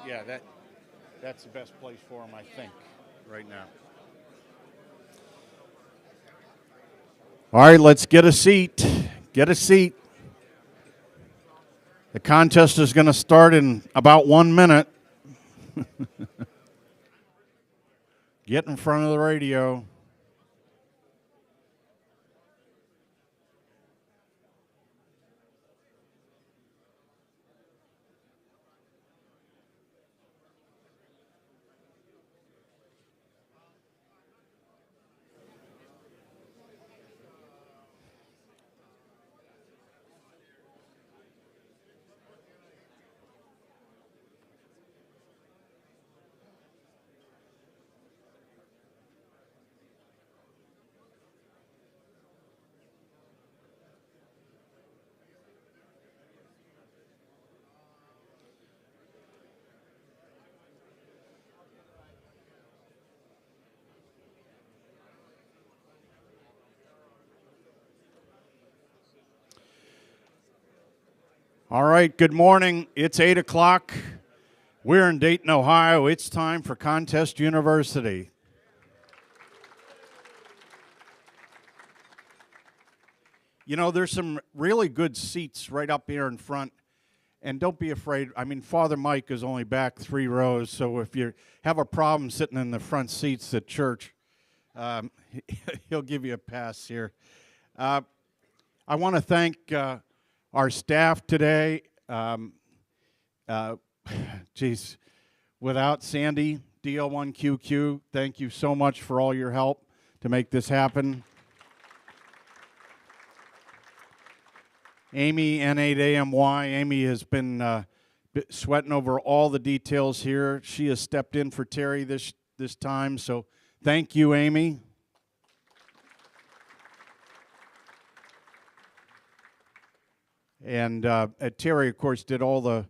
Yeah. That's the best place for them, I think, right now. All right, let's get a seat. Get a seat. The contest is going to start in about 1 minute. Get in front of the radio. All right, good morning. It's 8 o'clock. We're in Dayton, Ohio. It's time for Contest University. You know, there's some really good seats right up here in front. And don't be afraid. I mean, Father Mike is only back 3 rows, so if you have a problem sitting in the front seats at church, he'll give you a pass here. I want to thank our staff today. Geez, without Sandy, DL1QQ, thank you so much for all your help to make this happen. Amy, N8AMY, Amy has been sweating over all the details here. She has stepped in for Terry this time, so thank you, Amy. And Terry, of course, did all the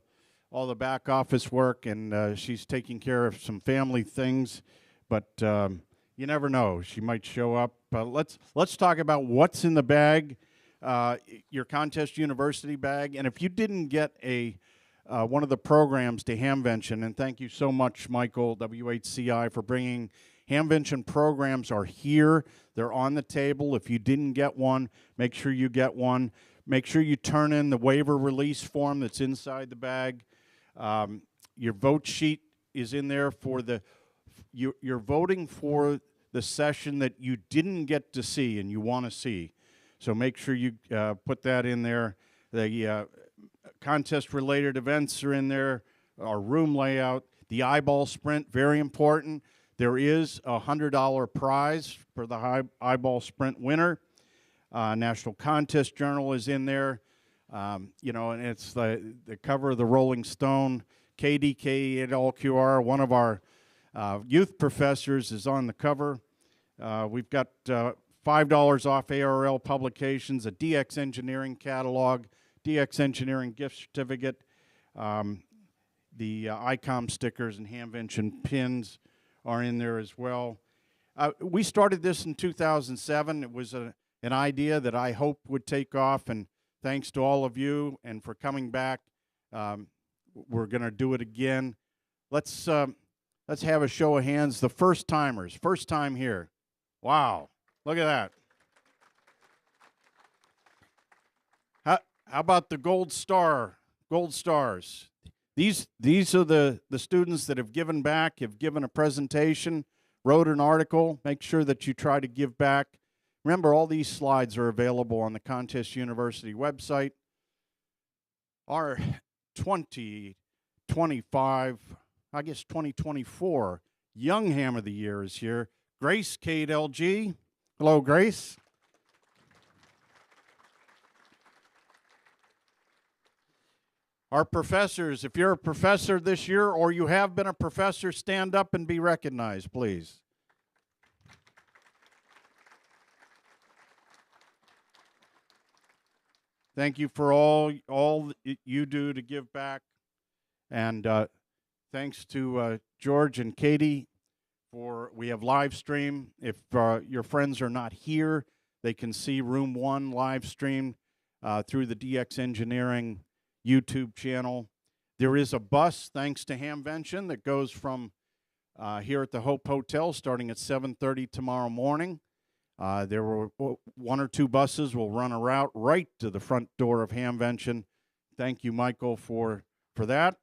back office work, and she's taking care of some family things. But you never know; she might show up. Let's talk about what's in the bag, your Contest University bag. And if you didn't get one of the programs to Hamvention, and thank you so much, Michael, WHCI, for bringing Hamvention programs are here. They're on the table. If you didn't get one, make sure you get one. Make sure you turn in the waiver release form that's inside the bag. Your vote sheet is in there for you're voting for the session that you didn't get to see and you want to see. So make sure you put that in there. The contest-related events are in there, our room layout, the eyeball sprint, very important. There is a $100 prize for the eyeball sprint winner. National Contest Journal is in there, you know, and it's the cover of the Rolling Stone. KDK at all QR, one of our youth professors, is on the cover. We've got $5 off ARL publications, a DX Engineering catalog, DX Engineering gift certificate, the ICOM stickers and Hamvention pins are in there as well. We started this in 2007. It was an idea that I hoped would take off, and thanks to all of you and for coming back. We're going to do it again. Let's have a show of hands. The first timers, first time here. Wow, look at that. How about the gold stars? These are the students that have given back, have given a presentation, wrote an article. Make sure that you try to give back. Remember, all these slides are available on the Contest University website. Our 2025, I guess 2024, Young Ham of the Year is here. Grace Cade LG. Hello, Grace. Our professors, if you're a professor this year or you have been a professor, stand up and be recognized, please. Thank you for all you do to give back. And thanks to George and Katie we have live stream. If your friends are not here, they can see Room 1 live stream through the DX Engineering YouTube channel. There is a bus, thanks to Hamvention, that goes from here at the Hope Hotel starting at 7:30 tomorrow morning. There were 1 or 2 buses will run a route right to the front door of Hamvention. Thank you, Michael, for that.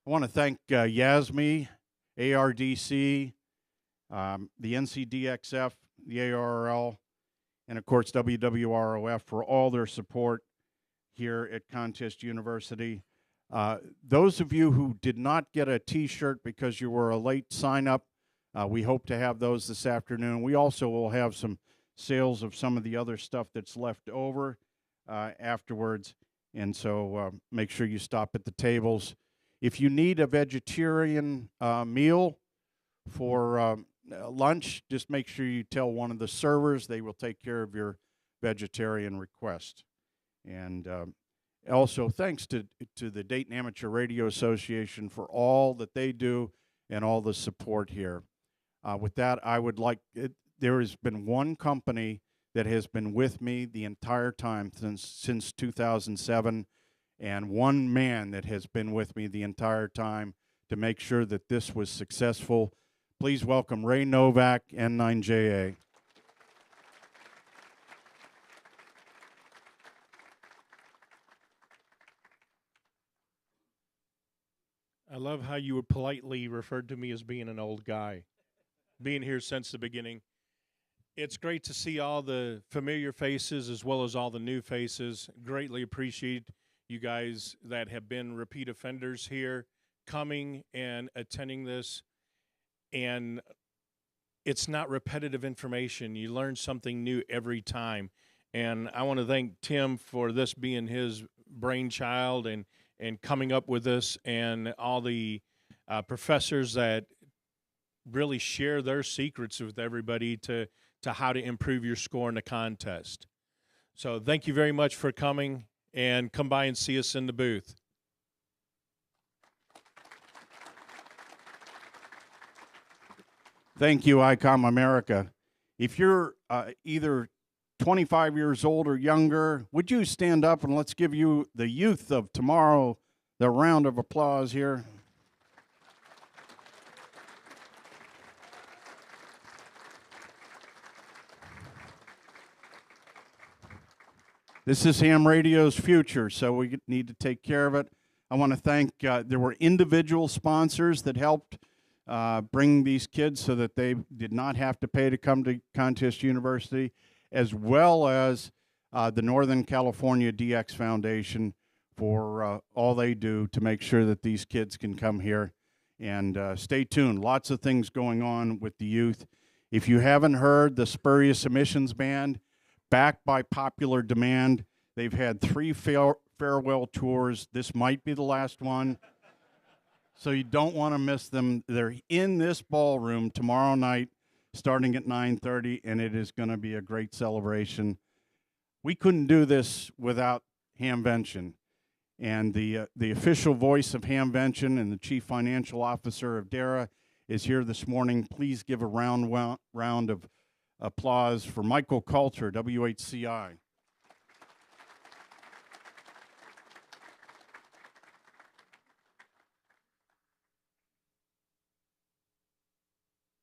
I want to thank Yasmi, ARDC, the NCDXF, the ARRL, and of course WWROF for all their support here at Contest University. Those of you who did not get a T-shirt because you were a late sign-up, we hope to have those this afternoon. We also will have some sales of some of the other stuff that's left over afterwards, and so make sure you stop at the tables. If you need a vegetarian meal for lunch, just make sure you tell one of the servers. They will take care of your vegetarian request. And also, thanks to the Dayton Amateur Radio Association for all that they do and all the support here. With that, I would like, there has been one company that has been with me the entire time since 2007, and one man that has been with me the entire time to make sure that this was successful. Please welcome Ray Novak, N9JA. I love how you politely referred to me as being an old guy, being here since the beginning. It's great to see all the familiar faces as well as all the new faces. Greatly appreciate you guys that have been repeat offenders here, coming and attending this. And it's not repetitive information. You learn something new every time. And I want to thank Tim for this being his brainchild and coming up with this, and all the professors that really share their secrets with everybody to how to improve your score in the contest. So thank you very much for coming, and come by and see us in the booth. Thank you, ICOM America. If you're either 25 years old or younger, would you stand up and let's give you the youth of tomorrow the round of applause here. This is ham radio's future, so we need to take care of it. I want to thank, there were individual sponsors that helped bring these kids so that they did not have to pay to come to Contest University, as well as the Northern California DX Foundation for all they do to make sure that these kids can come here. And stay tuned. Lots of things going on with the youth. If you haven't heard, the Spurious Emissions Band, back by popular demand, they've had 3 farewell tours. This might be the last one. So you don't want to miss them. They're in this ballroom tomorrow night, starting at 9:30, and it is going to be a great celebration. We couldn't do this without Hamvention. And the official voice of Hamvention and the Chief Financial Officer of DARA is here this morning. Please give a round of applause for Michael Coulter, WHCI.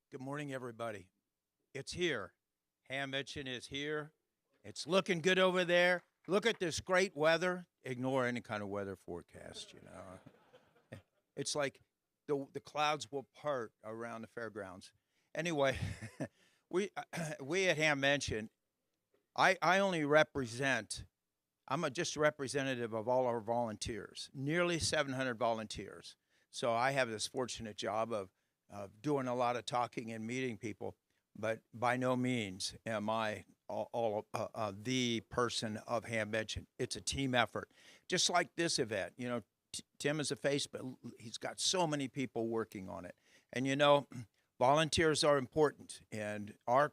Good morning, everybody. It's here. Hamvention is here. It's looking good over there. Look at this great weather. Ignore any kind of weather forecast, you know. It's like the clouds will part around the fairgrounds. Anyway, we at Hamvention, I only represent, I'm just a representative of all our volunteers, nearly 700 volunteers. So I have this fortunate job of doing a lot of talking and meeting people, but by no means am I the person of ham benching. It's a team effort, just like this event. You know, Tim is a face, but he's got so many people working on it. And you know, volunteers are important, and our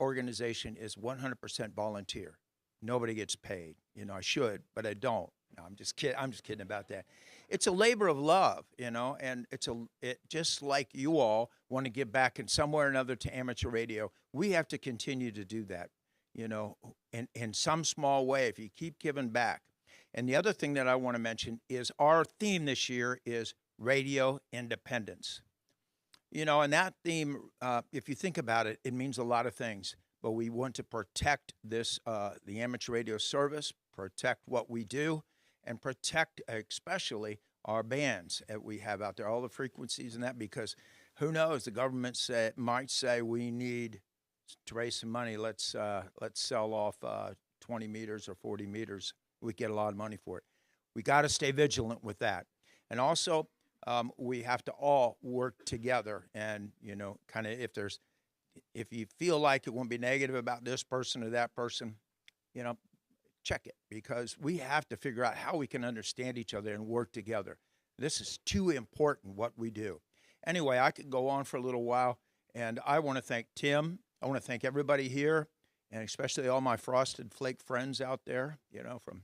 organization is 100% volunteer. Nobody gets paid. You know, I should, but I don't. No, I'm just kidding. I'm just kidding about that. It's a labor of love, you know, and it just like you all want to give back in some way or another to amateur radio. We have to continue to do that, you know, in some small way. If you keep giving back. And the other thing that I want to mention is our theme this year is radio independence. You know, and that theme, if you think about it, it means a lot of things. But we want to protect this, the amateur radio service, protect what we do, and protect especially our bands that we have out there, all the frequencies and that, because who knows, the government might say we need to raise some money. Let's sell off 20 meters or 40 meters. We get a lot of money for it. We got to stay vigilant with that. And also, we have to all work together. And, you know, kind of if you feel like it won't be negative about this person or that person, you know, check it, because we have to figure out how we can understand each other and work together. This is too important, what we do. Anyway, I could go on for a little while, and I want to thank Tim. I want to thank everybody here, and especially all my Frosted Flake friends out there, you know, from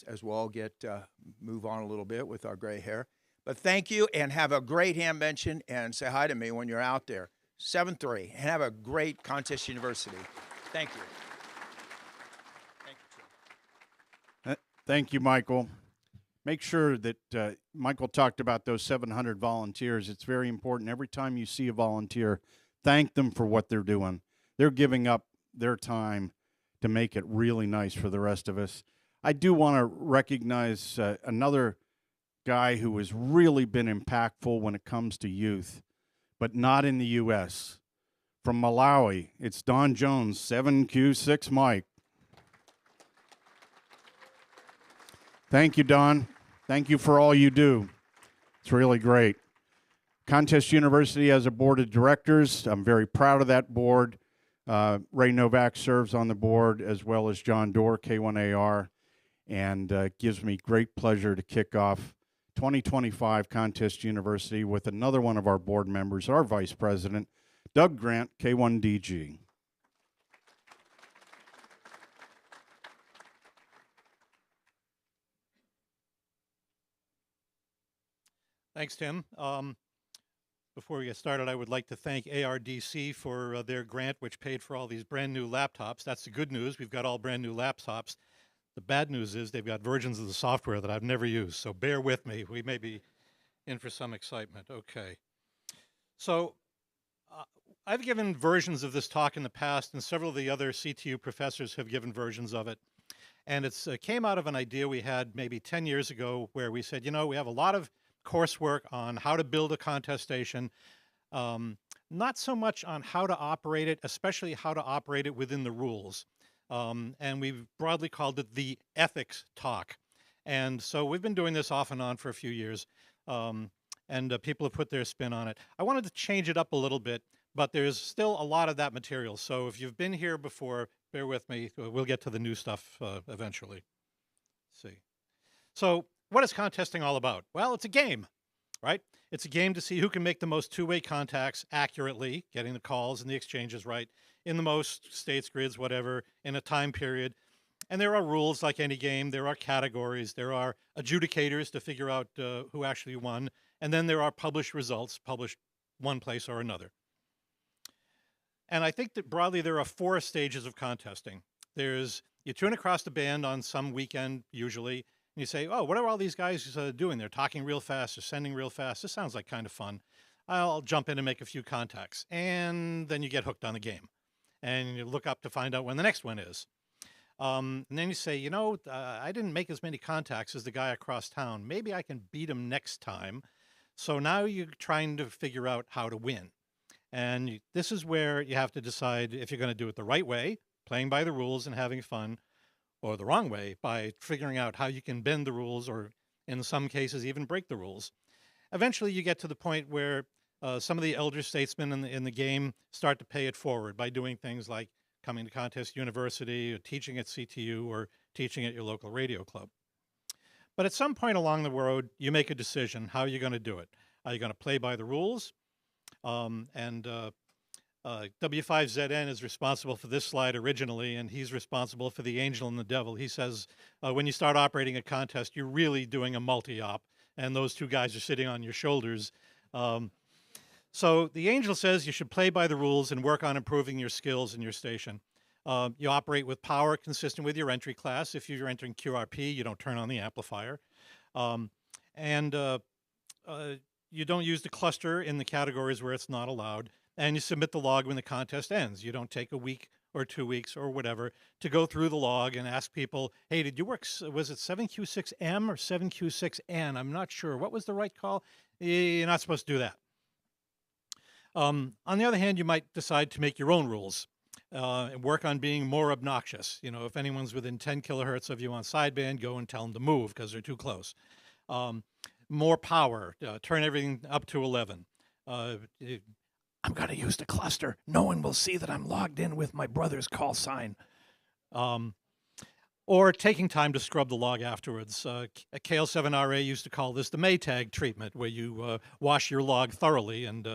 as we all move on a little bit with our gray hair. But thank you, and have a great ham benching, and say hi to me when you're out there. 7-3, and have a great Contest University. Thank you. Thank you, Michael. Make sure that Michael talked about those 700 volunteers. It's very important. Every time you see a volunteer, thank them for what they're doing. They're giving up their time to make it really nice for the rest of us. I do want to recognize another guy who has really been impactful when it comes to youth, but not in the U.S. From Malawi, it's Don Jones, 7Q6 Mike. Thank you, Don. Thank you for all you do. It's really great. Contest University has a board of directors. I'm very proud of that board. Ray Novak serves on the board, as well as John Dorr, K1AR, and gives me great pleasure to kick off 2025 Contest University with another one of our board members, our vice president, Doug Grant, K1DG. Thanks, Tim. Before we get started, I would like to thank ARDC for their grant, which paid for all these brand new laptops. That's the good news. We've got all brand new laptops. The bad news is they've got versions of the software that I've never used, so bear with me. We may be in for some excitement. Okay. So I've given versions of this talk in the past, and several of the other CTU professors have given versions of it. And it came out of an idea we had maybe 10 years ago where we said, you know, we have a lot of coursework on how to build a contest station, not so much on how to operate it, especially how to operate it within the rules. And we've broadly called it the ethics talk. And so we've been doing this off and on for a few years, and people have put their spin on it. I wanted to change it up a little bit, but there's still a lot of that material. So if you've been here before, bear with me. We'll get to the new stuff eventually. Let's see. So what is contesting all about? Well, it's a game, right? It's a game to see who can make the most two-way contacts accurately, getting the calls and the exchanges right, in the most states, grids, whatever, in a time period. And there are rules like any game. There are categories. There are adjudicators to figure out who actually won. And then there are published results, published one place or another. And I think that broadly there are 4 stages of contesting. There's, you tune across the band on some weekend, usually, and you say, oh, what are all these guys doing? They're talking real fast, they're sending real fast. This sounds like kind of fun. I'll jump in and make a few contacts. And then you get hooked on the game. And you look up to find out when the next one is. And then you say, you know, I didn't make as many contacts as the guy across town. Maybe I can beat him next time. So now you're trying to figure out how to win. And this is where you have to decide if you're going to do it the right way, playing by the rules and having fun, or the wrong way by figuring out how you can bend the rules, or in some cases even break the rules. Eventually you get to the point where some of the elder statesmen in the game start to pay it forward by doing things like coming to Contest University, or teaching at CTU, or teaching at your local radio club. But at some point along the road, you make a decision how you're going to do it. Are you going to play by the rules? W5ZN is responsible for this slide originally, and he's responsible for the angel and the devil. He says when you start operating a contest, you're really doing a multi-op, and those two guys are sitting on your shoulders. So the angel says you should play by the rules and work on improving your skills in your station. You operate with power consistent with your entry class. If you're entering QRP, you don't turn on the amplifier. You don't use the cluster in the categories where it's not allowed. And you submit the log when the contest ends. You don't take a week or 2 weeks or whatever to go through the log and ask people, hey, did you work, was it 7Q6M or 7Q6N? I'm not sure. What was the right call? You're not supposed to do that. On the other hand, you might decide to make your own rules and work on being more obnoxious. You know, if anyone's within 10 kilohertz of you on sideband, go and tell them to move because they're too close. More power, turn everything up to 11. I'm going to use the cluster. No one will see that I'm logged in with my brother's call sign. Or taking time to scrub the log afterwards. KL7RA used to call this the Maytag treatment, where you wash your log thoroughly and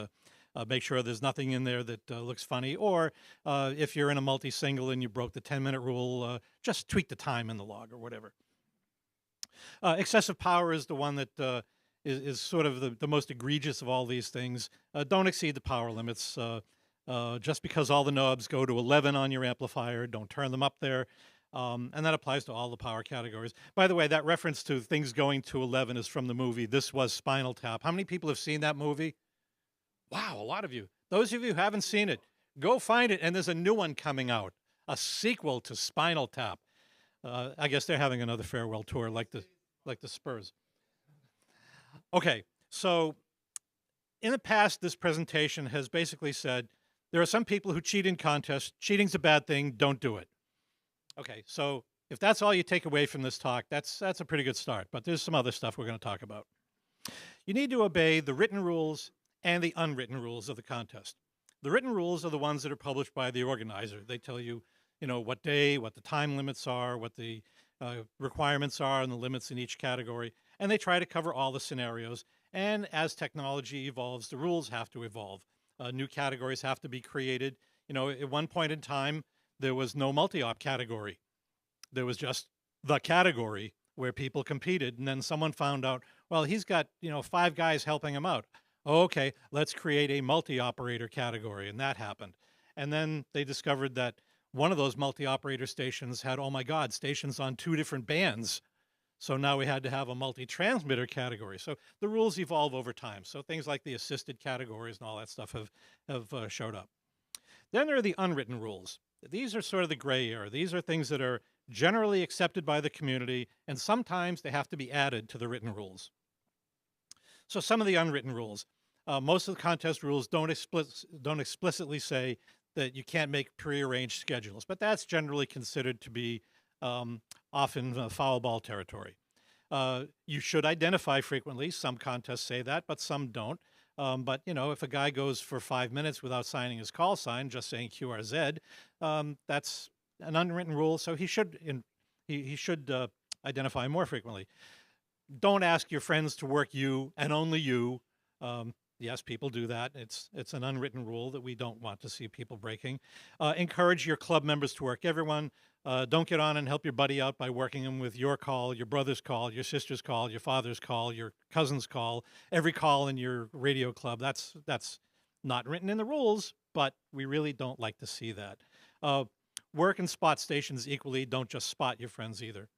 make sure there's nothing in there that looks funny. Or if you're in a multi-single and you broke the 10-minute rule, just tweak the time in the log or whatever. Excessive power is the one that is sort of the most egregious of all these things. Don't exceed the power limits. Just because all the knobs go to 11 on your amplifier, don't turn them up there. And that applies to all the power categories. By the way, that reference to things going to 11 is from the movie This Was Spinal Tap. How many people have seen that movie? Wow, a lot of you. Those of you who haven't seen it, go find it. And there's a new one coming out, a sequel to Spinal Tap. I guess they're having another farewell tour like the Spurs. Okay, so in the past, this presentation has basically said there are some people who cheat in contests. Cheating's a bad thing. Don't do it. Okay, so if that's all you take away from this talk, that's a pretty good start. But there's some other stuff we're going to talk about. You need to obey the written rules and the unwritten rules of the contest. The written rules are the ones that are published by the organizer. They tell you, you know, what day, what the time limits are, what the requirements are, and the limits in each category. And they try to cover all the scenarios. And as technology evolves, the rules have to evolve. New categories have to be created. You know, at one point in time, there was no multi-op category. There was just the category where people competed. And then someone found out, well, he's got, you know, 5 guys helping him out. Oh, okay, let's create a multi-operator category. And that happened. And then they discovered that one of those multi-operator stations had, oh my God, stations on 2 different bands. So now we had to have a multi-transmitter category. So the rules evolve over time. So things like the assisted categories and all that stuff have showed up. Then there are the unwritten rules. These are sort of the gray area. These are things that are generally accepted by the community, and sometimes they have to be added to the written rules. So some of the unwritten rules. Most of the contest rules don't explicitly say that you can't make prearranged schedules, but that's generally considered to be often foul ball territory. You should identify frequently. Some contests say that, but some don't. But, you know, if a guy goes for 5 minutes without signing his call sign, just saying QRZ, that's an unwritten rule, so he should identify more frequently. Don't ask your friends to work you and only you. Yes, people do that. It's an unwritten rule that we don't want to see people breaking. Encourage your club members to work everyone. Don't get on and help your buddy out by working him with your call, your brother's call, your sister's call, your father's call, your cousin's call, every call in your radio club. That's not written in the rules, but we really don't like to see that. Work and spot stations equally. Don't just spot your friends either.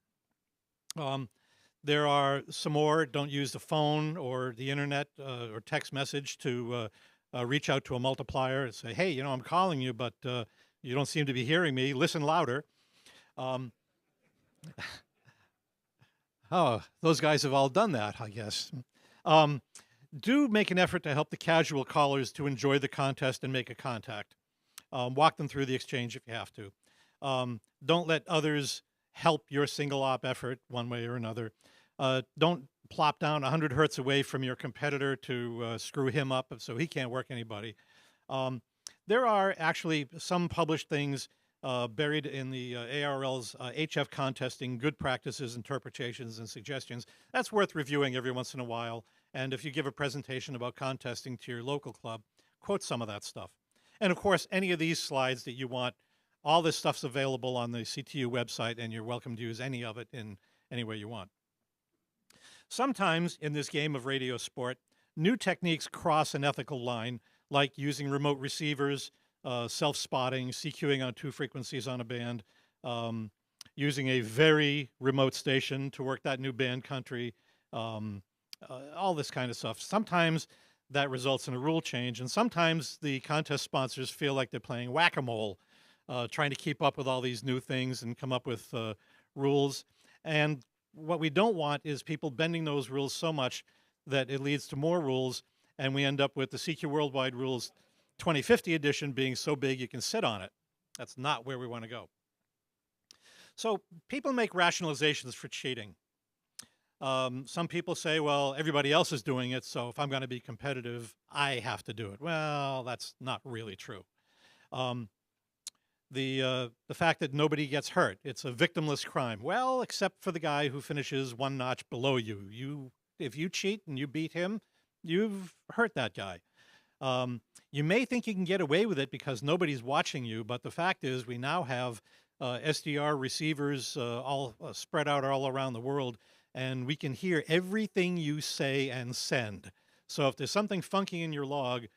There are some more. Don't use the phone or the internet or text message to reach out to a multiplier and say, hey, you know, I'm calling you, but you don't seem to be hearing me. Listen louder. Oh, those guys have all done that, I guess. Do make an effort to help the casual callers to enjoy the contest and make a contact. Walk them through the exchange if you have to. Don't let others help your single op effort one way or another. Don't plop down 100 hertz away from your competitor to screw him up so he can't work anybody. There are actually some published things buried in the ARL's HF contesting good practices, interpretations, and suggestions. That's worth reviewing every once in a while. And if you give a presentation about contesting to your local club, quote some of that stuff. And of course, any of these slides that you want, all this stuff's available on the CTU website, and you're welcome to use any of it in any way you want. Sometimes in this game of Radiosport, new techniques cross an ethical line, like using remote receivers, self-spotting, CQing on 2 frequencies on a band, using a very remote station to work that new band country, all this kind of stuff. Sometimes that results in a rule change, and sometimes the contest sponsors feel like they're playing whack-a-mole, trying to keep up with all these new things and come up with rules. And what we don't want is people bending those rules so much that it leads to more rules, and we end up with the CQ Worldwide Rules 2050 edition being so big you can sit on it. That's not where we want to go. So people make rationalizations for cheating. Some people say, well, everybody else is doing it, so if I'm going to be competitive, I have to do it. Well, that's not really true. The fact that nobody gets hurt, it's a victimless crime. Well, except for the guy who finishes 1 notch below you. If you cheat and you beat him, you've hurt that guy. You may think you can get away with it because nobody's watching you, but the fact is we now have SDR receivers all spread out all around the world, and we can hear everything you say and send. So if there's something funky in your log,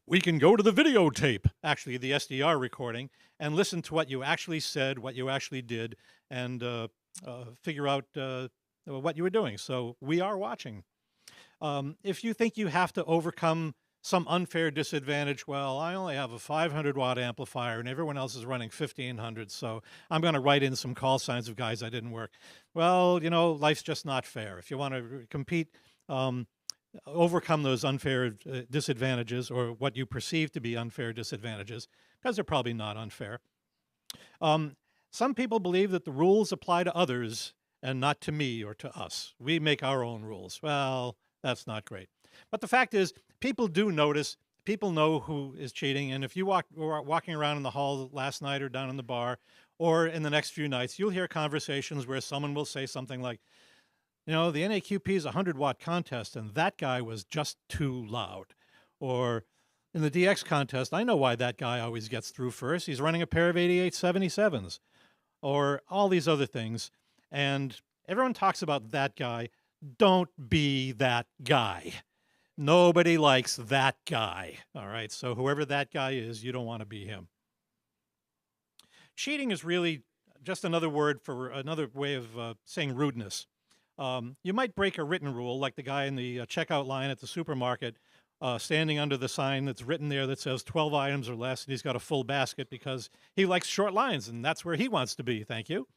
we can go to the videotape, actually the SDR recording, and listen to what you actually said, what you actually did, and figure out what you were doing. So we are watching. If you think you have to overcome some unfair disadvantage, well, I only have a 500-watt amplifier and everyone else is running 1,500, so I'm going to write in some call signs of guys I didn't work. Well, you know, life's just not fair. If you want to compete, overcome those unfair disadvantages, or what you perceive to be unfair disadvantages, because they're probably not unfair. Some people believe that the rules apply to others and not to me or to us. We make our own rules. Well, that's not great. But the fact is, people do notice, people know who is cheating, and if you were walking around in the hall last night or down in the bar, or in the next few nights, you'll hear conversations where someone will say something like, you know, the NAQP is a 100-watt contest, and that guy was just too loud. Or in the DX contest, I know why that guy always gets through first. He's running a pair of 8877s. Or all these other things. And everyone talks about that guy. Don't be that guy. Nobody likes that guy. All right, so whoever that guy is, you don't want to be him. Cheating is really just another word for another way of saying rudeness. You might break a written rule, like the guy in the checkout line at the supermarket standing under the sign that's written there that says 12 items or less, and he's got a full basket because he likes short lines, and that's where he wants to be. Thank you.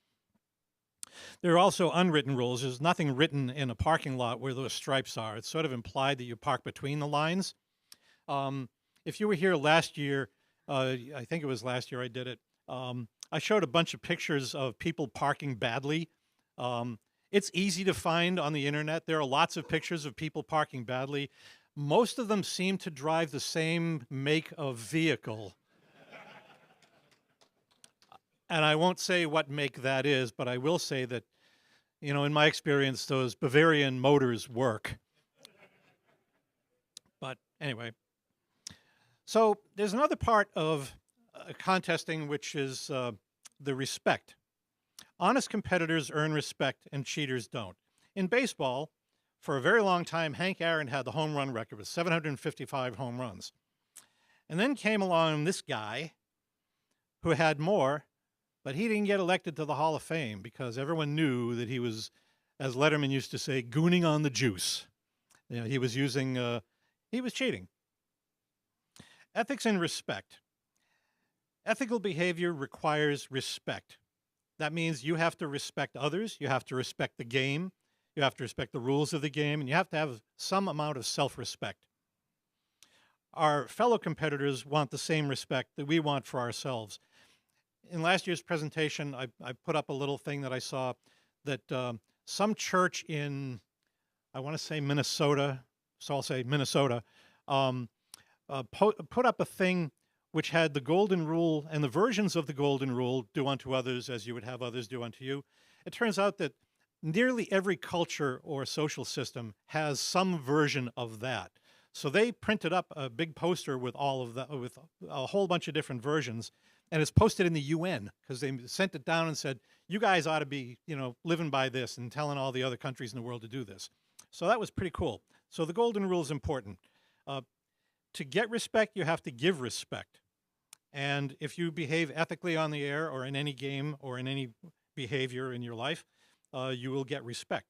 There are also unwritten rules. There's nothing written in a parking lot where those stripes are. It's sort of implied that you park between the lines. If you were here last year, I think it was last year I did it, I showed a bunch of pictures of people parking badly. It's easy to find on the internet. There are lots of pictures of people parking badly. Most of them seem to drive the same make of vehicle. And I won't say what make that is, but I will say that, you know, in my experience, those Bavarian motors work. But anyway, so there's another part of contesting, which is the respect. Honest competitors earn respect and cheaters don't. In baseball, for a very long time, Hank Aaron had the home run record with 755 home runs. And then came along this guy who had more, but he didn't get elected to the Hall of Fame because everyone knew that he was, as Letterman used to say, gooning on the juice. You know, he was using, he was cheating. Ethics and respect. Ethical behavior requires respect. That means you have to respect others, you have to respect the game, you have to respect the rules of the game, and you have to have some amount of self-respect. Our fellow competitors want the same respect that we want for ourselves. In last year's presentation, I put up a little thing that I saw that some church in, I want to say Minnesota, so I'll say Minnesota, put up a thing which had the golden rule and the versions of the golden rule, do unto others as you would have others do unto you. It turns out that nearly every culture or social system has some version of that. So they printed up a big poster with all of that, with a whole bunch of different versions, and it's posted in the UN because they sent it down and said, you guys ought to be, living by this and telling all the other countries in the world to do this. So that was pretty cool. So the golden rule is important. To get respect, you have to give respect. And if you behave ethically on the air or in any game or in any behavior in your life, you will get respect.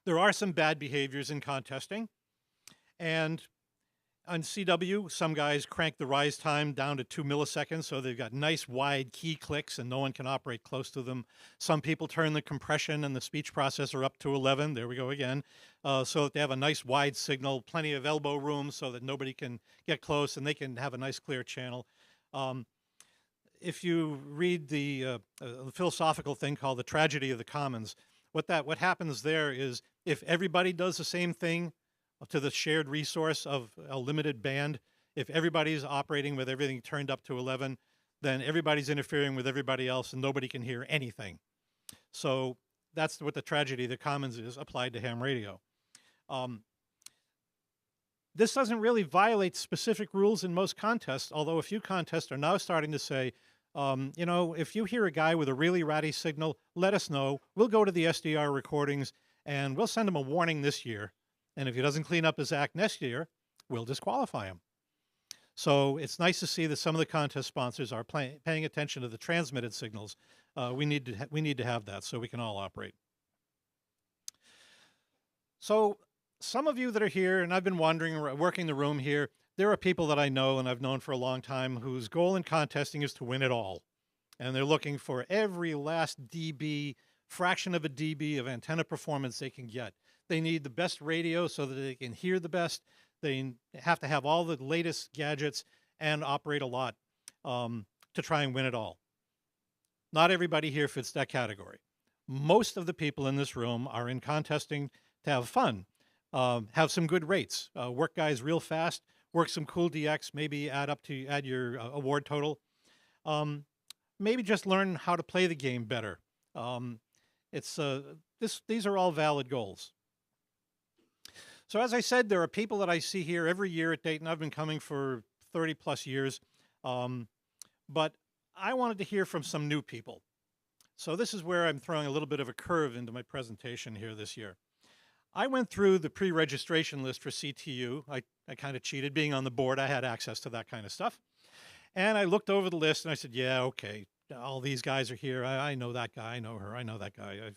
There are some bad behaviors in contesting. And on CW, some guys crank the rise time down to 2 milliseconds, so they've got nice wide key clicks and no one can operate close to them. Some people turn the compression and the speech processor up to 11, there we go again, so that they have a nice wide signal, plenty of elbow room so that nobody can get close and they can have a nice clear channel. If you read the philosophical thing called The Tragedy of the Commons, what happens there is if everybody does the same thing to the shared resource of a limited band, if everybody's operating with everything turned up to 11, then everybody's interfering with everybody else and nobody can hear anything. So that's what the tragedy of the commons is applied to ham radio. This doesn't really violate specific rules in most contests, although a few contests are now starting to say, if you hear a guy with a really ratty signal, let us know. We'll go to the SDR recordings and we'll send him a warning this year. And if he doesn't clean up his act next year, we'll disqualify him. So it's nice to see that some of the contest sponsors are paying attention to the transmitted signals. We need to have that so we can all operate. So some of you that are here, and I've been working the room here, there are people that I know and I've known for a long time whose goal in contesting is to win it all. And they're looking for every last dB, fraction of a dB of antenna performance they can get. They need the best radio so that they can hear the best. They have to have all the latest gadgets and operate a lot to try and win it all. Not everybody here fits that category. Most of the people in this room are in contesting to have fun, have some good rates, work guys real fast, work some cool DX, maybe add your award total. Maybe just learn how to play the game better. These are all valid goals. So as I said, there are people that I see here every year at Dayton. I've been coming for 30 plus years, but I wanted to hear from some new people. So this is where I'm throwing a little bit of a curve into my presentation here this year. I went through the pre-registration list for CTU. I kind of cheated. Being on the board, I had access to that kind of stuff. And I looked over the list and I said, yeah, okay, all these guys are here. I know that guy, I know her, I know that guy.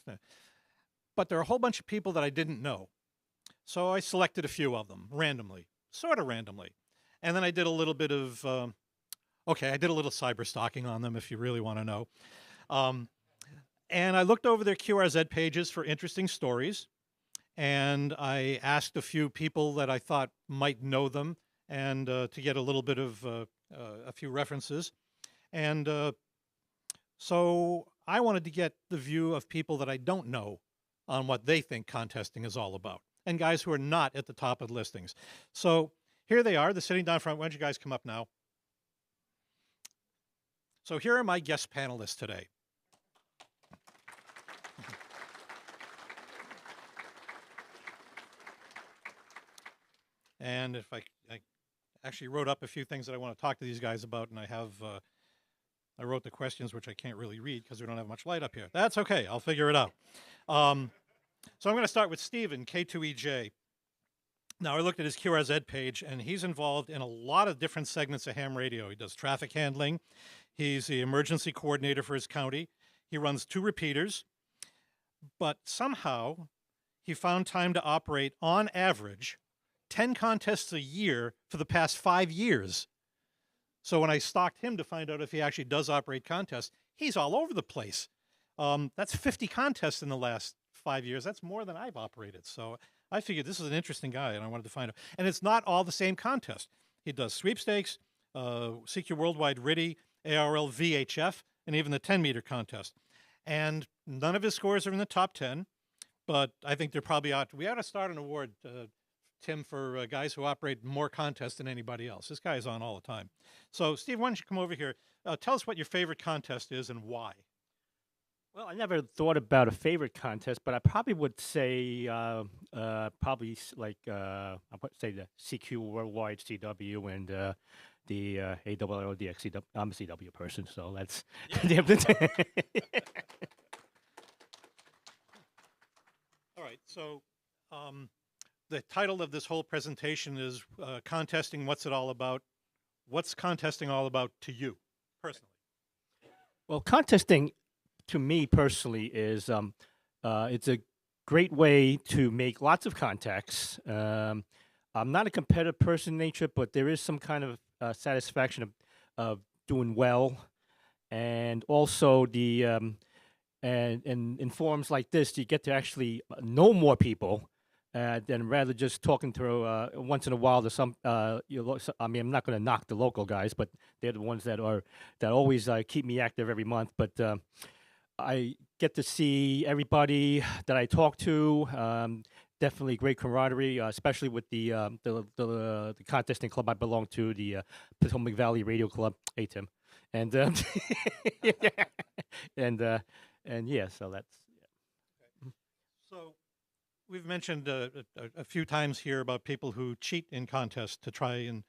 But there are a whole bunch of people that I didn't know. So I selected a few of them randomly, sort of randomly. And then I did a little bit of, I did a little cyber stalking on them if you really want to know. And I looked over their QRZ pages for interesting stories. And I asked a few people that I thought might know them and to get a little bit of a few references. And so I wanted to get the view of people that I don't know on what they think contesting is all about, and guys who are not at the top of the listings. So here they are. They're sitting down front. Why don't you guys come up now? So here are my guest panelists today. And if I actually wrote up a few things that I want to talk to these guys about, and I wrote the questions, which I can't really read because we don't have much light up here. That's okay. I'll figure it out. So I'm going to start with Steven, K2EJ. Now, I looked at his QRZ page, and he's involved in a lot of different segments of ham radio. He does traffic handling. He's the emergency coordinator for his county. He runs 2 repeaters. But somehow, he found time to operate, on average, 10 contests a year for the past 5 years. So when I stalked him to find out if he actually does operate contests, he's all over the place. That's 50 contests in the last 5 years. That's more than I've operated. So I figured this is an interesting guy, and I wanted to find out. And it's not all the same contest. He does sweepstakes, CQ Worldwide RIDI, ARL VHF, and even the 10-meter contest. And none of his scores are in the top 10, but I think they're probably we ought to start an award Tim for guys who operate more contests than anybody else. This guy is on all the time. So, Steve, why don't you come over here? Tell us what your favorite contest is and why. Well, I never thought about a favorite contest, but I probably would say like I would say the CQ Worldwide CW and the AWL DXing. I'm a CW person, so that's All right. So, the title of this whole presentation is Contesting, What's It All About? What's contesting all about to you, personally? Well, contesting to me personally is it's a great way to make lots of contacts. I'm not a competitive person in nature, but there is some kind of satisfaction of doing well, and also the and in forums like this, you get to actually know more people. Than rather just talking to once in a while to some, I mean, I'm not going to knock the local guys, but they're the ones that always keep me active every month. But I get to see everybody that I talk to. Definitely great camaraderie, especially with the contesting club I belong to, the Potomac Valley Radio Club. Hey, Tim, and and yeah, so that's. So, we've mentioned a few times here about people who cheat in contests to try and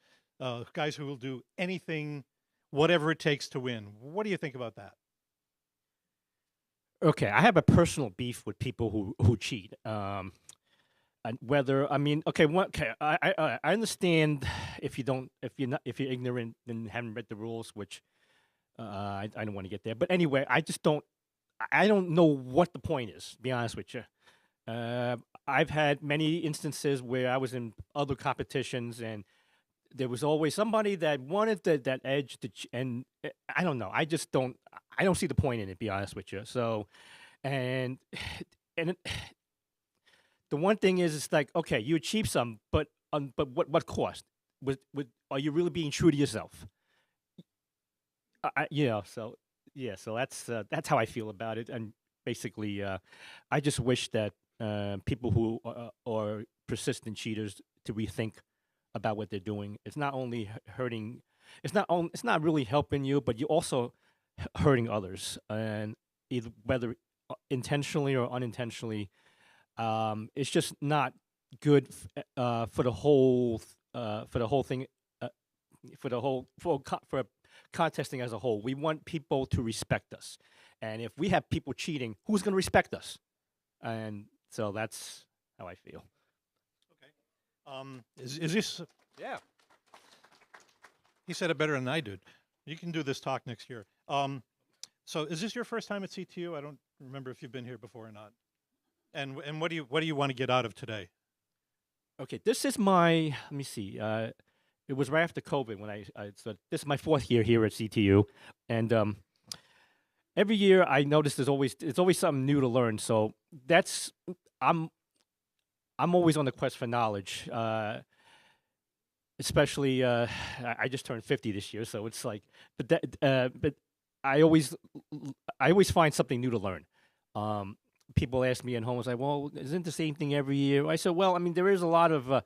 guys who will do anything, whatever it takes to win. What do you think about that? Okay, I have a personal beef with people who cheat. And whether I mean, okay, I understand if you're ignorant and haven't read the rules, which I don't want to get there. But anyway, I don't know what the point is. To be honest with you. I've had many instances where I was in other competitions, and there was always somebody that wanted that edge and I don't know. I don't see the point in it. To be honest with you. So, and the one thing is, it's like, okay, you achieve some, but what cost? Are you really being true to yourself? So that's how I feel about it, and basically, I just wish that. People who are persistent cheaters to rethink about what they're doing. It's not only hurting. It's not really helping you, but you're also hurting others, and whether intentionally or unintentionally, it's just not good for the whole thing. For contesting as a whole. We want people to respect us, and if we have people cheating, who's going to respect us? And so that's how I feel. Okay. Is this? Yeah. He said it better than I did. You can do this talk next year. So is this your first time at CTU? I don't remember if you've been here before or not. And what do you want to get out of today? Okay, this is my. Let me see. It was right after COVID when so this is my 4th year here at CTU, and every year I notice there's always something new to learn. So I'm always on the quest for knowledge. Especially I just turned 50 this year, so it's like, but I always find something new to learn. People ask me at home, it's like, well, isn't the same thing every year? I said, well, I mean, there is a lot of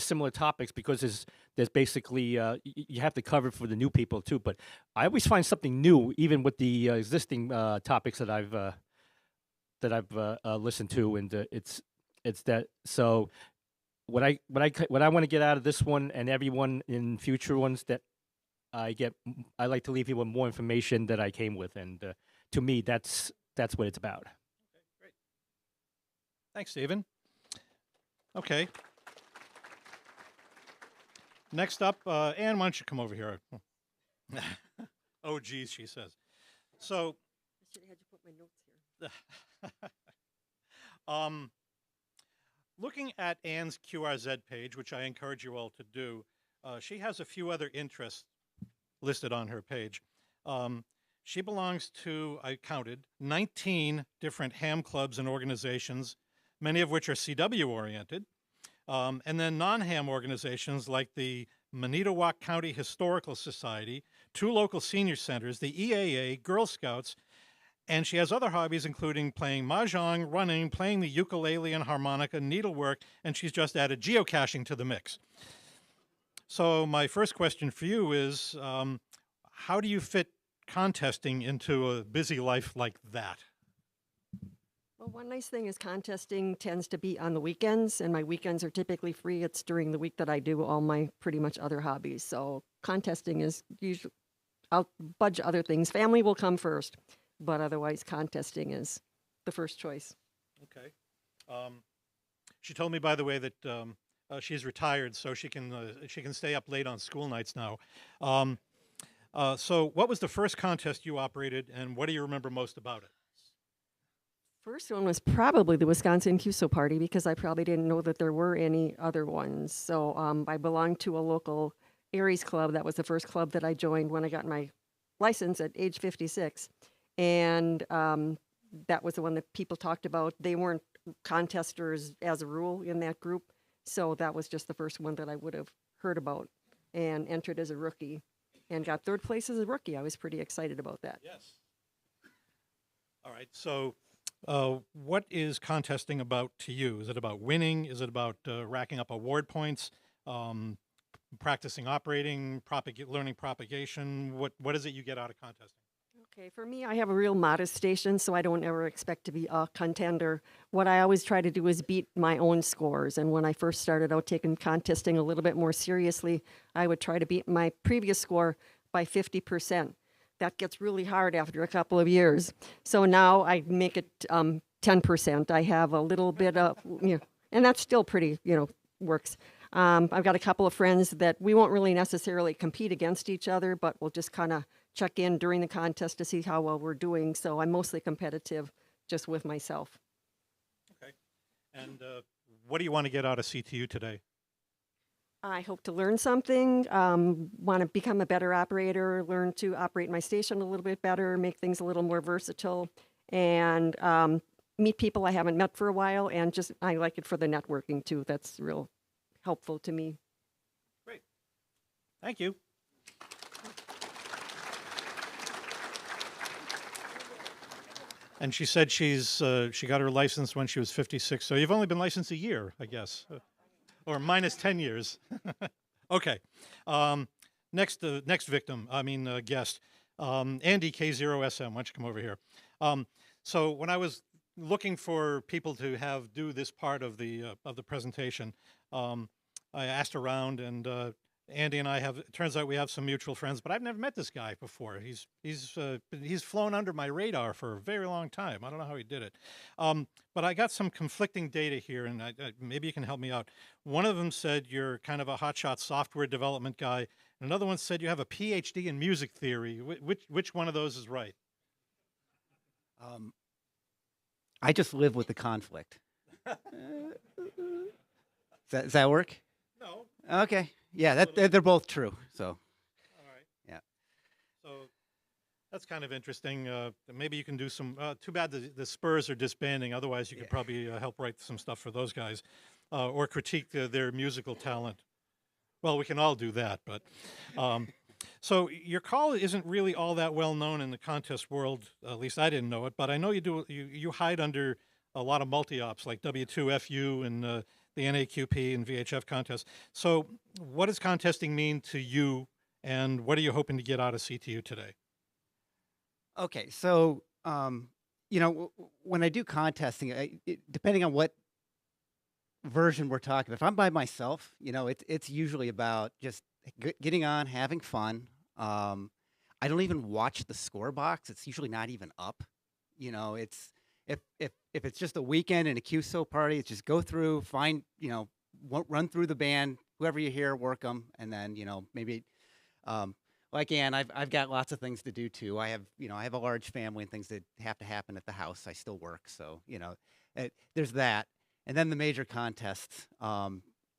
similar topics because there's basically you have to cover for the new people too. But I always find something new, even with the existing topics that I've listened to, and it's that. So what I want to get out of this one and everyone in future ones that I like to leave you with more information that I came with, and to me, that's what it's about. Thanks, Stephen. Okay. Next up, Ann, why don't you come over here? Oh, geez, she says. So, I should have had you put my notes here. Looking at Ann's QRZ page, which I encourage you all to do, she has a few other interests listed on her page. She belongs to, I counted, 19 different ham clubs and organizations, many of which are CW-oriented, and then non-ham organizations like the Manitowoc County Historical Society, 2 local senior centers, the EAA, Girl Scouts, And she has other hobbies, including playing mahjong, running, playing the ukulele and harmonica, needlework, and she's just added geocaching to the mix. So my first question for you is, how do you fit contesting into a busy life like that? Well, one nice thing is contesting tends to be on the weekends, and my weekends are typically free. It's during the week that I do all my pretty much other hobbies. So contesting is usually, I'll budge other things. Family will come first, but otherwise contesting is the first choice. Okay. She told me, by the way, that she's retired, so she can stay up late on school nights now. So what was the first contest you operated, and what do you remember most about it? First one was probably the Wisconsin QSO party because I probably didn't know that there were any other ones. So I belonged to a local Aries club. That was the first club that I joined when I got my license at age 56. And that was the one that people talked about. They weren't contesters as a rule in that group. So that was just the first one that I would have heard about and entered as a rookie and got third place as a rookie. I was pretty excited about that. Yes. All right. So what is contesting about to you? Is it about winning? Is it about racking up award points, practicing operating, learning propagation? What is it you get out of contesting? Okay, for me, I have a real modest station, so I don't ever expect to be a contender. What I always try to do is beat my own scores. And when I first started out taking contesting a little bit more seriously, I would try to beat my previous score by 50%. That gets really hard after a couple of years. So now I make it 10%. I have a little bit of, and that's still pretty, works. I've got a couple of friends that we won't really necessarily compete against each other, but we'll just kind of check in during the contest to see how well we're doing. So I'm mostly competitive just with myself. Okay. And what do you want to get out of CTU today? I hope to learn something, want to become a better operator, learn to operate my station a little bit better, make things a little more versatile, and meet people I haven't met for a while. And just, I like it for the networking too. That's real helpful to me. Great. Thank you. And she said she got her license when she was 56. So you've only been licensed a year, I guess. Or minus 10 years. Okay. Next guest, Andy K0SM. Why don't you come over here? So when I was looking for people to do this part of the presentation, I asked around, and Andy and I it turns out we have some mutual friends, but I've never met this guy before. He's flown under my radar for a very long time. I don't know how he did it. But I got some conflicting data here, and maybe you can help me out. One of them said you're kind of a hotshot software development guy. And another one said you have a PhD in music theory. Which one of those is right? I just live with the conflict. Does that work? No. Okay. Yeah, they're both true. So. All right. Yeah. So that's kind of interesting. Maybe you can do some. Too bad the Spurs are disbanding. Otherwise, you could probably help write some stuff for those guys, or critique their musical talent. Well, we can all do that, but. So your call isn't really all that well known in the contest world. At least I didn't know it, but I know you do. You hide under a lot of multi-ops like W2FU and the NAQP and VHF contests. So what does contesting mean to you, and what are you hoping to get out of CTU today? Okay, so when I do contesting, depending on what version we're talking, if I'm by myself, it's usually about just getting on, having fun. I don't even watch the score box. It's usually not even up. It's if it's just a weekend and a QSO party, it's just go through, find, run through the band, whoever you hear, work them, and then maybe. Like Ann, I've got lots of things to do too. I have a large family and things that have to happen at the house. I still work, so there's that. And then the major contests.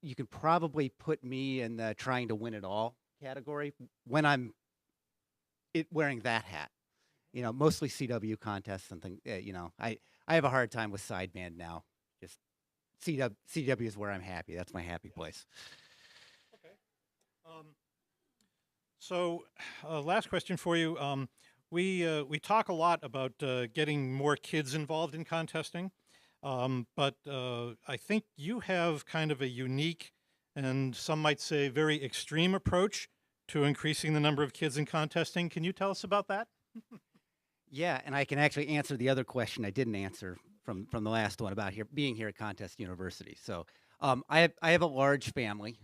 You can probably put me in the trying to win it all category when I'm wearing that hat. Mostly CW contests and things. I have a hard time with sideband now. Just CW is where I'm happy. That's my happy place. Okay. So last question for you. we talk a lot about getting more kids involved in contesting, but I think you have kind of a unique and some might say very extreme approach to increasing the number of kids in contesting. Can you tell us about that? Yeah, and I can actually answer the other question I didn't answer from the last one about being here at Contest University. So I have a large family.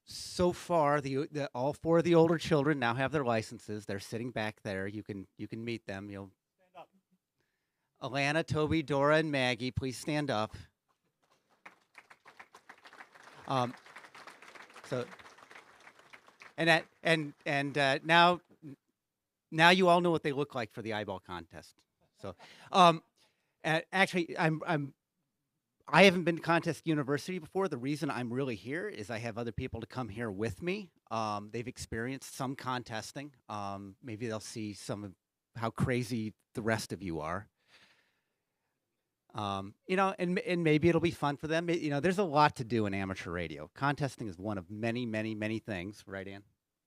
So far, all 4 of the older children now have their licenses. They're sitting back there. You can meet them. You'll stand up. Alana, Toby, Dora, and Maggie, please stand up. So now you all know what they look like for the eyeball contest. So, actually, I haven't been to Contest University before. The reason I'm really here is I have other people to come here with me. They've experienced some contesting. Maybe they'll see some of how crazy the rest of you are. You know, and maybe it'll be fun for them. You know, there's a lot to do in amateur radio. Contesting is one of many, many, many things, right, Ann?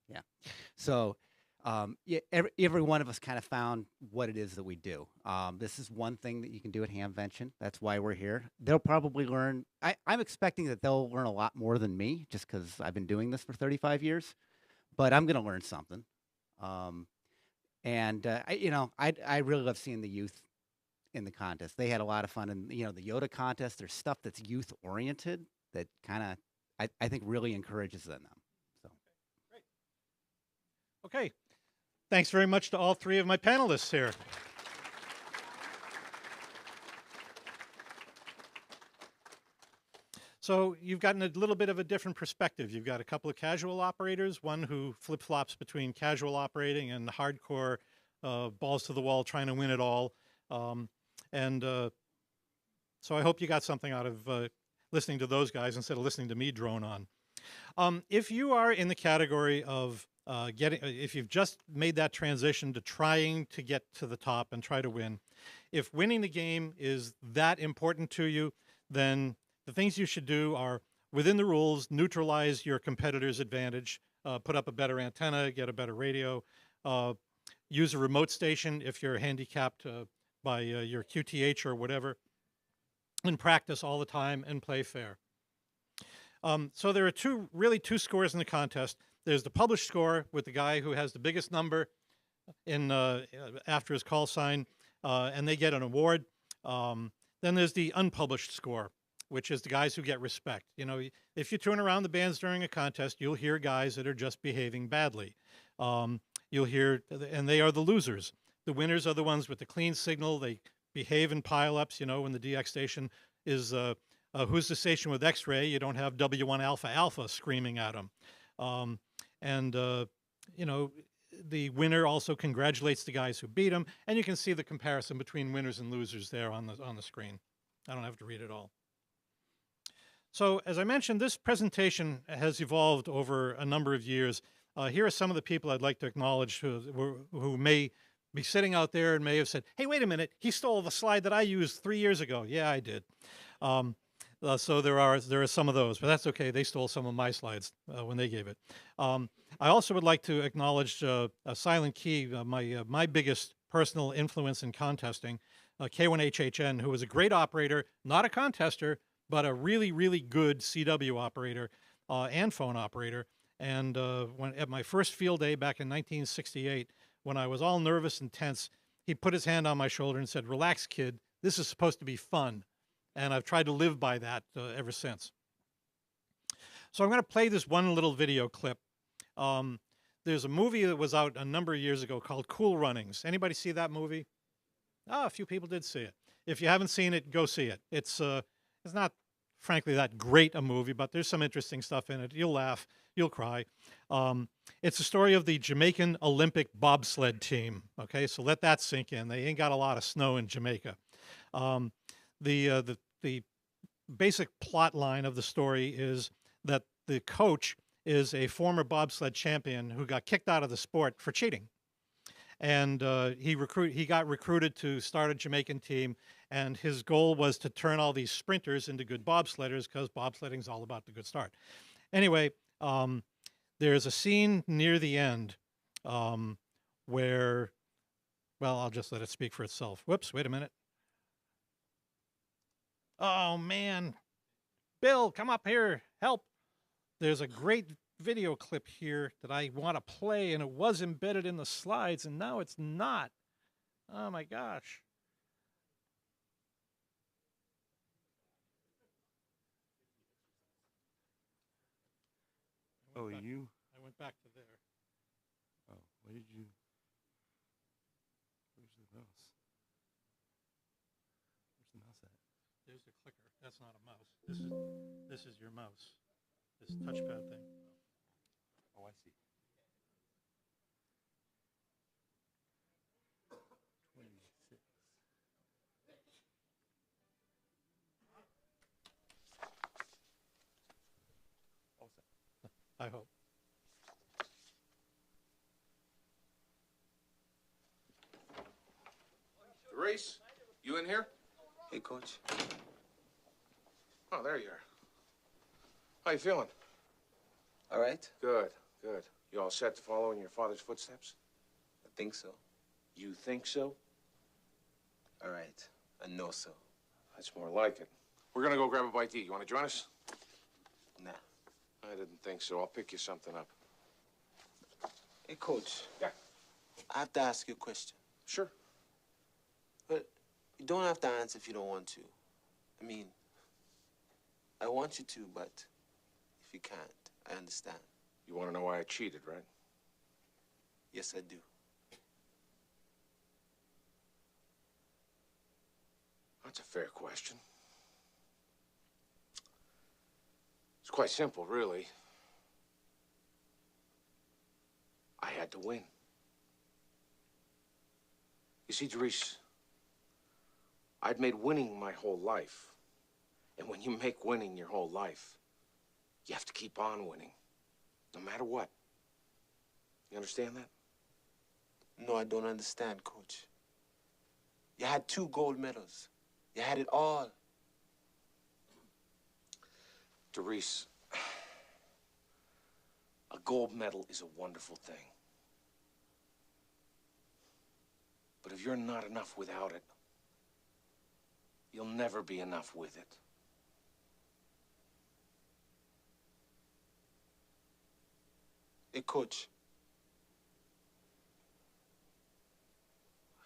Yeah. So, yeah, every one of us kind of found what it is that we do. This is one thing that you can do at Hamvention. That's why we're here. They'll probably learn. I'm expecting that they'll learn a lot more than me, just because I've been doing this for 35 years. But I'm going to learn something. I really love seeing the youth in the contest. They had a lot of fun, and you know, the Yoda contest. There's stuff that's youth oriented that kind of I think really encourages them. So, great. Okay. Thanks very much to all 3 of my panelists here. So you've gotten a little bit of a different perspective. You've got a couple of casual operators, one who flip-flops between casual operating and hardcore balls to the wall, trying to win it all. So I hope you got something out of listening to those guys instead of listening to me drone on. If you are in the category of if you've just made that transition to trying to get to the top and try to win, if winning the game is that important to you, then the things you should do are, within the rules, neutralize your competitor's advantage, put up a better antenna, get a better radio, use a remote station if you're handicapped by your QTH or whatever, and practice all the time and play fair. So there are really two scores in the contest. There's the published score with the guy who has the biggest number in after his call sign, and they get an award. Then there's the unpublished score, which is the guys who get respect. You know, if you turn around the bands during a contest, you'll hear guys that are just behaving badly. You'll hear, and they are the losers. The winners are the ones with the clean signal. They behave in pileups. You know, when the DX station is, who's the station with X-ray? You don't have W1 Alpha Alpha screaming at them. You know, the winner also congratulates the guys who beat him, and you can see the comparison between winners and losers there on the screen. I don't have to read it all. So, as I mentioned, this presentation has evolved over a number of years. Here are some of the people I'd like to acknowledge who may be sitting out there and may have said, "Hey, wait a minute, he stole the slide that I used 3 years ago." Yeah, I did. So there are some of those, but that's okay. They stole some of my slides when they gave it. I also would like to acknowledge Silent Key, my biggest personal influence in contesting, K1HHN, who was a great operator, not a contester, but a really, really good CW operator and phone operator. And when at my first field day back in 1968, when I was all nervous and tense, he put his hand on my shoulder and said, "Relax, kid. This is supposed to be fun." And I've tried to live by that ever since. So I'm going to play this one little video clip. There's a movie that was out a number of years ago called Cool Runnings. Anybody see that movie? Oh, a few people did see it. If you haven't seen it, go see it. It's not, frankly, that great a movie, but there's some interesting stuff in it. You'll laugh. You'll cry. It's a story of the Jamaican Olympic bobsled team. Okay, so let that sink in. They ain't got a lot of snow in Jamaica. The basic plot line of the story is that the coach is a former bobsled champion who got kicked out of the sport for cheating. And he got recruited to start a Jamaican team, and his goal was to turn all these sprinters into good bobsledders, because bobsledding is all about the good start. Anyway, there's a scene near the end where Well, I'll just let it speak for itself. Whoops, wait a minute. Oh, man. Bill, come up here. Help. There's a great video clip here that I want to play, and it was embedded in the slides, and now it's not. Oh, my gosh. Oh, you? I went back to there. Oh, what did you? Where's the mouse? Where's the mouse at? There's the clicker. That's not a mouse. This is your mouse. This touchpad thing. Oh, I see. 26. All set. I hope. Reese, you in here? Hey, Coach. Oh, there you are. How you feeling? All right? Good, good. You all set to follow in your father's footsteps? I think so. You think so? All right. I know so. That's more like it. We're gonna go grab a bite to eat. You wanna join us? Nah. I didn't think so. I'll pick you something up. Hey, Coach. Yeah. I have to ask you a question. Sure. But you don't have to answer if you don't want to. I mean, I want you to, but if you can't, I understand. You wanna know why I cheated, right? Yes, I do. That's a fair question. It's quite simple, really. I had to win. You see, Therese, I'd made winning my whole life. And when you make winning your whole life, you have to keep on winning, no matter what. You understand that? No, I don't understand, Coach. You had 2 gold medals. You had it all. Therese, a gold medal is a wonderful thing. But if you're not enough without it, you'll never be enough with it. Hey, Coach.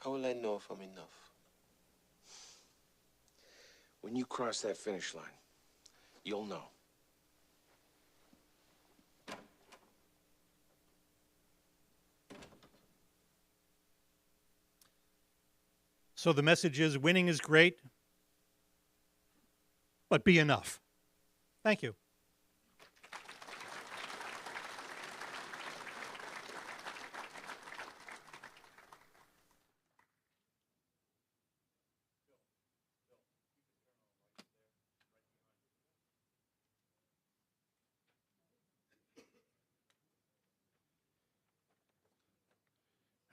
How will I know if I'm enough? When you cross that finish line, you'll know. So the message is winning is great, but be enough. Thank you.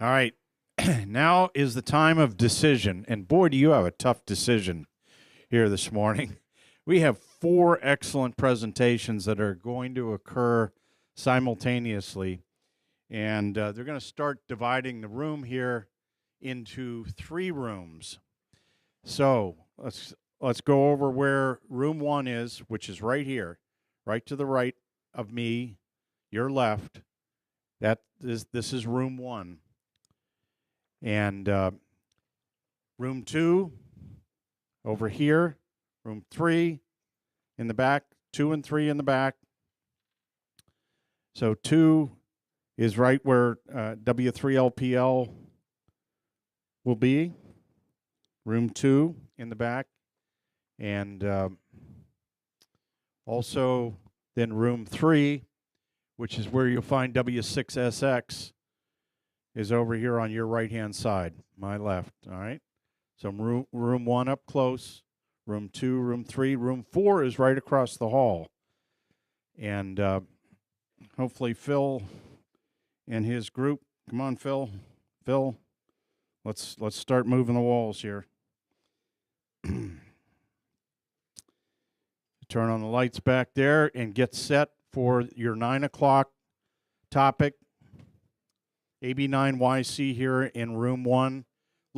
All right. Now is the time of decision. And boy, do you have a tough decision here this morning. We have 4 excellent presentations that are going to occur simultaneously. And they're going to start dividing the room here into 3 rooms. So let's go over where room 1 is, which is right here, right to the right of me, your left. This is room 1. And room 2 over here, room 3 in the back, 2 and 3 in the back. So 2 is right where W3LPL will be. Room 2 in the back. And also then room 3, which is where you'll find W6SX, is over here on your right-hand side, my left, all right? So room 1 up close, room 2, room 3, room 4 is right across the hall. And hopefully Phil and his group, come on, Phil, let's start moving the walls here. Turn on the lights back there and get set for your 9 o'clock topic. AB9YC here in room 1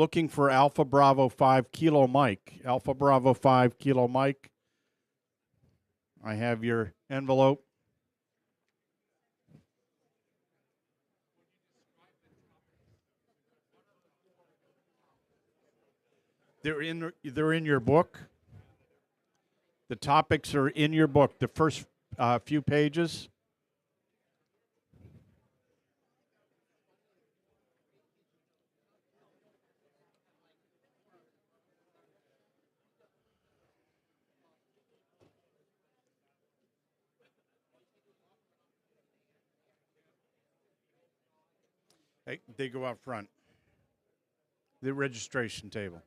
looking for Alpha Bravo 5 Kilo Mike. Alpha Bravo 5 Kilo Mike. I have your envelope. They're in your book. The topics are in your book, the first few pages. They go out front. The registration table.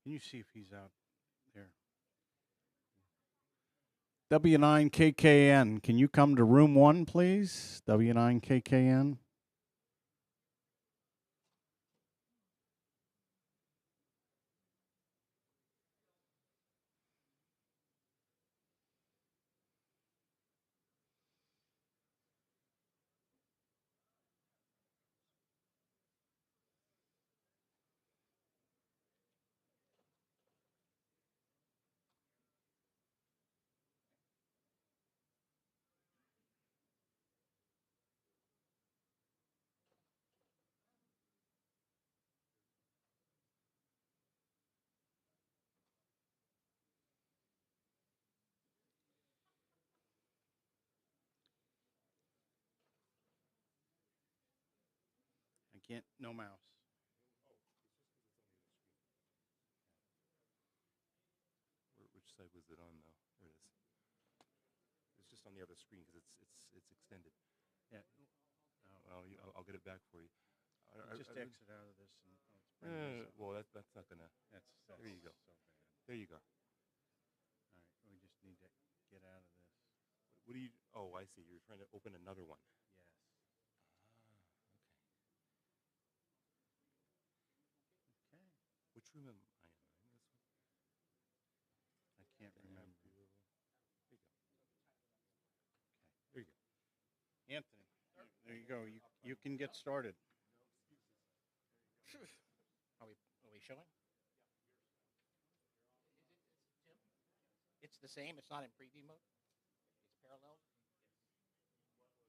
Can you see if he's out there? W9KKN, can you come to room 1, please? W9KKN. I can't, no mouse. Which side was it on, though? There it is. It's just on the other screen because it's extended. Yeah. Well, I'll get it back for you. Just exit out of this and let's bring this up. Well, that's not gonna. That's there you go. so bad. There you go. All right, we just need to get out of this. What do you? Oh, I see. You're trying to open another one. Yes. Okay. Okay. Which room am I in? This one. I can't remember. There you go. Okay. There you go. Anthony, there you go. You can get started. Are we showing? It's the same. It's not in preview mode. It's parallel.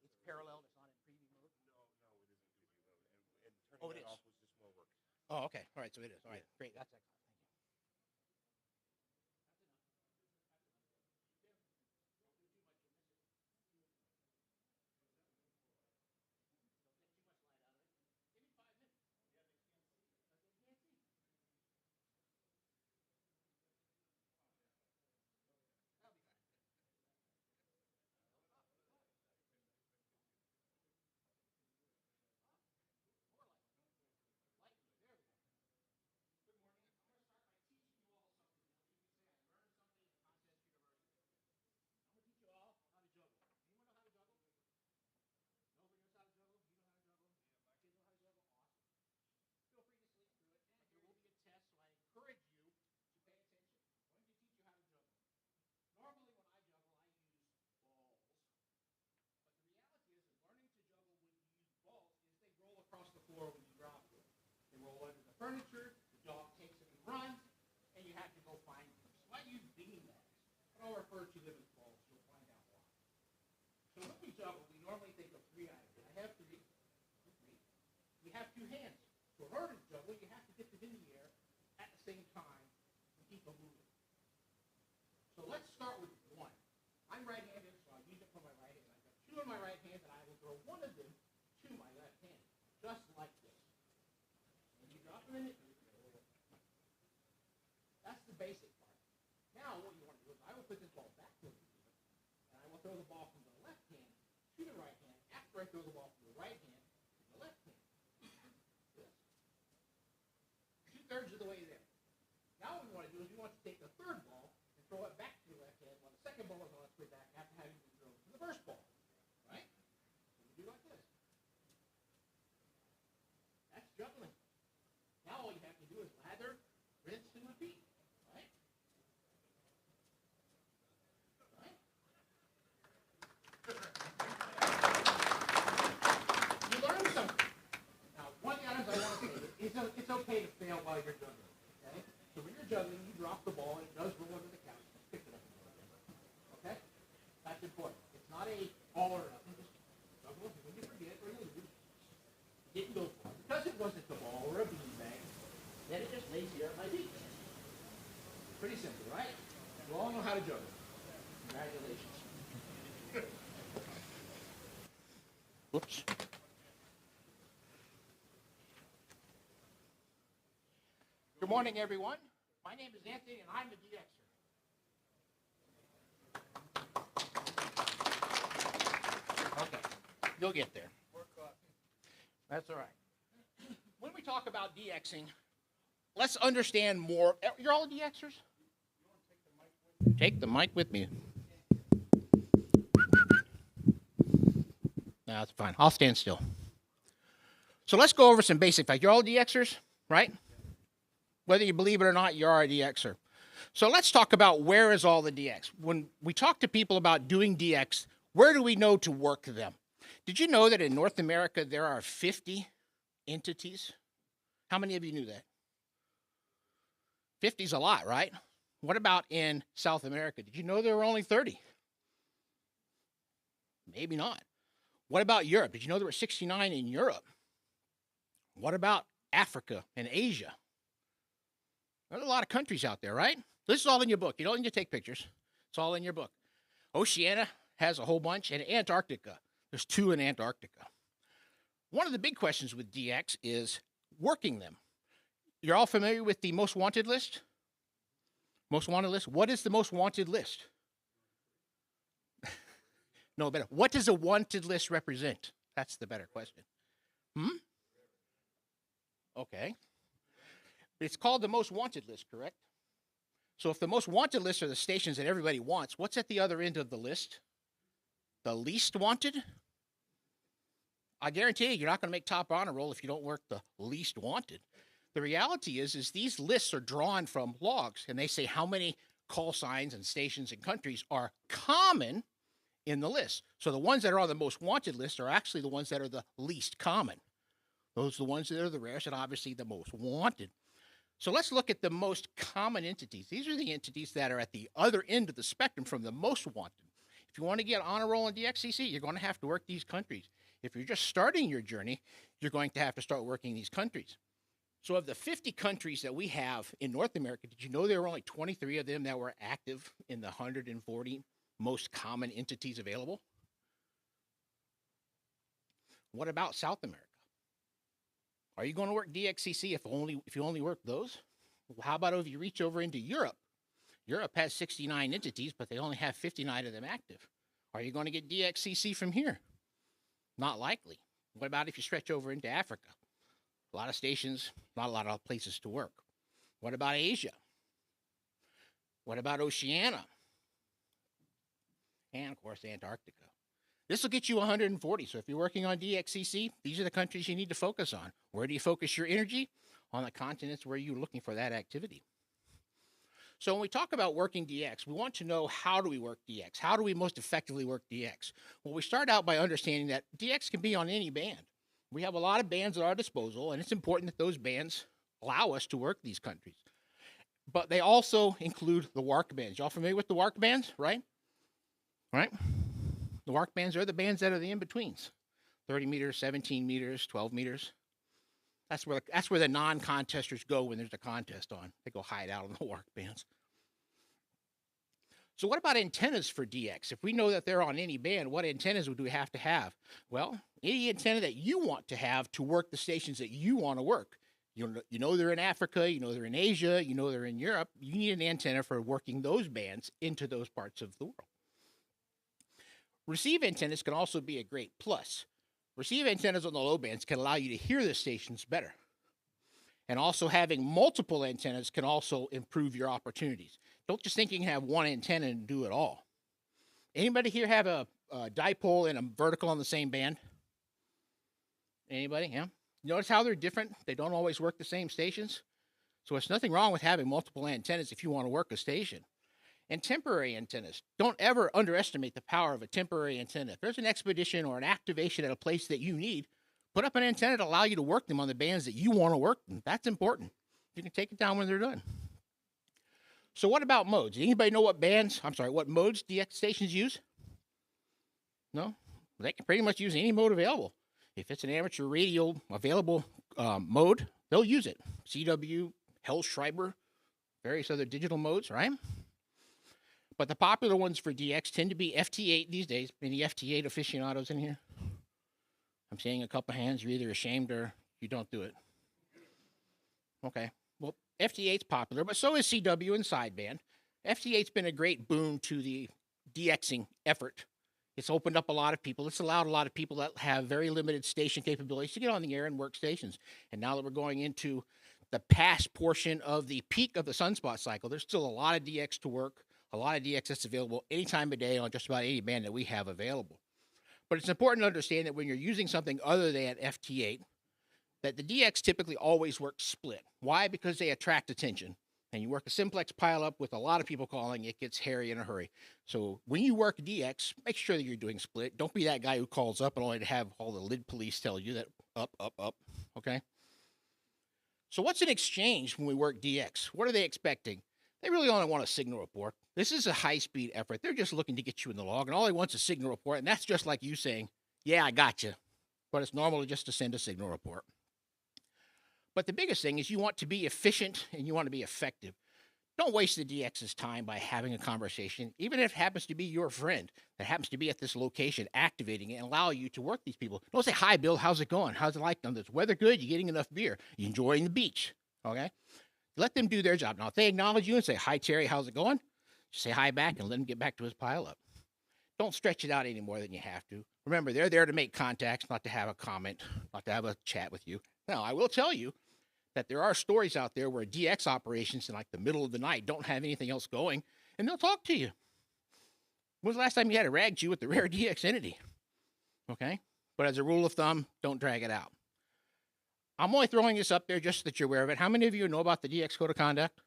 It's parallel. It's not in preview mode. No, it isn't preview mode. And Oh, turning it that is. off was just more work. Oh, okay. All right. So it is. All right. Great. That's excellent. Thank you. Encourage you to pay attention. I'm going to teach you how to juggle. Normally when I juggle, I use balls. But the reality is learning to juggle when you use balls is they roll across the floor when you drop them. They roll under the furniture, the dog takes them and runs, and you have to go find them. So I use beanbags, but I'll refer to them as balls. You'll find out why. So when we juggle, we normally think of 3 items. I have 3. We have 2 hands. So in order to juggle, you have to get them in the air at the same time and keep them moving. So let's start with 1. I'm right-handed, so I use it for my right hand. I've got 2 in my right hand, and I will throw 1 of them to my left hand, just like this. And you drop them in it. That's the basic part. Now what you want to do is I will put this ball back to the field, and I will throw the ball from the left hand to the right hand after I throw the ball from the right hand to the left hand. 2/3 of the way there. Now what we want to do is we want to take the 3rd ball and throw it back to the left hand while the 2nd ball is on its way back after having been thrown to the 1st ball. Right? So we do like this. That's juggling. Now all you have to do is lather, rinse, and repeat. Right? Right? You learned something. Now, one of the items I want to say is it's okay to fail while you're juggling. Okay? So when you're juggling, you drop the ball, and it does roll under the couch. Just pick it up. Okay? That's important. It's not a all or nothing. Just juggle, and when you forget or you lose, you didn't go for it. Because it wasn't the ball or a beanbag, then it just lays here at my feet. Pretty simple, right? You all know how to juggle. Congratulations. Whoops. Good morning, everyone. My name is Anthony, and I'm the DXer. Okay, you'll get there. That's all right. When we talk about DXing, let's understand more. You're all DXers? Take the mic with me. No, that's fine. I'll stand still. So let's go over some basic facts. You're all DXers, right? Whether you believe it or not, you're a DXer. So let's talk about where is all the DX. When we talk to people about doing DX, where do we know to work them? Did you know that in North America there are 50 entities? How many of you knew that? 50 is a lot, right? What about in South America? Did you know there were only 30? Maybe not. What about Europe? Did you know there were 69 in Europe? What about Africa and Asia? There's a lot of countries out there, right? This is all in your book. You don't need to take pictures. It's all in your book. Oceania has a whole bunch, and Antarctica. There's 2 in Antarctica. One of the big questions with DX is working them. You're all familiar with the most wanted list? Most wanted list? What is the most wanted list? No, better. What does a wanted list represent? That's the better question. Okay. It's called the most wanted list, correct? So if the most wanted list are the stations that everybody wants, what's at the other end of the list? The least wanted? I guarantee you, you're not going to make top honor roll if you don't work the least wanted. The reality is these lists are drawn from logs, and they say how many call signs and stations and countries are common in the list. So the ones that are on the most wanted list are actually the ones that are the least common. Those are the ones that are the rarest and obviously the most wanted. So let's look at the most common entities. These are the entities that are at the other end of the spectrum from the most wanted. If you want to get honor roll in DXCC, you're going to have to work these countries. If you're just starting your journey, you're going to have to start working these countries. So of the 50 countries that we have in North America, did you know there were only 23 of them that were active in the 140 most common entities available? What about South America? Are you going to work DXCC if you only work those? How about if you reach over into Europe? Europe has 69 entities, but they only have 59 of them active. Are you going to get DXCC from here? Not likely. What about if you stretch over into Africa? A lot of stations, not a lot of places to work. What about Asia? What about Oceania? And, of course, Antarctica. This will get you 140. So if you're working on DXCC, these are the countries you need to focus on. Where do you focus your energy? On the continents where you're looking for that activity. So when we talk about working DX, we want to know how do we work DX? How do we most effectively work DX? Well, we start out by understanding that DX can be on any band. We have a lot of bands at our disposal, and it's important that those bands allow us to work these countries. But they also include the WARC bands. Y'all familiar with the WARC bands, right? Right? The WARC bands are the bands that are the in-betweens. 30 meters, 17 meters, 12 meters. That's where the non-contesters go when there's a contest on. They go hide out on the WARC bands. So what about antennas for DX? If we know that they're on any band, what antennas would we have to have? Well, any antenna that you want to have to work the stations that you want to work. You know they're in Africa, you know they're in Asia, you know they're in Europe. You need an antenna for working those bands into those parts of the world. Receive antennas can also be a great plus. Receive antennas on the low bands can allow you to hear the stations better. And also having multiple antennas can also improve your opportunities. Don't just think you can have one antenna and do it all. Anybody here have a dipole and a vertical on the same band? Anybody? Yeah. Notice how they're different? They don't always work the same stations. So it's nothing wrong with having multiple antennas if you want to work a station. And temporary antennas. Don't ever underestimate the power of a temporary antenna. If there's an expedition or an activation at a place that you need, put up an antenna to allow you to work them on the bands that you want to work them. That's important. You can take it down when they're done. So what about modes? Anybody know what modes DX stations use? No? They can pretty much use any mode available. If it's an amateur radio available mode, they'll use it. CW, Hellschreiber, various other digital modes, right? But the popular ones for DX tend to be FT8 these days. Any FT8 aficionados in here? I'm seeing a couple hands. You're either ashamed or you don't do it. Okay. Well, FT8's popular, but so is CW and sideband. FT8's been a great boon to the DXing effort. It's opened up a lot of people. It's allowed a lot of people that have very limited station capabilities to get on the air and work stations. And now that we're going into the past portion of the peak of the sunspot cycle, there's still a lot of DX to work, a lot of DX that's available any time of day on just about any band that we have available. But it's important to understand that when you're using something other than FT8, that the DX typically always works split. Why? Because they attract attention. And you work a simplex pileup with a lot of people calling, it gets hairy in a hurry. So when you work DX, make sure that you're doing split. Don't be that guy who calls up and only to have all the lid police tell you that up, okay? So what's in exchange when we work DX? What are they expecting? They really only want a signal report. This is a high-speed effort. They're just looking to get you in the log, and all they want is a signal report, and that's just like you saying, yeah, I got you. But it's normal just to send a signal report. But the biggest thing is you want to be efficient and you want to be effective. Don't waste the DX's time by having a conversation, even if it happens to be your friend that happens to be at this location, activating it and allow you to work these people. Don't say, hi, Bill, how's it going? How's it like down there? Is the weather good? You getting enough beer? You enjoying the beach? Okay? Let them do their job. Now, if they acknowledge you and say, hi, Terry, how's it going? Just say hi back and let him get back to his pileup. Don't stretch it out any more than you have to. Remember, they're there to make contacts, not to have a comment, not to have a chat with you. Now, I will tell you that there are stories out there where DX operations in like the middle of the night don't have anything else going, and they'll talk to you. When was the last time you had a rag Jew with the rare DX entity? Okay? But as a rule of thumb, don't drag it out. I'm only throwing this up there just so that you're aware of it. How many of you know about the DX Code of Conduct?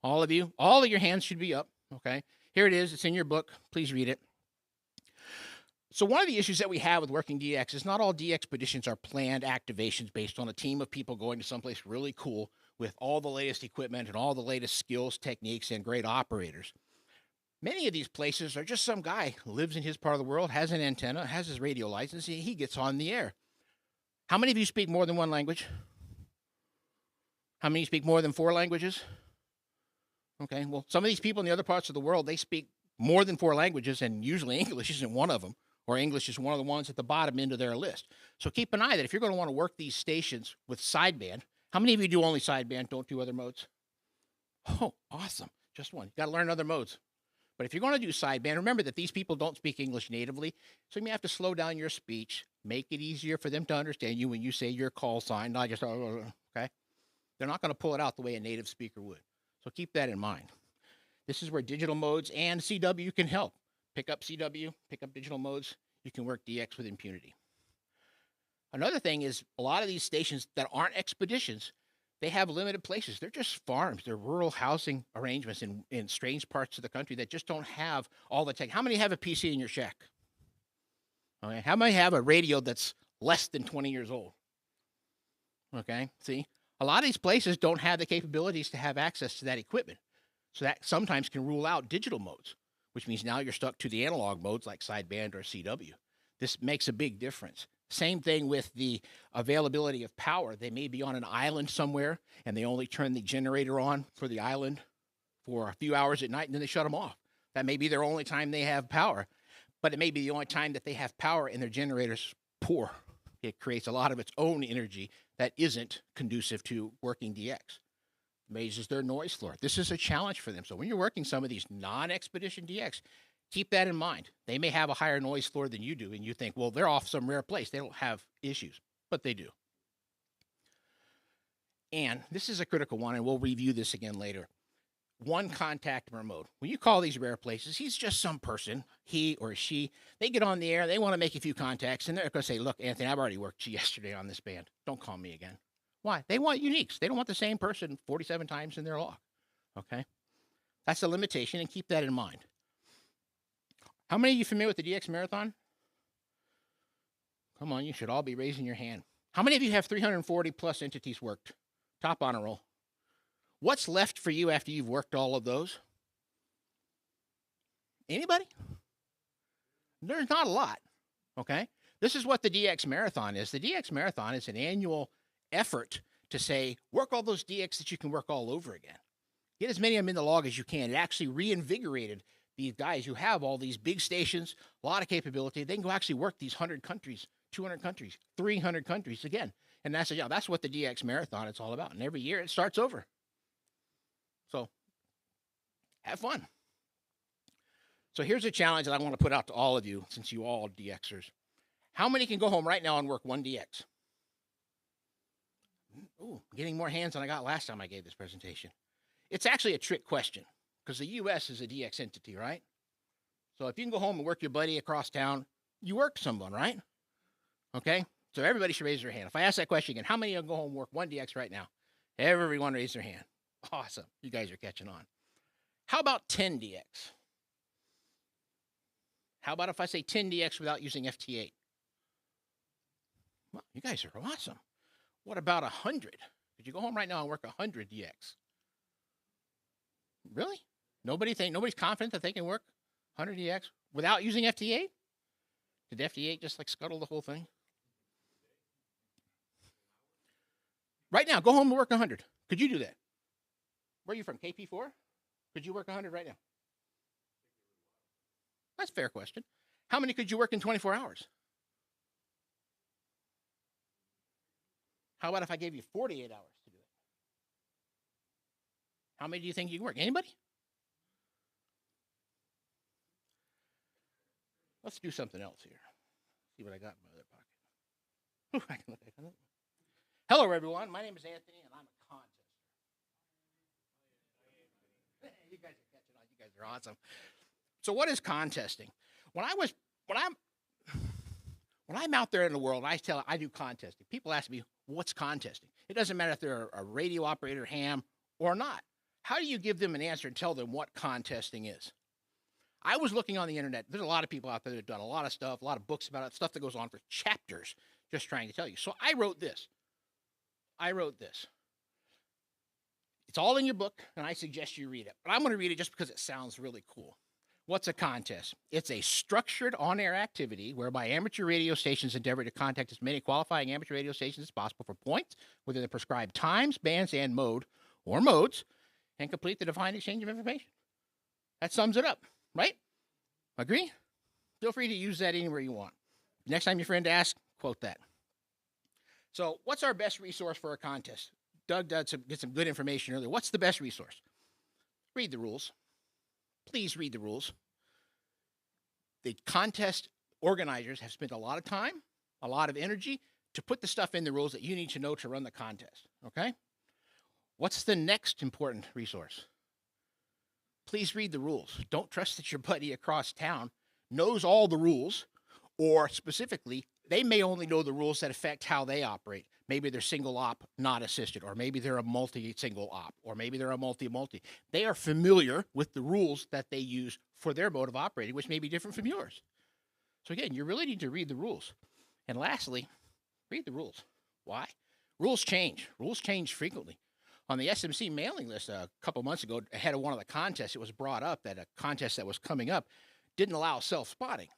All of you? All of your hands should be up, okay? Here it is. It's in your book. Please read it. So one of the issues that we have with working DX is not all DXpeditions are planned activations based on a team of people going to someplace really cool with all the latest equipment and all the latest skills, techniques, and great operators. Many of these places are just some guy who lives in his part of the world, has an antenna, has his radio license, and he gets on the air. How many of you speak more than one language? How many speak more than 4 languages? Okay, well, some of these people in the other parts of the world, they speak more than 4 languages, and usually English isn't one of them. Or English is one of the ones at the bottom end of their list. So keep an eye that if you're going to want to work these stations with sideband, how many of you do only sideband, don't do other modes? Oh, awesome. Just one. You got to learn other modes. But if you're going to do sideband, remember that these people don't speak English natively, so you may have to slow down your speech, make it easier for them to understand you when you say your call sign, not just, okay? They're not going to pull it out the way a native speaker would. So keep that in mind. This is where digital modes and CW can help. Pick up CW, pick up digital modes, you can work DX with impunity. Another thing is a lot of these stations that aren't expeditions, they have limited places. They're just farms. They're rural housing arrangements in strange parts of the country that just don't have all the tech. How many have a PC in your shack? Okay. How many have a radio that's less than 20 years old? Okay, see? A lot of these places don't have the capabilities to have access to that equipment. So that sometimes can rule out digital modes, which means now you're stuck to the analog modes like sideband or CW. This makes a big difference. Same thing with the availability of power. They may be on an island somewhere, and they only turn the generator on for the island for a few hours at night, and then they shut them off. That may be their only time they have power, but it may be the only time that they have power and their generator's poor. It creates a lot of its own energy that isn't conducive to working DX. Raises their noise floor. This is a challenge for them. So when you're working some of these non-expedition DX, keep that in mind. They may have a higher noise floor than you do, and you think, well, they're off some rare place. They don't have issues, but they do. And this is a critical one, and we'll review this again later. One contact remote. When you call these rare places, he's just some person, he or she. They get on the air, they want to make a few contacts, and they're going to say, look, Anthony, I've already worked yesterday on this band. Don't call me again. Why? They want uniques. They don't want the same person 47 times in their log. Okay? That's a limitation, and keep that in mind. How many of you familiar with the DX Marathon? Come on, you should all be raising your hand. How many of you have 340 plus entities worked? Top honor roll. What's left for you after you've worked all of those? Anybody? There's not a lot. Okay? This is what the DX Marathon is. The DX Marathon is an annual effort to say, work all those DX that you can work all over again. Get as many of them in the log as you can. It actually reinvigorated these guys who have all these big stations, a lot of capability. They can go actually work these 100 countries, 200 countries, 300 countries again. And that's what the DX Marathon is all about. And every year it starts over. So have fun. So here's a challenge that I want to put out to all of you, since you all are DXers. How many can go home right now and work one DX? Ooh, getting more hands than I got last time I gave this presentation. It's actually a trick question because the U.S. is a DX entity, right? So if you can go home and work your buddy across town, you work someone, right? Okay? So everybody should raise their hand. If I ask that question again, how many of you go home and work 1DX right now? Everyone raise their hand. Awesome. You guys are catching on. How about 10DX? How about if I say 10DX without using FT8? Well, you guys are awesome. What about 100? Could you go home right now and work 100 DX? Really? Nobody's confident that they can work 100 DX without using FT8? Did FT8 just like scuttle the whole thing? Right now, go home and work 100. Could you do that? Where are you from, KP4? Could you work 100 right now? That's a fair question. How many could you work in 24 hours? How about if I gave you 48 hours to do it? How many do you think you can work? Anybody? Let's do something else here. See what I got in my other pocket. I can look at it. Hello, everyone. My name is Anthony, and I'm a contester. You guys are catching on. You guys are awesome. So, what is contesting? When I'm out there in the world, I do contesting. People ask me, "What's contesting?" It doesn't matter if they're a radio operator, ham, or not. How do you give them an answer and tell them what contesting is? I was looking on the internet. There's a lot of people out there that have done a lot of stuff, a lot of books about it, stuff that goes on for chapters, just trying to tell you. So I wrote this. It's all in your book, and I suggest you read it. But I'm going to read it just because it sounds really cool. What's a contest? It's a structured on-air activity whereby amateur radio stations endeavor to contact as many qualifying amateur radio stations as possible for points within the prescribed times, bands, and mode, or modes, and complete the defined exchange of information. That sums it up, right? Agree? Feel free to use that anywhere you want. Next time your friend asks, quote that. So what's our best resource for a contest? Doug did get some good information earlier. What's the best resource? Read the rules. Please read the rules. The contest organizers have spent a lot of time, a lot of energy to put the stuff in the rules that you need to know to run the contest, okay? What's the next important resource? Please read the rules. Don't trust that your buddy across town knows all the rules, or specifically, they may only know the rules that affect how they operate. Maybe they're single op, not assisted, or maybe they're a multi-single op, or maybe they're a multi-multi. They are familiar with the rules that they use for their mode of operating, which may be different from yours. So again, you really need to read the rules. And lastly, read the rules. Why? Rules change. Rules change frequently. On the SMC mailing list a couple months ago, ahead of one of the contests, it was brought up that a contest that was coming up didn't allow self-spotting.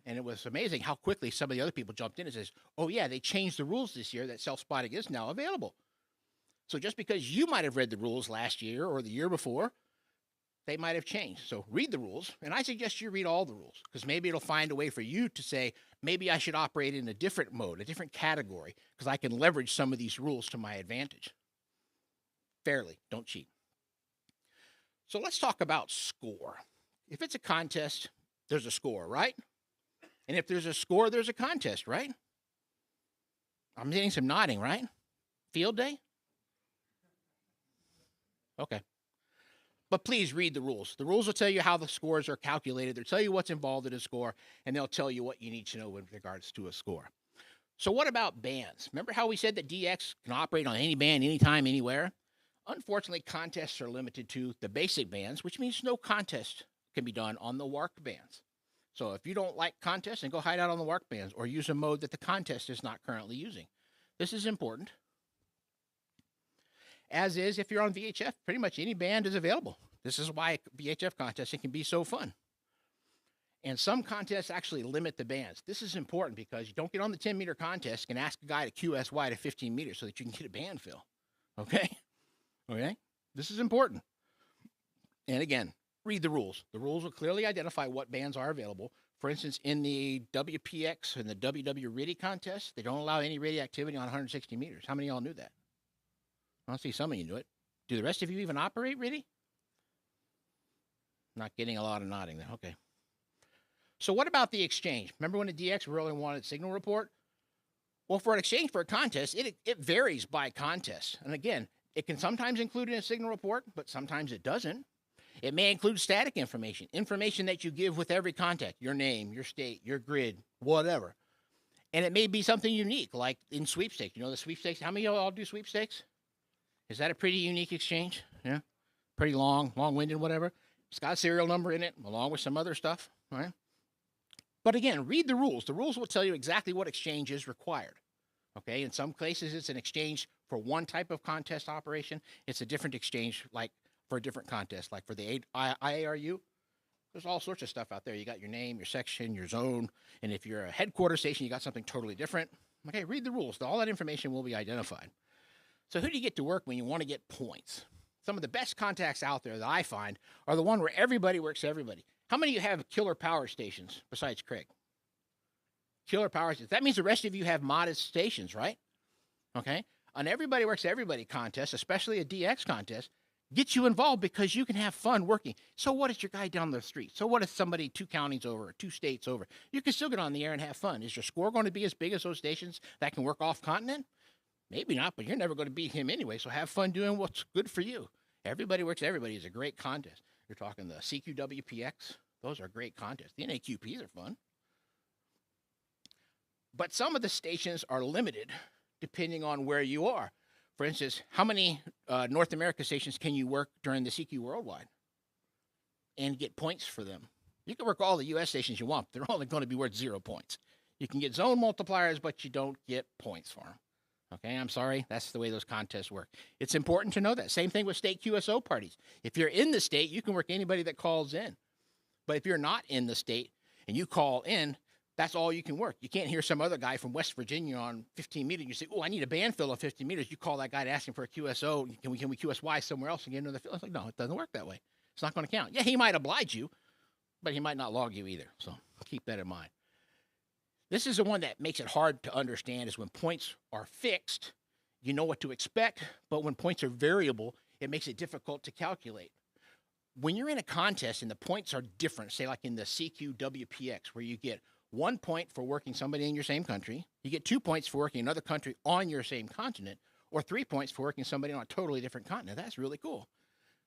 And it was amazing how quickly some of the other people jumped in and says, oh, yeah, they changed the rules this year that self-spotting is now available. So just because you might have read the rules last year or the year before, they might have changed. So read the rules. And I suggest you read all the rules because maybe it'll find a way for you to say, maybe I should operate in a different mode, a different category, because I can leverage some of these rules to my advantage. Fairly, don't cheat. So let's talk about score. If it's a contest, there's a score, right? And if there's a score, there's a contest, right? I'm getting some nodding, right? Field day? Okay. But please read the rules. The rules will tell you how the scores are calculated. They'll tell you what's involved in a score, and they'll tell you what you need to know with regards to a score. So what about bands? Remember how we said that DX can operate on any band, anytime, anywhere? Unfortunately, contests are limited to the basic bands, which means no contest can be done on the WARC bands. So if you don't like contests, then go hide out on the WARC bands or use a mode that the contest is not currently using. This is important. As is, if you're on VHF, pretty much any band is available. This is why VHF contesting can be so fun. And some contests actually limit the bands. This is important because you don't get on the 10-meter contest and ask a guy to QSY to 15 meters so that you can get a band fill. Okay? Okay? This is important. And again, read the rules. The rules will clearly identify what bands are available. For instance, in the WPX and the WW RIDI contest, they don't allow any radioactivity on 160 meters. How many of y'all knew that? I'll see some of you knew it. Do the rest of you even operate RIDI? Not getting a lot of nodding there. Okay. So what about the exchange? Remember when the DX really wanted signal report? Well, for an exchange for a contest, it varies by contest. And again, it can sometimes include in a signal report, but sometimes it doesn't. It may include static information, information that you give with every contact, your name, your state, your grid, whatever. And it may be something unique, like in sweepstakes. You know the sweepstakes? How many of y'all do sweepstakes? Is that a pretty unique exchange? Yeah? Pretty long-winded, whatever. It's got a serial number in it, along with some other stuff, right? But again, read the rules. The rules will tell you exactly what exchange is required. Okay, in some cases, it's an exchange for one type of contest operation. It's a different exchange, like for a different contest, like for the IARU. There's all sorts of stuff out there. You got your name, your section, your zone, and if you're a headquarters station, you got something totally different. Okay, read the rules. All that information will be identified. So who do you get to work when you want to get points? Some of the best contacts out there that I find are the one where everybody works everybody. How many of you have killer power stations besides Craig? Killer power stations. That means the rest of you have modest stations, right? Okay. An everybody works everybody contest, especially a DX contest, gets you involved because you can have fun working. So what is your guy down the street? So what if somebody 2 counties over, or 2 states over? You can still get on the air and have fun. Is your score going to be as big as those stations that can work off continent? Maybe not, but you're never going to beat him anyway. So have fun doing what's good for you. Everybody works everybody is a great contest. You're talking the CQWPX. Those are great contests. The NAQPs are fun. But some of the stations are limited depending on where you are. For instance, how many North America stations can you work during the CQ Worldwide and get points for them? You can work all the U.S. stations you want. But they're only going to be worth 0 points. You can get zone multipliers, but you don't get points for them. Okay, I'm sorry. That's the way those contests work. It's important to know that. Same thing with state QSO parties. If you're in the state, you can work anybody that calls in. But if you're not in the state and you call in, that's all you can work. You can't hear some other guy from West Virginia on 15 meters. You say, oh, I need a band fill on 15 meters. You call that guy to ask him for a QSO. Can we QSY somewhere else and get another fill? It's like, no, it doesn't work that way. It's not going to count. Yeah, he might oblige you, but he might not log you either. So keep that in mind. This is the one that makes it hard to understand is when points are fixed, you know what to expect, but when points are variable, it makes it difficult to calculate. When you're in a contest and the points are different, say like in the CQWPX, where you get 1 point for working somebody in your same country, you get 2 points for working another country on your same continent, or 3 points for working somebody on a totally different continent. That's really cool.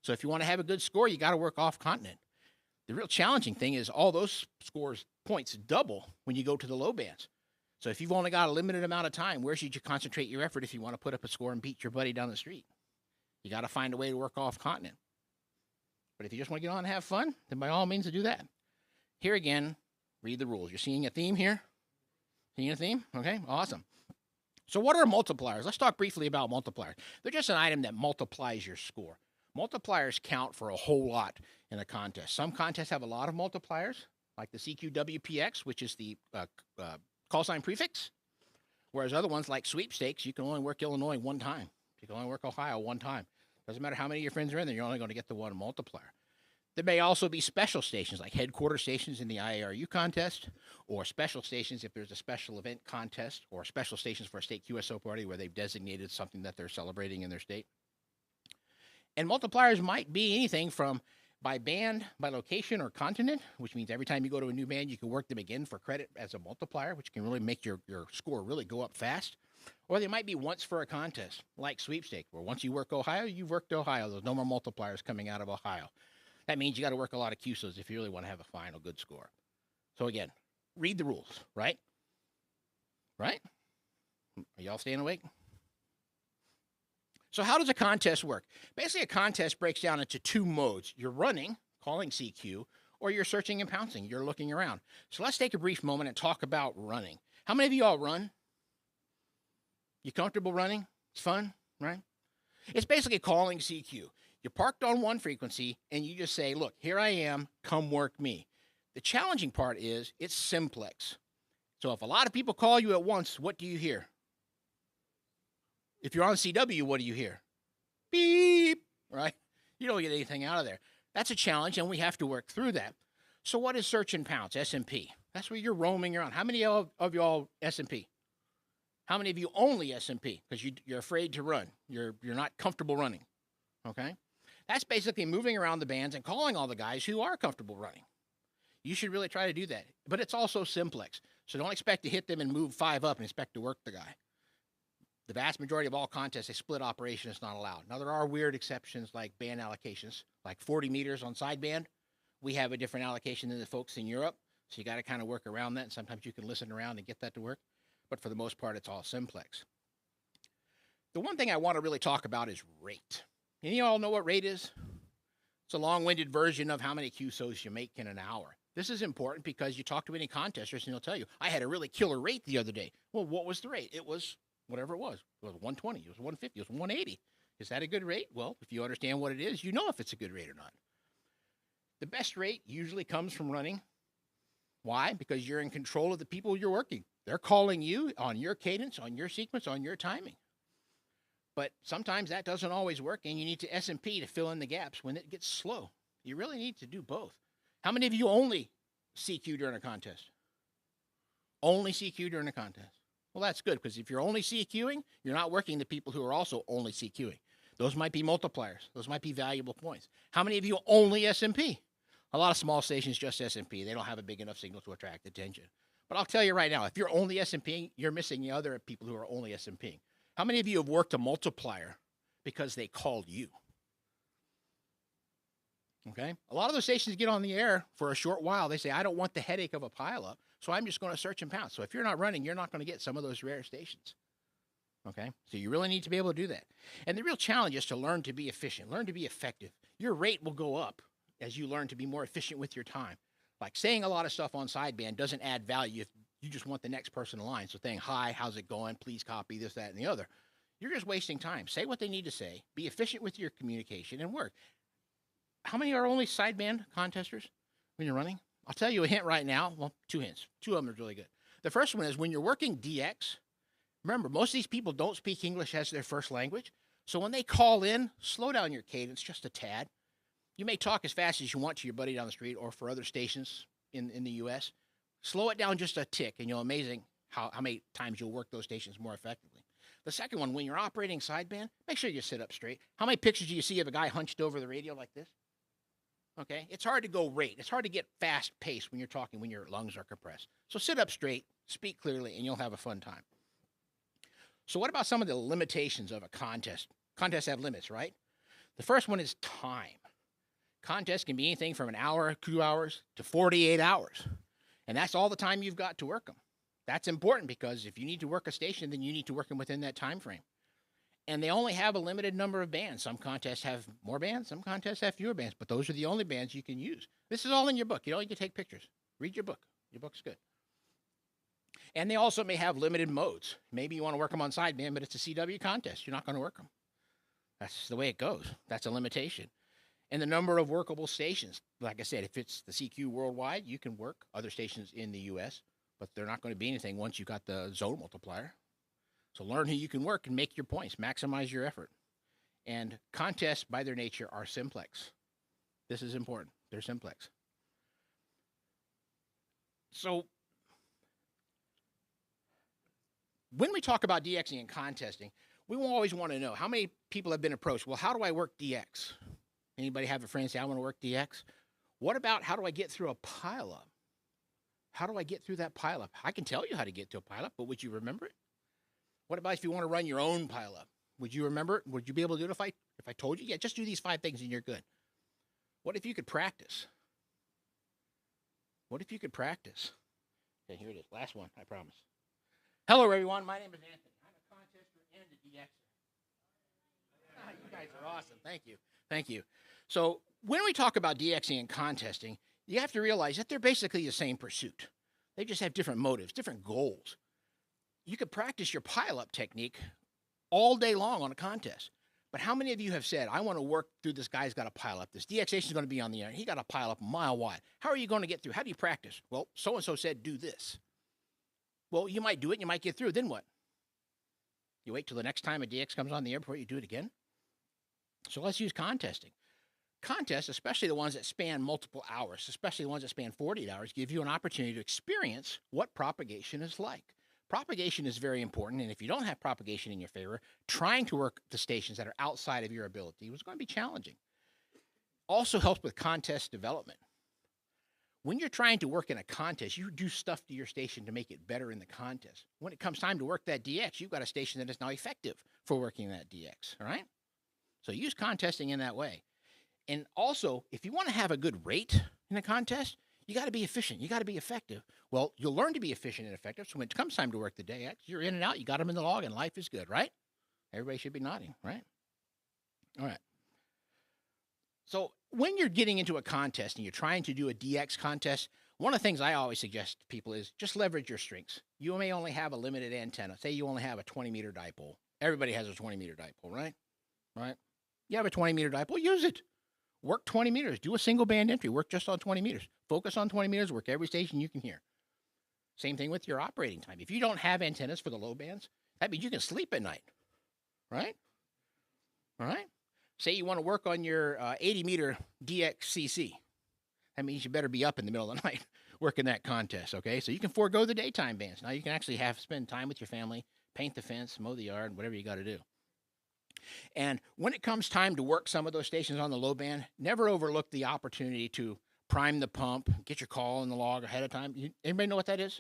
So if you want to have a good score, you got to work off continent. The real challenging thing is all those scores points double when you go to the low bands. So if you've only got a limited amount of time, where should you concentrate your effort if you want to put up a score and beat your buddy down the street? You got to find a way to work off continent. But if you just want to get on and have fun, then by all means do that. Here again, read the rules. You're seeing a theme here? Seeing a theme? Okay, awesome. So what are multipliers? Let's talk briefly about multipliers. They're just an item that multiplies your score. Multipliers count for a whole lot in a contest. Some contests have a lot of multipliers, like the CQWPX, which is the call sign prefix, whereas other ones like sweepstakes, you can only work Illinois 1 time. You can only work Ohio 1 time. Doesn't matter how many of your friends are in there, you're only going to get the 1 multiplier. There may also be special stations, like headquarters stations in the IARU contest, or special stations if there's a special event contest, or special stations for a state QSO party where they've designated something that they're celebrating in their state. And multipliers might be anything from by band, by location, or continent, which means every time you go to a new band, you can work them again for credit as a multiplier, which can really make your score really go up fast. Or they might be once for a contest, like sweepstake, where once you work Ohio, you've worked Ohio. There's no more multipliers coming out of Ohio. That means you got to work a lot of QSOs if you really want to have a final good score. So again, read the rules, right? Right? Are y'all staying awake? So how does a contest work? Basically, a contest breaks down into 2 modes. You're running, calling CQ, or you're searching and pouncing. You're looking around. So let's take a brief moment and talk about running. How many of you all run? You comfortable running? It's fun, right? It's basically calling CQ. You're parked on one frequency, and you just say, look, here I am, come work me. The challenging part is it's simplex. So if a lot of people call you at once, what do you hear? If you're on CW, what do you hear? Beep, right? You don't get anything out of there. That's a challenge, and we have to work through that. So what is search and pounce, SMP? That's where you're roaming around. How many of y'all SMP? How many of you only SMP? Because you're afraid to run. You're not comfortable running, okay? That's basically moving around the bands and calling all the guys who are comfortable running. You should really try to do that. But it's also simplex. So don't expect to hit them and move 5 up and expect to work the guy. The vast majority of all contests, a split operation is not allowed. Now, there are weird exceptions like band allocations, like 40 meters on sideband. We have a different allocation than the folks in Europe, so you got to kind of work around that, and sometimes you can listen around and get that to work. But for the most part, it's all simplex. The one thing I want to really talk about is rate. And you all know what rate is? It's a long-winded version of how many QSOs you make in an hour. This is important because you talk to any contesters and they'll tell you, I had a really killer rate the other day. Well, what was the rate? It was whatever it was. It was 120, it was 150, it was 180. Is that a good rate? Well, if you understand what it is, you know if it's a good rate or not. The best rate usually comes from running. Why? Because you're in control of the people you're working. They're calling you on your cadence, on your sequence, on your timing. But sometimes that doesn't always work, and you need to S&P to fill in the gaps when it gets slow. You really need to do both. How many of you only CQ during a contest? Only CQ during a contest. Well, that's good, because if you're only CQing, you're not working the people who are also only CQing. Those might be multipliers. Those might be valuable points. How many of you only S&P? A lot of small stations just S&P. They don't have a big enough signal to attract attention. But I'll tell you right now, if you're only S&P, you're missing the other people who are only S&P. How many of you have worked a multiplier because they called you? Okay? A lot of those stations get on the air for a short while. They say, I don't want the headache of a pileup, so I'm just going to search and pounce. So if you're not running, you're not going to get some of those rare stations. Okay? So you really need to be able to do that. And the real challenge is to learn to be efficient, learn to be effective. Your rate will go up as you learn to be more efficient with your time. Like saying a lot of stuff on sideband doesn't add value if you just want the next person in line. So saying, hi, how's it going? Please copy this, that, and the other. You're just wasting time. Say what they need to say. Be efficient with your communication and work. How many are only sideband contesters when you're running? I'll tell you a hint right now. Well, 2 hints. 2 of them are really good. The first one is when you're working DX, remember, most of these people don't speak English as their first language. So when they call in, slow down your cadence just a tad. You may talk as fast as you want to your buddy down the street or for other stations in the U.S. Slow it down just a tick, and you'll amazing how many times you'll work those stations more effectively. The second one, when you're operating sideband, make sure you sit up straight. How many pictures do you see of a guy hunched over the radio like this? Okay, it's hard to go rate. It's hard to get fast pace when you're talking, when your lungs are compressed. So sit up straight, speak clearly, and you'll have a fun time. So what about some of the limitations of a contest? Contests have limits, right? The first one is time. Contests can be anything from an hour, 2 hours, to 48 hours. And that's all the time you've got to work them. That's important because if you need to work a station, then you need to work them within that time frame. And they only have a limited number of bands. Some contests have more bands, some contests have fewer bands, but those are the only bands you can use. This is all in your book. You don't need to take pictures. Read your book. Your book's good. And they also may have limited modes. Maybe you want to work them on sideband, but it's a CW contest. You're not going to work them. That's the way it goes. That's a limitation. And the number of workable stations. Like I said, if it's the CQ worldwide, you can work other stations in the U.S., but they're not going to be anything once you got the zone multiplier. So learn who you can work and make your points. Maximize your effort. And contests, by their nature, are simplex. This is important. They're simplex. So when we talk about DXing and contesting, we will always want to know how many people have been approached. Well, how do I work DX? Anybody have a friend say, I want to work DX? What about how do I get through a pileup? How do I get through that pileup? I can tell you how to get to a pileup, but would you remember it? What about if you want to run your own pileup? Would you remember it? Would you be able to do it if I told you? Yeah, just do these 5 things and you're good. What if you could practice? What if you could practice? Okay, here it is. Last one, I promise. Hello, everyone. My name is Anthony. I'm a contester and a DXer. You guys are awesome. Thank you. Thank you. So when we talk about DXing and contesting, you have to realize that they're basically the same pursuit. They just have different motives, different goals. You could practice your pileup technique all day long on a contest. But how many of you have said, I want to work through this guy's got a pileup. This DX station is going to be on the air. He got a pileup a mile wide. How are you going to get through? How do you practice? Well, so-and-so said do this. Well, you might do it. You might get through. Then what? You wait till the next time a DX comes on the air before you do it again? So let's use contesting. Contests, especially the ones that span multiple hours, especially the ones that span 48 hours, give you an opportunity to experience what propagation is like. Propagation is very important, and if you don't have propagation in your favor, trying to work the stations that are outside of your ability is going to be challenging. Also helps with contest development. When you're trying to work in a contest, you do stuff to your station to make it better in the contest. When it comes time to work that DX, you've got a station that is now effective for working that DX, all right? So use contesting in that way. And also, if you want to have a good rate in a contest, you got to be efficient. You got to be effective. Well, you'll learn to be efficient and effective. So when it comes time to work the DX, you're in and out. You got them in the log, and life is good, right? Everybody should be nodding, right? All right. So when you're getting into a contest and you're trying to do a DX contest, one of the things I always suggest to people is just leverage your strengths. You may only have a limited antenna. Say you only have a 20-meter dipole. Everybody has a 20-meter dipole, right? Right? You have a 20-meter dipole, use it. Work 20 meters. Do a single band entry. Work just on 20 meters. Focus on 20 meters. Work every station you can hear. Same thing with your operating time. If you don't have antennas for the low bands, that means you can sleep at night, right? All right? Say you want to work on your 80-meter DXCC. That means you better be up in the middle of the night working that contest, okay? So you can forego the daytime bands. Now you can actually spend time with your family, paint the fence, mow the yard, whatever you got to do. And when it comes time to work some of those stations on the low band, never overlook the opportunity to prime the pump, get your call in the log ahead of time. Anybody know what that is?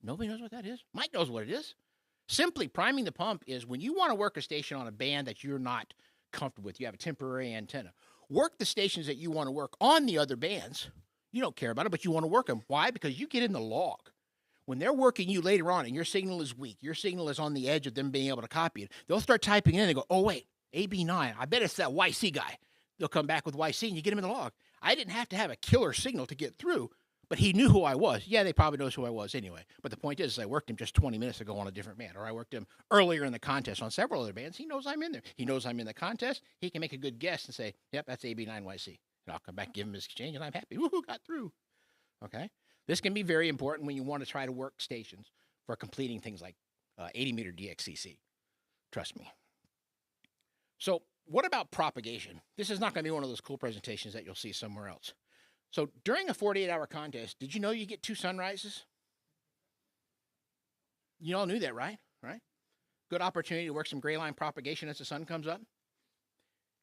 Nobody knows what that is? Mike knows what it is. Simply priming the pump is when you want to work a station on a band that you're not comfortable with. You have a temporary antenna. Work the stations that you want to work on the other bands. You don't care about it, but you want to work them. Why? Because you get in the log. When they're working you later on and your signal is weak, your signal is on the edge of them being able to copy it, they'll start typing in and they go, oh, wait, AB9, I bet it's that YC guy. They'll come back with YC and you get them in the log. I didn't have to have a killer signal to get through, but he knew who I was. Yeah, they probably knows who I was anyway. But the point is I worked him just 20 minutes ago on a different band, or I worked him earlier in the contest on several other bands. He knows I'm in there. He knows I'm in the contest. He can make a good guess and say, yep, that's AB9YC. And I'll come back, give him his exchange, and I'm happy. Woohoo, got through. Okay? This can be very important when you want to try to work stations for completing things like 80-meter DXCC. Trust me. So what about propagation? This is not going to be one of those cool presentations that you'll see somewhere else. So during a 48-hour contest, did you know you get 2 sunrises? You all knew that, right? Right? Good opportunity to work some gray line propagation as the sun comes up.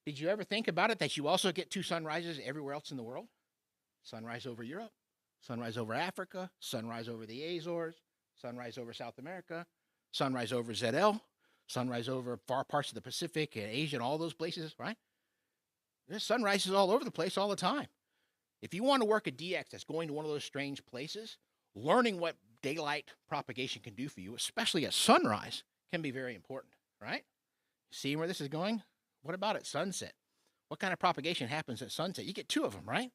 Did you ever think about it that you also get 2 sunrises everywhere else in the world? Sunrise over Europe, sunrise over Africa, sunrise over the Azores, sunrise over South America, sunrise over ZL, sunrise over far parts of the Pacific and Asia and all those places, right? There's sunrises all over the place all the time. If you want to work a DX that's going to one of those strange places, learning what daylight propagation can do for you, especially at sunrise, can be very important, right? See where this is going? What about at sunset? What kind of propagation happens at sunset? You get 2 of them, right?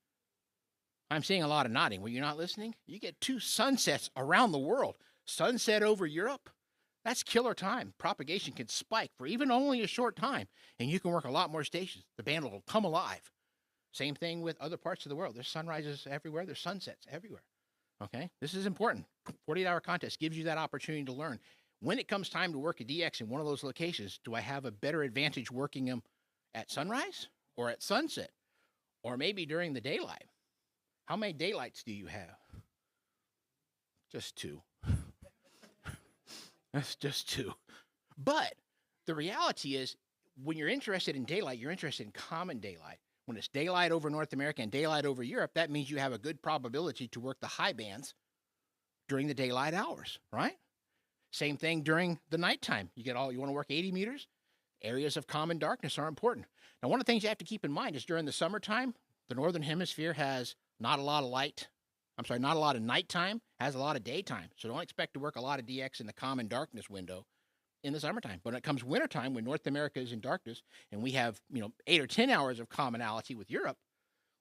I'm seeing a lot of nodding. Were you not listening? You get 2 sunsets around the world. Sunset over Europe, that's killer time. Propagation can spike for even only a short time, and you can work a lot more stations. The band will come alive. Same thing with other parts of the world. There's sunrises everywhere. There's sunsets everywhere. Okay? This is important. 48-hour contest gives you that opportunity to learn. When it comes time to work a DX in one of those locations, do I have a better advantage working them at sunrise or at sunset or maybe during the daylight? How many daylights do you have? Just 2. That's just 2. But the reality is when you're interested in daylight, you're interested in common daylight. When it's daylight over North America and daylight over Europe, that means you have a good probability to work the high bands during the daylight hours, right? Same thing during the nighttime. You want to work 80 meters? Areas of common darkness are important. Now, one of the things you have to keep in mind is during the summertime, the Northern Hemisphere has not a lot of not a lot of nighttime, has a lot of daytime. So don't expect to work a lot of DX in the common darkness window in the summertime. But when it comes wintertime, when North America is in darkness and we have, 8 or 10 hours of commonality with Europe,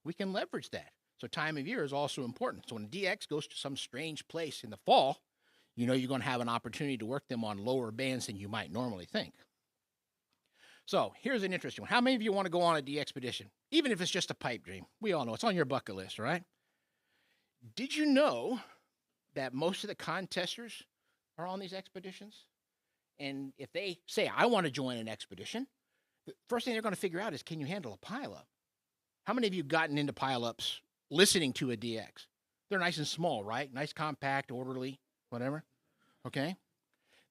we can leverage that. So time of year is also important. So when a DX goes to some strange place in the fall, you're going to have an opportunity to work them on lower bands than you might normally think. So here's an interesting one. How many of you want to go on a DXpedition? Even if it's just a pipe dream. We all know it's on your bucket list, right? Did you know that most of the contesters are on these expeditions? And if they say, I want to join an expedition, the first thing they're going to figure out is, can you handle a pileup? How many of you have gotten into pileups listening to a DX? They're nice and small, right? Nice, compact, orderly, whatever. Okay?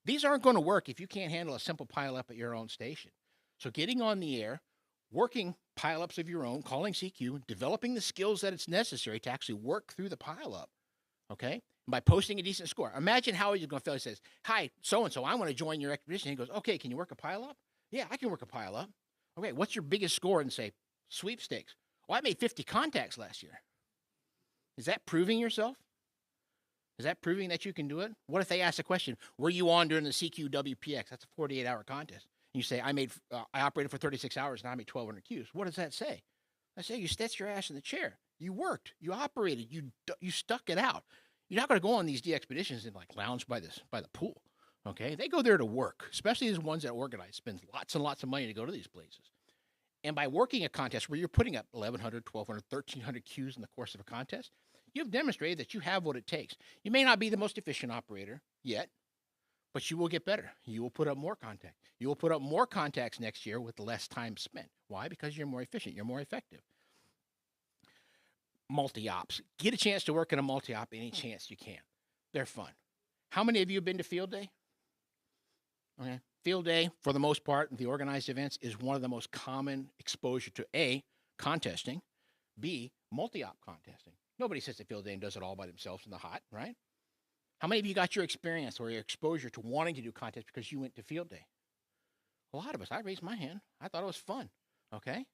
These aren't going to work if you can't handle a simple pileup at your own station. So getting on the air, working pileups of your own, calling CQ, developing the skills that it's necessary to actually work through the pileup, okay? By posting a decent score. Imagine how you're going to feel. He says, hi, so-and-so, I want to join your expedition. He goes, okay, can you work a pileup? Yeah, I can work a pileup. Okay, what's your biggest score? And say, sweepstakes. Well, I made 50 contacts last year. Is that proving yourself? Is that proving that you can do it? What if they ask the question, were you on during the CQ WPX? That's a 48-hour contest. And you say, I operated for 36 hours and I made 1,200 Qs. What does that say? I say, you stretched your ass in the chair. You worked. You operated. You stuck it out. You're not going to go on these DXpeditions and like lounge by the pool. Okay? They go there to work, especially these ones that organize, spend lots and lots of money to go to these places. And by working a contest where you're putting up 1,100, 1,200, 1,300 Qs in the course of a contest, you've demonstrated that you have what it takes. You may not be the most efficient operator yet, but you will get better. You will put up more contacts. You will put up more contacts next year with less time spent. Why? Because you're more efficient. You're more effective. Multi-ops. Get a chance to work in a multi-op any chance you can. They're fun. How many of you have been to field day? Okay. Field day, for the most part, the organized events is one of the most common exposure to A, contesting, B, multi-op contesting. Nobody sits at field day and does it all by themselves in the hot, right? How many of you got your experience or your exposure to wanting to do contests because you went to field day? A lot of us. I raised my hand. I thought it was fun, okay?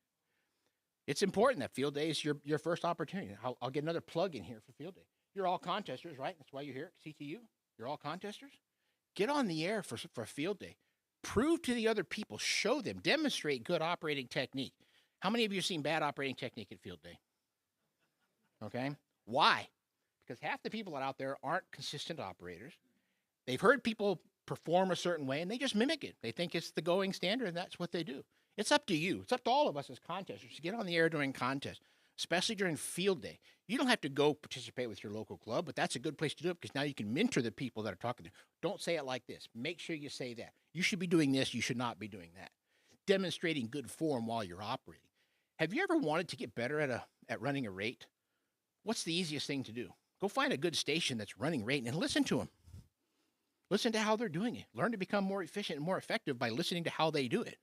It's important that field day is your first opportunity. I'll get another plug in here for field day. You're all contesters, right? That's why you're here at CTU. You're all contesters. Get on the air for field day. Prove to the other people, show them, demonstrate good operating technique. How many of you have seen bad operating technique at field day? Okay. Why? Because half the people out there aren't consistent operators. They've heard people perform a certain way and they just mimic it. They think it's the going standard and that's what they do. It's up to you. It's up to all of us as contesters to get on the air during contests, especially during field day. You don't have to go participate with your local club, but that's a good place to do it because now you can mentor the people that are talking to you. Don't say it like this. Make sure you say that. You should be doing this. You should not be doing that. Demonstrating good form while you're operating. Have you ever wanted to get better at running a rate? What's the easiest thing to do? Go find a good station that's running rate and listen to them. Listen to how they're doing it. Learn to become more efficient and more effective by listening to how they do it.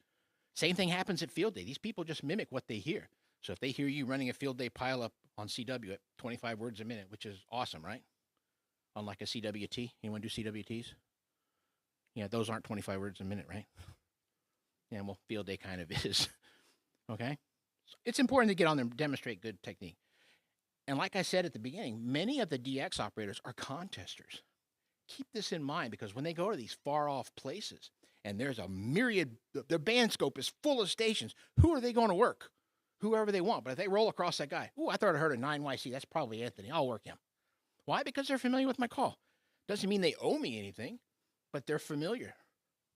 Same thing happens at field day. These people just mimic what they hear. So if they hear you running a field day pileup on CW at 25 words a minute, which is awesome, right? Unlike a CWT. Anyone do CWTs? Yeah, those aren't 25 words a minute, right? Yeah, well, field day kind of is. Okay? So it's important to get on there and demonstrate good technique. And like I said at the beginning, many of the DX operators are contesters. Keep this in mind because when they go to these far-off places and there's a myriad, their band scope is full of stations, who are they going to work? Whoever they want. But if they roll across that guy, I thought I heard a 9YC. That's probably Anthony. I'll work him. Why? Because they're familiar with my call. Doesn't mean they owe me anything, but they're familiar.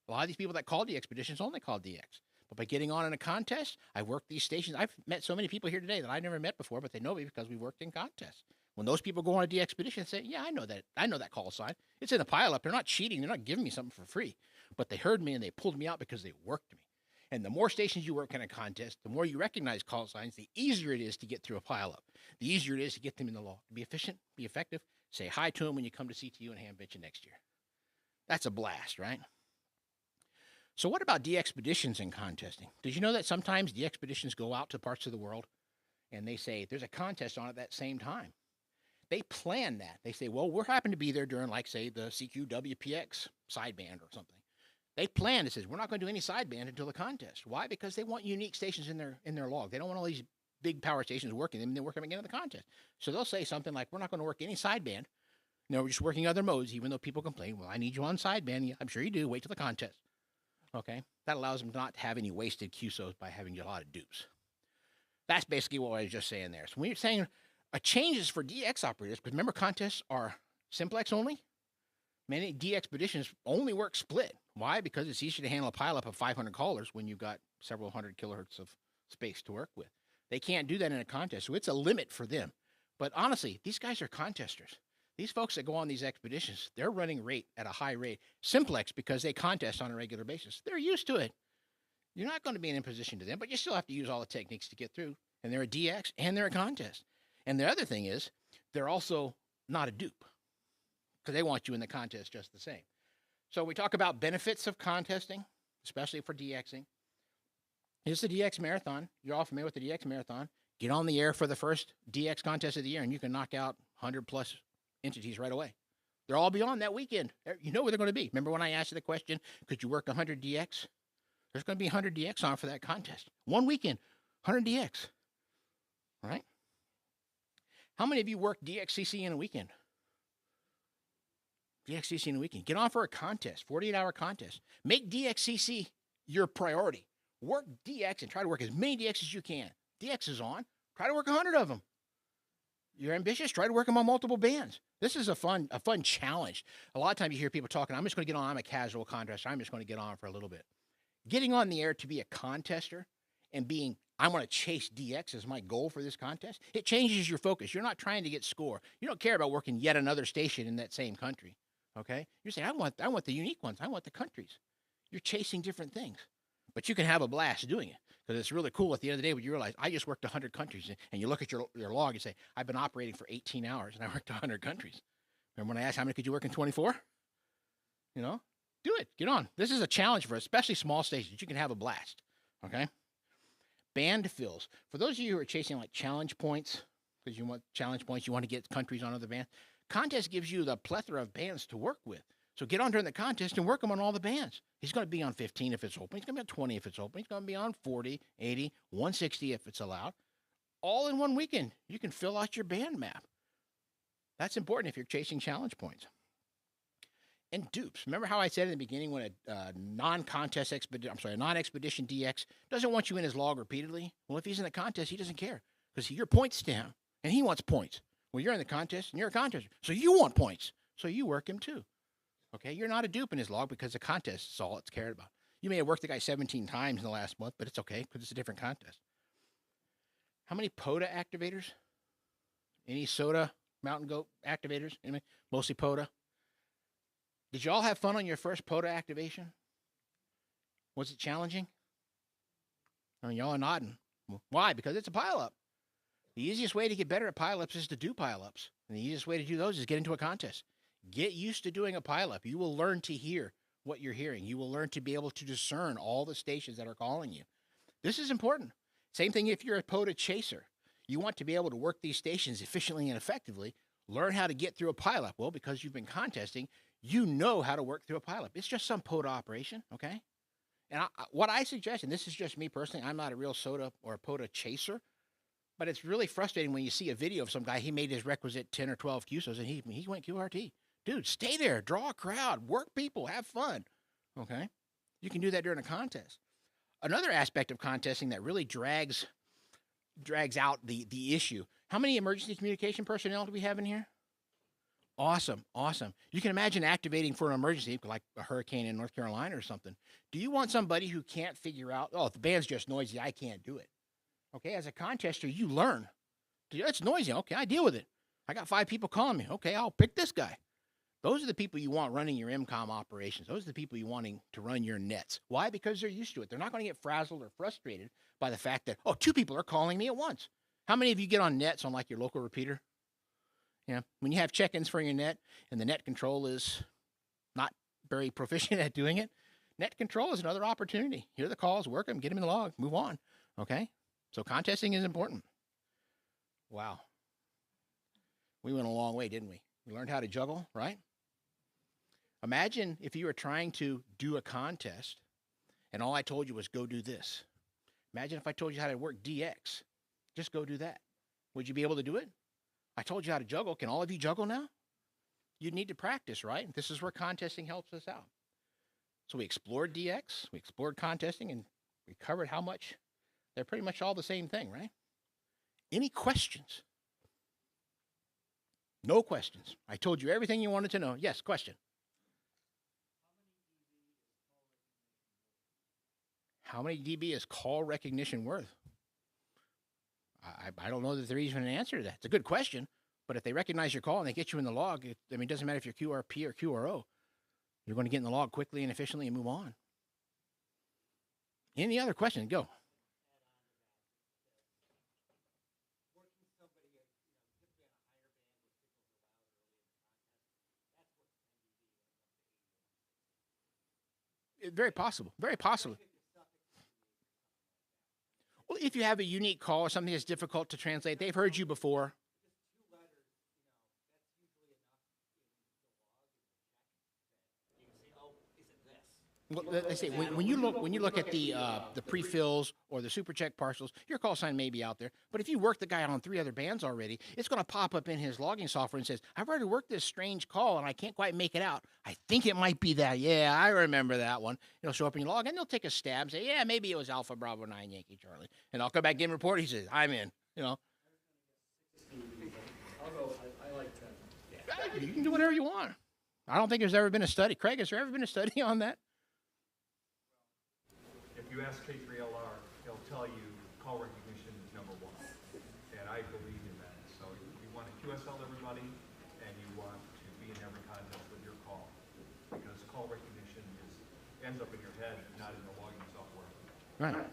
A lot of these people that call DXpeditions only call DX. But by getting on in a contest, I work these stations. I've met so many people here today that I never met before, but they know me because we worked in contests. When those people go on a DXpedition and say, yeah, I know that call sign. It's in the pileup. They're not cheating. They're not giving me something for free. But they heard me and they pulled me out because they worked me. And the more stations you work in a contest, the more you recognize call signs, the easier it is to get through a pileup. The easier it is to get them in the law. Be efficient, be effective. Say hi to them when you come to CTU and hand bitch next year. That's a blast, right? So what about DXpeditions in contesting? Did you know that sometimes DXpeditions go out to parts of the world and they say there's a contest on at that same time? They plan that. They say, well, we're happen to be there during, like, say, the CQ WPX sideband or something. They plan. It says we're not going to do any sideband until the contest. Why? Because they want unique stations in their log. They don't want all these big power stations working them. They work them again in the contest. So they'll say something like, we're not going to work any sideband. No, we're just working other modes, even though people complain, well, I need you on sideband. Yeah, I'm sure you do. Wait till the contest. Okay? That allows them not to have any wasted QSOs by having a lot of dupes. That's basically what I was just saying there. So when you're saying changes for DX operators, because remember contests are simplex only. Many DXpeditions only work split. Why? Because it's easier to handle a pileup of 500 callers when you've got several hundred kilohertz of space to work with. They can't do that in a contest, so it's a limit for them. But honestly, these guys are contesters. These folks that go on these expeditions, they're running rate at a high rate. Simplex, because they contest on a regular basis. They're used to it. You're not going to be in imposition to them, but you still have to use all the techniques to get through. And they're a DX and they're a contest. And the other thing is, they're also not a dupe because they want you in the contest just the same. So we talk about benefits of contesting, especially for DXing. It's the DX Marathon. You're all familiar with the DX Marathon. Get on the air for the first DX contest of the year, and you can knock out 100+ entities right away. They're all beyond that weekend. You know where they're going to be. Remember when I asked you the question, could you work 100 DX? There's going to be 100 DX on for that contest. One weekend, 100 DX. Right? How many of you work DXCC in a weekend? DXCC in a weekend. Get on for a contest, 48-hour contest. Make DXCC your priority. Work DX and try to work as many DX as you can. DX is on. Try to work 100 of them. You're ambitious. Try to work them on multiple bands. This is a fun challenge. A lot of times you hear people talking, I'm just going to get on. I'm a casual contester. I'm just going to get on for a little bit. Getting on the air to be a contester and being, I'm going to chase DX as my goal for this contest, it changes your focus. You're not trying to get score. You don't care about working yet another station in that same country. Okay? You're saying, I want the unique ones. I want the countries. You're chasing different things. But you can have a blast doing it because it's really cool at the end of the day when you realize I just worked 100 countries and you look at your log and say, I've been operating for 18 hours and I worked 100 countries. Remember when I asked how many could you work in 24? You know, do it. Get on. This is a challenge for especially small stations. You can have a blast. Okay? Band fills. For those of you who are chasing like challenge points, because you want challenge points, you want to get countries on other bands, contest gives you the plethora of bands to work with. So get on during the contest and work them on all the bands. He's going to be on 15 if it's open. He's going to be on 20 if it's open. He's going to be on 40, 80, 160 if it's allowed. All in one weekend. You can fill out your band map. That's important if you're chasing challenge points. And dupes. Remember how I said in the beginning when a non-expedition DX doesn't want you in his log repeatedly? Well, if he's in the contest, he doesn't care because you're points to him, and he wants points. Well, you're in the contest, and you're a contester, so you want points. So you work him too. Okay, you're not a dupe in his log because the contest is all it's cared about. You may have worked the guy 17 times in the last month, but it's okay because it's a different contest. How many POTA activators? Any soda, mountain goat activators? Anyway, mostly POTA. Did you all have fun on your first POTA activation? Was it challenging? I mean, y'all are nodding. Why? Because it's a pileup. The easiest way to get better at pileups is to do pileups. And the easiest way to do those is get into a contest. Get used to doing a pileup. You will learn to hear what you're hearing. You will learn to be able to discern all the stations that are calling you. This is important. Same thing if you're a POTA chaser. You want to be able to work these stations efficiently and effectively. Learn how to get through a pileup. Well, because you've been contesting, you know how to work through a pileup. It's just some POTA operation, okay? And what I suggest, and this is just me personally, I'm not a real soda or a POTA chaser, but it's really frustrating when you see a video of some guy, he made his requisite 10 or 12 QSOs, and he went QRT. Dude, stay there, draw a crowd, work people, have fun, okay? You can do that during a contest. Another aspect of contesting that really drags out the issue. How many emergency communication personnel do we have in here? Awesome, awesome. You can imagine activating for an emergency, like a hurricane in North Carolina or something. Do you want somebody who can't figure out, oh, if the band's just noisy, I can't do it? Okay, as a contester, you learn. It's noisy. Okay, I deal with it. I got 5 people calling me. Okay, I'll pick this guy. Those are the people you want running your MCOM operations. Those are the people you wanting to run your nets. Why? Because they're used to it. They're not going to get frazzled or frustrated by the fact that, oh, 2 people are calling me at once. How many of you get on nets on like your local repeater? Yeah, when you have check-ins for your net and the net control is not very proficient at doing it, net control is another opportunity. Hear the calls, work them, get them in the log, move on. Okay? So contesting is important. Wow. We went a long way, didn't we? We learned how to juggle, right? Imagine if you were trying to do a contest and all I told you was go do this. Imagine if I told you how to work DX. Just go do that. Would you be able to do it? I told you how to juggle. Can all of you juggle now? You need to practice, right? This is where contesting helps us out. So we explored DX, we explored contesting, and we covered how much. They're pretty much all the same thing, right? Any questions? No questions. I told you everything you wanted to know. Yes, question. How many dB is call recognition worth? I don't know that there's even an answer to that. It's a good question, but if they recognize your call and they get you in the log, it doesn't matter if you're QRP or QRO. You're going to get in the log quickly and efficiently and move on. Any other questions? Go. Very possible. Very possible. if you have a unique call or something that's difficult to translate, they've heard you before. Well, they say when you look at the pre-fills or the super check partials, your call sign may be out there. But if you work the guy on 3 other bands already, it's going to pop up in his logging software and says, "I've already worked this strange call and I can't quite make it out. I think it might be that. Yeah, I remember that one." It'll show up in your log, and they'll take a stab and say, "Yeah, maybe it was Alpha Bravo 9 Yankee Charlie." And I'll come back and report. He says, "I'm in." You know. I'll go. I like 10. Yeah, you can do whatever you want. I don't think there's ever been a study. Craig, has there ever been a study on that? If you ask K3LR, he'll tell you call recognition is #1. And I believe in that. So you want to QSL everybody, and you want to be in every contest with your call. Because call recognition ends up in your head, not in the logging software. Right.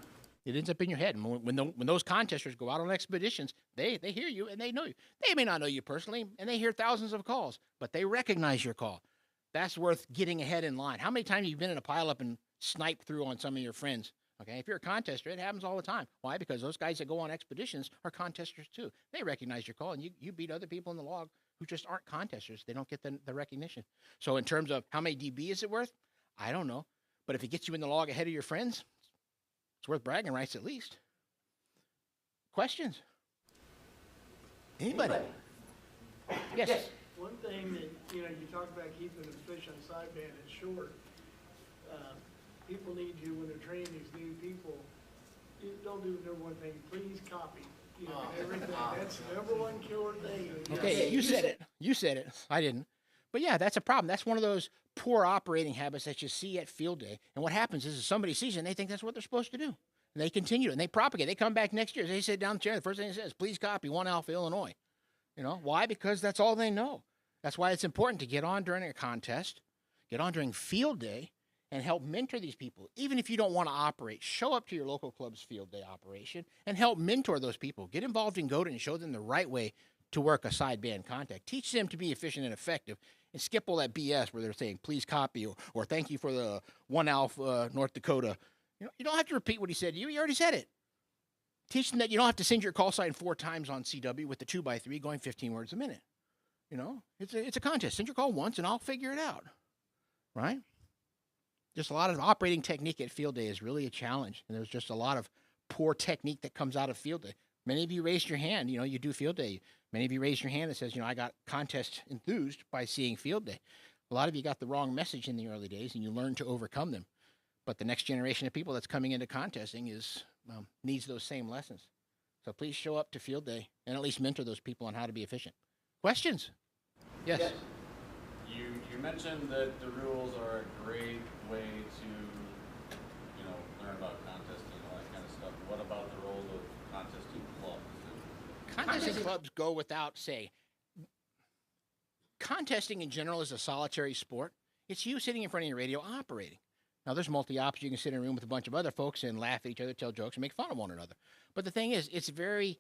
It ends up in your head. And when those contesters go out on expeditions, they hear you and they know you. They may not know you personally, and they hear thousands of calls, but they recognize your call. That's worth getting ahead in line. How many times have you been in a pileup and sniped through on some of your friends? Okay, if you're a contester, it happens all the time. Why? Because those guys that go on expeditions are contesters too. They recognize your call, and you beat other people in the log who just aren't contesters. They don't get the recognition. So in terms of how many dB is it worth? I don't know. But if it gets you in the log ahead of your friends, it's worth bragging rights at least. Questions? Anybody? Yes. One thing that, you talk about keeping the fish on sideband is short. People need you when they're training these new people. You don't do the #1 thing. Please copy. Everything. That's the #1 killer thing. Okay, you said it. You said it. I didn't. But yeah, that's a problem. That's one of those poor operating habits that you see at field day. And what happens is somebody sees it and they think that's what they're supposed to do. And they continue and they propagate. They come back next year. They sit down in the chair. The first thing it says, "Please copy 1 Alpha Illinois." Why? Because that's all they know. That's why it's important to get on during a contest, get on during field day, and help mentor these people. Even if you don't want to operate, show up to your local club's field day operation and help mentor those people. Get involved in GOAT and show them the right way to work a sideband contact. Teach them to be efficient and effective and skip all that BS where they're saying, "Please copy," or "Thank you for the 1 Alpha North Dakota." You don't have to repeat what he said to you. He already said it. Teach them that you don't have to send your call sign 4 times on CW with the 2x3 going 15 words a minute. It's a contest. Send your call once and I'll figure it out. Right? Just a lot of operating technique at field day is really a challenge. And there's just a lot of poor technique that comes out of field day. Many of you raised your hand. You do field day. Many of you raised your hand that says, I got contest enthused by seeing field day. A lot of you got the wrong message in the early days and you learned to overcome them. But the next generation of people that's coming into contesting needs those same lessons. So please show up to field day and at least mentor those people on how to be efficient. Questions? Yes. You mentioned that the rules are a great way to, learn about contesting and all that kind of stuff. What about the role of contesting clubs? Contesting clubs go without saying. Contesting in general is a solitary sport. It's you sitting in front of your radio operating. Now, there's multi-ops. You can sit in a room with a bunch of other folks and laugh at each other, tell jokes, and make fun of one another. But the thing is, it's very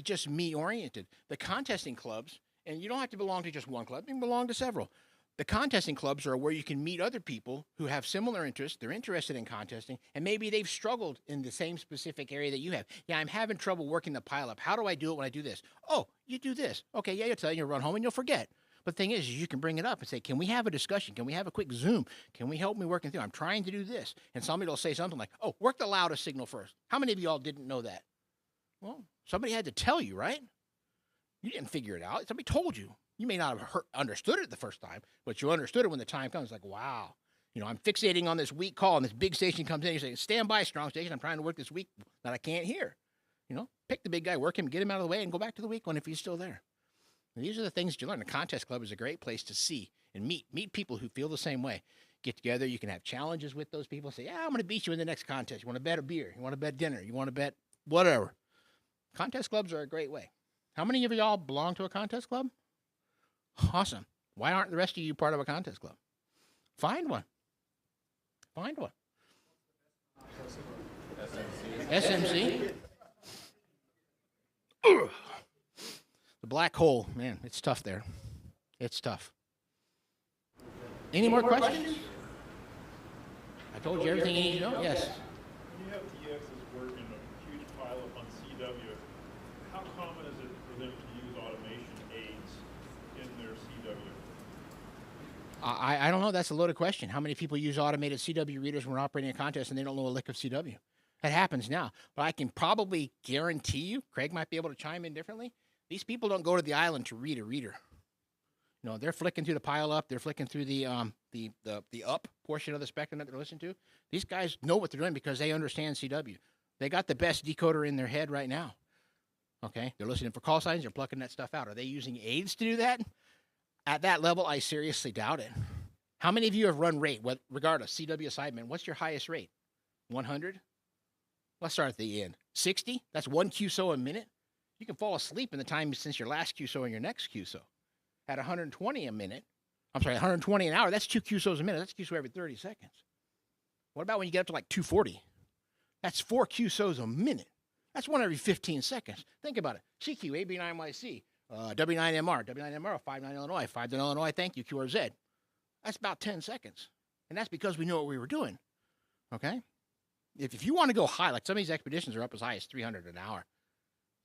just me-oriented. The contesting clubs, and you don't have to belong to just one club. You can belong to several. The contesting clubs are where you can meet other people who have similar interests. They're interested in contesting, and maybe they've struggled in the same specific area that you have. Yeah, I'm having trouble working the pileup. How do I do it when I do this? Oh, you do this. Okay, yeah, you'll tell you, you'll run home and you'll forget. But the thing is you can bring it up and say, can we have a discussion? Can we have a quick Zoom? Can we help me working through? I'm trying to do this. And somebody will say something like, oh, work the loudest signal first. How many of you all didn't know that? Well, somebody had to tell you, right? You didn't figure it out. Somebody told you. You may not have understood it the first time, but you understood it when the time comes. Like, wow, I'm fixating on this weak call, and this big station comes in. You say, stand by, strong station. I'm trying to work this weak that I can't hear. Pick the big guy, work him, get him out of the way, and go back to the weak one if he's still there. And these are the things that you learn. The contest club is a great place to see and meet people who feel the same way. Get together. You can have challenges with those people. Say, yeah, I'm going to beat you in the next contest. You want to bet a beer? You want to bet dinner? You want to bet whatever? Contest clubs are a great way. How many of y'all belong to a contest club? Awesome. Why aren't the rest of you part of a contest club? Find one. Find one. SMC. The black hole, man, it's tough there. It's tough. Any more questions? I told you everything you need to know. Yes. When you have DXs working a huge pileup I don't know. That's a loaded question. How many people use automated CW readers when we're operating a contest and they don't know a lick of CW? That happens now. But I can probably guarantee you, Craig might be able to chime in differently. These people don't go to the island to read a reader. You know, they're flicking through the pile up. They're flicking through the up portion of the spectrum that they're listening to. These guys know what they're doing because they understand CW. They got the best decoder in their head right now. Okay, they're listening for call signs. They're plucking that stuff out. Are they using aids to do that? At that level, I seriously doubt it. How many of you have run rate, regardless, CW assignment? What's your highest rate? 100? Let's start at the end. 60? That's 1 QSO a minute? You can fall asleep in the time since your last QSO and your next QSO. At 120 a minute, 120 an hour, that's 2 QSOs a minute. That's QSO every 30 seconds. What about when you get up to like 240? That's 4 QSOs a minute. That's 1 every 15 seconds. Think about it. CQ, AB9YC, W9MR, W9MR, 59 Illinois, 59 Illinois, thank you, QRZ. That's about 10 seconds. And that's because we know what we were doing. Okay? If you want to go high, like some of these expeditions are up as high as 300 an hour,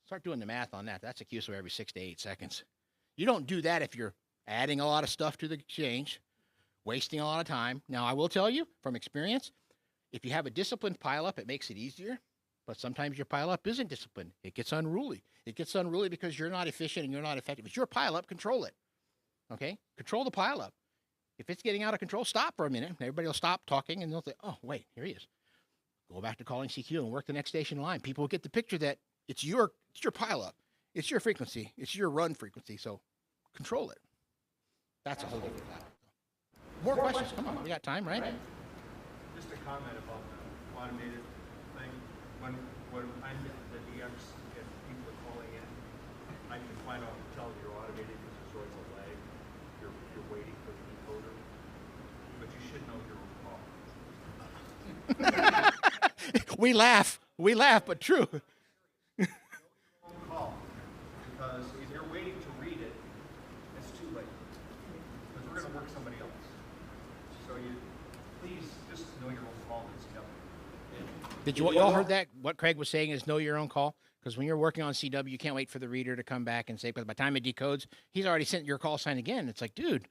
start doing the math on that. That's a QSO every 6 to 8 seconds. You don't do that if you're adding a lot of stuff to the exchange, wasting a lot of time. Now, I will tell you from experience, if you have a disciplined pileup, it makes it easier. But sometimes your pileup isn't disciplined. It gets unruly. It gets unruly because you're not efficient and you're not effective. It's your pileup. Control it. Okay? Control the pileup. If it's getting out of control, stop for a minute. Everybody will stop talking and they'll say, oh, wait, here he is. Go back to calling CQ and work the next station line. People will get the picture that it's your pileup. It's your frequency. It's your run frequency. So control it. That's a whole different topic. More questions. Come on. We got time, right? Just a comment about the automated thing. When I'm the DX and people are calling in, I can find out and tell you're automated because there's always a lag. You're waiting for the decoder. But you should know your own call. We laugh, but true. Call. Because if you're waiting to read it, it's too late. Because we're going to work somebody else. So you please just know your own call. Did you all heard that? What Craig was saying is know your own call. Because when you're working on CW, you can't wait for the reader to come back and say, because by the time it decodes, he's already sent your call sign again. It's like, dude,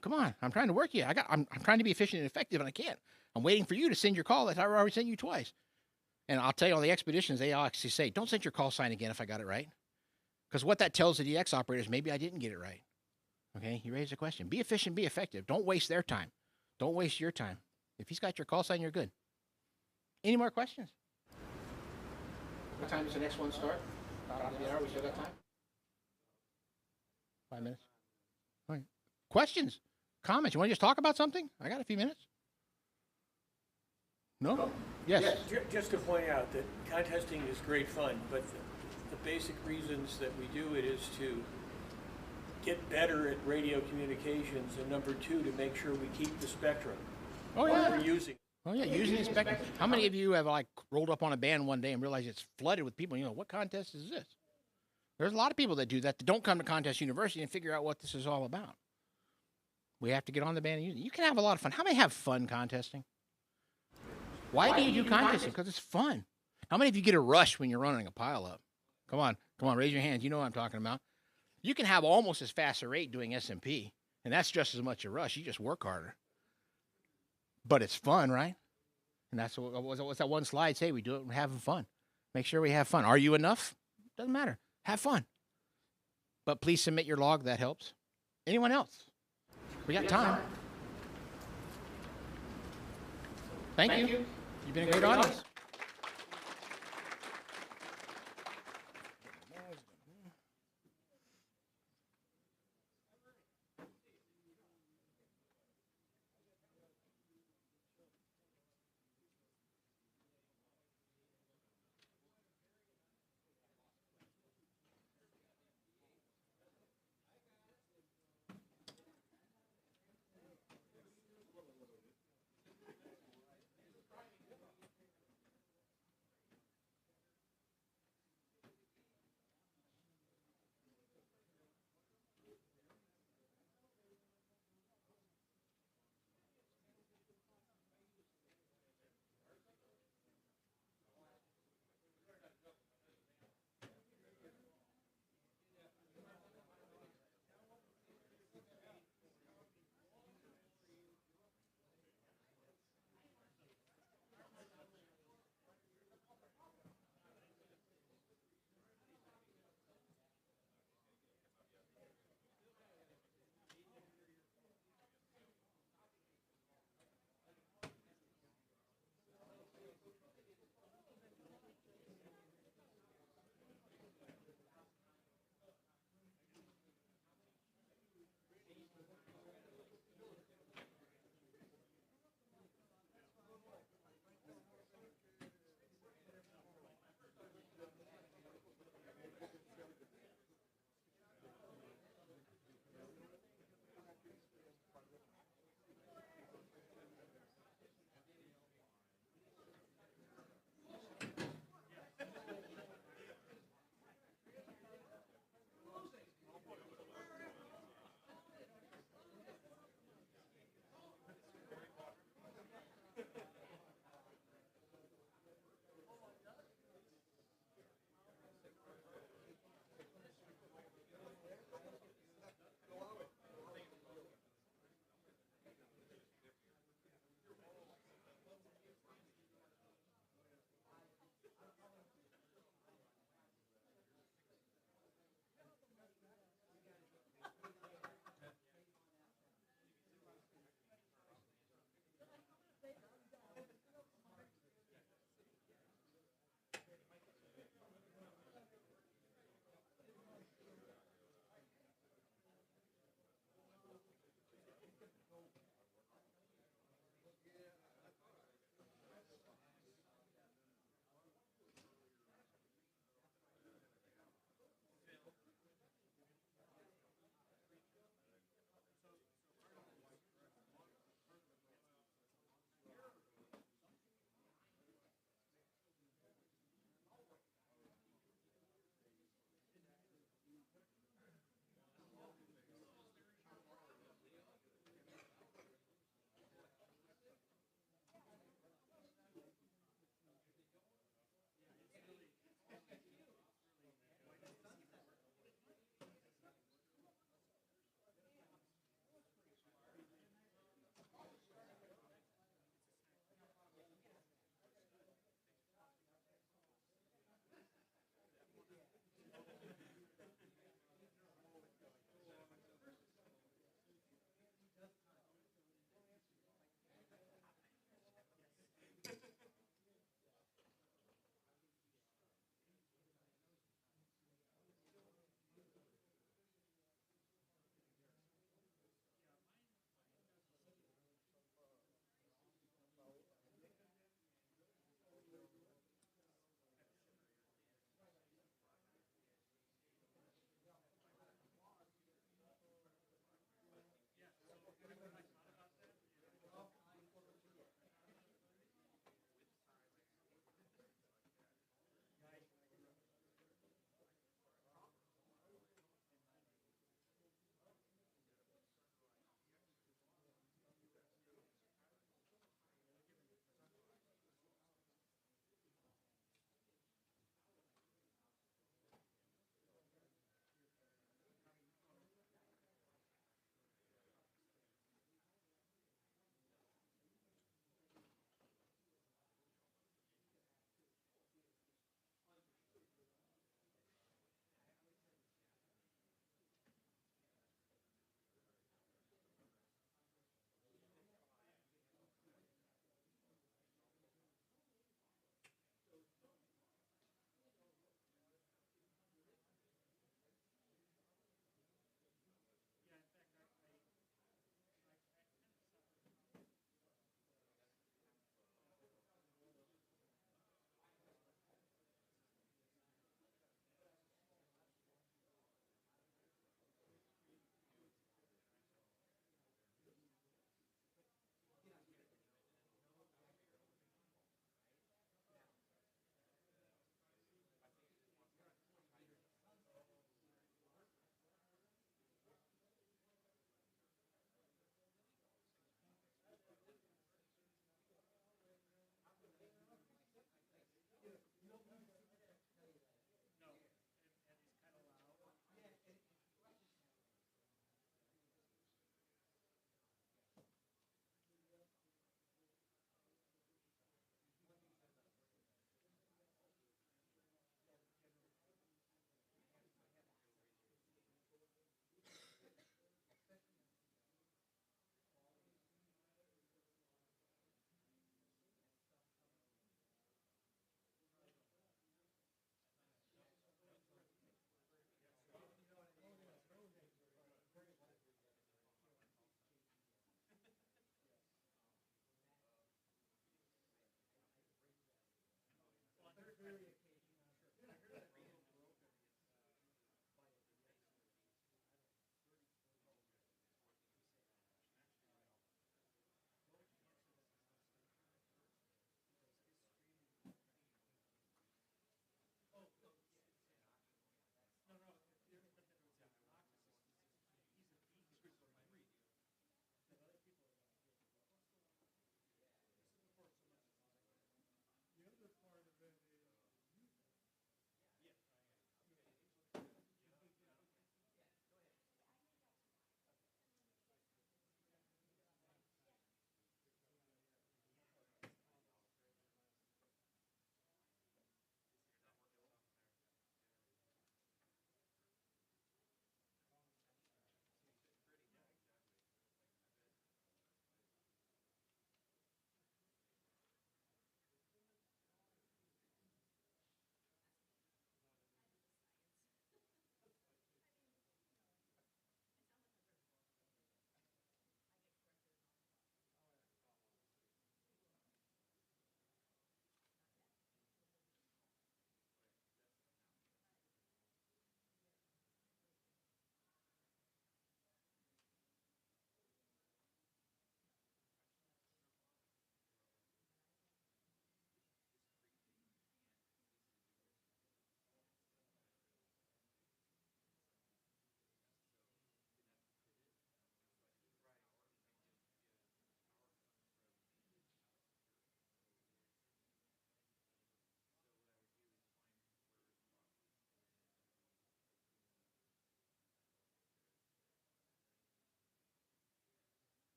come on. I'm trying to work you. I'm trying to be efficient and effective, and I can't. I'm waiting for you to send your call that I already sent you twice. And I'll tell you, on the expeditions, they actually say, don't send your call sign again if I got it right. Because what that tells the DX operators, maybe I didn't get it right. Okay, you raised a question. Be efficient, be effective. Don't waste their time. Don't waste your time. If he's got your call sign, you're good. Any more questions? What time does the next one start? Top of the hour, we still got time? 5 minutes. All right. Questions? Comments? You want to just talk about something? I got a few minutes. No? Yes. Just to point out that contesting is great fun, but the basic reasons that we do it is to get better at radio communications, and number two, to make sure we keep the spectrum. Oh, yeah. We're using. Oh, yeah, using the spectrum. How many of you have, like, rolled up on a band one day and realized it's flooded with people? You know, what contest is this? There's a lot of people that do that don't come to Contest University and figure out what this is all about. We have to get on the band and use it. You can have a lot of fun. How many have fun contesting? Why do you do contesting? Because it's fun. How many of you get a rush when you're running a pileup? Come on, raise your hands. You know what I'm talking about. You can have almost as fast a rate doing SMP, and that's just as much a rush. You just work harder. But it's fun, right? And that's what's that one slide say? We do it, we're having fun. Make sure we have fun. Are you enough? Doesn't matter. Have fun. But please submit your log. That helps. Anyone else? We got time. Thank you. You've been a great audience.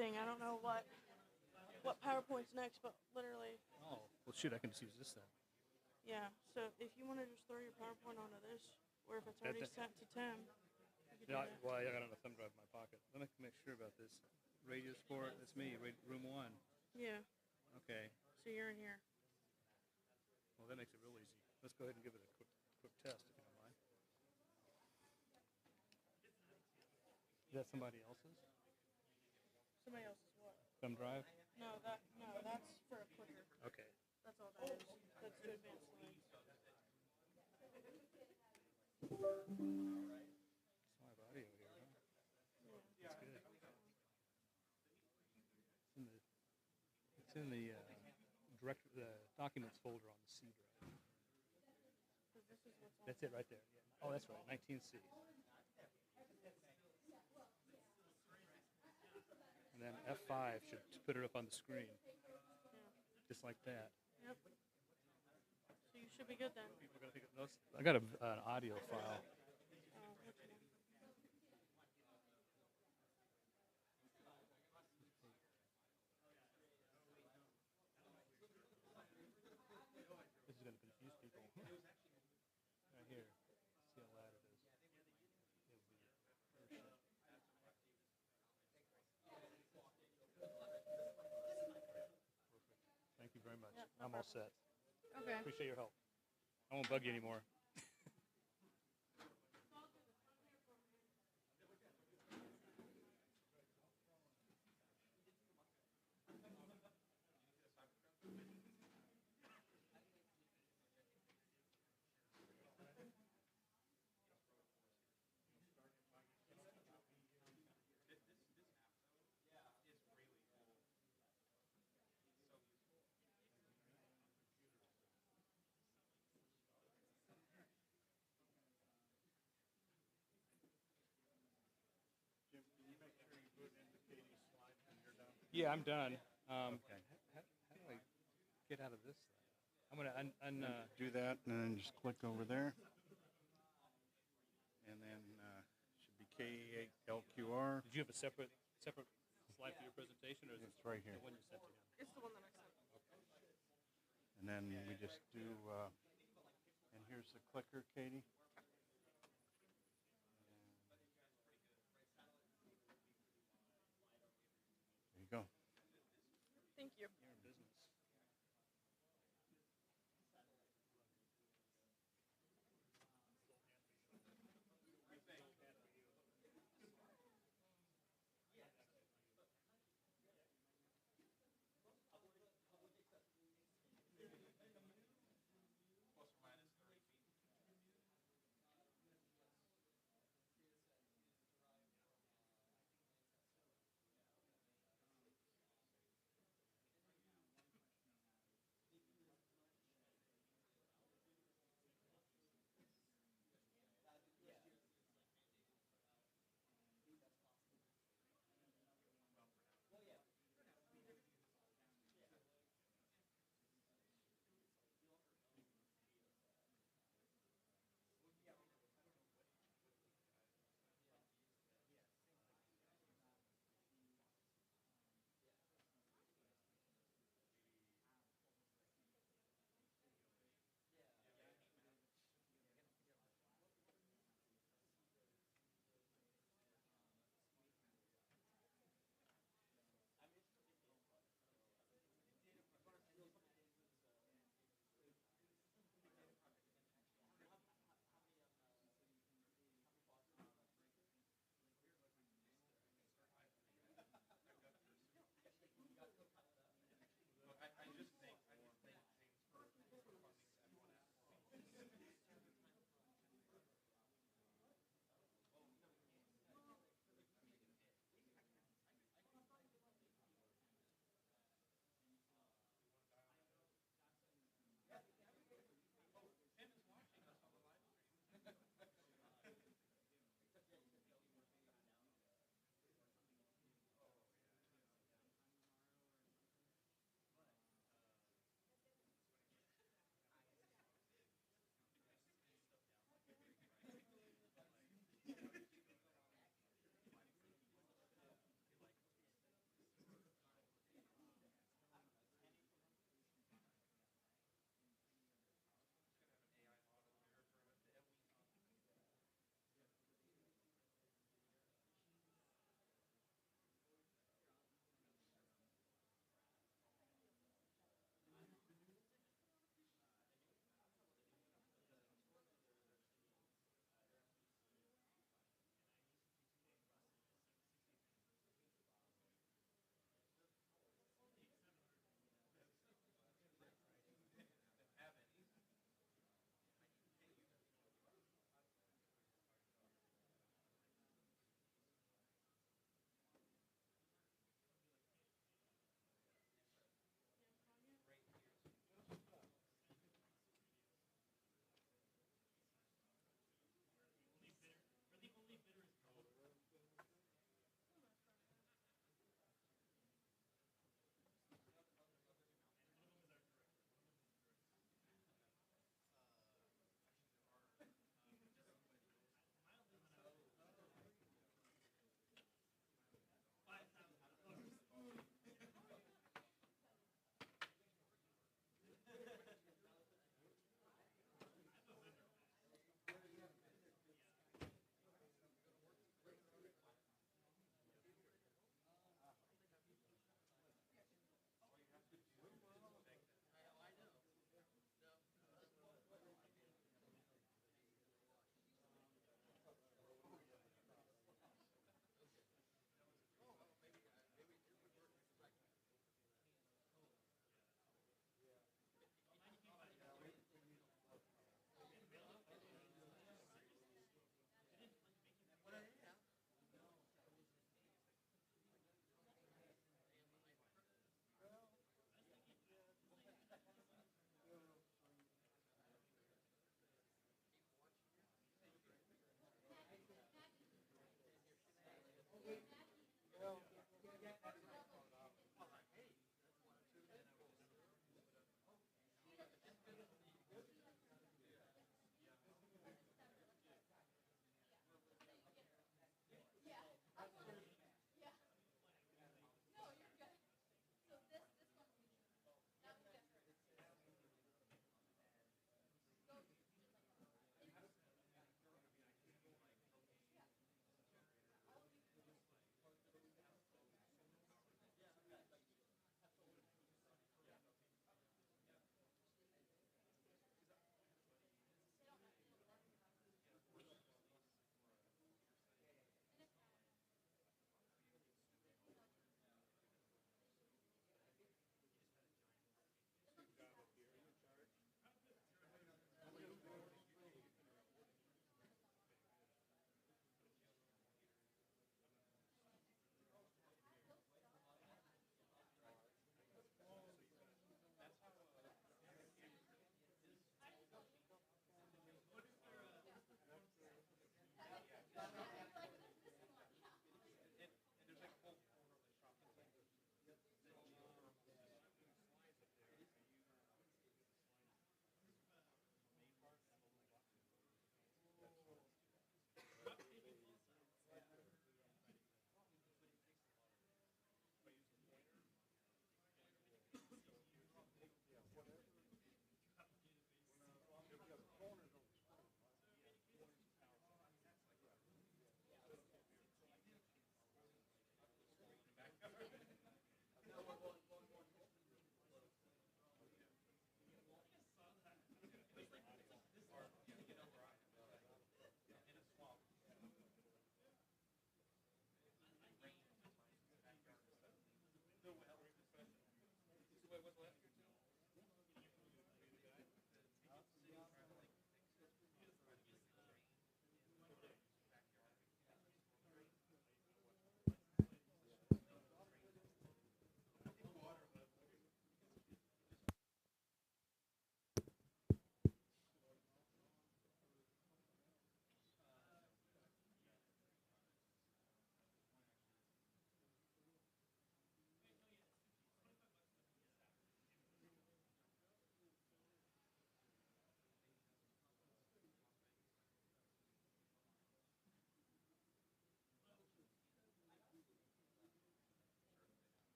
thing. I don't know what PowerPoint's next, but literally, Oh, well, shoot, I can just use this then. yeah. So if you want to just throw your PowerPoint onto this, or if it's already sent to Tim, you could do Yeah, that. well, I got it on a thumb drive in my pocket. Let me make sure about this. Radiosport, that's me, room 1. Yeah. Okay. So you're in here. Well, that makes it real easy. Let's go ahead and give it a quick test, if you don't mind. Is that somebody else's Somebody else's what? thumb drive? No, that's for a clicker. Okay. That's all that is. That's to advance slides. It's live audio here, huh? Yeah. That's good. It's in the documents folder on the C drive. This is what's on. That's it right there. Yeah. Oh, that's right, 19C. And then F5 should put it up on the screen. Yeah. Just like that. Yep. So you should be good then. I got an audio file. This is going to confuse people. Right here. See how loud it is. Thank you very much. Yeah, no I'm all problem. set. Okay. Appreciate your help. I won't bug you anymore. Yeah, I'm done. Okay. How do I get out of this thing? I'm going to Do that, and then just click over there. And then should be K8LQR. Did you have a separate slide for your presentation, or is It's right here. the one you sent to him? It's the one that I sent. And then we just do, and here's the clicker, Katie. There you go. Thank you. You're in business.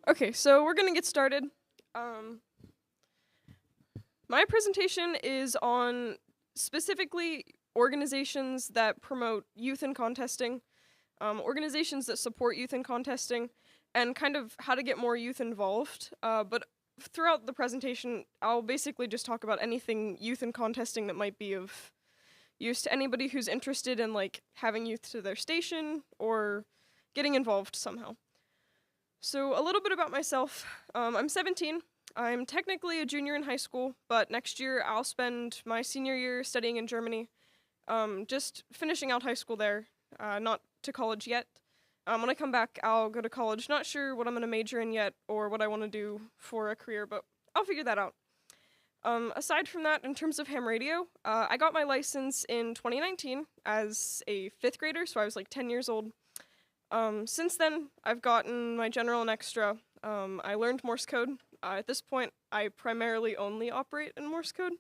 Okay, so we're going to get started. My presentation is on specifically organizations that promote youth in contesting, organizations that support youth in contesting, and kind of how to get more youth involved. But throughout the presentation, I'll basically just talk about anything youth in contesting that might be of use to anybody who's interested in like having youth to their station or getting involved somehow. So a little bit about myself. I'm 17. I'm technically a junior in high school, but next year I'll spend my senior year studying in Germany. Just finishing out high school there, not to college yet. When I come back, I'll go to college. Not sure what I'm going to major in yet or what I want to do for a career, but I'll figure that out. Aside from that, in terms of ham radio, I got my license in 2019 as a 5th grader, so I was like 10 years old. Since then, I've gotten my general and extra. I learned Morse code. At this point, I primarily only operate in Morse code.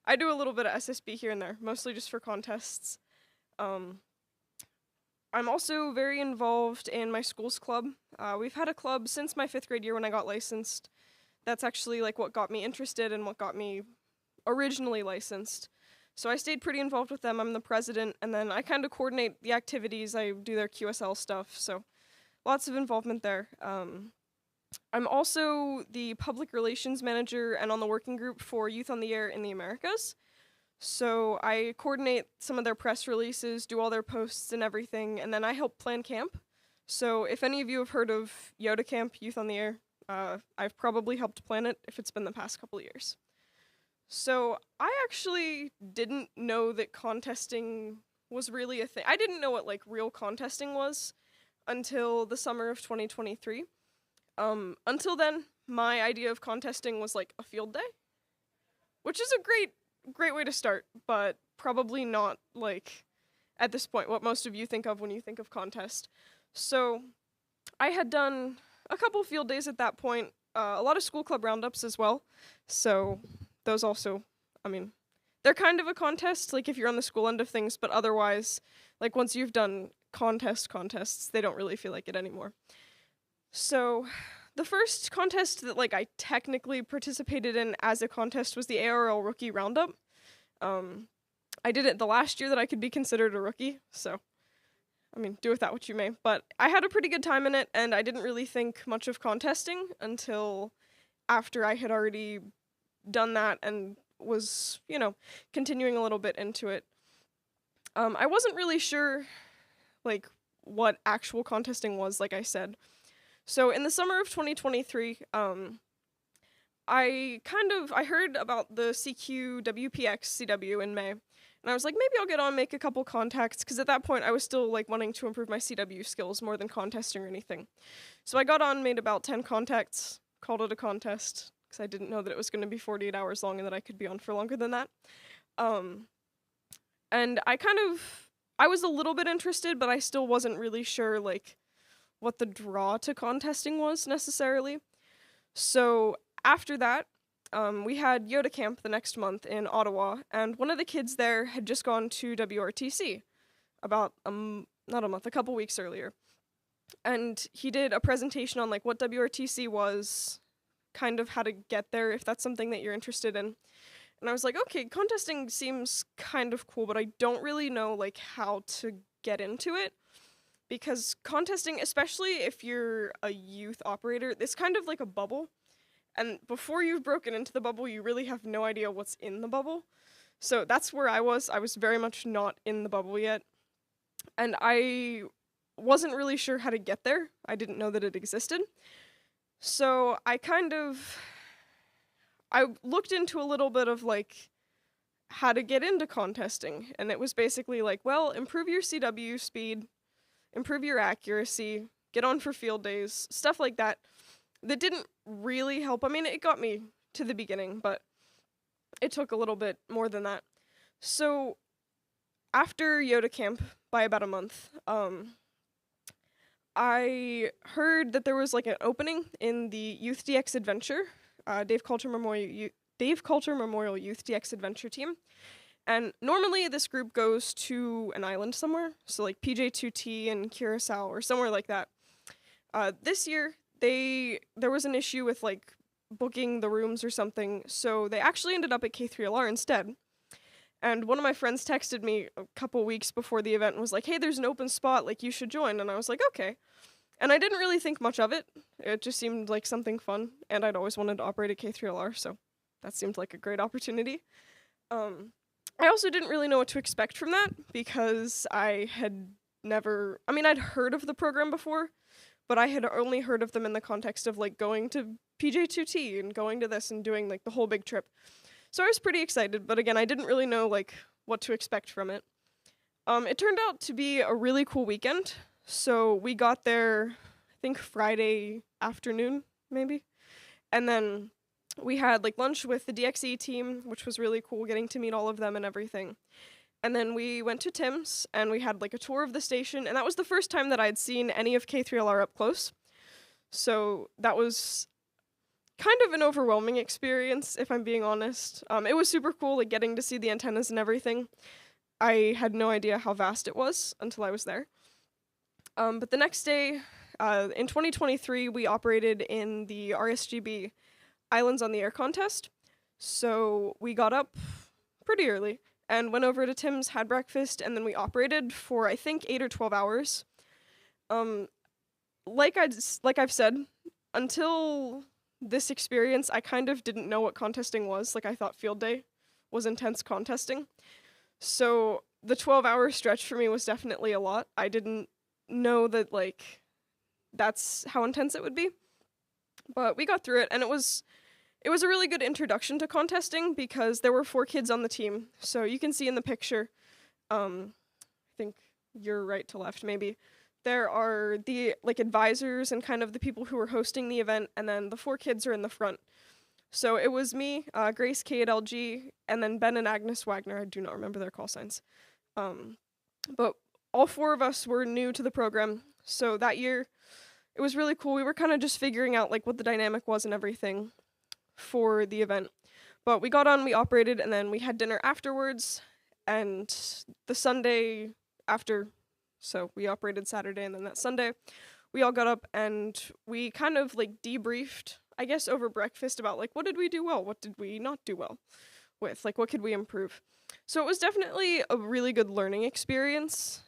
I do a little bit of SSB here and there, mostly just for contests. I'm also very involved in my school's club. We've had a club since my 5th grade year when I got licensed. That's actually like what got me interested and what got me originally licensed. So I stayed pretty involved with them. I'm the president, and then I kind of coordinate the activities. I do their QSL stuff, so lots of involvement there. I'm also the public relations manager and on the working group for Youth on the Air in the Americas. So I coordinate some of their press releases, do all their posts and everything, and then I help plan camp. So if any of you have heard of Yoda Camp, Youth on the Air, I've probably helped plan it if it's been the past couple of years. So I actually didn't know that contesting was really a thing. I didn't know what like real contesting was until the summer of 2023. Until then, my idea of contesting was like a field day, which is a great way to start, but probably not like at this point what most of you think of when you think of contest. So I had done a couple field days at that point, a lot of school club roundups as well. So those also, I mean, they're kind of a contest, like if you're on the school end of things, but otherwise, like once you've done contests, they don't really feel like it anymore. So the first contest that like I technically participated in as a contest was the ARL Rookie Roundup. I did it the last year that I could be considered a rookie, so I mean, do with that what you may. But I had a pretty good time in it, and I didn't really think much of contesting until after I had already done that and was, you know, continuing a little bit into it. I wasn't really sure, like, what actual contesting was, like I said. So in the summer of 2023, I heard about the CQ-WPX CW in May, and I was like, maybe I'll get on, make a couple contacts, because at that point I was still like wanting to improve my CW skills more than contesting or anything. So I got on, made about 10 contacts, called it a contest, because I didn't know that it was going to be 48 hours long and that I could be on for longer than that. And I was a little bit interested, but I still wasn't really sure like what the draw to contesting was necessarily. So after that, we had Yoda Camp the next month in Ottawa, and one of the kids there had just gone to WRTC about a couple weeks earlier. And he did a presentation on like what WRTC was, kind of how to get there if that's something that you're interested in. And I was like, okay, contesting seems kind of cool, but I don't really know like how to get into it. Because contesting, especially if you're a youth operator, it's kind of like a bubble. And before you've broken into the bubble, you really have no idea what's in the bubble. So that's where I was. I was very much not in the bubble yet. And I wasn't really sure how to get there. I didn't know that it existed. So I looked into a little bit of like how to get into contesting. And it was basically like, well, improve your CW speed, improve your accuracy, get on for field days, stuff like that. That didn't really help. I mean, it got me to the beginning, but it took a little bit more than that. So after Yoda Camp, by about a month, I heard that there was like an opening in the Youth DX Adventure, Dave Coulter Memorial Youth DX Adventure team. And normally this group goes to an island somewhere, so like PJ2T and Curacao or somewhere like that. This year, there was an issue with like booking the rooms or something, so they actually ended up at K3LR instead. And one of my friends texted me a couple weeks before the event and was like, hey, there's an open spot, like you should join. And I was like, okay. And I didn't really think much of it. It just seemed like something fun, and I'd always wanted to operate at K3LR, so that seemed like a great opportunity. I also didn't really know what to expect from that because I had I'd heard of the program before, but I had only heard of them in the context of like going to PJ2T and going to this and doing like the whole big trip. So I was pretty excited, but again, I didn't really know like what to expect from it. It turned out to be a really cool weekend. So we got there, I think Friday afternoon, maybe. And then we had like lunch with the DXE team, which was really cool, getting to meet all of them and everything. And then we went to Tim's and we had like a tour of the station, and that was the first time that I'd seen any of K3LR up close. So that was kind of an overwhelming experience, if I'm being honest. It was super cool, like getting to see the antennas and everything. I had no idea how vast it was until I was there. But the next day, in 2023, we operated in the RSGB Islands on the Air contest. So we got up pretty early and went over to Tim's, had breakfast, and then we operated for, I think, 8 or 12 hours. Like I've said, until this experience, I kind of didn't know what contesting was. Like, I thought field day was intense contesting. So the 12-hour stretch for me was definitely a lot. I didn't know that, like, that's how intense it would be. But we got through it, and it was a really good introduction to contesting because there were 4 kids on the team. So you can see in the picture, I think you're right to left, maybe. There are the like advisors and kind of the people who were hosting the event, and then the 4 kids are in the front. So it was me, Grace K at LG, and then Ben and Agnes Wagner. I do not remember their call signs. But all 4 of us were new to the program. So that year, it was really cool. We were kind of just figuring out like what the dynamic was and everything for the event. But we got on, we operated, and then we had dinner afterwards, and the Sunday after. So we operated Saturday, and then that Sunday, we all got up and we kind of like debriefed, I guess, over breakfast about like what did we do well, what did we not do well with, like what could we improve. So it was definitely a really good learning experience.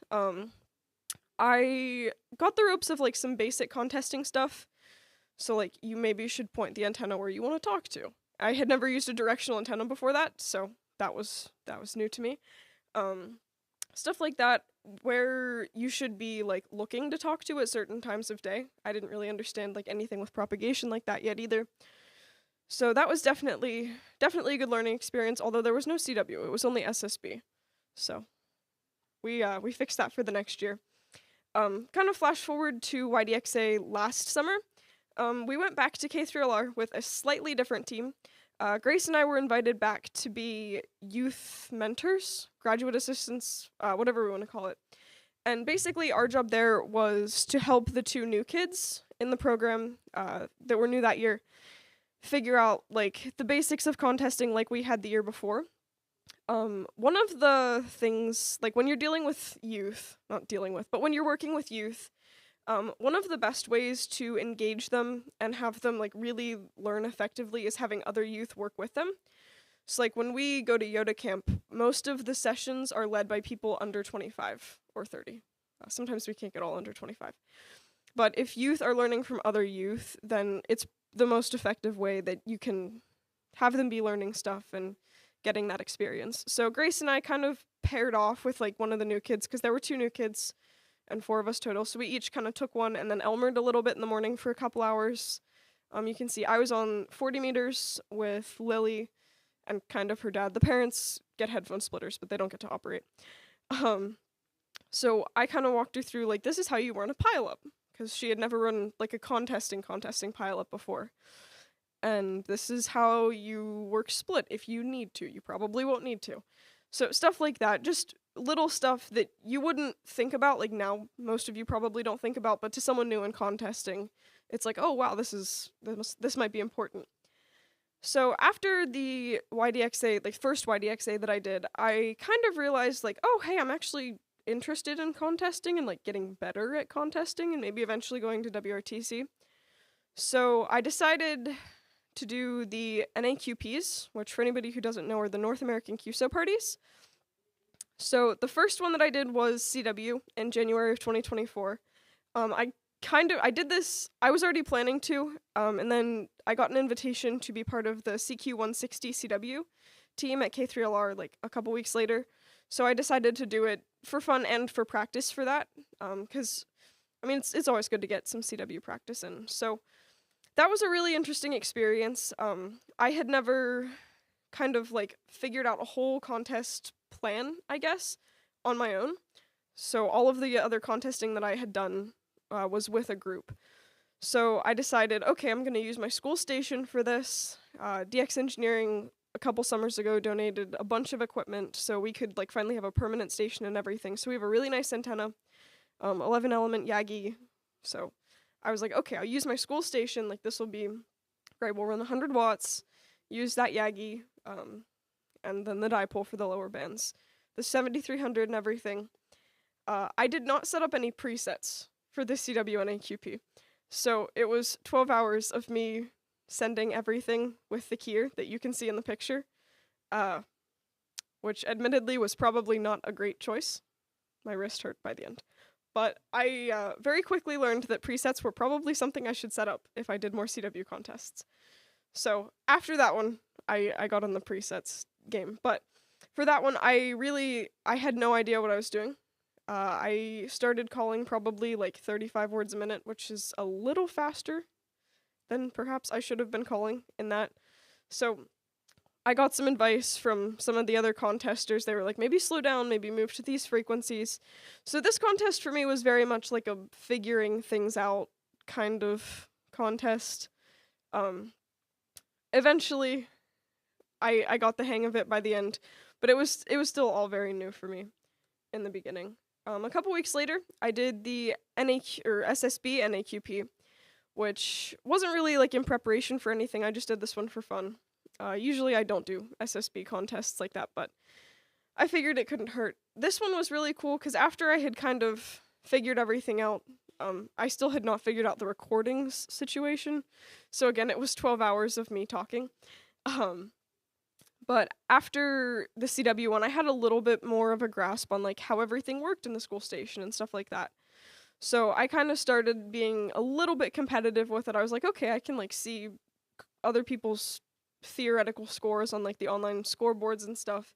I got the ropes of like some basic contesting stuff. So like you maybe should point the antenna where you want to talk to. I had never used a directional antenna before that, so that was new to me. Stuff like that, where you should be like looking to talk to at certain times of day. I didn't really understand like anything with propagation like that yet either. So that was definitely a good learning experience, although there was no CW, it was only SSB. So we fixed that for the next year. Kind of flash forward to YDXA last summer. We went back to K3LR with a slightly different team. Grace and I were invited back to be youth mentors, graduate assistants, whatever we want to call it. And basically our job there was to help the 2 new kids in the program that were new that year figure out like the basics of contesting like we had the year before. One of the things, like when you're dealing with youth, when you're working with youth, one of the best ways to engage them and have them like really learn effectively is having other youth work with them. So like when we go to Yoda camp, most of the sessions are led by people under 25 or 30. Sometimes we can't get all under 25. But if youth are learning from other youth, then it's the most effective way that you can have them be learning stuff and getting that experience. So Grace and I kind of paired off with like one of the new kids because there were 2 new kids and 4 of us total. So we each kind of took one and then Elmered a little bit in the morning for a couple hours. You can see I was on 40 meters with Lily and kind of her dad. The parents get headphone splitters, but they don't get to operate. So I kind of walked her through like, this is how you run a pileup, because she had never run like a contesting pileup before. And this is how you work split if you need to. You probably won't need to. So stuff like that, just little stuff that you wouldn't think about, like now most of you probably don't think about, but to someone new in contesting, it's like, oh wow, this might be important. So after the YDXA, like first YDXA that I did, I kind of realized like, oh hey, I'm actually interested in contesting and like getting better at contesting and maybe eventually going to WRTC. So I decided to do the NAQPs, which for anybody who doesn't know are the North American QSO parties. So the first one that I did was CW in January of 2024. I did this, I was already planning to, and then I got an invitation to be part of the CQ 160 CW team at K3LR like a couple weeks later. So I decided to do it for fun and for practice for that, because I mean it's always good to get some CW practice in. So that was a really interesting experience. I had never kind of like figured out a whole contest plan, I guess, on my own. So all of the other contesting that I had done was with a group. So I decided, okay, I'm going to use my school station for this. DX Engineering a couple summers ago donated a bunch of equipment so we could like finally have a permanent station and everything. So we have a really nice antenna, 11 element Yagi. So I was like, okay, I'll use my school station. Like this will be great. We'll run 100 watts, use that Yagi, and then the dipole for the lower bands, the 7300 and everything. I did not set up any presets for the CW and AQP. So it was 12 hours of me sending everything with the keyer that you can see in the picture, which admittedly was probably not a great choice. My wrist hurt by the end. But I very quickly learned that presets were probably something I should set up if I did more CW contests. So after that one, I got on the presets game. But for that one, I had no idea what I was doing. I started calling probably like 35 words a minute, which is a little faster than perhaps I should have been calling in that. So I got some advice from some of the other contesters. They were like, maybe slow down, maybe move to these frequencies. So this contest for me was very much like a figuring things out kind of contest. Eventually, I got the hang of it by the end, but it was still all very new for me in the beginning. A couple weeks later, I did the SSB NAQP, which wasn't really like in preparation for anything. I just did this one for fun. Usually I don't do SSB contests like that, but I figured it couldn't hurt. This one was really cool because after I had kind of figured everything out, I still had not figured out the recordings situation. So again, it was 12 hours of me talking. But after the CW one, I had a little bit more of a grasp on like how everything worked in the school station and stuff like that. So I kind of started being a little bit competitive with it. I was like, okay, I can like see other people's theoretical scores on like the online scoreboards and stuff.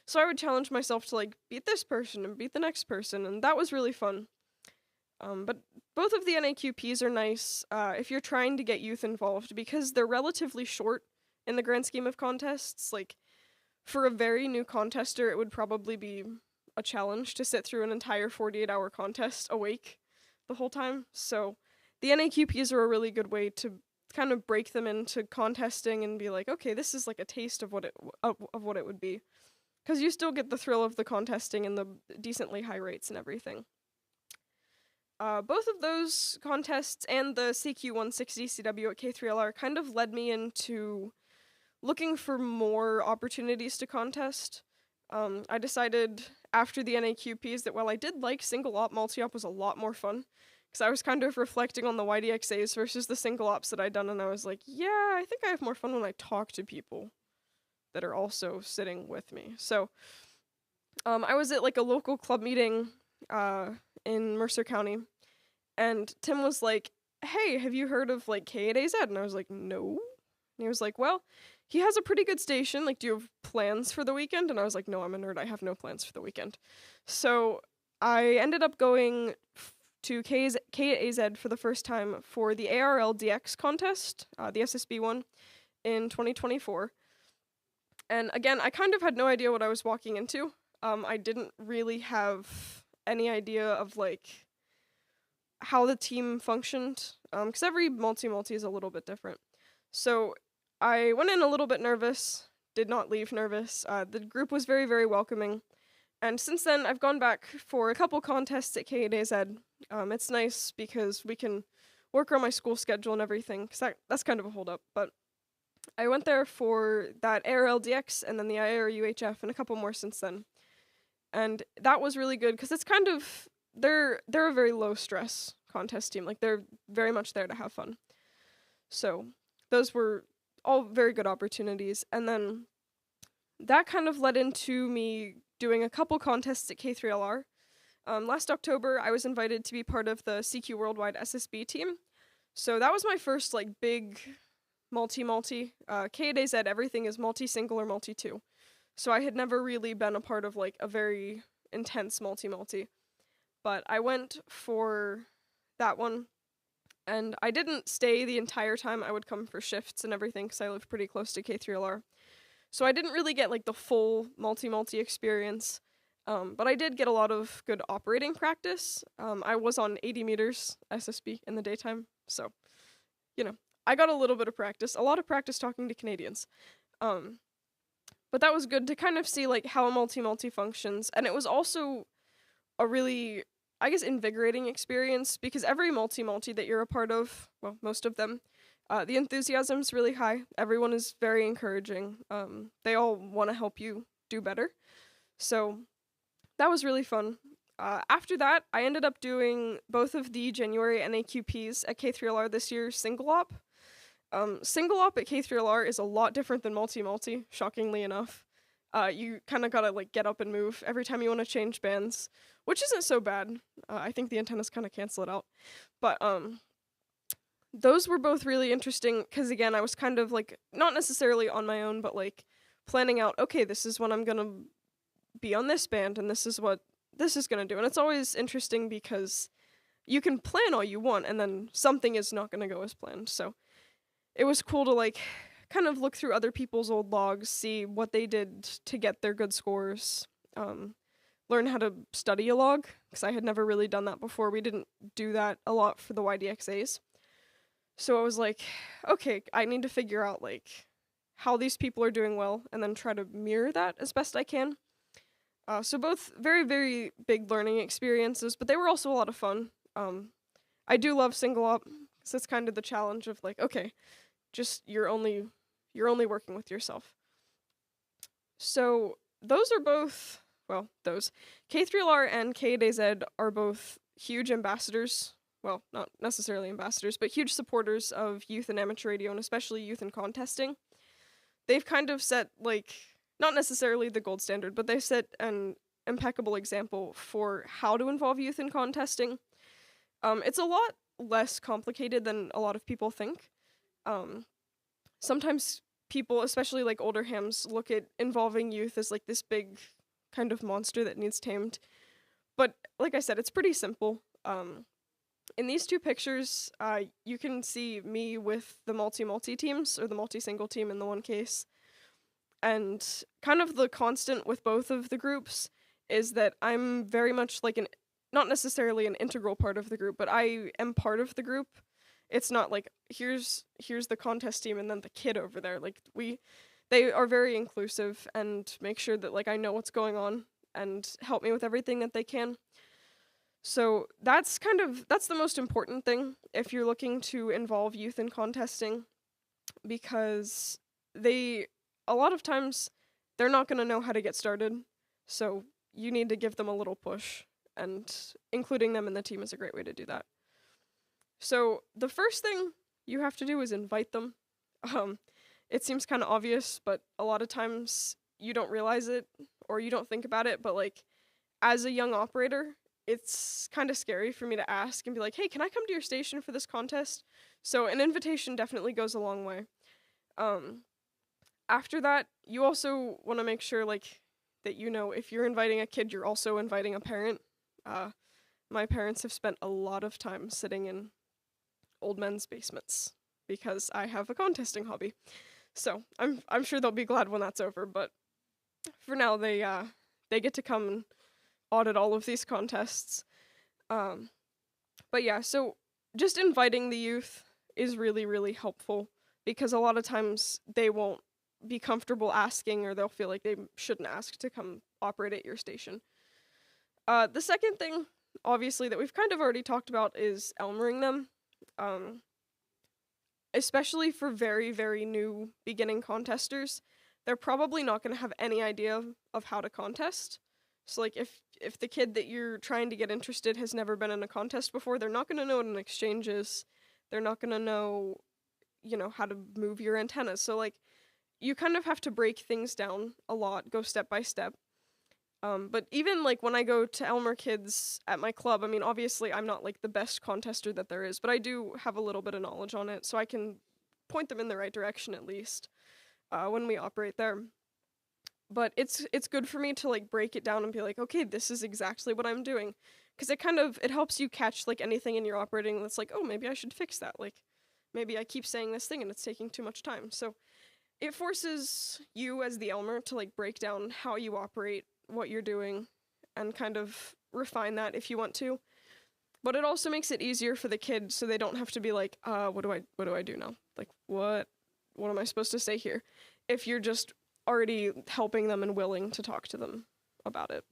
So I would challenge myself to like beat this person and beat the next person, and that was really fun. But both of the NAQPs are nice if you're trying to get youth involved because they're relatively short in the grand scheme of contests. Like for a very new contester, it would probably be a challenge to sit through an entire 48-hour contest awake the whole time. So the NAQPs are a really good way to kind of break them into contesting and be like, okay, this is like a taste of what it would be, because you still get the thrill of the contesting and the decently high rates and everything. Both of those contests and the CQ 160 CW at K3LR kind of led me into looking for more opportunities to contest. I decided after the NAQPs that while I did like single op, multi-op was a lot more fun, because I was kind of reflecting on the YDXAs versus the single ops that I'd done, and I was like, yeah, I think I have more fun when I talk to people that are also sitting with me. So I was at like a local club meeting in Mercer County, and Tim was like, hey, have you heard of like K8AZ? And I was like, no. And he was like, well, he has a pretty good station. Like, do you have plans for the weekend? And I was like, no, I'm a nerd. I have no plans for the weekend. So I ended up going to K8AZ for the first time for the ARL DX contest, the SSB one, in 2024. And again, I kind of had no idea what I was walking into. I didn't really have any idea of like how the team functioned, because every multi-multi is a little bit different. So I went in a little bit nervous, did not leave nervous. The group was very, very welcoming. And since then, I've gone back for a couple contests at K8AZ. It's nice because we can work around my school schedule and everything, because that's kind of a holdup. But I went there for that ARL DX and then the IRUHF and a couple more since then. And that was really good because it's kind of, they're a very low stress contest team. Like they're very much there to have fun. So those were all very good opportunities. And then that kind of led into me doing a couple contests at K3LR. Last October, I was invited to be part of the CQ Worldwide SSB team. So that was my first like big multi-multi. K8AZ, everything is multi-single or multi-2. So I had never really been a part of like a very intense multi-multi. But I went for that one, and I didn't stay the entire time. I would come for shifts and everything because I live pretty close to K3LR. So I didn't really get like the full multi-multi experience, but I did get a lot of good operating practice. I was on 80 meters SSB in the daytime, so, you know, I got a little bit of practice, a lot of practice talking to Canadians. But that was good to kind of see like how a multi-multi functions, and it was also a really, I guess, invigorating experience because every multi-multi that you're a part of, well, most of them, the enthusiasm's really high. Everyone is very encouraging. They all want to help you do better. So that was really fun. After that, I ended up doing both of the January NAQPs at K3LR this year, single op. Single op at K3LR is a lot different than multi-multi, shockingly enough. You kind of gotta like get up and move every time you want to change bands, which isn't so bad. I think the antennas kind of cancel it out. But those were both really interesting because, again, I was kind of like, not necessarily on my own, but like planning out, okay, this is when I'm going to be on this band and this is what this is going to do. And it's always interesting because you can plan all you want and then something is not going to go as planned. So it was cool to like kind of look through other people's old logs, see what they did to get their good scores, learn how to study a log because I had never really done that before. We didn't do that a lot for the YDXAs. So I was like, okay, I need to figure out like how these people are doing well and then try to mirror that as best I can. So both very, very big learning experiences, but they were also a lot of fun. I do love single op, so it's kind of the challenge of like, okay, just you're only working with yourself. So those are both, well, those K3LR and K8AZ are both huge ambassadors. Well, not necessarily ambassadors, but huge supporters of youth and amateur radio, and especially youth in contesting. They've kind of set, like, not necessarily the gold standard, but they set an impeccable example for how to involve youth in contesting. It's a lot less complicated than a lot of people think. Sometimes people, especially like older hams, look at involving youth as like this big kind of monster that needs tamed. But like I said, it's pretty simple. In these two pictures, you can see me with the multi-multi teams, or the multi-single team in the one case. And kind of the constant with both of the groups is that I'm very much like not necessarily an integral part of the group, but I am part of the group. It's not like, here's the contest team and then the kid over there. Like, they are very inclusive and make sure that like I know what's going on and help me with everything that they can. So that's the most important thing if you're looking to involve youth in contesting, because a lot of times they're not going to know how to get started. So you need to give them a little push, and including them in the team is a great way to do that. So the first thing you have to do is invite them. It seems kind of obvious, but a lot of times you don't realize it or you don't think about it. But like, as a young operator, it's kind of scary for me to ask and be like, hey, can I come to your station for this contest? So an invitation definitely goes a long way. After that, you also want to make sure like that, you know, if you're inviting a kid, you're also inviting a parent. My parents have spent a lot of time sitting in old men's basements because I have a contesting hobby. So I'm sure they'll be glad when that's over, but for now they get to come and audit all of these contests. But yeah, so just inviting the youth is really, really helpful because a lot of times they won't be comfortable asking, or they'll feel like they shouldn't ask to come operate at your station. The second thing, obviously, that we've kind of already talked about is Elmering them. Especially for very, very new beginning contesters, they're probably not going to have any idea of how to contest. So like if the kid that you're trying to get interested has never been in a contest before, they're not going to know what an exchange is. They're not going to know, you know, how to move your antennas. So like you kind of have to break things down a lot, go step by step. But even like when I go to Elmer Kids at my club, I mean, obviously I'm not like the best contester that there is, but I do have a little bit of knowledge on it, so I can point them in the right direction at least when we operate there. But it's good for me to like break it down and be like, okay, this is exactly what I'm doing, because it helps you catch like anything in your operating that's like, oh, maybe I should fix that. Like maybe I keep saying this thing and it's taking too much time. So it forces you as the Elmer to like break down how you operate, what you're doing, and kind of refine that if you want to. But it also makes it easier for the kid, so they don't have to be like, what do I do now? Like what am I supposed to say here? If you're just already helping them and willing to talk to them about it.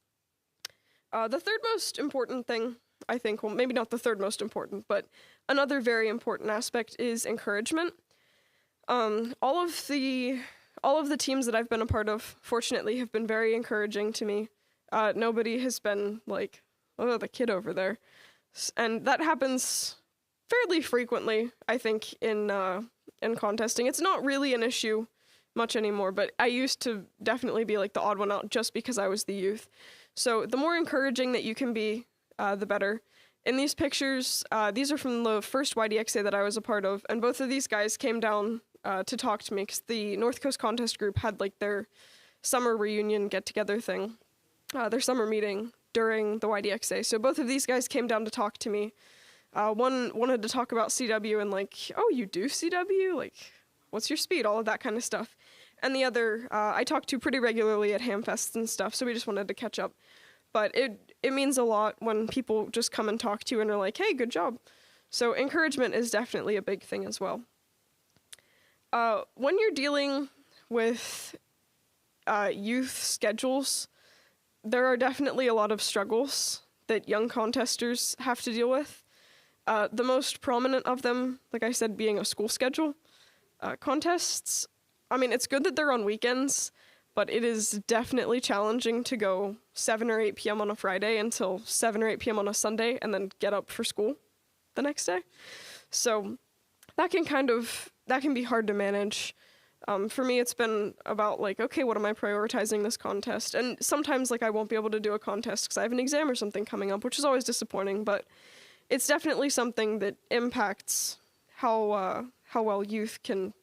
The third most important thing, I think, well, maybe not the third most important, but another very important aspect is encouragement. All of the teams that I've been a part of, fortunately, have been very encouraging to me. Nobody has been like, oh, the kid over there. And that happens fairly frequently, I think, in contesting. It's not really an issue much anymore, but I used to definitely be like the odd one out just because I was the youth. So the more encouraging that you can be, the better. In these pictures, these are from the first YDXA that I was a part of, and both of these guys came down to talk to me because the North Coast Contest Group had like their summer reunion get-together thing, their summer meeting during the YDXA. So both of these guys came down to talk to me. One wanted to talk about CW and like, oh, you do CW? Like, what's your speed? All of that kind of stuff. And the other, I talk to pretty regularly at Hamfests and stuff, so we just wanted to catch up. But it means a lot when people just come and talk to you and are like, hey, good job. So encouragement is definitely a big thing as well. When you're dealing with youth schedules, there are definitely a lot of struggles that young contesters have to deal with. The most prominent of them, like I said, being a school schedule. Contests, I mean, it's good that they're on weekends, but it is definitely challenging to go 7 or 8 p.m. on a Friday until 7 or 8 p.m. on a Sunday and then get up for school the next day. So that can be hard to manage. For me, it's been about like, okay, what am I prioritizing this contest? And sometimes like I won't be able to do a contest because I have an exam or something coming up, which is always disappointing, but it's definitely something that impacts how well youth can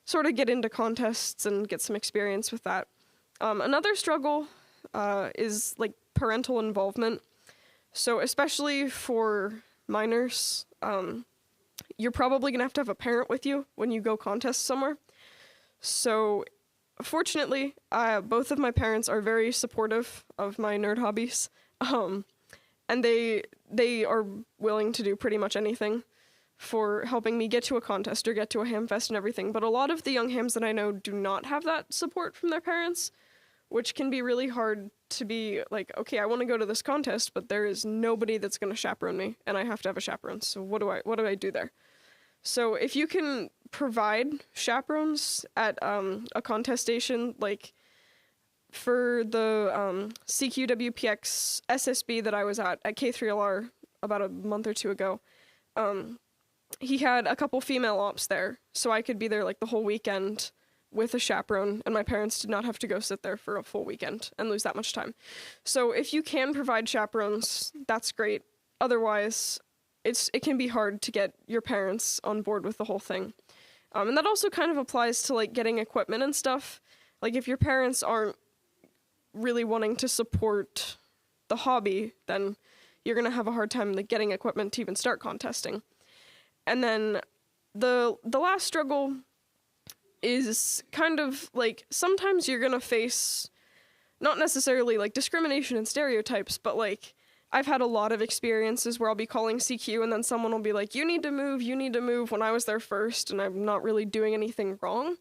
sort of get into contests and get some experience with that. Another struggle is like parental involvement. So especially for minors, you're probably gonna have to have a parent with you when you go contest somewhere. So fortunately, both of my parents are very supportive of my nerd hobbies. And they are willing to do pretty much anything for helping me get to a contest or get to a Hamfest and everything. But a lot of the young hams that I know do not have that support from their parents, which can be really hard to be like, okay, I want to go to this contest, but there is nobody that's going to chaperone me, and I have to have a chaperone. So what do I do there? So if you can provide chaperones at a contest station, like for the CQWPX SSB that I was at K3LR about a month or two ago, he had a couple female ops there, so I could be there like the whole weekend with a chaperone, and my parents did not have to go sit there for a full weekend and lose that much time. So if you can provide chaperones, that's great. Otherwise, it can be hard to get your parents on board with the whole thing. And that also kind of applies to like getting equipment and stuff. Like if your parents aren't really wanting to support the hobby, then you're gonna have a hard time like getting equipment to even start contesting. And then the last struggle is kind of like sometimes you're gonna face not necessarily like discrimination and stereotypes, but like I've had a lot of experiences where I'll be calling CQ and then someone will be like, you need to move when I was there first and I'm not really doing anything wrong.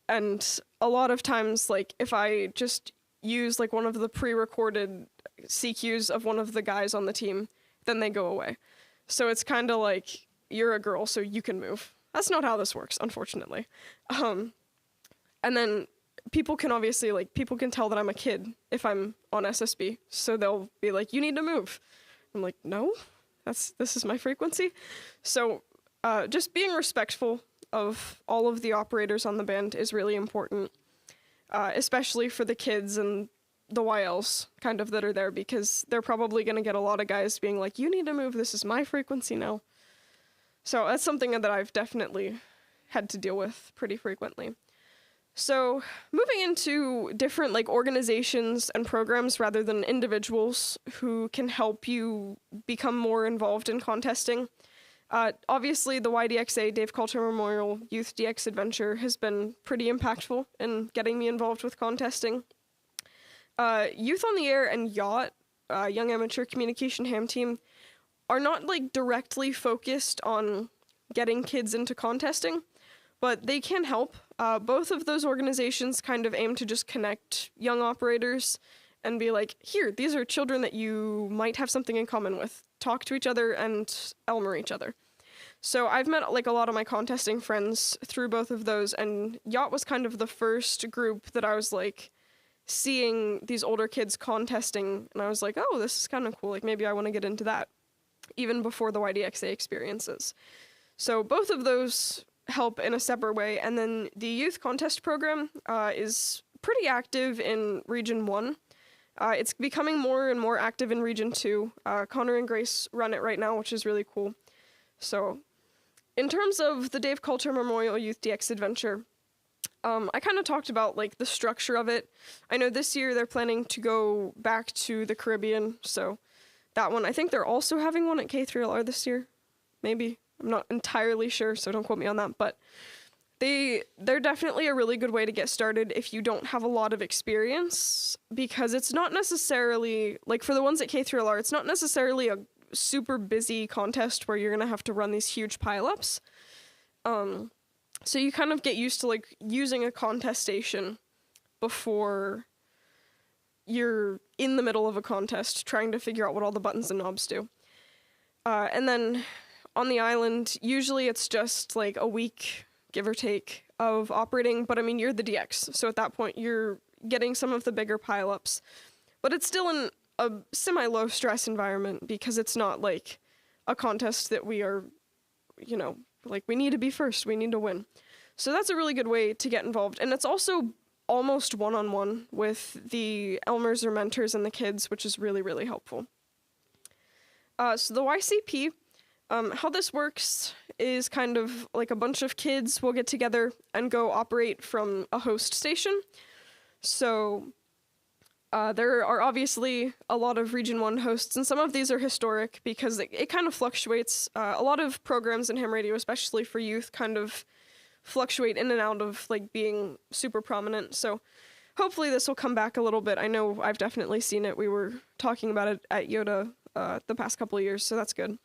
And a lot of times, like if I just use like one of the pre-recorded CQs of one of the guys on the team, then they go away. So it's kind of like, you're a girl, so you can move. That's not how this works, unfortunately. And then people can obviously, like, people can tell that I'm a kid if I'm on SSB, so they'll be like, you need to move. I'm like, no, this is my frequency. So just being respectful of all of the operators on the band is really important, especially for the kids and the YLs kind of that are there, because they're probably going to get a lot of guys being like, you need to move, this is my frequency now. So that's something that I've definitely had to deal with pretty frequently. So moving into different like organizations and programs rather than individuals who can help you become more involved in contesting. Obviously, the YDXA, Dave Coulter Memorial Youth DX Adventure, has been pretty impactful in getting me involved with contesting. Youth on the Air and Yacht, Young Amateur Communication Ham Team, are not like directly focused on getting kids into contesting, but they can help. Both of those organizations kind of aim to just connect young operators and be like, here, these are children that you might have something in common with. Talk to each other and Elmer each other. So I've met like a lot of my contesting friends through both of those, and Yacht was kind of the first group that I was like seeing these older kids contesting, and I was like, oh, this is kind of cool, like maybe I want to get into that, even before the YDXA experiences. So both of those help in a separate way, and then the youth contest program is pretty active in Region 1. It's becoming more and more active in Region 2. Connor and Grace run it right now, which is really cool. So in terms of the Dave Coulter Memorial Youth DX Adventure, I kind of talked about like the structure of it. I know this year they're planning to go back to the Caribbean, so that one, I think they're also having one at K3LR this year. Maybe. I'm not entirely sure, so don't quote me on that, but they're definitely a really good way to get started if you don't have a lot of experience, because it's not necessarily, like for the ones at K3LR, it's not necessarily a super busy contest where you're going to have to run these huge pileups. So you kind of get used to like using a contest station before you're in the middle of a contest trying to figure out what all the buttons and knobs do. And then on the island, usually it's just like a week, give or take, of operating, but I mean, you're the DX, so at that point you're getting some of the bigger pileups, but it's still in a semi-low stress environment because it's not like a contest that we are, you know, like we need to be first, we need to win. So that's a really good way to get involved, and it's also almost one-on-one with the Elmers or mentors and the kids, which is really, really helpful. So the YCP, how this works is kind of like a bunch of kids will get together and go operate from a host station. So there are obviously a lot of Region 1 hosts, and some of these are historic because it kind of fluctuates. A lot of programs in ham radio, especially for youth, kind of fluctuate in and out of like being super prominent. So hopefully this will come back a little bit. I know I've definitely seen it. We were talking about it at Yoda the past couple of years, so that's good.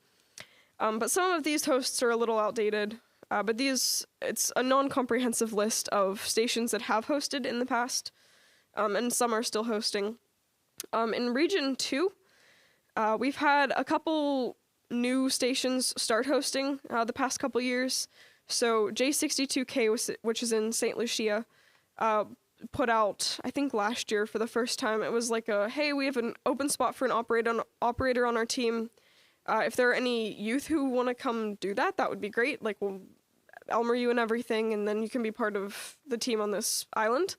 But some of these hosts are a little outdated, but it's a non-comprehensive list of stations that have hosted in the past, and some are still hosting. In Region 2, we've had a couple new stations start hosting the past couple years. So J62K, which is in St. Lucia, put out, I think last year for the first time, it was like hey, we have an open spot for an operator on our team. If there are any youth who want to come do that, that would be great. Like, we'll Elmer you and everything, and then you can be part of the team on this island.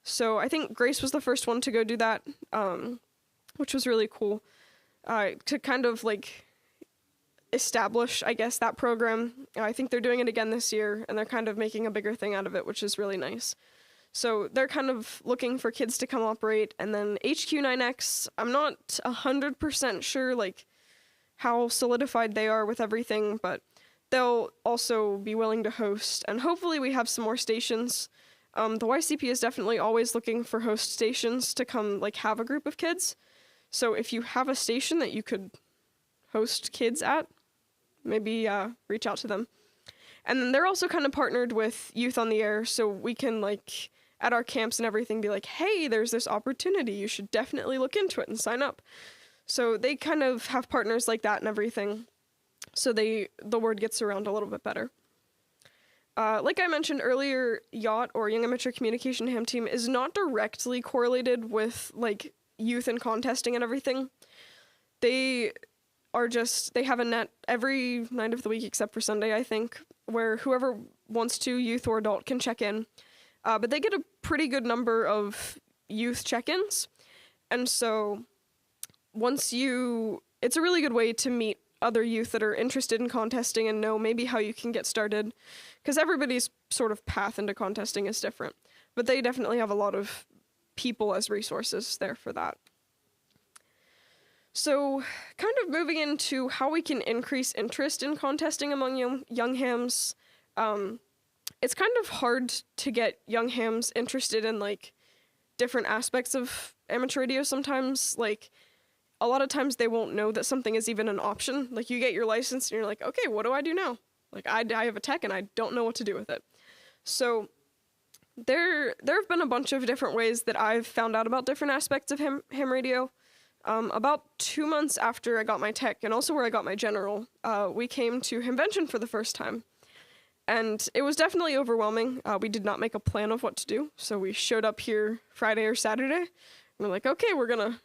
So I think Grace was the first one to go do that, which was really cool, to kind of like establish, I guess, that program. I think they're doing it again this year, and they're kind of making a bigger thing out of it, which is really nice. So they're kind of looking for kids to come operate. And then HQ9X, I'm not 100% sure, like, how solidified they are with everything, but they'll also be willing to host, and hopefully we have some more stations. The YCP is definitely always looking for host stations to come like have a group of kids. So if you have a station that you could host kids at, maybe reach out to them. And then they're also kind of partnered with Youth on the Air, so we can like at our camps and everything be like, hey, there's this opportunity, you should definitely look into it and sign up. So they kind of have partners like that and everything, so the word gets around a little bit better. Like I mentioned earlier, Yacht, or Young Amateur Communication Ham Team, is not directly correlated with like youth and contesting and everything. They are just, they have a net every night of the week except for Sunday, I think, where whoever wants to, youth or adult, can check in. But they get a pretty good number of youth check-ins. And so it's a really good way to meet other youth that are interested in contesting and know maybe how you can get started, because everybody's sort of path into contesting is different. But they definitely have a lot of people as resources there for that. So kind of moving into how we can increase interest in contesting among young hams. It's kind of hard to get young hams interested in like different aspects of amateur radio sometimes. Like a lot of times they won't know that something is even an option. Like you get your license and you're like, okay, what do I do now? Like I have a tech and I don't know what to do with it. So there have been a bunch of different ways that I've found out about different aspects of ham radio. About 2 months after I got my tech, and also where I got my general, we came to Hamvention for the first time. And it was definitely overwhelming. We did not make a plan of what to do, so we showed up here Friday or Saturday, and we're like, okay, we're gonna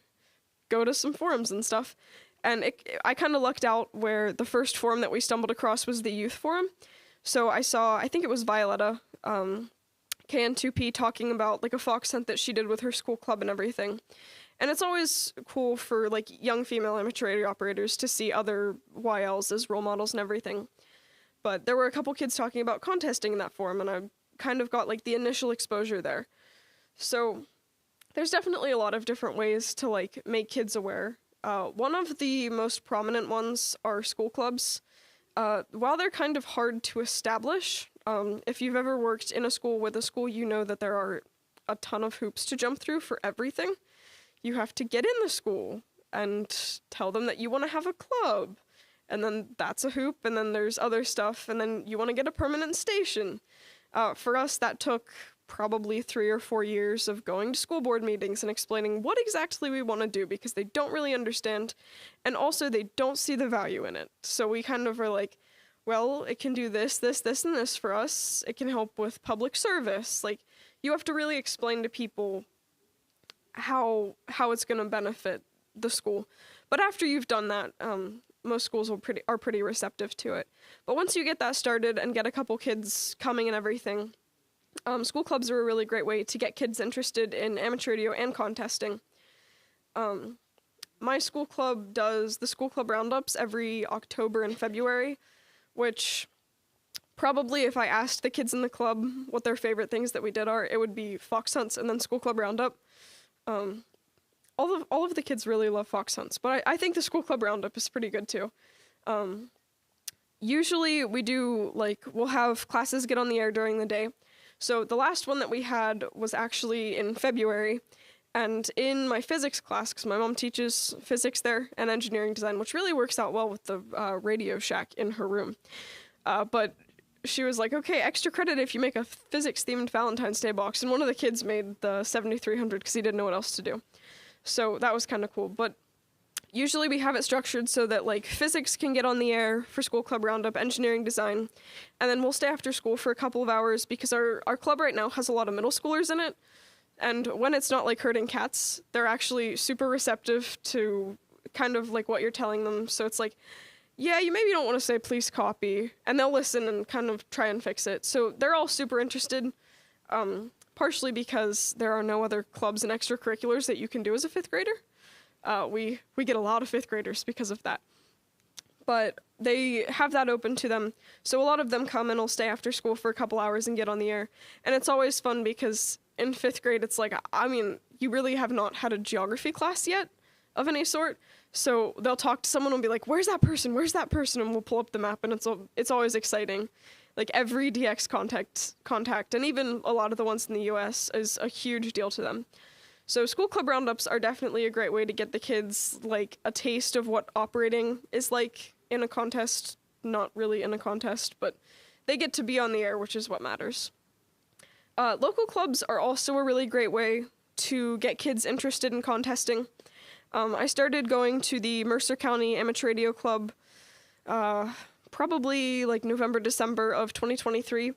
go to some forums and stuff. And I kind of lucked out where the first forum that we stumbled across was the youth forum. So I think it was Violetta, KN2P, talking about like a fox hunt that she did with her school club and everything. And it's always cool for like young female amateur radio operators to see other YLs as role models and everything. But there were a couple kids talking about contesting in that forum, and I kind of got like the initial exposure there. So there's definitely a lot of different ways to like make kids aware. One of the most prominent ones are school clubs. While they're kind of hard to establish, if you've ever worked in a school with a school, you know that there are a ton of hoops to jump through for everything. You have to get in the school and tell them that you want to have a club. And then that's a hoop, and then there's other stuff, and then you want to get a permanent station. For us, that took probably 3 or 4 years of going to school board meetings and explaining what exactly we want to do, because they don't really understand, and also they don't see the value in it. So we kind of are like, well, it can do this, this, this, and this for us. It can help with public service. Like, you have to really explain to people how it's going to benefit the school. But after you've done that, most schools are pretty receptive to it. But once you get that started and get a couple kids coming and everything, school clubs are a really great way to get kids interested in amateur radio and contesting. My school club does the school club roundups every October and February, which probably if I asked the kids in the club what their favorite things that we did are, it would be fox hunts and then school club roundup. All of the kids really love fox hunts, but I think the school club roundup is pretty good too. Usually we do, we'll have classes get on the air during the day. So the last one that we had was actually in February, and in my physics class, because my mom teaches physics there and engineering design, which really works out well with the Radio Shack in her room. But she was like, okay, extra credit if you make a physics-themed Valentine's Day box, and one of the kids made the 7300 because he didn't know what else to do. So that was kind of cool. But usually we have it structured so that physics can get on the air for school club roundup, engineering design, and then we'll stay after school for a couple of hours because our club right now has a lot of middle schoolers in it. And when it's not like herding cats, they're actually super receptive to kind of what you're telling them. So it's like, yeah, you maybe don't want to say please copy, and they'll listen and kind of try and fix it. So they're all super interested, partially because there are no other clubs and extracurriculars that you can do as a 5th grader. We get a lot of 5th graders because of that. But they have that open to them. So a lot of them come and will stay after school for a couple hours and get on the air. And it's always fun because in 5th grade, it's like, you really have not had a geography class yet of any sort. So they'll talk to someone and be like, where's that person? Where's that person? And we'll pull up the map, and it's always exciting. Every DX contact, and even a lot of the ones in the US, is a huge deal to them. So school club roundups are definitely a great way to get the kids a taste of what operating is like in a contest. Not really in a contest, but they get to be on the air, which is what matters. Local clubs are also a really great way to get kids interested in contesting. I started going to the Mercer County Amateur Radio Club probably November, December of 2023.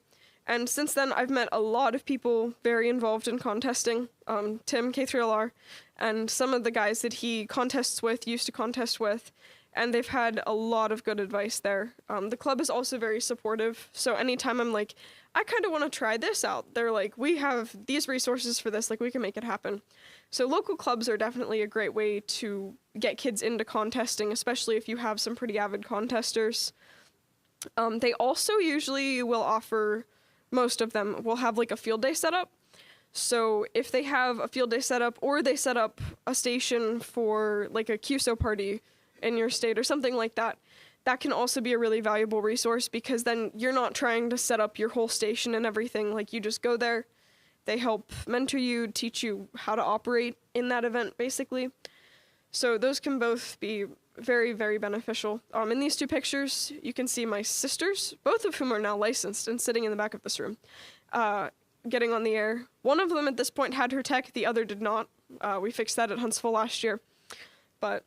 And since then, I've met a lot of people very involved in contesting. Tim, K3LR, and some of the guys that he contests with, used to contest with. and they've had a lot of good advice there. The club is also very supportive, so anytime I'm like, I kind of want to try this out, they're like, we have these resources for this, like we can make it happen. So local clubs are definitely a great way to get kids into contesting, especially if you have some pretty avid contesters. They also usually will offer, most of them will have like a field day set up. So if they have a field day set up, or they set up a station for like a QSO party in your state or something like that, that can also be a really valuable resource, because then you're not trying to set up your whole station and everything. Like, you just go there, they help mentor you, teach you how to operate in that event, basically. So those can both be very, very beneficial. In these two pictures, you can see my sisters, both of whom are now licensed and sitting in the back of this room, getting on the air. One of them at this point had her tech, the other did not. We fixed that at Huntsville last year. But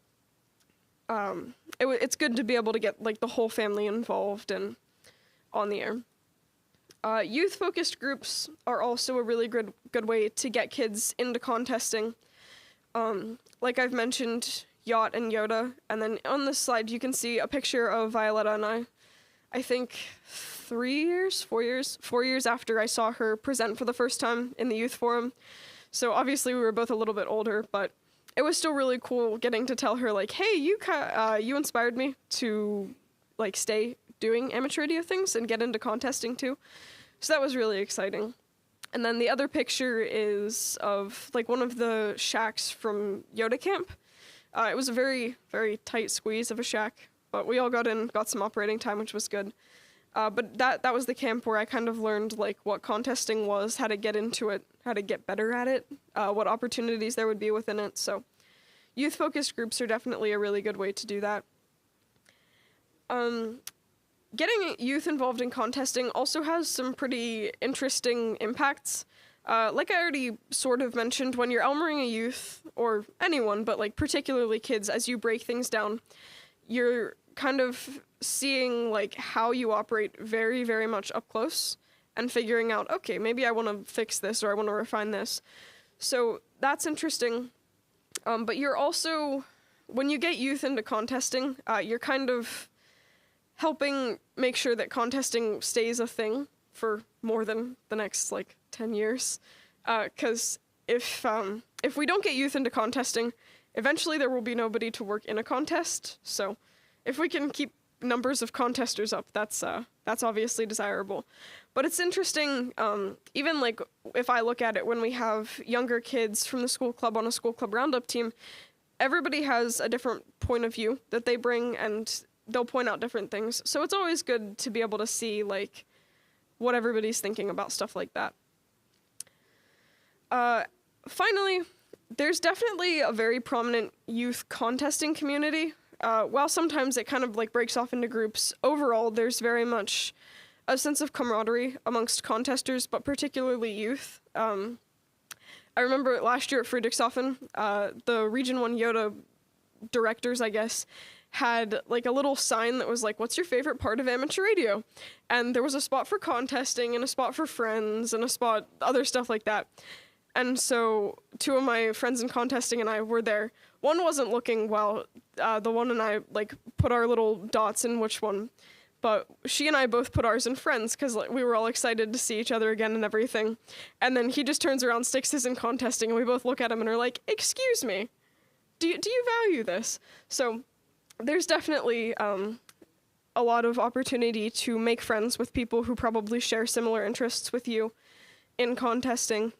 it's good to be able to get like the whole family involved and on the air. Youth-focused groups are also a really good way to get kids into contesting. Like I've mentioned, Yacht and Yoda, and then on this slide you can see a picture of Violetta and I think 4 years after I saw her present for the first time in the youth forum. So obviously we were both a little bit older, but it was still really cool getting to tell her, like, hey, you inspired me to like stay doing amateur radio things and get into contesting too. So that was really exciting. And then the other picture is of like one of the shacks from Yoda Camp. It was a very, very tight squeeze of a shack, but we all got in, got some operating time, which was good. But that was the camp where I kind of learned like what contesting was, how to get into it, how to get better at it, what opportunities there would be within it. So youth-focused groups are definitely a really good way to do that. Getting youth involved in contesting also has some pretty interesting impacts. Like I already sort of mentioned, when you're Elmering a youth, or anyone, but like particularly kids, as you break things down, you're kind of seeing like how you operate very, very much up close and figuring out, okay, maybe I want to fix this or I want to refine this. So that's interesting. But you're also, when you get youth into contesting, you're kind of helping make sure that contesting stays a thing for more than the next like 10 years. Because if we don't get youth into contesting, eventually there will be nobody to work in a contest. So if we can keep numbers of contesters up, that's obviously desirable. But it's interesting, even like if I look at it when we have younger kids from the school club on a school club roundup team, everybody has a different point of view that they bring, and they'll point out different things. So it's always good to be able to see like what everybody's thinking about stuff like that. Finally, there's definitely a very prominent youth contesting community. While sometimes it kind of like breaks off into groups, overall there's very much a sense of camaraderie amongst contesters, but particularly youth. I remember last year at Friedrichshafen, the Region 1 Yoda directors, I guess, had like a little sign that was like, what's your favorite part of amateur radio? And there was a spot for contesting and a spot for friends and a spot, other stuff like that. And so 2 of my friends in contesting and I were there. One wasn't looking well. The one and I like put our little dots in which one. But she and I both put ours in friends because like, we were all excited to see each other again and everything. And then he just turns around, sticks his in contesting, and we both look at him and are like, excuse me, do you value this? So there's definitely a lot of opportunity to make friends with people who probably share similar interests with you in contesting.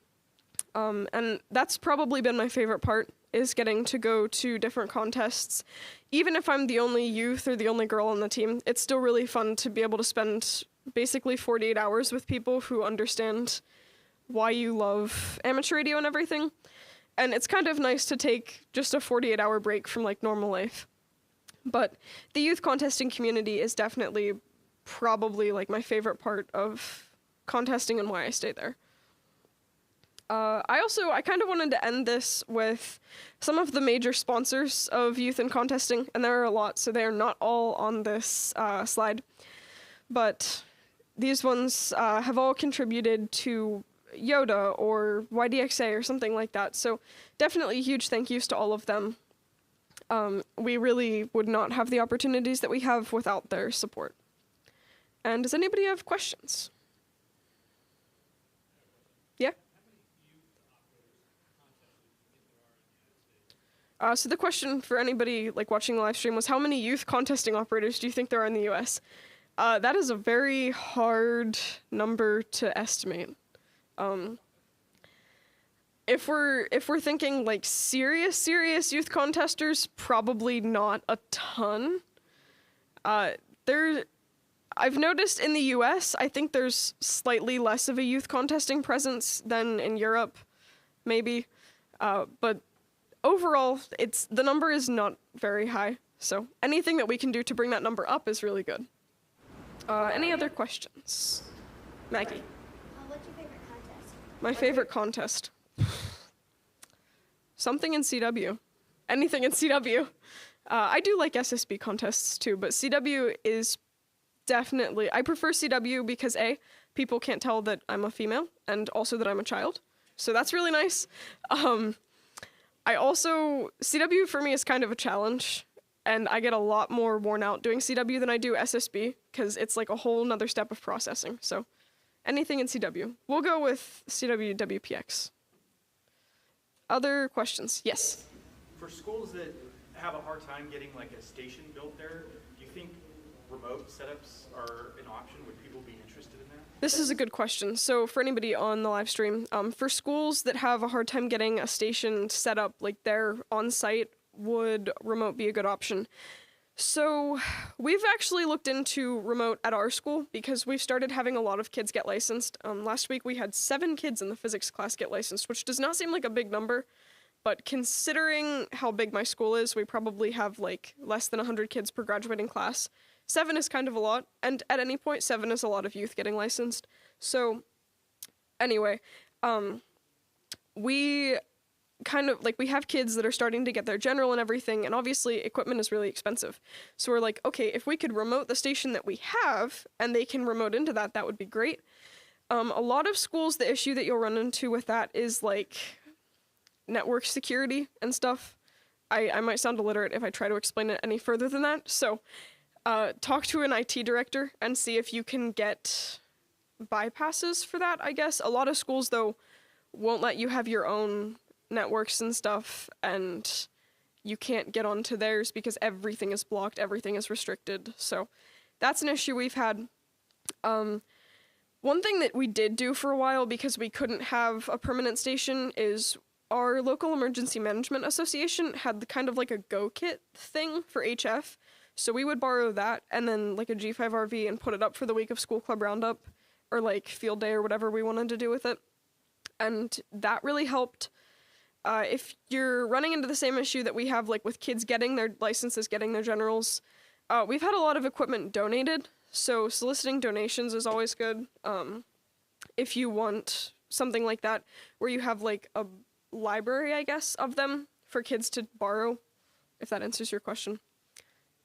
And that's probably been my favorite part, is getting to go to different contests. Even if I'm the only youth or the only girl on the team, it's still really fun to be able to spend basically 48 hours with people who understand why you love amateur radio and everything. And it's kind of nice to take just a 48-hour break from like normal life. But the youth contesting community is definitely probably like my favorite part of contesting and why I stay there. I kind of wanted to end this with some of the major sponsors of youth and contesting, and there are a lot, so they are not all on this slide. But these ones have all contributed to Yoda or YDXA or something like that, so definitely huge thank yous to all of them. We really would not have the opportunities that we have without their support. And does anybody have questions? Yeah? So the question for anybody like watching the live stream was, how many youth contesting operators do you think there are in the US? That is a very hard number to estimate. If we're thinking like serious youth contesters, probably not a ton. I've noticed in the US, I think there's slightly less of a youth contesting presence than in Europe, maybe. But overall, the number is not very high. So anything that we can do to bring that number up is really good. Any other questions? Maggie. What's your favorite contest? My favorite contest. Something in CW. Anything in CW. I do like SSB contests too, but CW is definitely... I prefer CW because A, people can't tell that I'm a female, and also that I'm a child. So that's really nice. CW for me is kind of a challenge, and I get a lot more worn out doing CW than I do SSB, because it's like a whole nother step of processing. So anything in CW. We'll go with CW WPX. Other questions? Yes? For schools that have a hard time getting like a station built there, do you think remote setups are an option? Would people be interested in that? This is a good question. So for anybody on the live stream, for schools that have a hard time getting a station set up like they're on site, would remote be a good option? So we've actually looked into remote at our school because we've started having a lot of kids get licensed. Last week we had 7 kids in the physics class get licensed, which does not seem like a big number, but considering how big my school is, we probably have like less than 100 kids per graduating class. 7 is kind of a lot, and at any point 7 is a lot of youth getting licensed. So anyway, we kind of like, we have kids that are starting to get their general and everything, and obviously equipment is really expensive. So we're like, okay, if we could remote the station that we have and they can remote into that, that would be great. A lot of schools, the issue that you'll run into with that is like network security and stuff. I might sound illiterate if I try to explain it any further than that. So talk to an IT director and see if you can get bypasses for that, I guess. A lot of schools, though, won't let you have your own networks and stuff, and you can't get onto theirs because everything is blocked, everything is restricted. So that's an issue we've had. One thing that we did do for a while because we couldn't have a permanent station is our local emergency management association had kind of like a go kit thing for HF. So we would borrow that and then like a G5RV and put it up for the week of school club roundup or like field day or whatever we wanted to do with it. And that really helped. If you're running into the same issue that we have like with kids getting their licenses, getting their generals, we've had a lot of equipment donated. So soliciting donations is always good. If you want something like that where you have like a library, I guess, of them for kids to borrow, if that answers your question.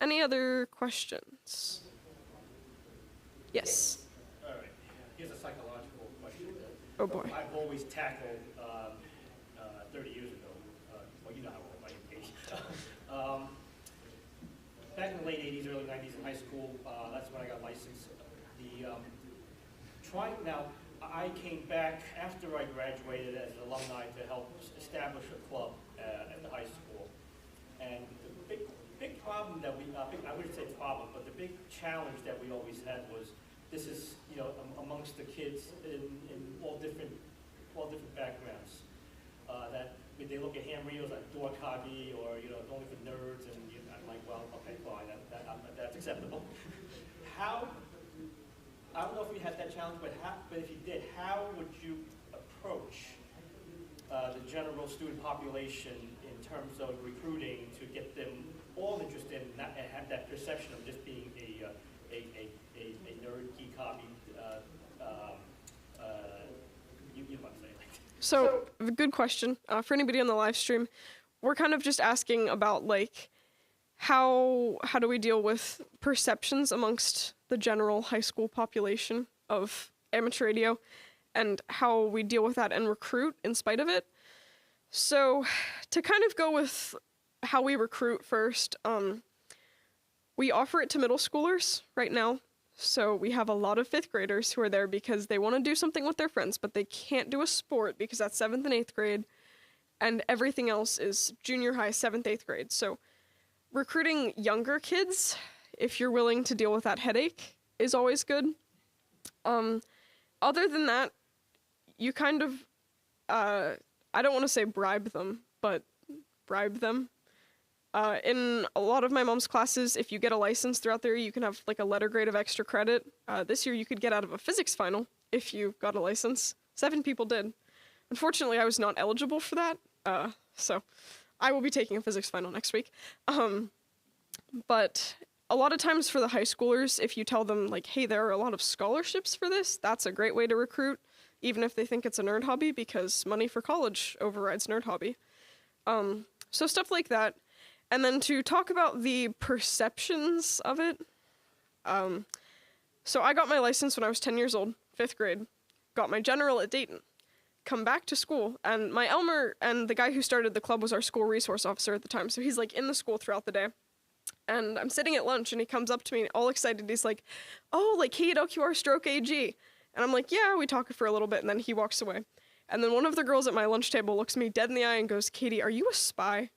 Any other questions? Yes. All right. Here's a psychological question. Oh boy. I've always tackled 30 years ago. Well, you know how old I am. Back in the late 80s, early 90s in high school, that's when I got licensed. Now, I came back after I graduated as an alumni to help establish a club at the high school. And the big problem that I wouldn't say problem, but the big challenge that we always had was, this is, amongst the kids in all different backgrounds. That they look at ham radios like dork hobby or only for nerds, and I'm like, well, okay, fine, that's acceptable. I don't know if you had that challenge, but if you did, how would you approach the general student population in terms of recruiting to get them all interested and have that perception of just being a nerd, geek hobby? You know what I'm saying? So, good question. For anybody on the live stream, we're kind of just asking about like how do we deal with perceptions amongst the general high school population of amateur radio and how we deal with that and recruit in spite of it. So to kind of go with how we recruit first. We offer it to middle schoolers right now. So we have a lot of 5th graders who are there because they want to do something with their friends, but they can't do a sport because that's 7th and 8th grade, and everything else is junior high, 7th, 8th grade. So recruiting younger kids, if you're willing to deal with that headache, is always good. Other than that, you kind of, I don't want to say bribe them, but bribe them. In a lot of my mom's classes, if you get a license throughout there, you can have like a letter grade of extra credit. This year you could get out of a physics final if you got a license. 7 people did. Unfortunately, I was not eligible for that, so I will be taking a physics final next week. But a lot of times for the high schoolers, if you tell them like, hey, there are a lot of scholarships for this, that's a great way to recruit, even if they think it's a nerd hobby, because money for college overrides nerd hobby. So stuff like that. And then to talk about the perceptions of it, so I got my license when I was 10 years old, 5th grade, got my general at Dayton, come back to school, and my Elmer, and the guy who started the club was our school resource officer at the time, so he's like in the school throughout the day. And I'm sitting at lunch, and he comes up to me all excited, he's like, oh, like Kate OQR stroke AG. And I'm like, yeah, we talk for a little bit, and then he walks away. And then one of the girls at my lunch table looks me dead in the eye and goes, Katie, are you a spy?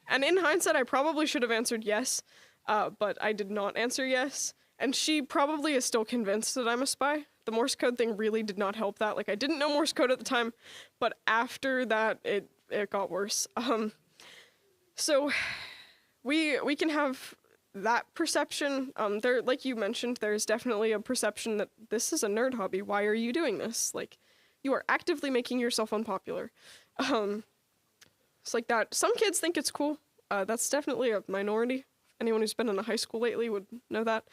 And in hindsight, I probably should have answered yes, but I did not answer yes. And she probably is still convinced that I'm a spy. The Morse code thing really did not help that. Like, I didn't know Morse code at the time, but after that, it got worse. So we can have that perception. There, like you mentioned, there's definitely a perception that this is a nerd hobby. Why are you doing this? Like, you are actively making yourself unpopular. It's like that. Some kids think it's cool. That's definitely a minority. Anyone who's been in a high school lately would know that.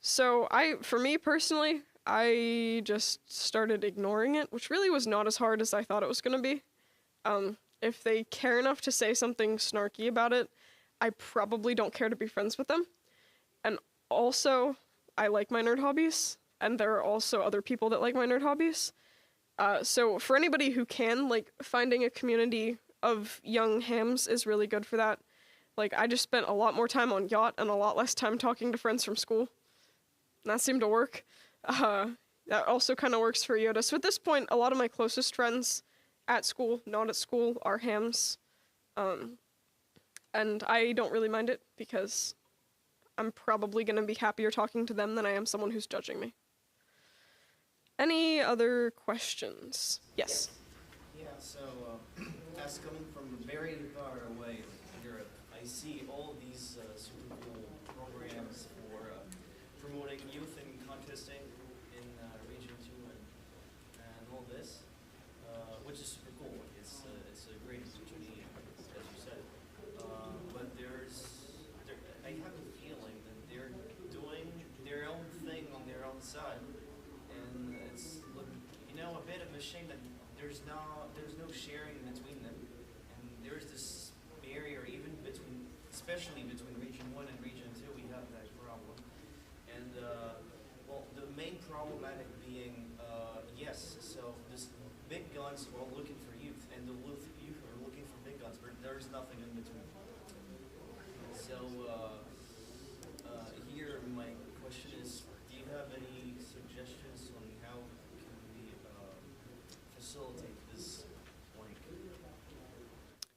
So for me personally, I just started ignoring it, which really was not as hard as I thought it was going to be. If they care enough to say something snarky about it, I probably don't care to be friends with them. And also, I like my nerd hobbies, and there are also other people that like my nerd hobbies. So for anybody who can, like, finding a community of young hams is really good for that. Like, I just spent a lot more time on Yacht and a lot less time talking to friends from school. And that seemed to work. That also kind of works for Yoda. So at this point, a lot of my closest friends at school, not at school, are hams. And I don't really mind it because I'm probably going to be happier talking to them than I am someone who's judging me. Any other questions? Yes. Yeah, so as coming from very far away in Europe, I see all these super cool programs for promoting youth and contesting in Region 2 and all this, which is super cool. It's a great opportunity, as you said. But I have a feeling that they're doing their own thing on their own side. And it's, a bit of a shame that there's no sharing between them, and there's this barrier even especially between Region 1 and Region 2. We have that problem, and the main problematic being yes, so this big guns are all looking for youth, and the youth are looking for big guns, but there's nothing in between. So here my question is, do you have any suggestions on how can we facilitate this link?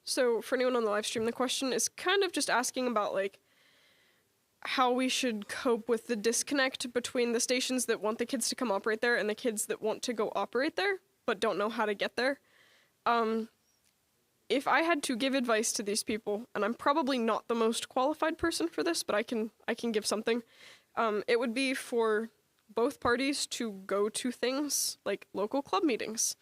So for anyone on the live stream, the question is kind of just asking about like how we should cope with the disconnect between the stations that want the kids to come operate there and the kids that want to go operate there but don't know how to get there. If I had to give advice to these people, and I'm probably not the most qualified person for this, but I can give something, it would be for both parties to go to things like local club meetings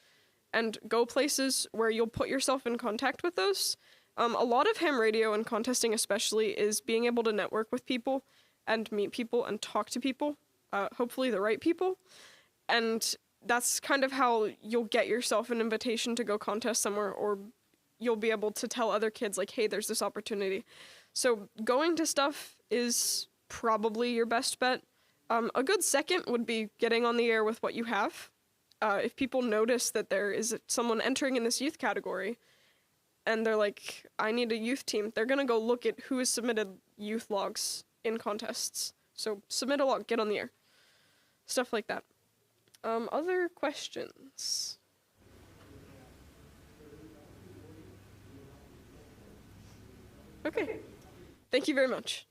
and go places where you'll put yourself in contact with those. A lot of ham radio and contesting especially is being able to network with people and meet people and talk to people, hopefully the right people. And that's kind of how you'll get yourself an invitation to go contest somewhere, or you'll be able to tell other kids like, hey, there's this opportunity. So going to stuff is probably your best bet. A good second would be getting on the air with what you have. If people notice that there is someone entering in this youth category, and they're like, I need a youth team, they're gonna go look at who has submitted youth logs in contests. So submit a log, get on the air. Stuff like that. Other questions? Okay. Thank you very much.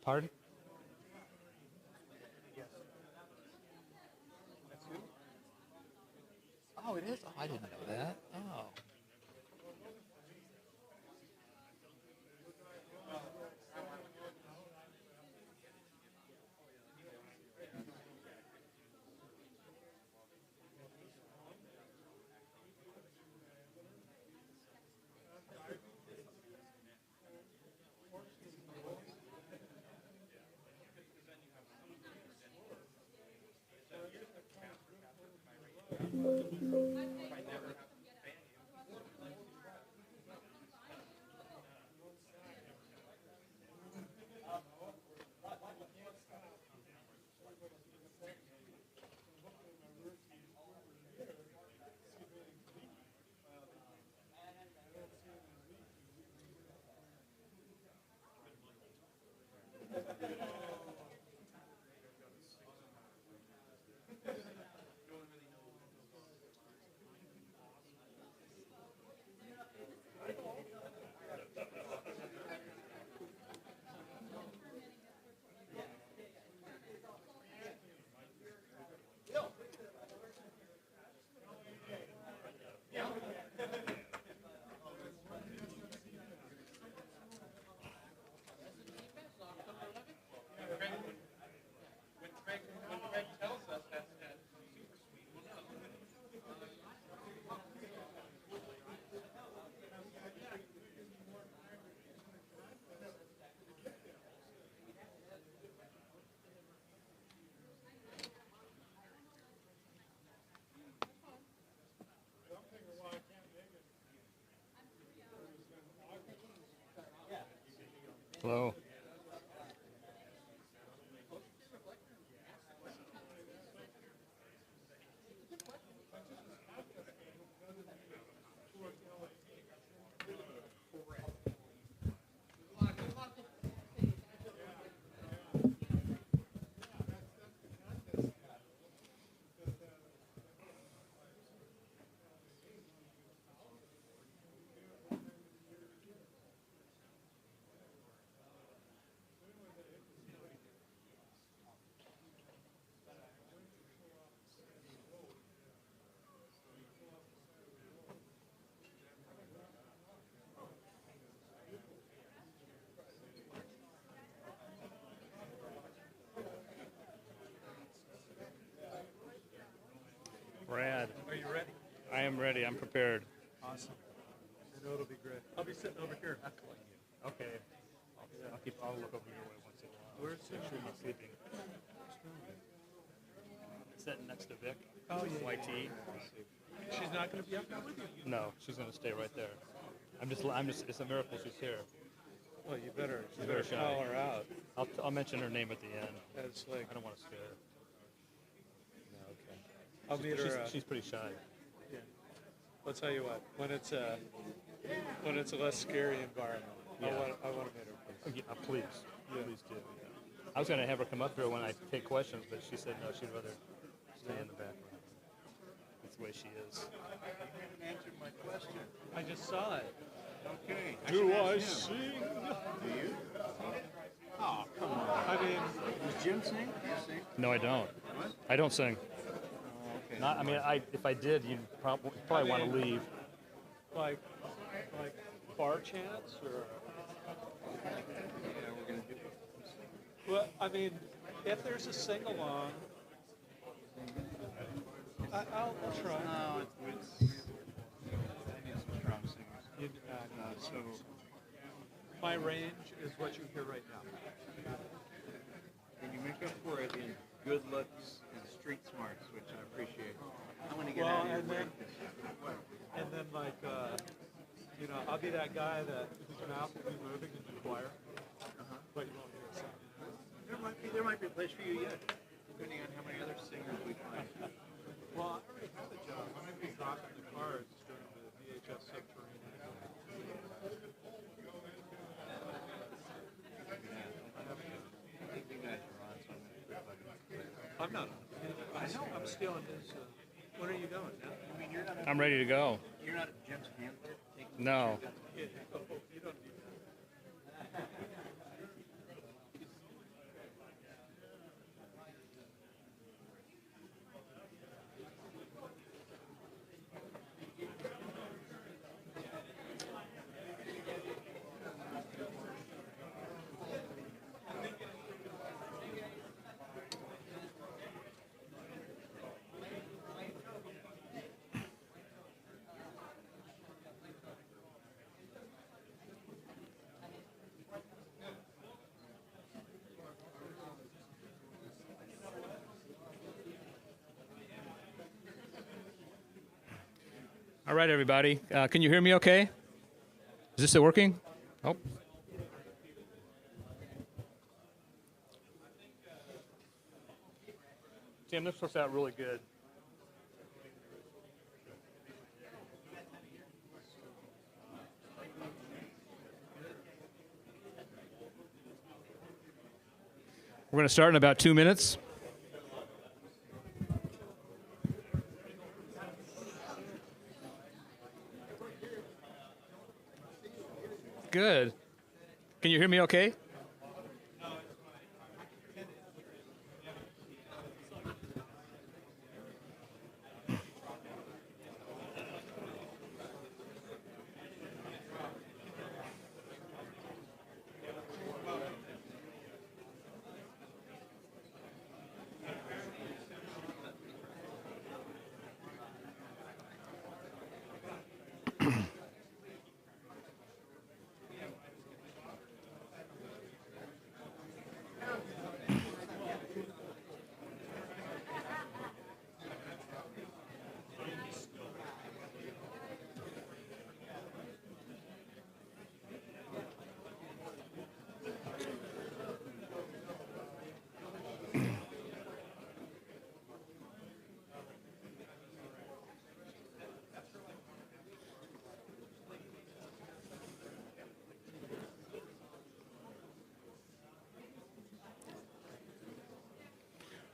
Pardon? Oh, it is? Oh, I didn't know that. Oh. Hello. Brad. Are you ready? I am ready. I'm prepared. Awesome. I know it'll be great. I'll be sitting over here heckling you. Okay. I'll look over your way once in a while. Where's Make sure you're sleeping. Sitting next to Vic. Oh, yeah. YT. She's not going to be up there with you? No, she's going to stay right there. I'm just. It's a miracle she's here. Well, you better She's call her out. I'll mention her name at the end. That's like. I don't want to scare her. No, okay. I'll meet her. She's pretty shy. Yeah. I'll tell you what. When it's a less scary environment, Yeah. I want to meet her. Yeah, please. Yeah. Please do. Yeah. I was going to have her come up here when I take questions, but she said no, she'd rather stay in the background. That's the way she is. You haven't answered my question. I just saw it. Okay. Do I sing? Do you? Oh, come on. I mean, does Jim sing? Do you sing? No, I don't. What? I don't sing. Oh, okay. Not. I mean, if I did, you'd probably want to leave. like bar chants or. Yeah, we're gonna do it. Well, I mean, if there's a sing along, I'll try. No, it's we need some strong singers. So My range is what you hear right now. can you make up for it in good looks and street smarts, which I appreciate. I want to get Well, out of here. and then, I'll be that guy whose mouth will be moving in the choir, but you won't hear a sound. There might be a place for you yet, depending on how many other singers we find. Well, I already have a job. I'm going to be dropping the cards during the VHS subterranean. I think you guys are on, so I'm going to quit bugging. I'm not. I know. I'm stealing his. When are you going now? I mean, you're not. I'm ready to go. You're not Jim's handler. No. You don't need that. All right, everybody. Can you hear me okay? Is this still working? Oh. Tim, this works out really good. We're going to start in about 2 minutes. Good. Can you hear me okay?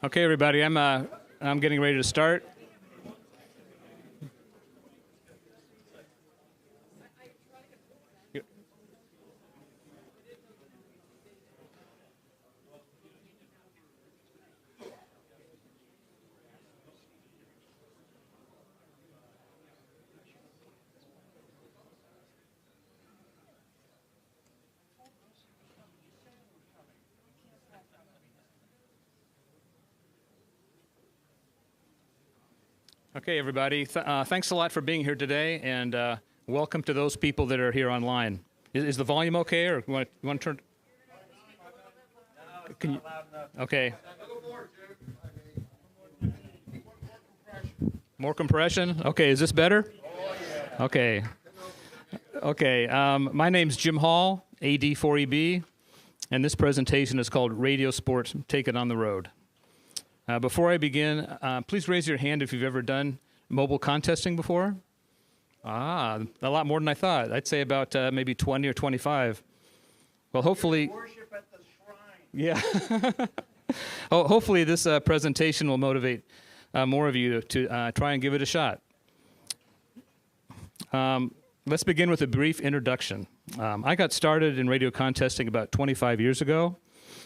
Okay, everybody, I'm getting ready to start. Okay, everybody. Thanks a lot for being here today, and welcome to those people that are here online. Is the volume okay, or you want to turn? Can you? Okay. More compression? Okay, is this better? Okay. Okay, my name's Jim Hall, AD4EB, and this presentation is called Radiosport, Take It on the Road. Before I begin, please raise your hand if you've ever done mobile contesting before. Ah, a lot more than I thought. I'd say about maybe 20 or 25. Well, hopefully... Worship at the shrine. Yeah. Hopefully this presentation will motivate more of you to try and give it a shot. Let's begin with a brief introduction. I got started in radio contesting about 25 years ago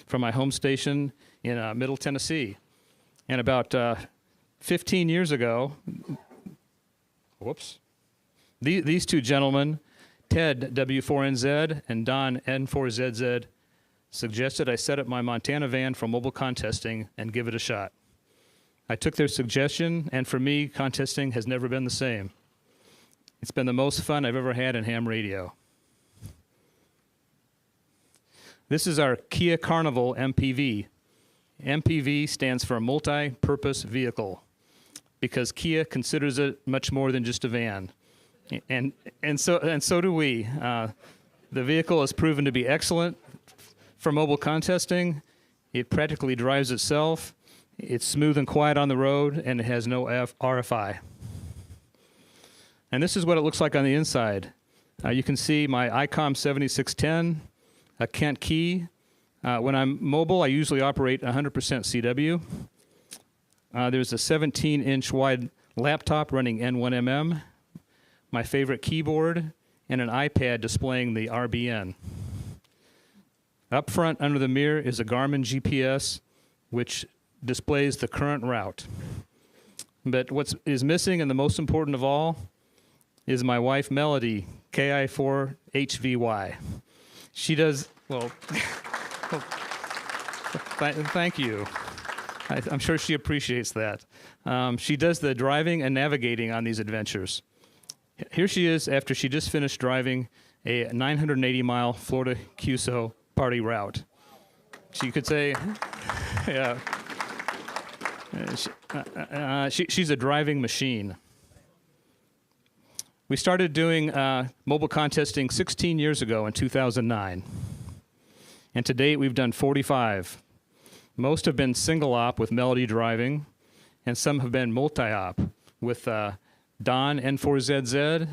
from my home station in Middle Tennessee. And about 15 years ago, whoops, these two gentlemen, Ted W4NZ and Don N4ZZ, suggested I set up my Montana van for mobile contesting and give it a shot. I took their suggestion, and for me, contesting has never been the same. It's been the most fun I've ever had in ham radio. This is our Kia Carnival MPV. MPV stands for multi-purpose vehicle because Kia considers it much more than just a van. And so do we. The vehicle has proven to be excellent for mobile contesting. It practically drives itself. It's smooth and quiet on the road, and it has no RFI. And this is what it looks like on the inside. You can see my ICOM 7610, a Kent key. When I'm mobile, I usually operate 100% CW. There's a 17-inch wide laptop running N1MM, my favorite keyboard, and an iPad displaying the RBN. Up front under the mirror is a Garmin GPS, which displays the current route. But what is missing, and the most important of all, is my wife, Melody, KI4HVY. She does, well... Thank you. I'm sure she appreciates that. She does the driving and navigating on these adventures. Here she is after she just finished driving a 980-mile Florida QSO party route. She could say, yeah, she's a driving machine. We started doing mobile contesting 16 years ago in 2009. And to date, we've done 45. Most have been single op with Melody driving, and some have been multi-op with Don N4ZZ,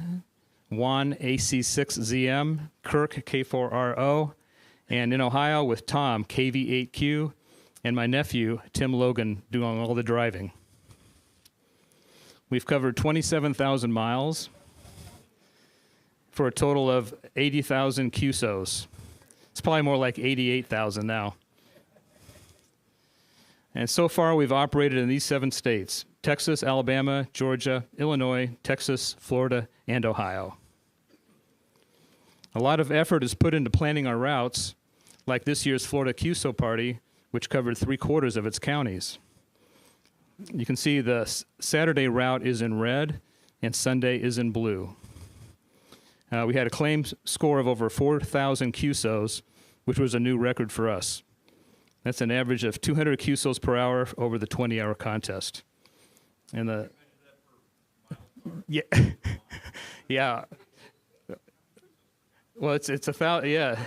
Juan AC6ZM, Kirk K4RO, and in Ohio with Tom KV8Q, and my nephew, Tim Logan, doing all the driving. We've covered 27,000 miles for a total of 80,000 QSOs. It's probably more like 88,000 now. And so far, we've operated in these 7 states: Texas, Alabama, Georgia, Illinois, Texas, Florida, and Ohio. A lot of effort is put into planning our routes, like this year's Florida QSO party, which covered 3/4 of its counties. You can see the Saturday route is in red, and Sunday is in blue. We had a claim score of over 4,000 QSOs, which was a new record for us. That's an average of 200 QSOs per hour over the 20-hour contest. And the yeah, yeah. Well, it's yeah.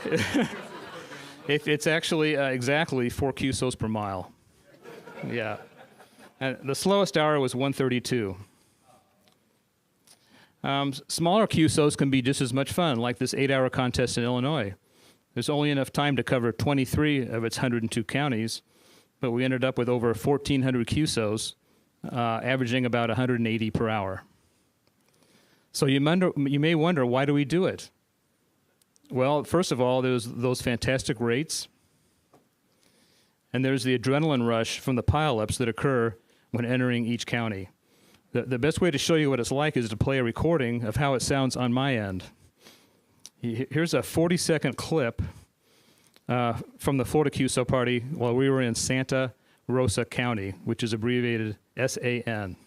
It's actually exactly 4 QSOs per mile. Yeah. And the slowest hour was 1:32. Smaller QSOs can be just as much fun, like this 8-hour contest in Illinois. There's only enough time to cover 23 of its 102 counties, but we ended up with over 1,400 QSOs, averaging about 180 per hour. So you may wonder, why do we do it? Well, first of all, there's those fantastic rates, and there's the adrenaline rush from the pileups that occur when entering each county. The best way to show you what it's like is to play a recording of how it sounds on my end. Here's a 40-second clip from the Florida QSO party while we were in Santa Rosa County, which is abbreviated SAN.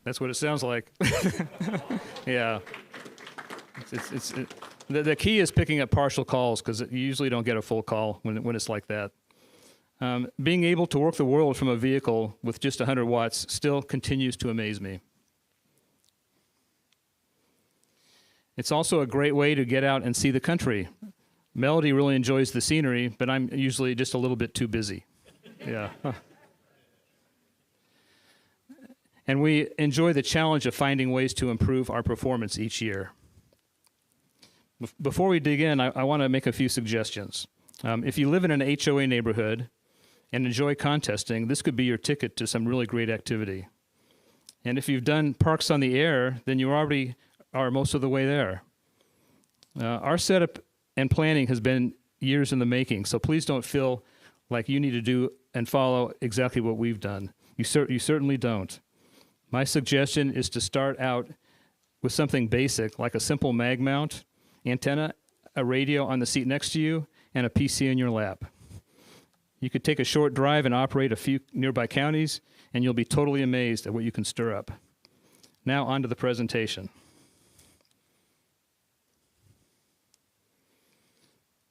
That's what it sounds like. Yeah. The key is picking up partial calls, because you usually don't get a full call when it's like that. Being able to work the world from a vehicle with just 100 watts still continues to amaze me. It's also a great way to get out and see the country. Melody really enjoys the scenery, but I'm usually just a little bit too busy. Yeah. And we enjoy the challenge of finding ways to improve our performance each year. Before we dig in, I want to make a few suggestions. If you live in an HOA neighborhood and enjoy contesting, this could be your ticket to some really great activity. And if you've done Parks on the Air, then you already are most of the way there. Our setup and planning has been years in the making, so please don't feel like you need to do and follow exactly what we've done. You certainly don't. My suggestion is to start out with something basic, like a simple mag mount, antenna, a radio on the seat next to you, and a PC in your lap. You could take a short drive and operate a few nearby counties, and you'll be totally amazed at what you can stir up. Now on to the presentation.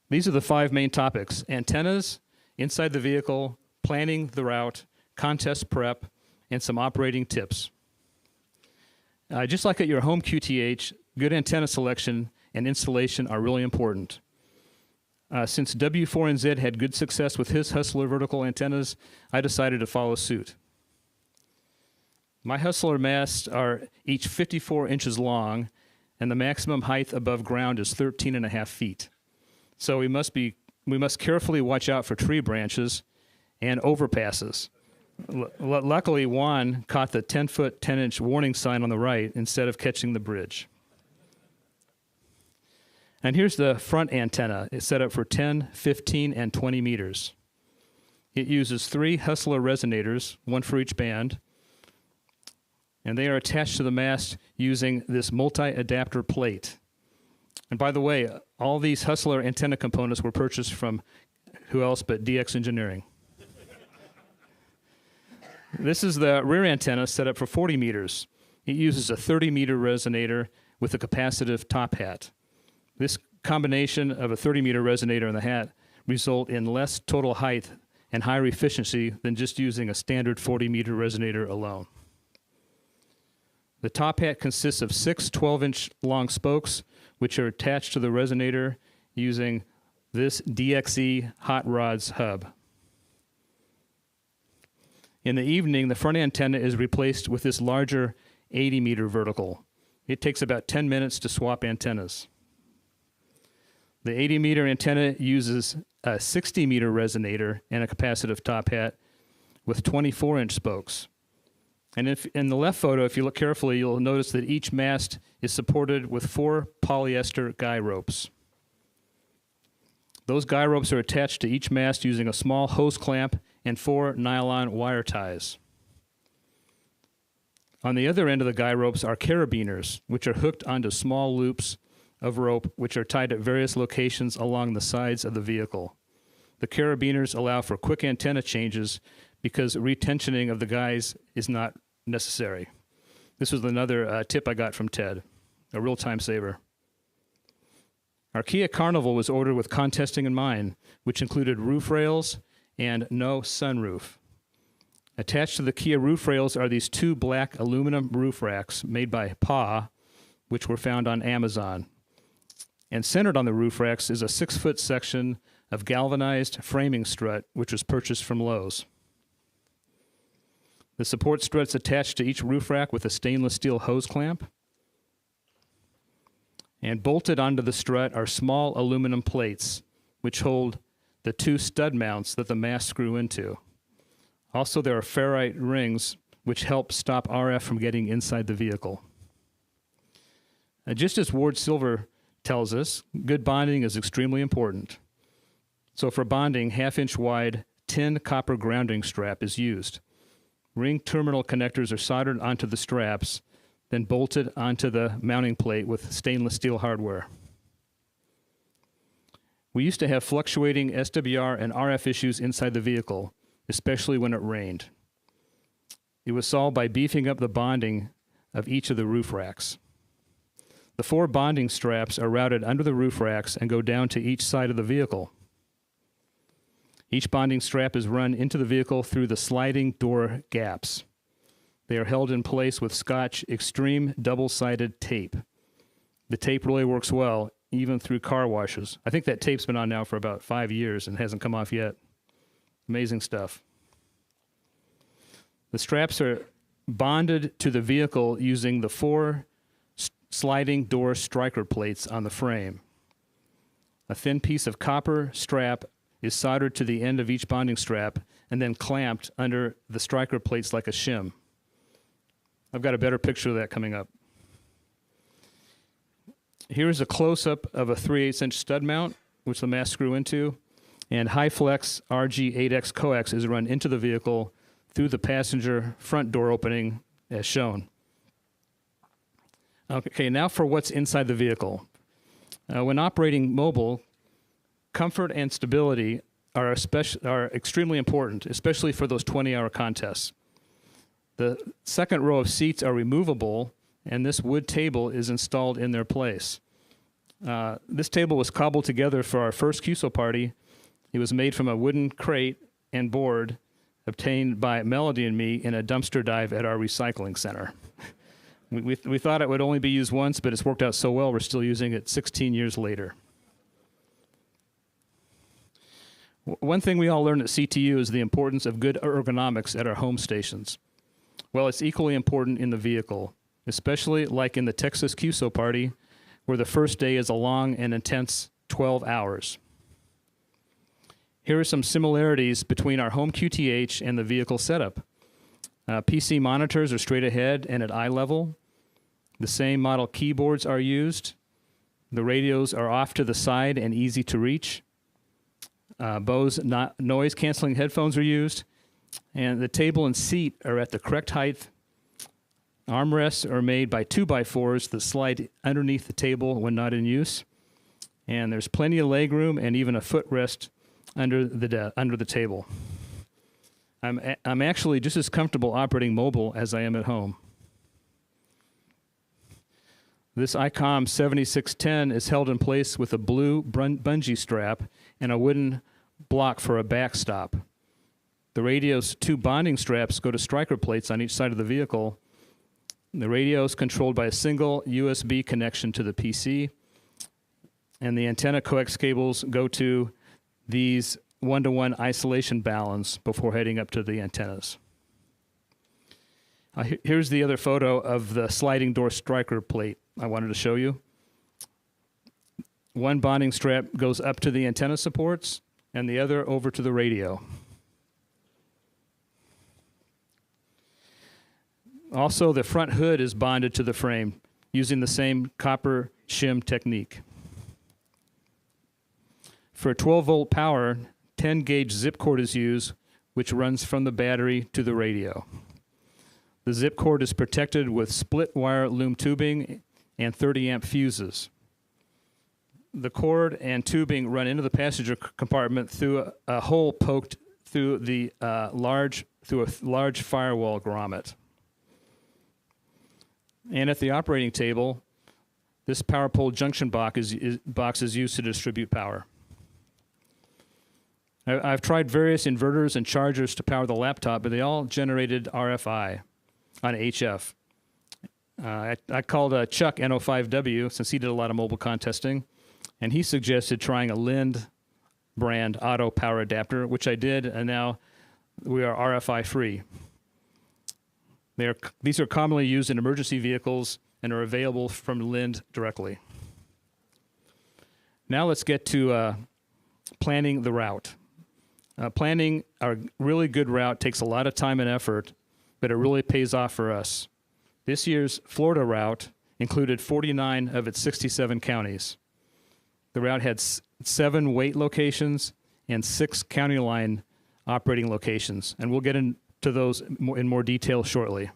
These are the 5 main topics: antennas, inside the vehicle, planning the route, contest prep, and some operating tips. Just like at your home QTH, good antenna selection and installation are really important. Since W4NZ had good success with his Hustler vertical antennas, I decided to follow suit. My Hustler masts are each 54 inches long, and the maximum height above ground is 13.5 feet. So we must carefully watch out for tree branches and overpasses. Luckily, Juan caught the 10-foot, 10-inch warning sign on the right instead of catching the bridge. And here's the front antenna. It's set up for 10, 15, and 20 meters. It uses 3 Hustler resonators, one for each band, and they are attached to the mast using this multi-adapter plate. And by the way, all these Hustler antenna components were purchased from who else but DX Engineering. This is the rear antenna set up for 40 meters. It uses a 30-meter resonator with a capacitive top hat. This combination of a 30-meter resonator and the hat result in less total height and higher efficiency than just using a standard 40-meter resonator alone. The top hat consists of 6 12-inch long spokes, which are attached to the resonator using this DXing hot rods hub. In the evening, the front antenna is replaced with this larger 80-meter vertical. It takes about 10 minutes to swap antennas. The 80-meter antenna uses a 60-meter resonator and a capacitive top hat with 24-inch spokes. And if in the left photo, if you look carefully, you'll notice that each mast is supported with 4 polyester guy ropes. Those guy ropes are attached to each mast using a small hose clamp and 4 nylon wire ties. On the other end of the guy ropes are carabiners, which are hooked onto small loops of rope which are tied at various locations along the sides of the vehicle. The carabiners allow for quick antenna changes because retensioning of the guys is not necessary. This was another tip I got from Ted, a real time saver. Our Kia Carnival was ordered with contesting in mind, which included roof rails and no sunroof. Attached to the Kia roof rails are these 2 black aluminum roof racks made by PA, which were found on Amazon. And centered on the roof racks is a 6-foot section of galvanized framing strut, which was purchased from Lowe's. The support strut's attached to each roof rack with a stainless steel hose clamp. And bolted onto the strut are small aluminum plates, which hold the 2 stud mounts that the mast screw into. Also, there are ferrite rings, which help stop RF from getting inside the vehicle. Just as Ward Silver tells us, good bonding is extremely important. So for bonding, 1/2-inch wide tin copper grounding strap is used. Ring terminal connectors are soldered onto the straps, then bolted onto the mounting plate with stainless steel hardware. We used to have fluctuating SWR and RF issues inside the vehicle, especially when it rained. It was solved by beefing up the bonding of each of the roof racks. The 4 bonding straps are routed under the roof racks and go down to each side of the vehicle. Each bonding strap is run into the vehicle through the sliding door gaps. They are held in place with Scotch Extreme double-sided tape. The tape really works well, even through car washes. I think that tape's been on now for about 5 years and hasn't come off yet. Amazing stuff. The straps are bonded to the vehicle using the 4 sliding door striker plates on the frame. A thin piece of copper strap is soldered to the end of each bonding strap and then clamped under the striker plates like a shim. I've got a better picture of that coming up. Here's a close-up of a 3/8-inch stud mount, which the mast screw into, and high-flex RG8X coax is run into the vehicle through the passenger front door opening as shown. Okay, now for what's inside the vehicle. When operating mobile, comfort and stability are extremely important, especially for those 20-hour contests. The second row of seats are removable, and this wood table is installed in their place. This table was cobbled together for our first QSO party. It was made from a wooden crate and board obtained by Melody and me in a dumpster dive at our recycling center. We thought it would only be used once, but it's worked out so well we're still using it 16 years later. One thing we all learned at CTU is the importance of good ergonomics at our home stations. Well, it's equally important in the vehicle, especially like in the Texas QSO party, where the first day is a long and intense 12 hours. Here are some similarities between our home QTH and the vehicle setup. PC monitors are straight ahead and at eye level. The same model keyboards are used. The radios are off to the side and easy to reach. Bose noise-canceling headphones are used. And the table and seat are at the correct height. Armrests are made by 2x4s that slide underneath the table when not in use. And there's plenty of leg room and even a footrest under the table. I'm actually just as comfortable operating mobile as I am at home. This ICOM 7610 is held in place with a blue bungee strap and a wooden block for a backstop. The radio's 2 bonding straps go to striker plates on each side of the vehicle. The radio is controlled by a single USB connection to the PC, and the antenna coax cables go to these 1-to-1 isolation balance before heading up to the antennas. Here's the other photo of the sliding door striker plate I wanted to show you. One bonding strap goes up to the antenna supports and the other over to the radio. Also, the front hood is bonded to the frame using the same copper shim technique. For 12-volt power, 10-gauge zip cord is used, which runs from the battery to the radio. The zip cord is protected with split-wire loom tubing and 30-amp fuses. The cord and tubing run into the passenger compartment through a hole poked through a large firewall grommet. And at the operating table, this power pole junction box is used to distribute power. I've tried various inverters and chargers to power the laptop, but they all generated RFI on HF. I called Chuck N05W, since he did a lot of mobile contesting, and he suggested trying a Lind brand auto power adapter, which I did, and now we are RFI free. These are commonly used in emergency vehicles and are available from Lind directly. Now let's get to planning the route. Planning a really good route takes a lot of time and effort, but it really pays off for us. This year's Florida route included 49 of its 67 counties. The route had 7 weight locations and 6 county line operating locations, and we'll get into those in more detail shortly.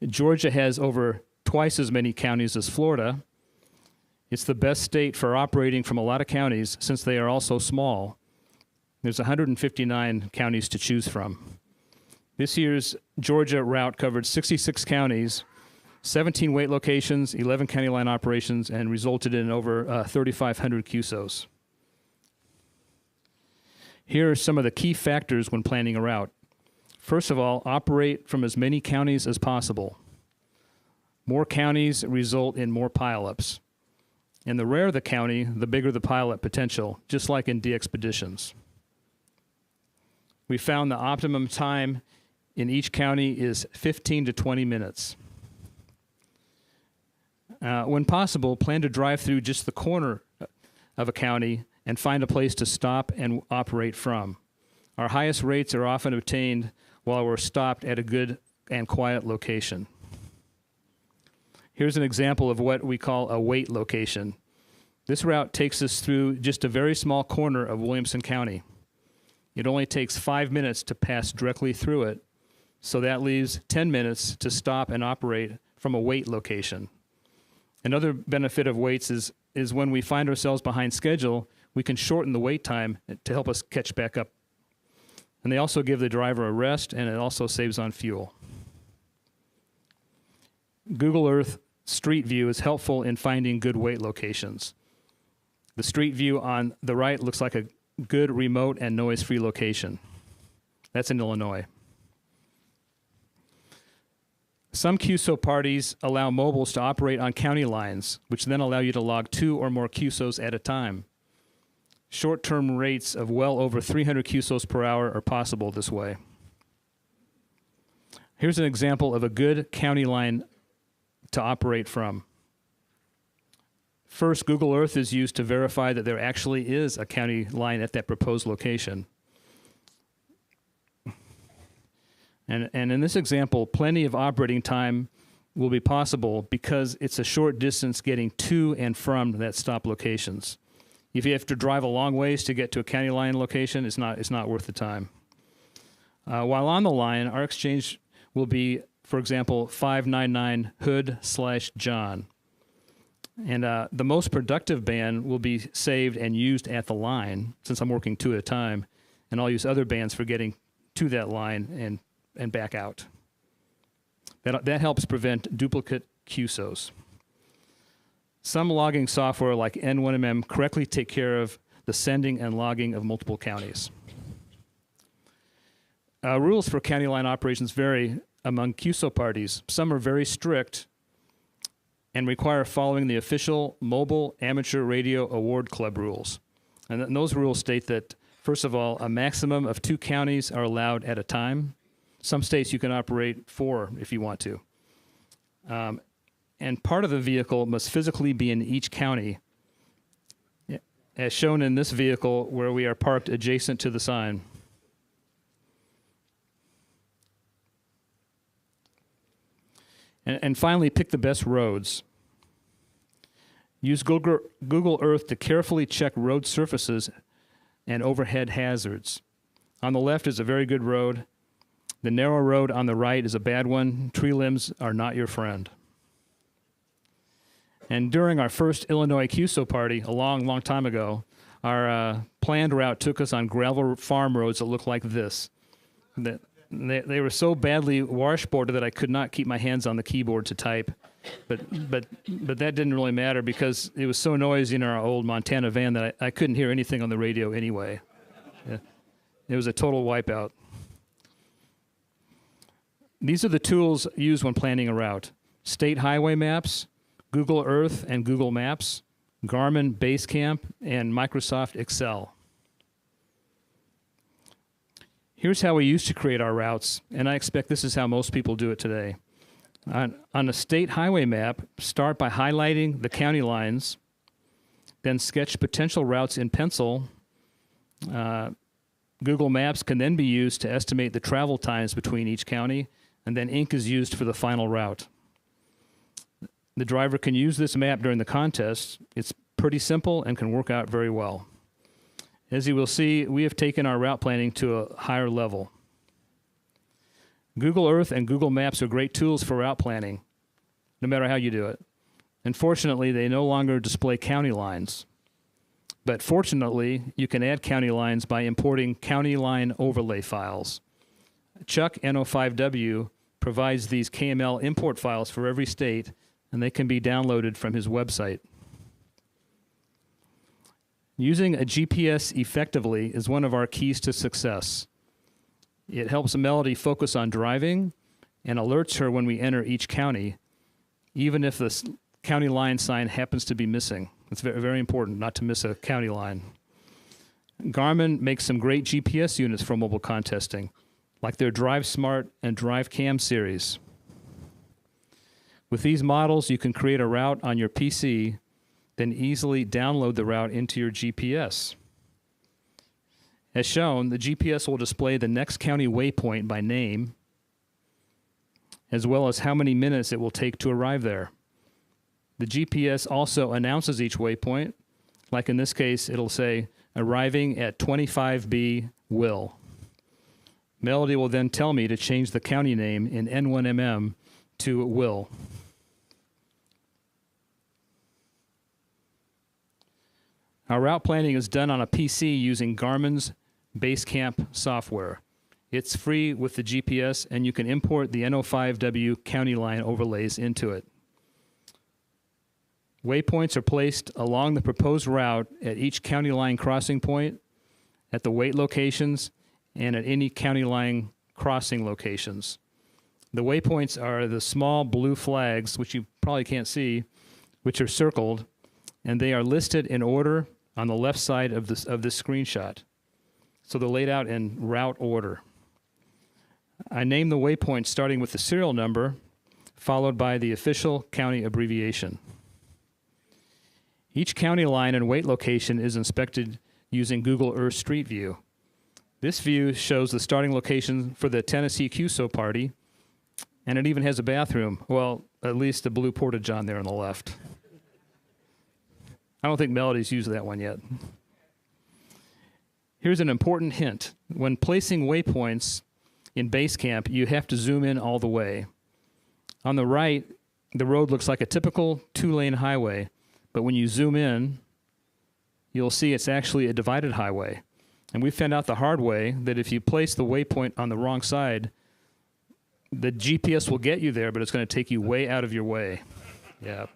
Georgia has over twice as many counties as Florida. It's the best state for operating from a lot of counties since they are all so small. There's 159 counties to choose from. This year's Georgia route covered 66 counties, 17 weight locations, 11 county line operations, and resulted in over 3,500 QSOs. Here are some of the key factors when planning a route. First of all, operate from as many counties as possible. More counties result in more pileups. And the rarer the county, the bigger the pileup potential, just like in DXpeditions. We found the optimum time in each county is 15 to 20 minutes. When possible, plan to drive through just the corner of a county and find a place to stop and operate from. Our highest rates are often obtained while we're stopped at a good and quiet location. Here's an example of what we call a wait location. This route takes us through just a very small corner of Williamson County. It only takes 5 minutes to pass directly through it, so that leaves 10 minutes to stop and operate from a wait location. Another benefit of waits is when we find ourselves behind schedule, we can shorten the wait time to help us catch back up. And they also give the driver a rest, and it also saves on fuel. Google Earth Street View is helpful in finding good wait locations. The street view on the right looks like a good remote and noise-free location. That's in Illinois. Some QSO parties allow mobiles to operate on county lines, which then allow you to log 2 or more QSOs at a time. Short-term rates of well over 300 QSOs per hour are possible this way. Here's an example of a good county line to operate from. First, Google Earth is used to verify that there actually is a county line at that proposed location. And in this example, plenty of operating time will be possible because it's a short distance getting to and from that stop locations. If you have to drive a long ways to get to a county line location, it's not worth the time. While on the line, our exchange will be, for example, 599 Hood/John. And the most productive band will be saved and used at the line, since I'm working 2 at a time, and I'll use other bands for getting to that line and back out. That helps prevent duplicate QSOs. Some logging software like N1MM correctly take care of the sending and logging of multiple counties. Rules for county line operations vary among QSO parties. Some are very strict and require following the official Mobile Amateur Radio Award Club rules. And those rules state that, first of all, a maximum of 2 counties are allowed at a time. Some states you can operate 4 if you want to. And part of the vehicle must physically be in each county, as shown in this vehicle where we are parked adjacent to the sign. And finally, pick the best roads. Use Google Earth to carefully check road surfaces and overhead hazards. On the left is a very good road. The narrow road on the right is a bad one. Tree limbs are not your friend. And during our first Illinois QSO party, a long time ago, our planned route took us on gravel farm roads that looked like this. They were so badly washboarded that I could not keep my hands on the keyboard to type. But that didn't really matter because it was so noisy in our old Montana van that I couldn't hear anything on the radio anyway. Yeah. It was a total wipeout. These are the tools used when planning a route: state highway maps, Google Earth and Google Maps, Garmin Basecamp, and Microsoft Excel. Here's how we used to create our routes, and I expect this is how most people do it today. On a state highway map, start by highlighting the county lines, then sketch potential routes in pencil. Google Maps can then be used to estimate the travel times between each county, and then ink is used for the final route. The driver can use this map during the contest. It's pretty simple and can work out very well. As you will see, we have taken our route planning to a higher level. Google Earth and Google Maps are great tools for route planning, no matter how you do it. Unfortunately, they no longer display county lines. But fortunately, you can add county lines by importing county line overlay files. Chuck N05W provides these KML import files for every state, and they can be downloaded from his website. Using a GPS effectively is one of our keys to success. It helps Melody focus on driving and alerts her when we enter each county, even if the county line sign happens to be missing. It's very, very important not to miss a county line. Garmin makes some great GPS units for mobile contesting, like their Drive Smart and Drive Cam series. With these models, you can create a route on your PC, then easily download the route into your GPS. As shown, the GPS will display the next county waypoint by name, as well as how many minutes it will take to arrive there. The GPS also announces each waypoint, like in this case, it'll say, arriving at 25B Will. Melody will then tell me to change the county name in N1MM to Will. Our route planning is done on a PC using Garmin's Basecamp software. It's free with the GPS, and you can import the N05W county line overlays into it. Waypoints are placed along the proposed route at each county line crossing point, at the wait locations, and at any county line crossing locations. The waypoints are the small blue flags, which you probably can't see, which are circled, and they are listed in order on the left side of this screenshot. So they're laid out in route order. I name the waypoint starting with the serial number, followed by the official county abbreviation. Each county line and wait location is inspected using Google Earth Street View. This view shows the starting location for the Tennessee QSO party, and it even has a bathroom. Well, at least a blue porta-john there on the left. I don't think Melody's used that one yet. Here's an important hint. When placing waypoints in Basecamp, you have to zoom in all the way. On the right, the road looks like a typical 2-lane highway, but when you zoom in, you'll see it's actually a divided highway. And we found out the hard way that if you place the waypoint on the wrong side, the GPS will get you there, but it's going to take you way out of your way. Yeah.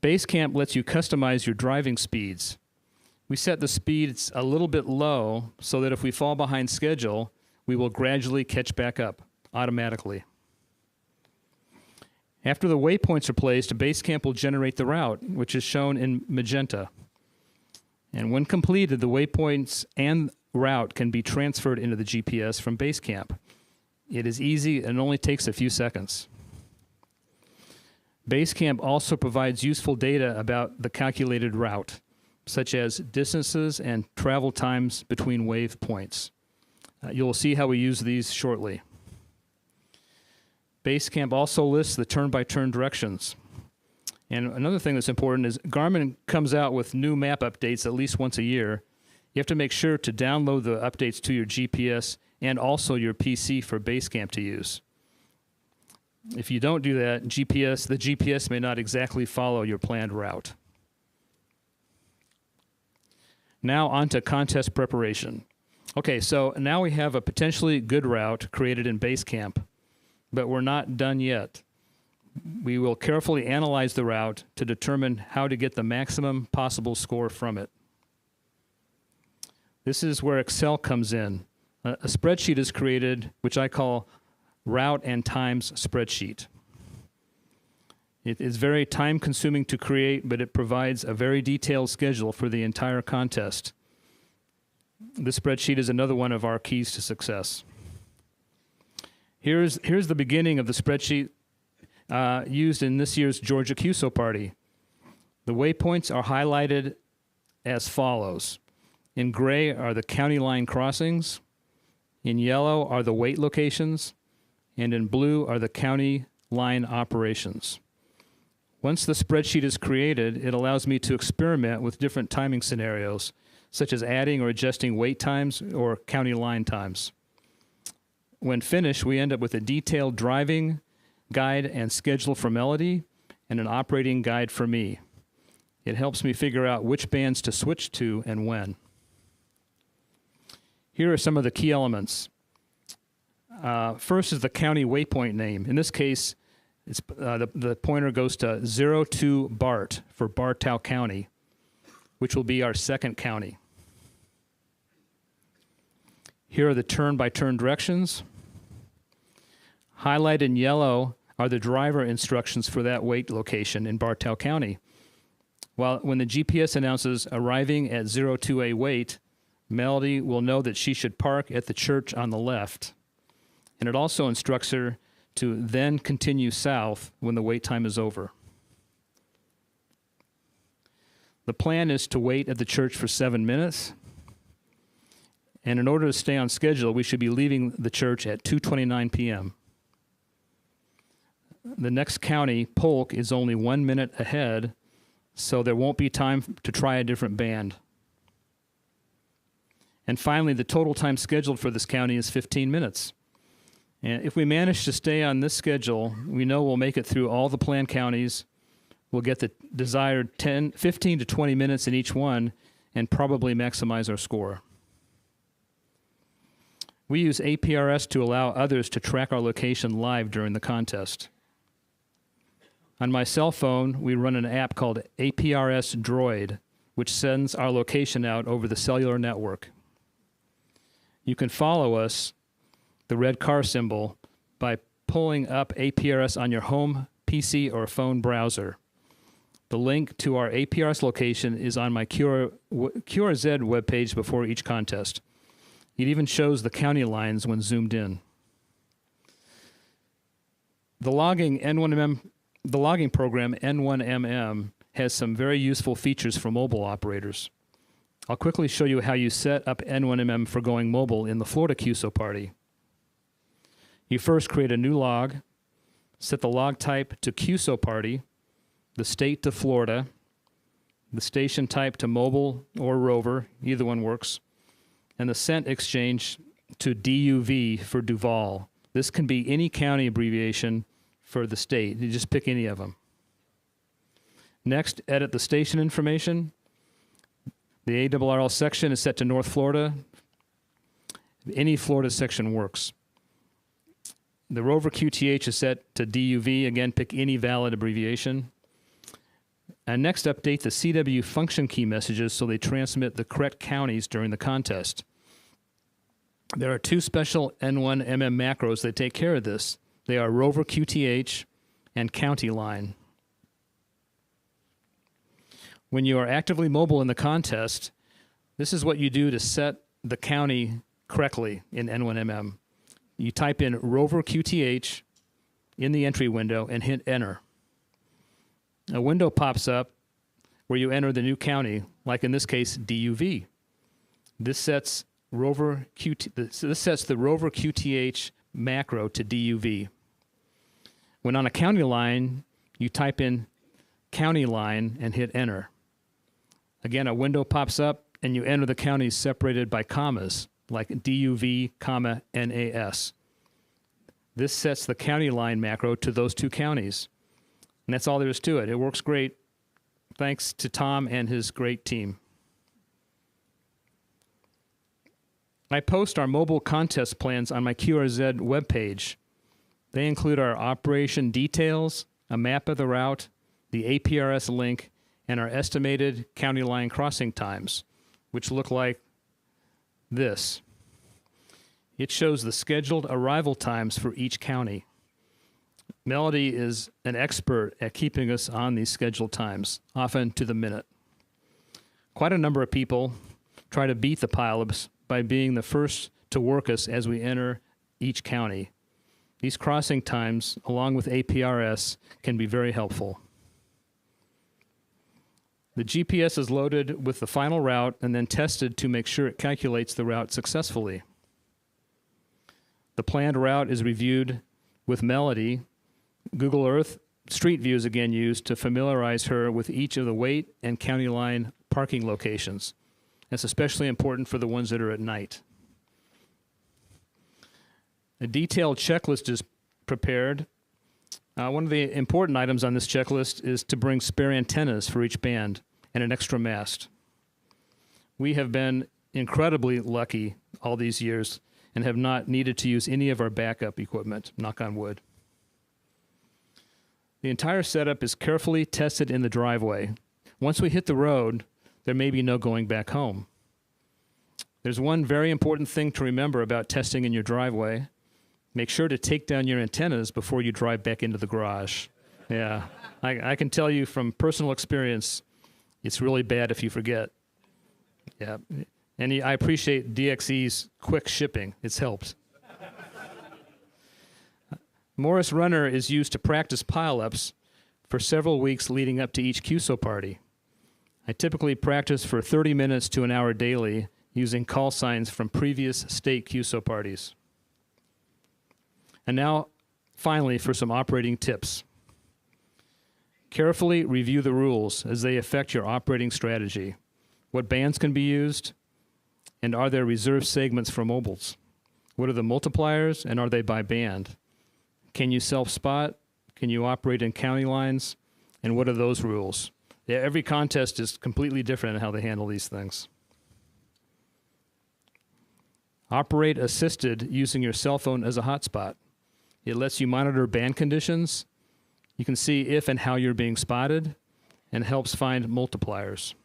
Basecamp lets you customize your driving speeds. We set the speeds a little bit low so that if we fall behind schedule, we will gradually catch back up automatically. After the waypoints are placed, Basecamp will generate the route, which is shown in magenta. And when completed, the waypoints and route can be transferred into the GPS from Basecamp. It is easy and only takes a few seconds. Basecamp also provides useful data about the calculated route, such as distances and travel times between wave points. You'll see how we use these shortly. Basecamp also lists the turn-by-turn directions. And another thing that's important is Garmin comes out with new map updates at least once a year. You have to make sure to download the updates to your GPS and also your PC for Basecamp to use. If you don't do that, the GPS may not exactly follow your planned route. Now on to contest preparation. Okay, so now we have a potentially good route created in Basecamp, but we're not done yet. We will carefully analyze the route to determine how to get the maximum possible score from it. This is where Excel comes in. A spreadsheet is created, which I call route and times spreadsheet. It is very time-consuming to create, but it provides a very detailed schedule for the entire contest. This spreadsheet is another one of our keys to success. Here's the beginning of the spreadsheet used in this year's Georgia QSO party. The waypoints are highlighted as follows. In gray are the county line crossings. In yellow are the weight locations. And in blue are the county line operations. Once the spreadsheet is created, it allows me to experiment with different timing scenarios, such as adding or adjusting wait times or county line times. When finished, we end up with a detailed driving guide and schedule for Melody and an operating guide for me. It helps me figure out which bands to switch to and when. Here are some of the key elements. First is the county waypoint name. In this case, it's, the pointer goes to 02 Bart for Bartow County, which will be our second county. Here are the turn-by-turn directions. Highlighted in yellow are the driver instructions for that weight location in Bartow County. When the GPS announces arriving at 02A weight, Melody will know that she should park at the church on the left. And it also instructs her to then continue south when the wait time is over. The plan is to wait at the church for 7 minutes. And in order to stay on schedule, we should be leaving the church at 2:29 p.m. The next county, Polk, is only 1 minute ahead, so there won't be time to try a different band. And finally, the total time scheduled for this county is 15 minutes. And if we manage to stay on this schedule, we know we'll make it through all the planned counties. We'll get the desired 15 to 20 minutes in each one and probably maximize our score. We use APRS to allow others to track our location live during the contest. On my cell phone, we run an app called APRS Droid, which sends our location out over the cellular network. You can follow us, the red car symbol, by pulling up APRS on your home PC or phone browser. The link to our APRS location is on my QRZ webpage before each contest. It even shows the county lines when zoomed in. The logging program N1MM has some very useful features for mobile operators. I'll quickly show you how you set up N1MM for going mobile in the Florida QSO party. You first create a new log, set the log type to QSO party, the state to Florida, the station type to mobile or rover, either one works, and the sent exchange to DUV for Duval. This can be any county abbreviation for the state. You just pick any of them. Next, edit the station information. The ARRL section is set to North Florida. Any Florida section works. The rover QTH is set to DUV. Again, pick any valid abbreviation. And next, update the CW function key messages so they transmit the correct counties during the contest. There are two special N1MM macros that take care of this. They are rover QTH and county line. When you are actively mobile in the contest, this is what you do to set the county correctly in N1MM. You type in rover QTH in the entry window and hit enter. A window pops up where you enter the new county, like in this case, DUV. This sets the rover QTH macro to DUV. When on a county line, you type in county line and hit enter. Again, a window pops up and you enter the counties separated by commas, like DUV, comma, NAS. This sets the county line macro to those two counties. And that's all there is to it. It works great. Thanks to Tom and his great team. I post our mobile contest plans on my QRZ webpage. They include our operation details, a map of the route, the APRS link, and our estimated county line crossing times, which look like this. It shows the scheduled arrival times for each county. Melody is an expert at keeping us on these scheduled times, often to the minute. Quite a number of people try to beat the pileups by being the first to work us as we enter each county. These crossing times, along with APRS, can be very helpful. The GPS is loaded with the final route and then tested to make sure it calculates the route successfully. The planned route is reviewed with Melody. Google Earth Street View is again used to familiarize her with each of the weight and county line parking locations. That's especially important for the ones that are at night. A detailed checklist is prepared. One of the important items on this checklist is to bring spare antennas for each band and an extra mast. We have been incredibly lucky all these years and have not needed to use any of our backup equipment, knock on wood. The entire setup is carefully tested in the driveway. Once we hit the road, there may be no going back home. There's one very important thing to remember about testing in your driveway. Make sure to take down your antennas before you drive back into the garage. Yeah, I can tell you from personal experience, it's really bad if you forget. Yeah, and I appreciate DXE's quick shipping. It's helped. Morris Runner is used to practice pileups for several weeks leading up to each QSO party. I typically practice for 30 minutes to an hour daily using call signs from previous state QSO parties. And now, finally, for some operating tips. Carefully review the rules as they affect your operating strategy. What bands can be used, and are there reserved segments for mobiles? What are the multipliers, and are they by band? Can you self-spot? Can you operate in county lines? And what are those rules? Yeah, every contest is completely different in how they handle these things. Operate assisted using your cell phone as a hotspot. It lets you monitor band conditions. You can see if and how you're being spotted and helps find multipliers.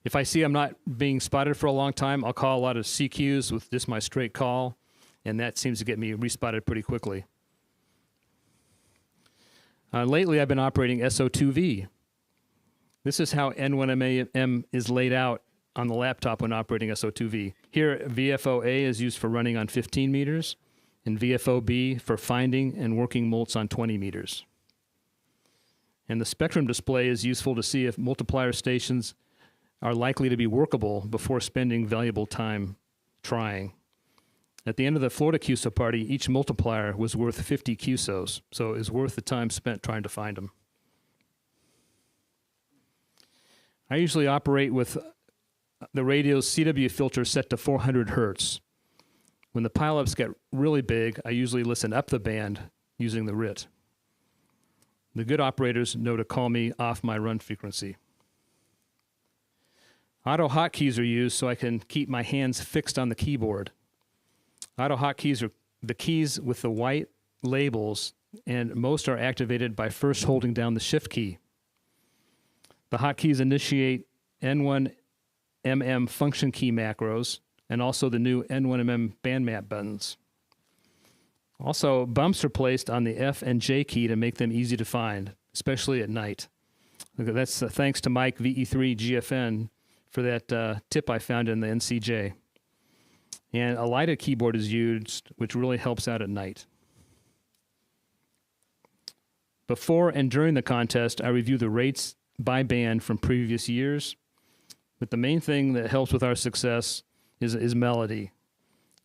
If I see I'm not being spotted for a long time, I'll call a lot of CQs with just my straight call, and that seems to get me respotted pretty quickly. Lately, I've been operating SO2V. This is how N1MM is laid out on the laptop when operating SO2V. Here, VFO-A is used for running on 15 meters, and VFO-B for finding and working mults on 20 meters. And the spectrum display is useful to see if multiplier stations are likely to be workable before spending valuable time trying. At the end of the Florida QSO party, each multiplier was worth 50 QSOs, so it was worth the time spent trying to find them. I usually operate with the radio's CW filter set to 400 hertz. When the pileups get really big, I usually listen up the band using the RIT. The good operators know to call me off my run frequency. Auto hotkeys are used so I can keep my hands fixed on the keyboard. Auto hotkeys are the keys with the white labels, and most are activated by first holding down the shift key. The hotkeys initiate N1MM function key macros and also the new N1MM band map buttons. Also, bumps are placed on the F and J key to make them easy to find, especially at night. That's thanks to Mike VE3 GFN for that tip I found in the NCJ. And a lighted keyboard is used, which really helps out at night. Before and during the contest, I review the rates by band from previous years. But the main thing that helps with our success is Melody.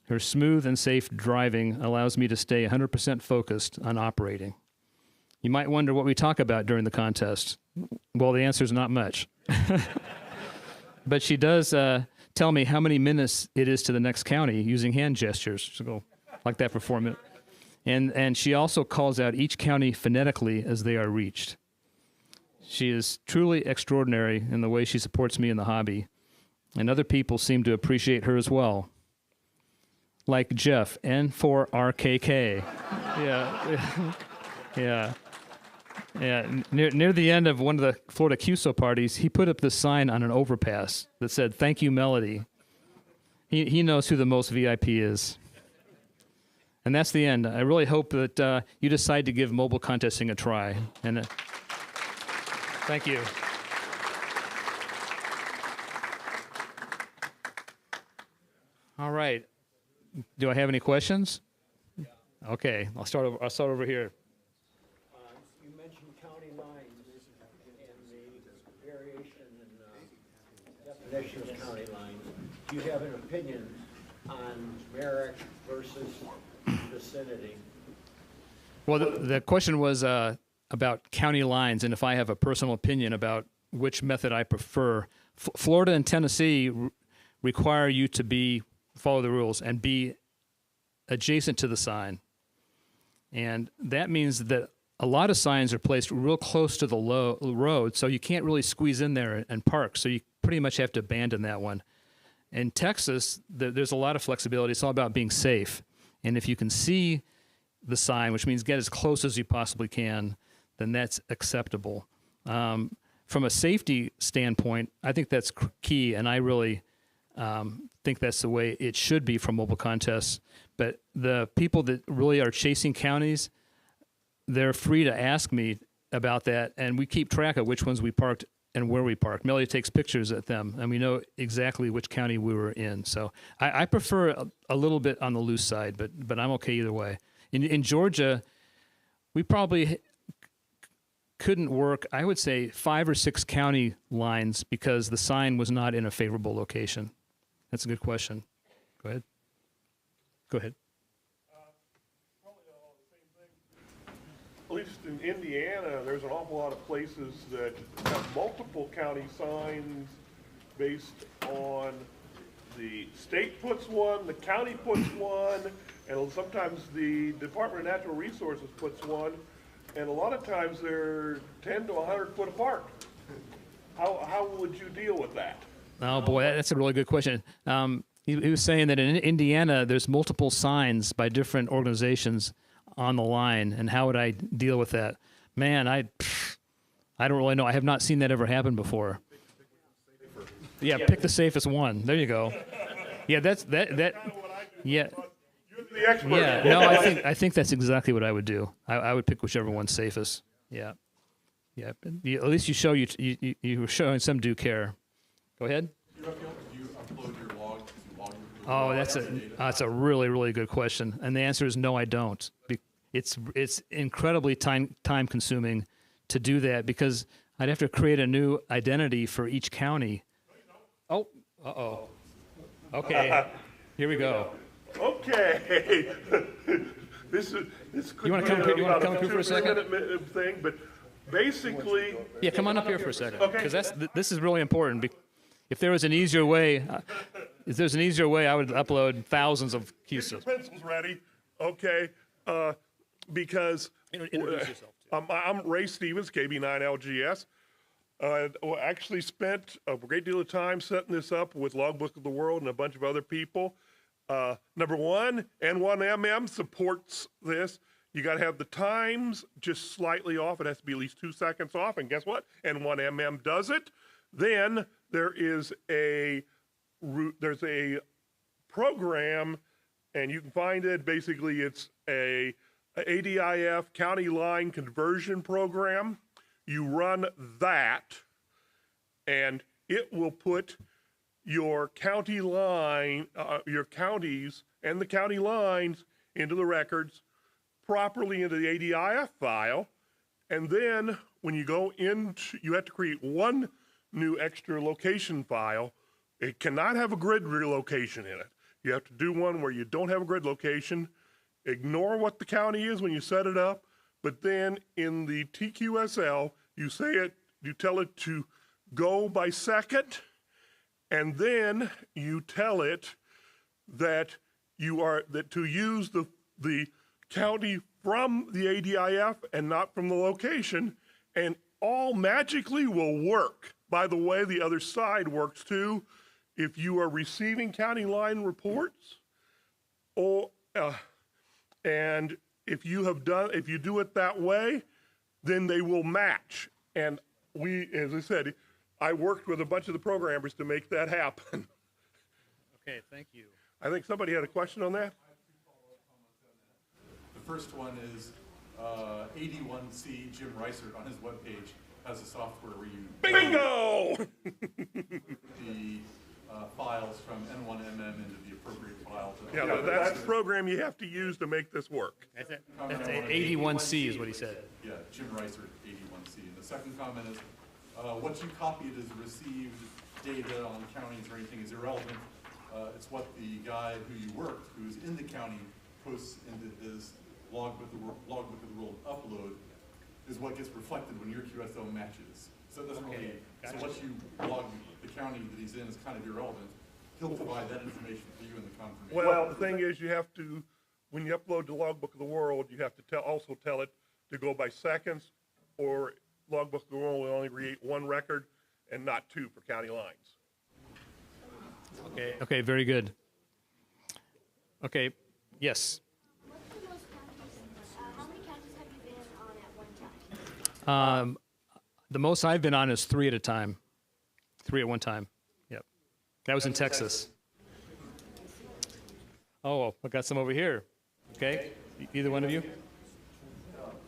Her smooth and safe driving allows me to stay 100% focused on operating. You might wonder what we talk about during the contest. Well, the answer is not much. But she does tell me how many minutes it is to the next county using hand gestures. So go like that for 4 minutes. And she also calls out each county phonetically as they are reached. She is truly extraordinary in the way she supports me in the hobby, and other people seem to appreciate her as well. Like Jeff, N4RKK. Yeah. Near the end of one of the Florida QSO parties, he put up this sign on an overpass that said, "Thank you, Melody." He knows who the most VIP is. And that's the end. I really hope that you decide to give mobile contesting a try. And thank you. All right. Do I have any questions? Okay, I'll start over here. You mentioned county lines and the variation in definition of county lines. Do you have an opinion on Merrick versus vicinity? Well, the question was about county lines and if I have a personal opinion about which method I prefer. Florida and Tennessee require you to follow the rules and be adjacent to the sign. And that means that a lot of signs are placed real close to the road, so you can't really squeeze in there and park. So you pretty much have to abandon that one. In Texas, there's a lot of flexibility. It's all about being safe. And if you can see the sign, which means get as close as you possibly can, then that's acceptable. From a safety standpoint, I think that's key, and I really think that's the way it should be for mobile contests. But the people that really are chasing counties, they're free to ask me about that, and we keep track of which ones we parked and where we parked. Melody takes pictures at them, and we know exactly which county we were in. So I prefer a little bit on the loose side, but I'm okay either way. In Georgia, we probably couldn't work, I would say, 5 or 6 county lines because the sign was not in a favorable location. That's a good question. Go ahead. Go ahead. At least in Indiana, there's an awful lot of places that have multiple county signs based on the state puts one, the county puts one, and sometimes the Department of Natural Resources puts one, and a lot of times they're 10 to 100 foot apart. How would you deal with that? Oh boy, that's a really good question. He was saying that in Indiana, there's multiple signs by different organizations on the line, and how would I deal with that? Man, I don't really know. I have not seen that ever happen before. Yeah, pick the safest one. There you go. Yeah, that's that. Yeah. You're the expert. Yeah. No, I think that's exactly what I would do. I would pick whichever one's safest. Yeah. Yeah. At least you show you were showing some due care. Go ahead. Do you upload your log to log your Oh, that's a really, really good question, and the answer is no, I don't. It's incredibly time consuming to do that because I'd have to create a new identity for each county. Oh, uh-oh. Okay, here we go. Okay. This could You wanna be come through- you wanna about come through for a second? 2-minute thing, but basically. Yeah, come on up here for a second, Okay. because this is really important. If there was an easier way, I would upload thousands of Get your QSIPs. pencils ready, okay? Because Introduce yourself. I'm Ray Stevens, KB9LGS. Actually spent a great deal of time setting this up with Logbook of the World and a bunch of other people. Number one, N1MM supports this. You got to have the times just slightly off. It has to be at least 2 seconds off. And guess what? N1MM does it. Then there's a program, and you can find it. Basically, it's a ADIF county line conversion program. You run that, and it will put your county line, your counties and the county lines into the records properly into the ADIF file. And then when you go into, you have to create one new extra location file. It cannot have a grid relocation in it. You have to do one where you don't have a grid location. Ignore what the county is when you set it up, but then in the TQSL, you tell it to go by second, and then you tell it that to use the county from the ADIF and not from the location, and all magically will work. By the way, the other side works too. If you are receiving county line reports, and if you do it that way, then they will match. And as I said, I worked with a bunch of the programmers to make that happen. Okay, thank you. I think somebody had a question on that. The first one is 81C Jim Reisert on his webpage has a software where you Bingo! the files from N1MM into the appropriate file. Yeah, that's the program you have to use to make this work. That's 81C is what he said. Yeah, Jim Reisert, 81C. And the second comment is, what you copied as received data on counties or anything is irrelevant. It's what the guy who you worked, who's in the county, posts into his logbook of the world upload is what gets reflected when your QSO matches. So it doesn't really, so what you log the county that he's in is kind of irrelevant. He'll provide that information for you in the confirmation. Well, the thing is, you have to, when you upload the Logbook of the World, you have to also tell it to go by seconds, or Logbook of the World will only create one record and not two for county lines. Okay, very good. Okay, yes. How many counties have you been on at one time? The most I've been on is 3 at a time. 3 at one time. Yep. That was in Texas. Oh, I got some over here. Okay. Either one of you?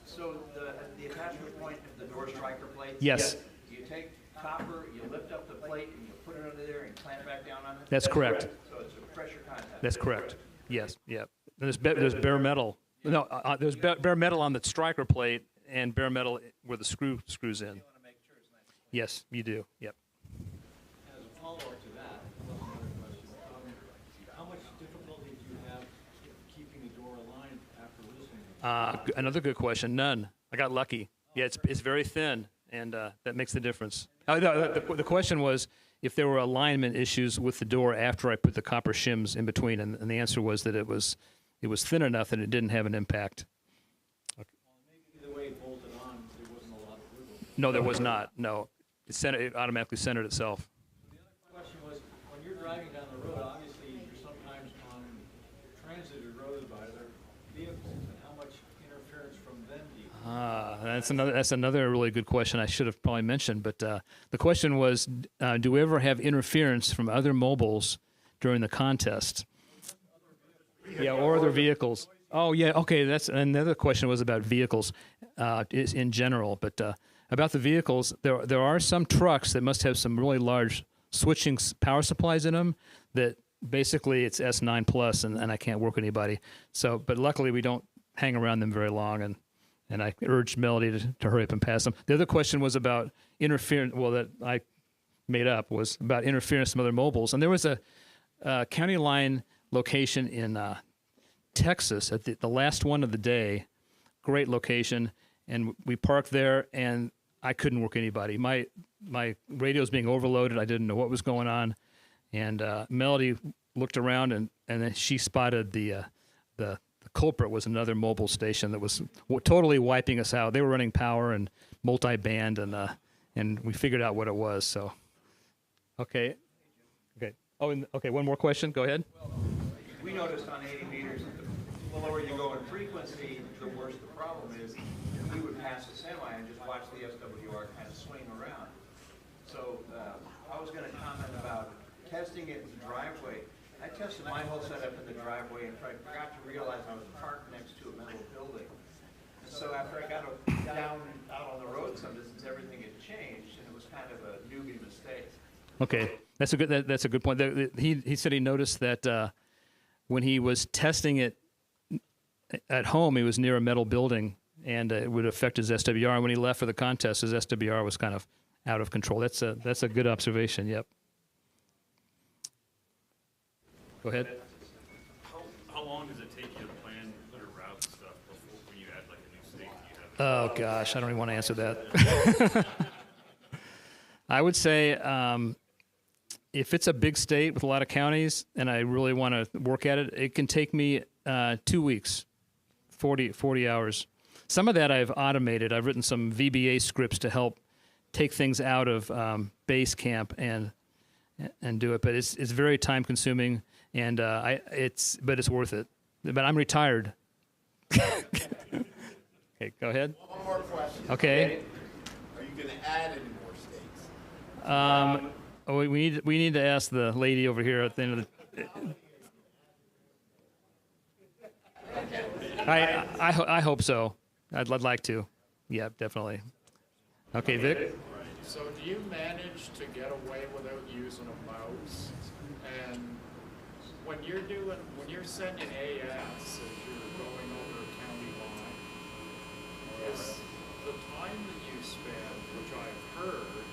So the attachment point of the door striker plate? Yes. You take copper, you lift up the plate, and you put it under there and clamp back down on it? That's correct. So it's a pressure contact? That's correct. Yes. Yep. There's bare metal. No, there's bare metal on the striker plate and bare metal where the screws in. Yes, you do. Yep. As a follow-up to that, another question. How much difficulty do you have keeping the door aligned after loosening it? Another good question. None. I got lucky. Yeah, it's very thin, and that makes the difference. The question was if there were alignment issues with the door after I put the copper shims in between, and the answer was that it was thin enough that it didn't have an impact. Okay. Well, maybe the way it bolted on, there wasn't a lot of wiggle. No, there was not. No, it automatically centered itself. The other question was, when you're driving down the road, obviously you're sometimes on transited roads by other vehicles, and how much interference from them do you have? That's another really good question I should have probably mentioned. But the question was, do we ever have interference from other mobiles during the contest? Yeah, or other vehicles. Oh, yeah. Okay, that's another question was about vehicles, is in general. But about the vehicles, there are some trucks that must have some really large switching power supplies in them. That basically it's S9 plus, and I can't work with anybody. So, but luckily we don't hang around them very long, and I urged Melody to hurry up and pass them. The other question was about interference. Well, that I made up was about interference from other mobiles. And there was a county line location in Texas at the last one of the day. Great location. And we parked there, and I couldn't work anybody. My radio was being overloaded. I didn't know what was going on. And Melody looked around, and then she spotted the culprit was another mobile station that was totally wiping us out. They were running power and multi-band, and we figured out what it was. So, okay. Oh, and, okay. One more question. Go ahead. We noticed on 80 meters, the lower you go in frequency, the worse the problem is. We would pass a semi and just watch the SWR kind of swing around. So I was going to comment about testing it in the driveway. I tested my whole setup in the driveway, and I forgot to realize I was parked next to a metal building. And so after I got down out on the road some distance, everything had changed, and it was kind of a newbie mistake. Okay, that's a good point. He said he noticed that when he was testing it at home, he was near a metal building, and it would affect his SWR. And when he left for the contest, his SWR was kind of out of control. That's a good observation. Yep. Go ahead. How long does it take you to plan your route stuff before when you add like a new state? Oh gosh, I don't even want to answer that. I would say if it's a big state with a lot of counties and I really want to work at it, it can take me 2 weeks, 40 hours. Some of that I've automated. I've written some VBA scripts to help take things out of Basecamp and do it. But it's very time consuming, and it's worth it. But I'm retired. Okay, go ahead. One more question. Okay. Are you going to add any more states? We need to ask the lady over here at the end of the. I hope so. I'd like to. Yeah, definitely. Okay, Vic. So do you manage to get away without using a mouse? And when you're sending AS as you're going over a county line, is the time that you spend, which I've heard,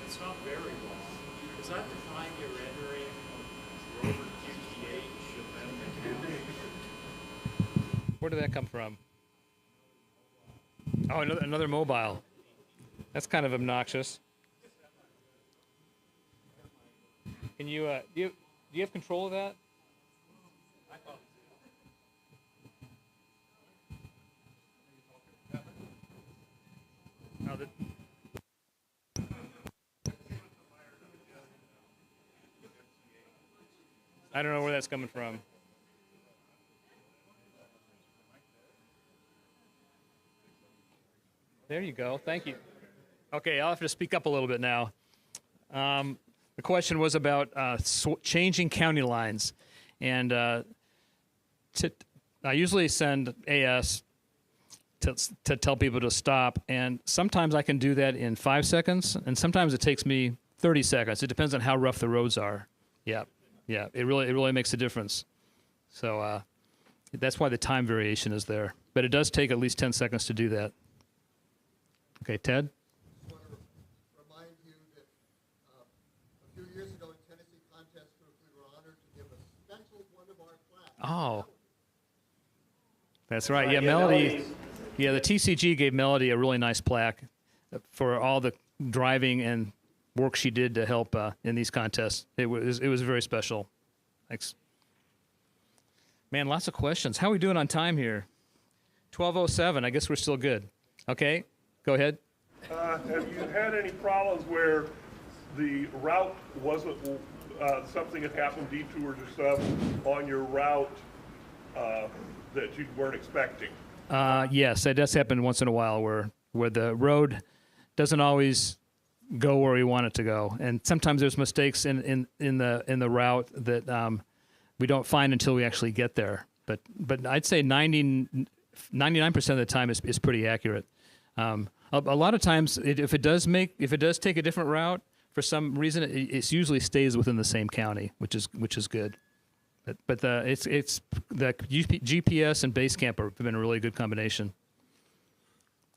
it's not very long. Is that the time you're entering Rover QTH and then the county? Where did that come from? Oh, another mobile. That's kind of obnoxious. Can you do you have control of that? No, I don't know where that's coming from. There you go. Thank you. Okay, I'll have to speak up a little bit now. The question was about changing county lines. And I usually send AS to tell people to stop. And sometimes I can do that in 5 seconds, and sometimes it takes me 30 seconds. It depends on how rough the roads are. Yeah, it really makes a difference. So that's why the time variation is there. But it does take at least 10 seconds to do that. Okay, Ted? I just want to remind you that a few years ago in Tennessee Contest Group, we were honored to give a stenciled one of our plaques. Oh. That's right. Yeah, Melody. Yeah, the TCG gave Melody a really nice plaque for all the driving and work she did to help in these contests. It was very special. Thanks. Man, lots of questions. How are we doing on time here? 12:07. I guess we're still good. Okay. Go ahead. Have you had any problems where the route wasn't, something had happened, detours or stuff on your route that you weren't expecting? Yes, that does happen once in a while where the road doesn't always go where we want it to go. And sometimes there's mistakes in the route that we don't find until we actually get there. But I'd say 99% of the time is pretty accurate. A lot of times, if it does take a different route for some reason, it usually stays within the same county, which is good. But the GPS and Basecamp have been a really good combination.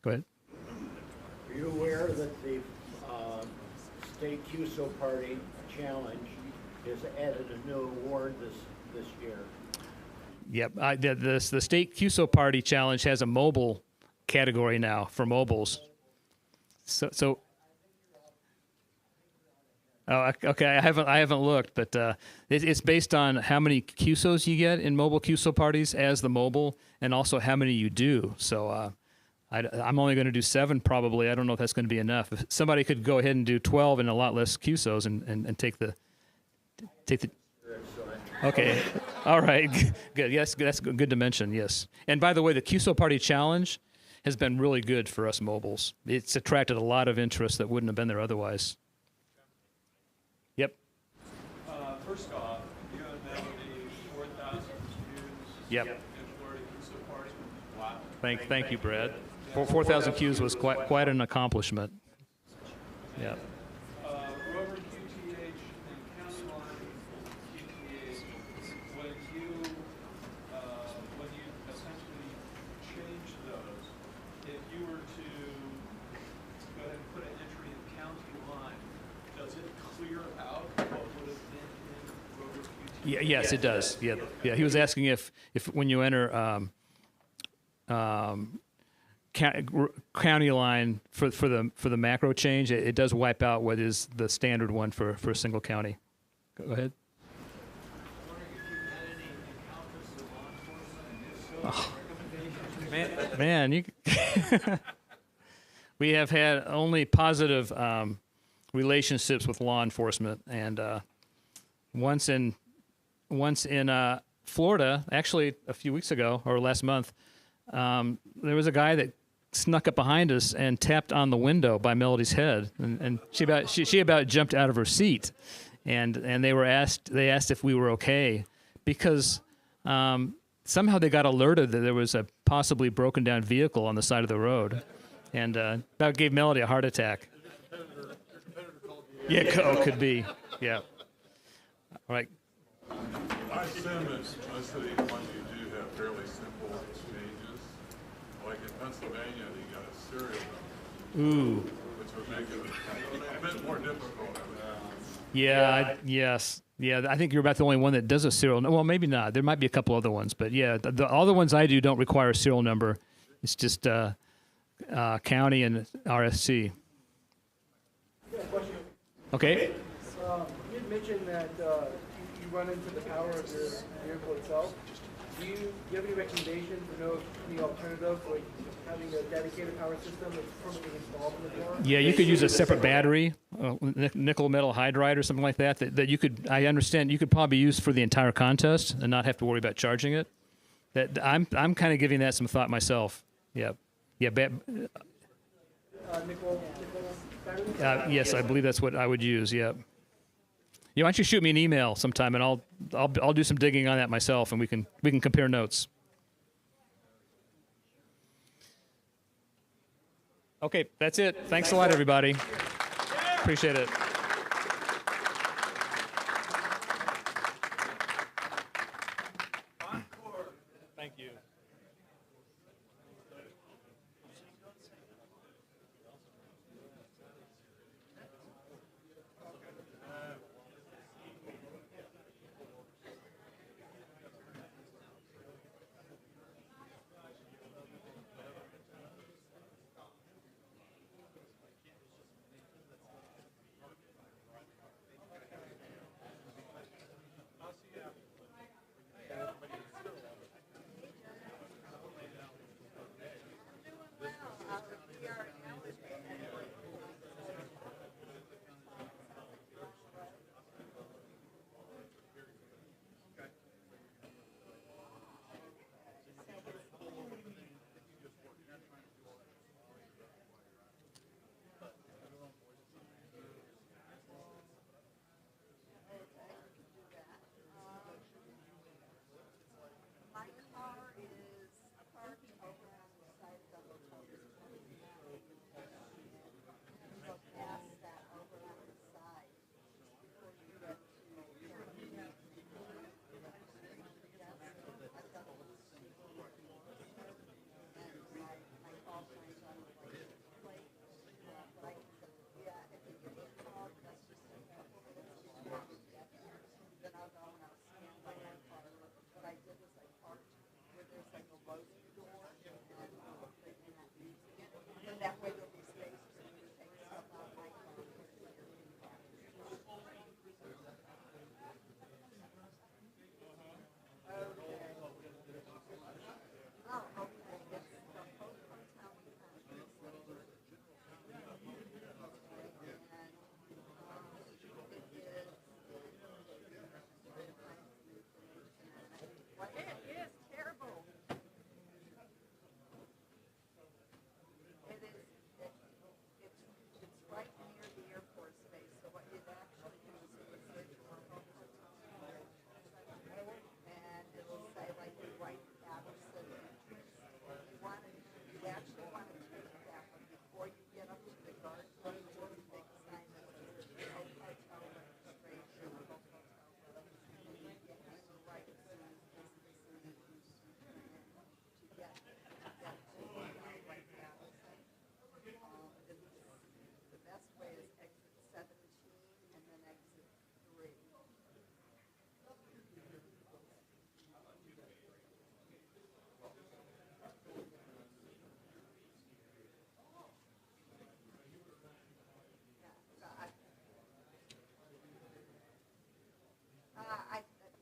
Go ahead. Are you aware that the State QSO Party Challenge has added a new award this year. Yep. The State QSO Party Challenge has a mobile category now for mobiles. So oh, okay. I haven't looked, but it's based on how many QSOs you get in mobile QSO parties as the mobile, and also how many you do. So I'm only going to do 7 probably. I don't know if that's going to be enough. If somebody could go ahead and do 12 and a lot less QSOs and take the. Okay. All right. Good. Yes, that's good to mention. Yes. And by the way, the QSO Party Challenge has been really good for us mobiles. It's attracted a lot of interest that wouldn't have been there otherwise. Yep. First off, you and Melody, 4,000 views. Yep. In Florida QSO Party. Wow. Thank you, Brad. 4,000 Qs was quite an accomplishment. Yeah. Rover QTH and County Line QTH, when you essentially change those, if you were to go ahead and put an entry in County Line, does it clear out what would have been in Rover QTH? Yeah, yes, it does. Yeah. Yeah. He was asking if when you enter county line for the macro change, it does wipe out what is the standard one for a single county. Go ahead. Oh. Man, you. We have had only positive relationships with law enforcement, and once in Florida, actually a few weeks ago or last month, there was a guy that snuck up behind us and tapped on the window by Melody's head, and she about jumped out of her seat, and they asked if we were okay, because somehow they got alerted that there was a possibly broken down vehicle on the side of the road, and that gave Melody a heart attack. Yeah, could be. Yeah. All right. I assume that most of these ones you do have fairly simple changes. Like in Pennsylvania, you got a serial number. Ooh. Which would make it a bit more difficult. Yeah, yes. Yeah, I think you're about the only one that does a serial number. Well, maybe not. There might be a couple other ones, but yeah, all the ones I do don't require a serial number. It's just county and RSC. Okay. You had mentioned that you run into the power of your vehicle itself. Do you have any recommendation for any alternative, like having a dedicated power system that's permanently installed in the car? Yeah, you could use a separate battery, nickel metal hydride or something like that, that you could, I understand, you could probably use for the entire contest and not have to worry about charging it. I'm kind of giving that some thought myself. Yeah. Yeah. Nickel battery? Yes, I believe that's what I would use. Yeah. Yeah, why don't you shoot me an email sometime, and I'll do some digging on that myself, and we can compare notes. Okay, that's it. Thanks a lot, everybody. Appreciate it. Thank you. close the door and that way there'll be space for you to take stuff out like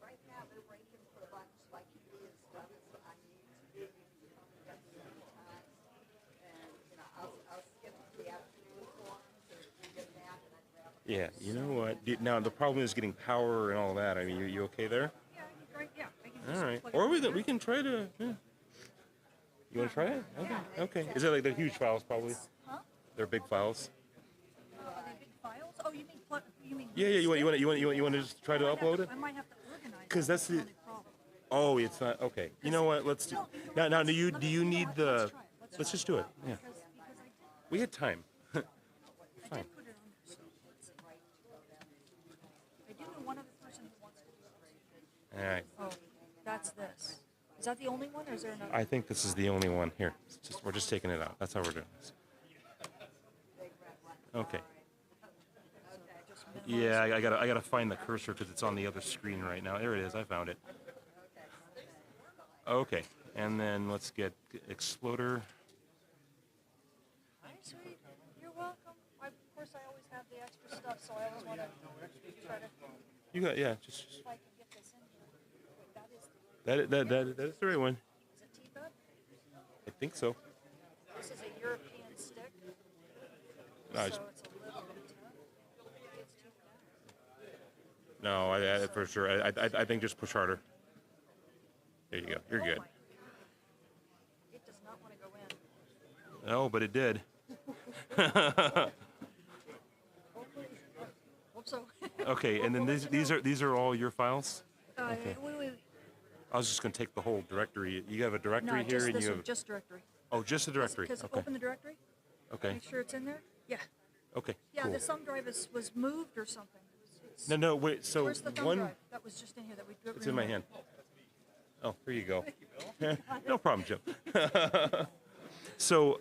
right now they're breaking for lunch like he is done, so I need to be coming up sometime. And, you know, I'll skip the afternoon forums or get that and I'd grab a Yeah, you know what? Now the problem is getting power and all that. I mean, you okay there? Yeah, right, yeah. All right. Or we can try to. Yeah. You want to try it? Okay. Okay. Is it like the huge files probably? Huh? They're big files. Are they big files? Oh, you mean? Yeah, yeah. You want to just try to upload it? I might have to organize. Because that's the. Oh, it's not okay. You know what? Let's do. Now, do you need the? Let's just do it. Yeah. We had time. Fine. I do know one other person who wants to do it. All right. Oh, that's this. Is that the only one, or is there another? I think this is the only one here. We're just taking it out. That's how we're doing this. Okay. Yeah, I gotta find the cursor because it's on the other screen right now. There it is. I found it. Okay, and then let's get Exploder. Hi, sweet. You're welcome. Of course, I always have the extra stuff, so I always want to try to. You got just. If I can get this in here. Wait, that is. That is the right one. Is it T-Bud? I think so. This is a European stick. No, So it's- it's a little bit tough. It's too fast. No, I for sure. I think just push harder. There you go. You're good. It does not want to go in. No, but it did. Hope so. Okay, and then these are all your files. Okay. Wait. I was just gonna take the whole directory. You have a directory No, here, just and this you one, have. just directory. Oh, just a directory. Because Okay. open the directory. Okay. Make sure it's in there. Yeah. Okay. Yeah, Cool. the thumb drive was moved or something. It's- No, wait. So Where's the thumb one. drive? That was just in here that we. It's in my hand. Oh, there you go. No problem, Joe. So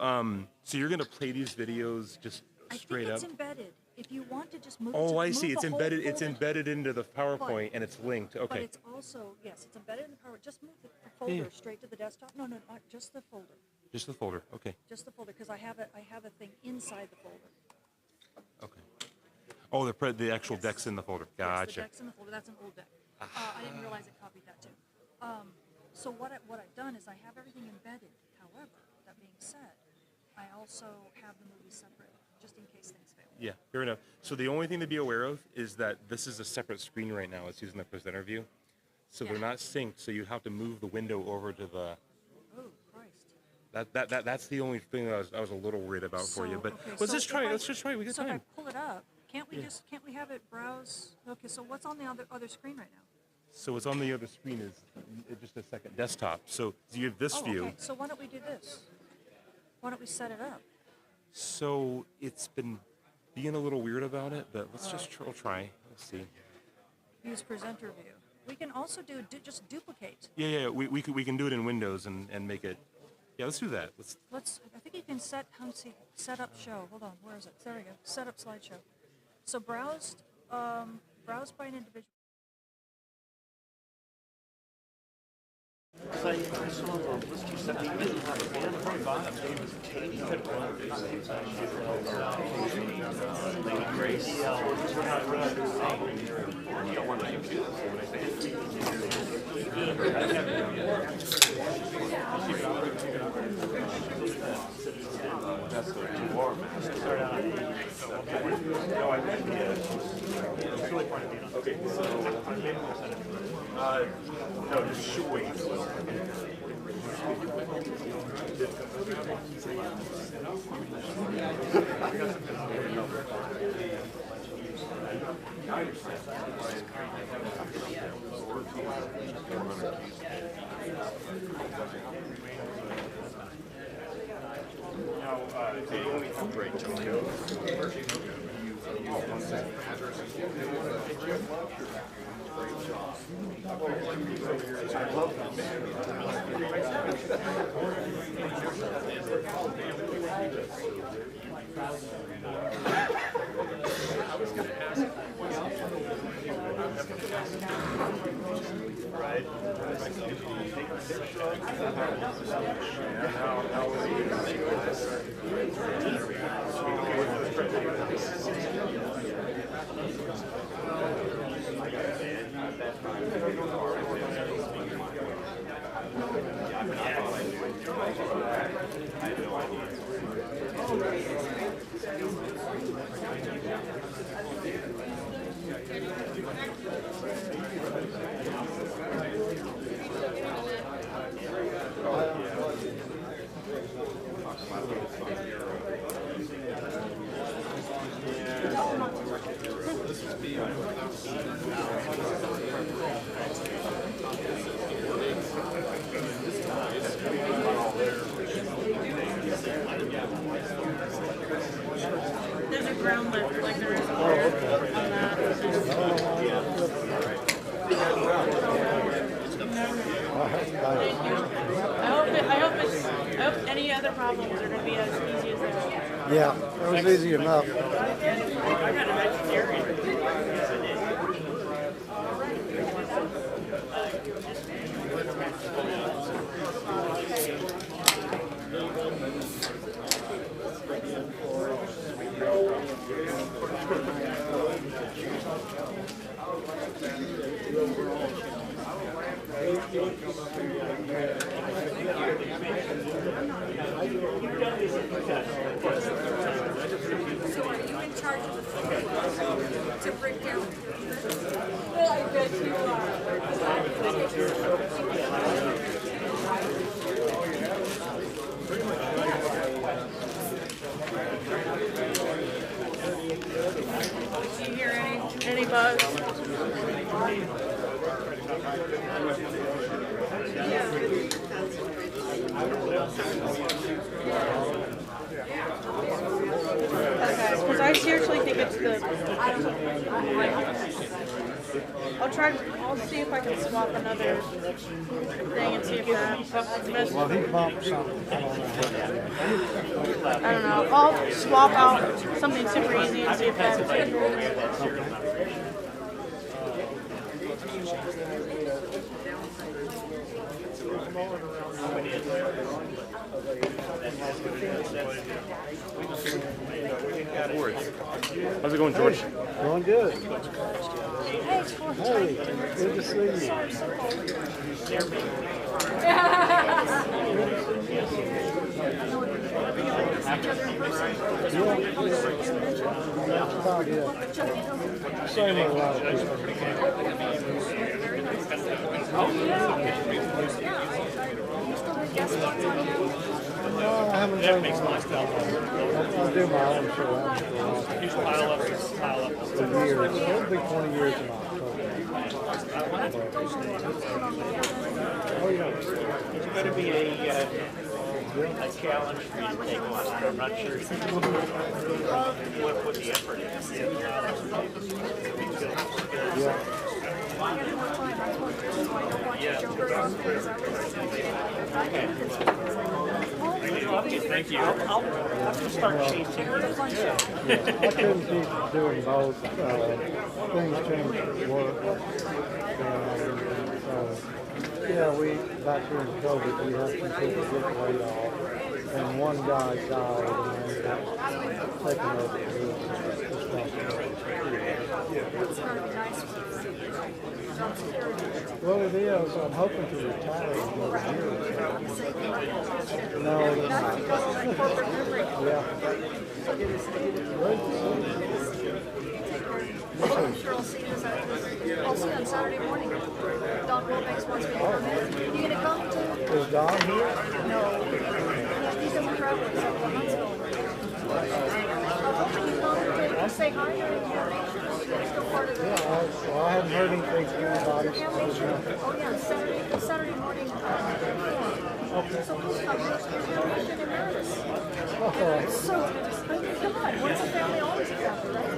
you're gonna play these videos just straight I up? think it's embedded. If you want to just move. Oh, I move see. It's the whole embedded. It's folder. embedded into the PowerPoint, and it's linked. But Okay. it's also, yes, it's embedded in the power. Just move the folder Yeah. straight to the desktop. No, not just the folder. Just the folder. Okay. Just the folder, because I have a thing inside the folder. Okay. Oh, the actual deck's in the folder. Yes, the Gotcha. deck's in the folder. That's an old deck. I didn't realize it copied that too. So what I've done is I have everything embedded. However, that being said, I also have the movie separate, just in case things fail. Yeah, fair enough. So the only thing to be aware of is that this is a separate screen right now. It's using the presenter view. So they're not synced, so you have to move the window over to the. Oh, Christ. That's the only thing that I was a little worried about for you. But okay, let's so just try if it. Let's just try it. We got so time. if I pull it up, can't we Yeah. can't we have it browse? Okay, so what's on the other screen right now? So what's on the other screen is just a second desktop. So you have this view. Okay, so why don't we do this? Why don't we set it up? So it's been being a little weird about it, but let's just we'll try. Let's see. Use presenter view. We can also just duplicate. Yeah. We can do it in Windows and make it. Yeah, let's do that. I think you can set up show. Hold on, where is it? There we go. Set up slideshow. So browsed by an individual. Okay, so no, just showing. There's a ground lift like there is on that. I hope any other problems are going to be as easy as that. Yeah, that was easy enough. I got a vegetarian. So are you in charge of the food to break down? I bet you Do you hear any buzz? Okay, because I seriously think it's the. I'll see if I can swap another thing and see if that's best. Well, he bumped something. I don't know. I'll swap out something super easy and see if that's How's it going, George? Going good. Hey, Hey, good to see you. That's about it. Same with a lot of people. No, I haven't done I'll do my own show after for years. It'll be 20 years in October. Oh, yeah. It's going to be a challenge for you to take on. I'm not sure what put the effort in. Okay, thank you. I'll just start changing. I couldn't keep doing both. Things change at work. Yeah, back during COVID, we had some people get laid off, and one guy died, and they got taken over the responsibility. It's gotta be nice for job security. Well, it is. I'm hoping to retire in another year or so. No, they're That's not. because of that corporate memory. Yeah. I'm sure I'll see you on Saturday morning. Don Wilbanks wants me to come in. You gonna come too? Is Don here? No. He doesn't travel except for Huntsville. Can you come to say hi or you're still part of the... Yeah, well, I haven't heard anything from anybody. Oh yeah, Saturday morning. Okay. So please come. You're Christian emeritus. So, come on. Once a family, always a family, right?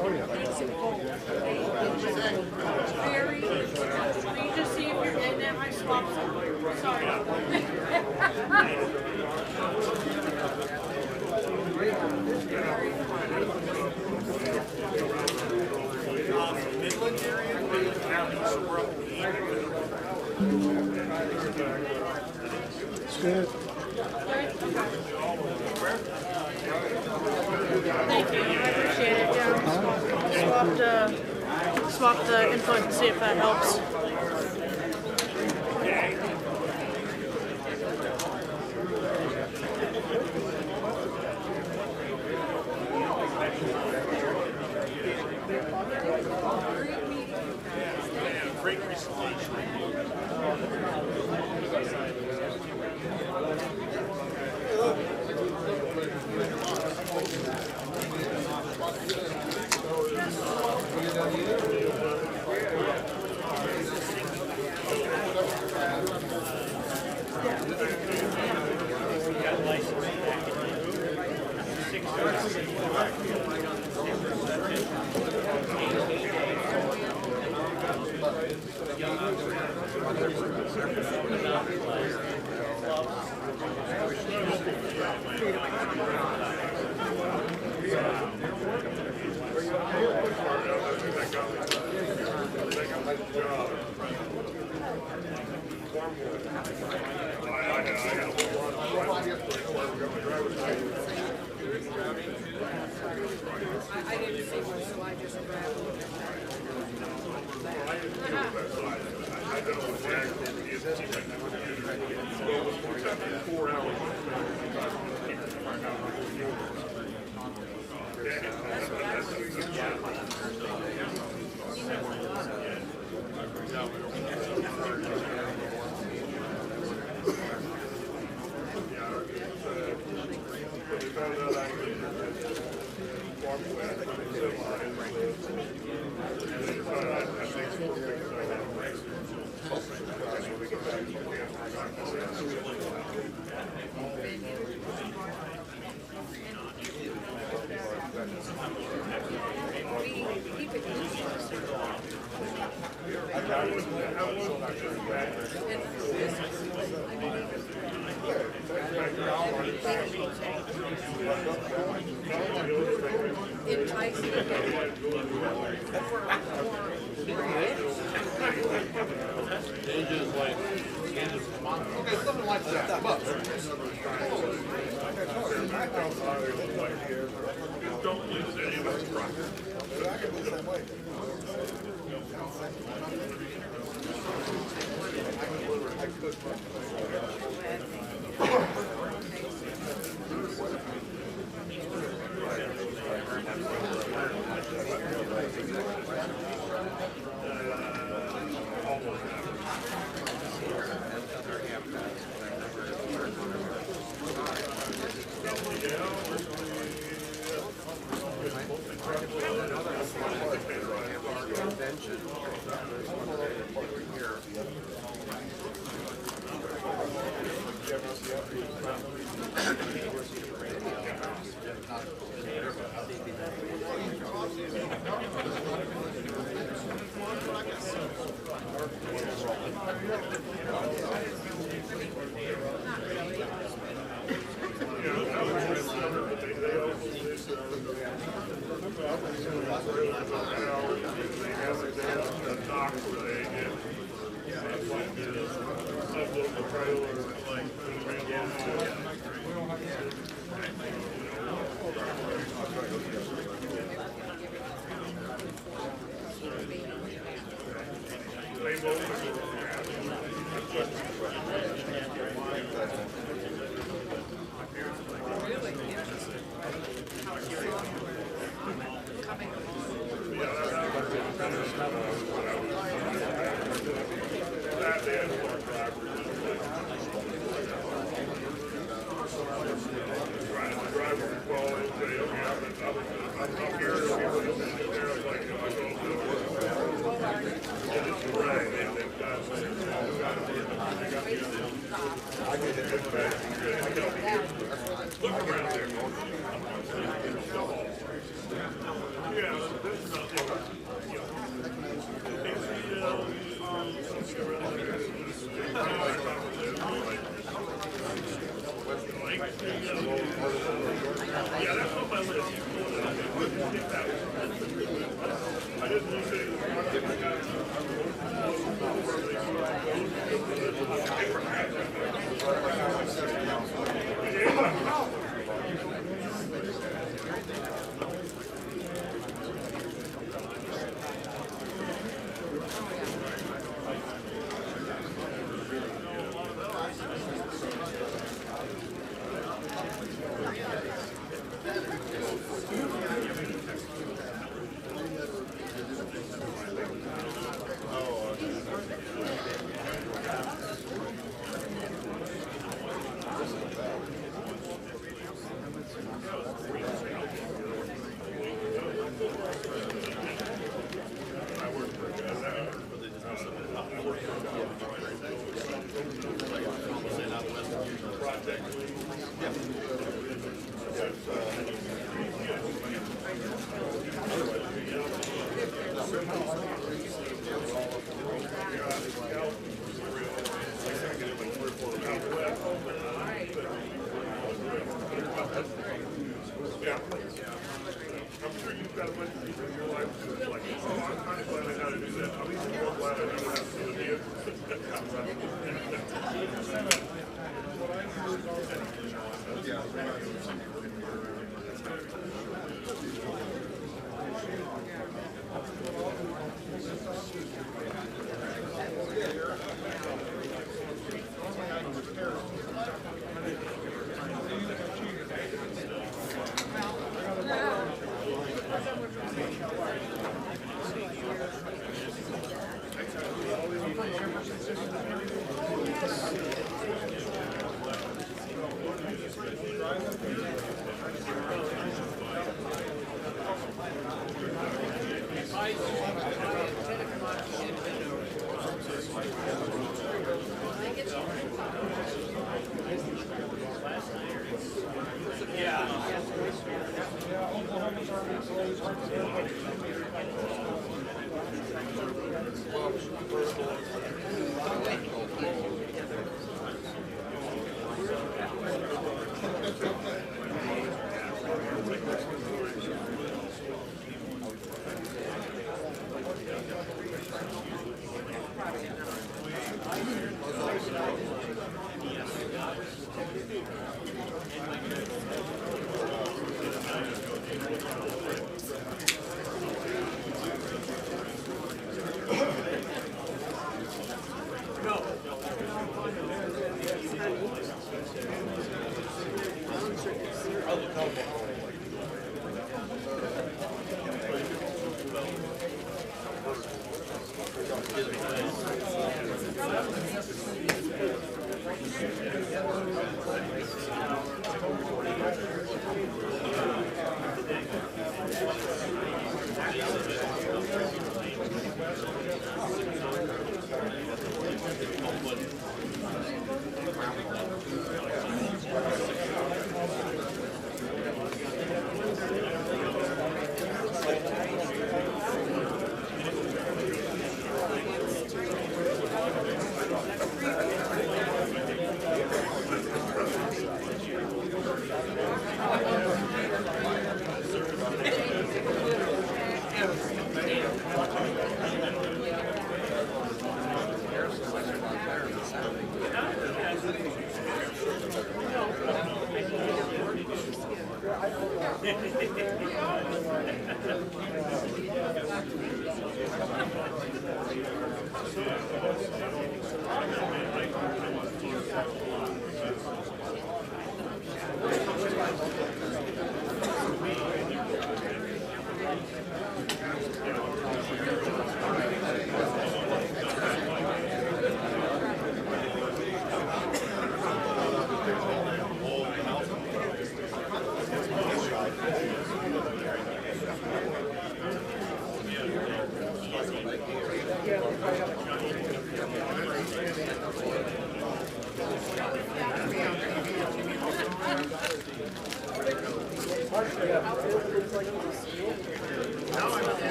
Oh yeah. Very, you just see if you're getting it, I swapped them. Sorry. Midland area, Midland County, so we're up It's good. Thank you, I appreciate it, yeah. Swap the info and see if that helps. great presentation.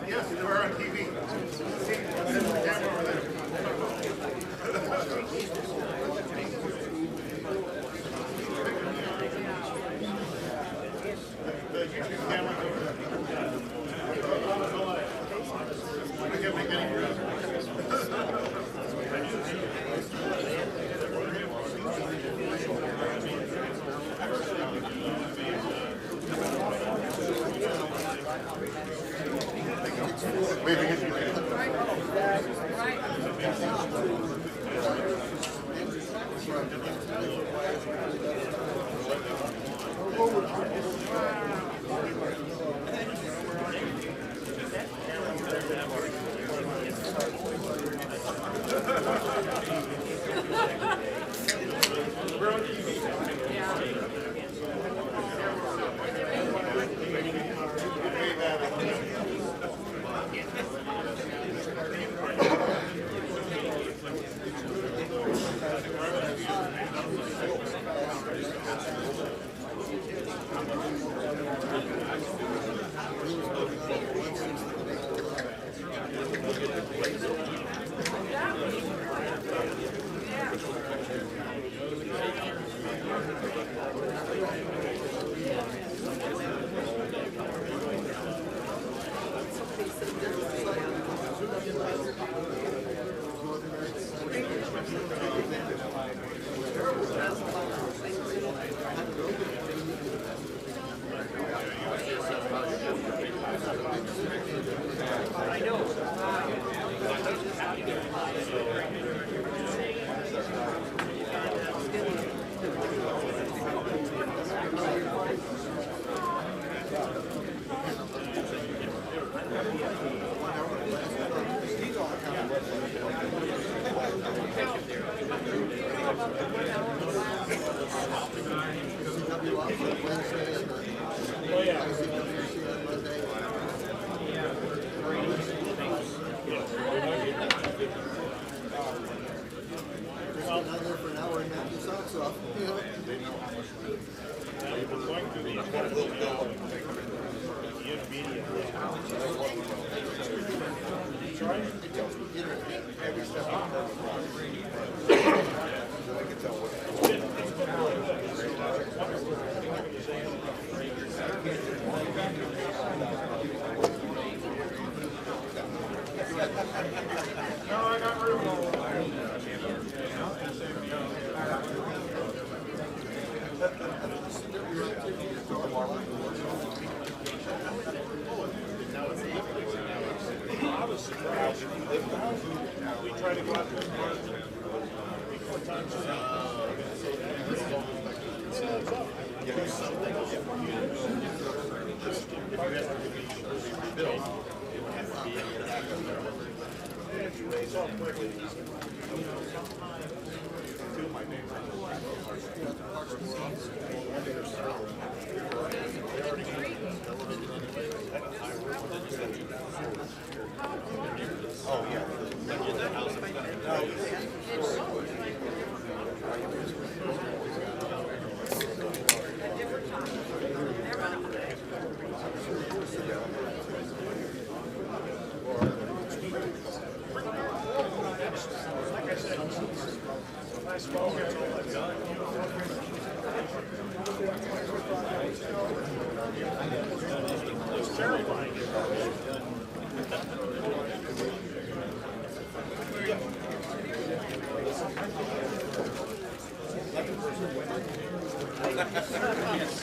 Yes, they were on TV. See, there's the camera over there. The YouTube camera's over there. I can't make any room.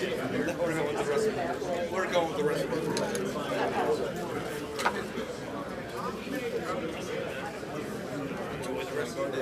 We're going with the rest of it. Enjoy the rest of the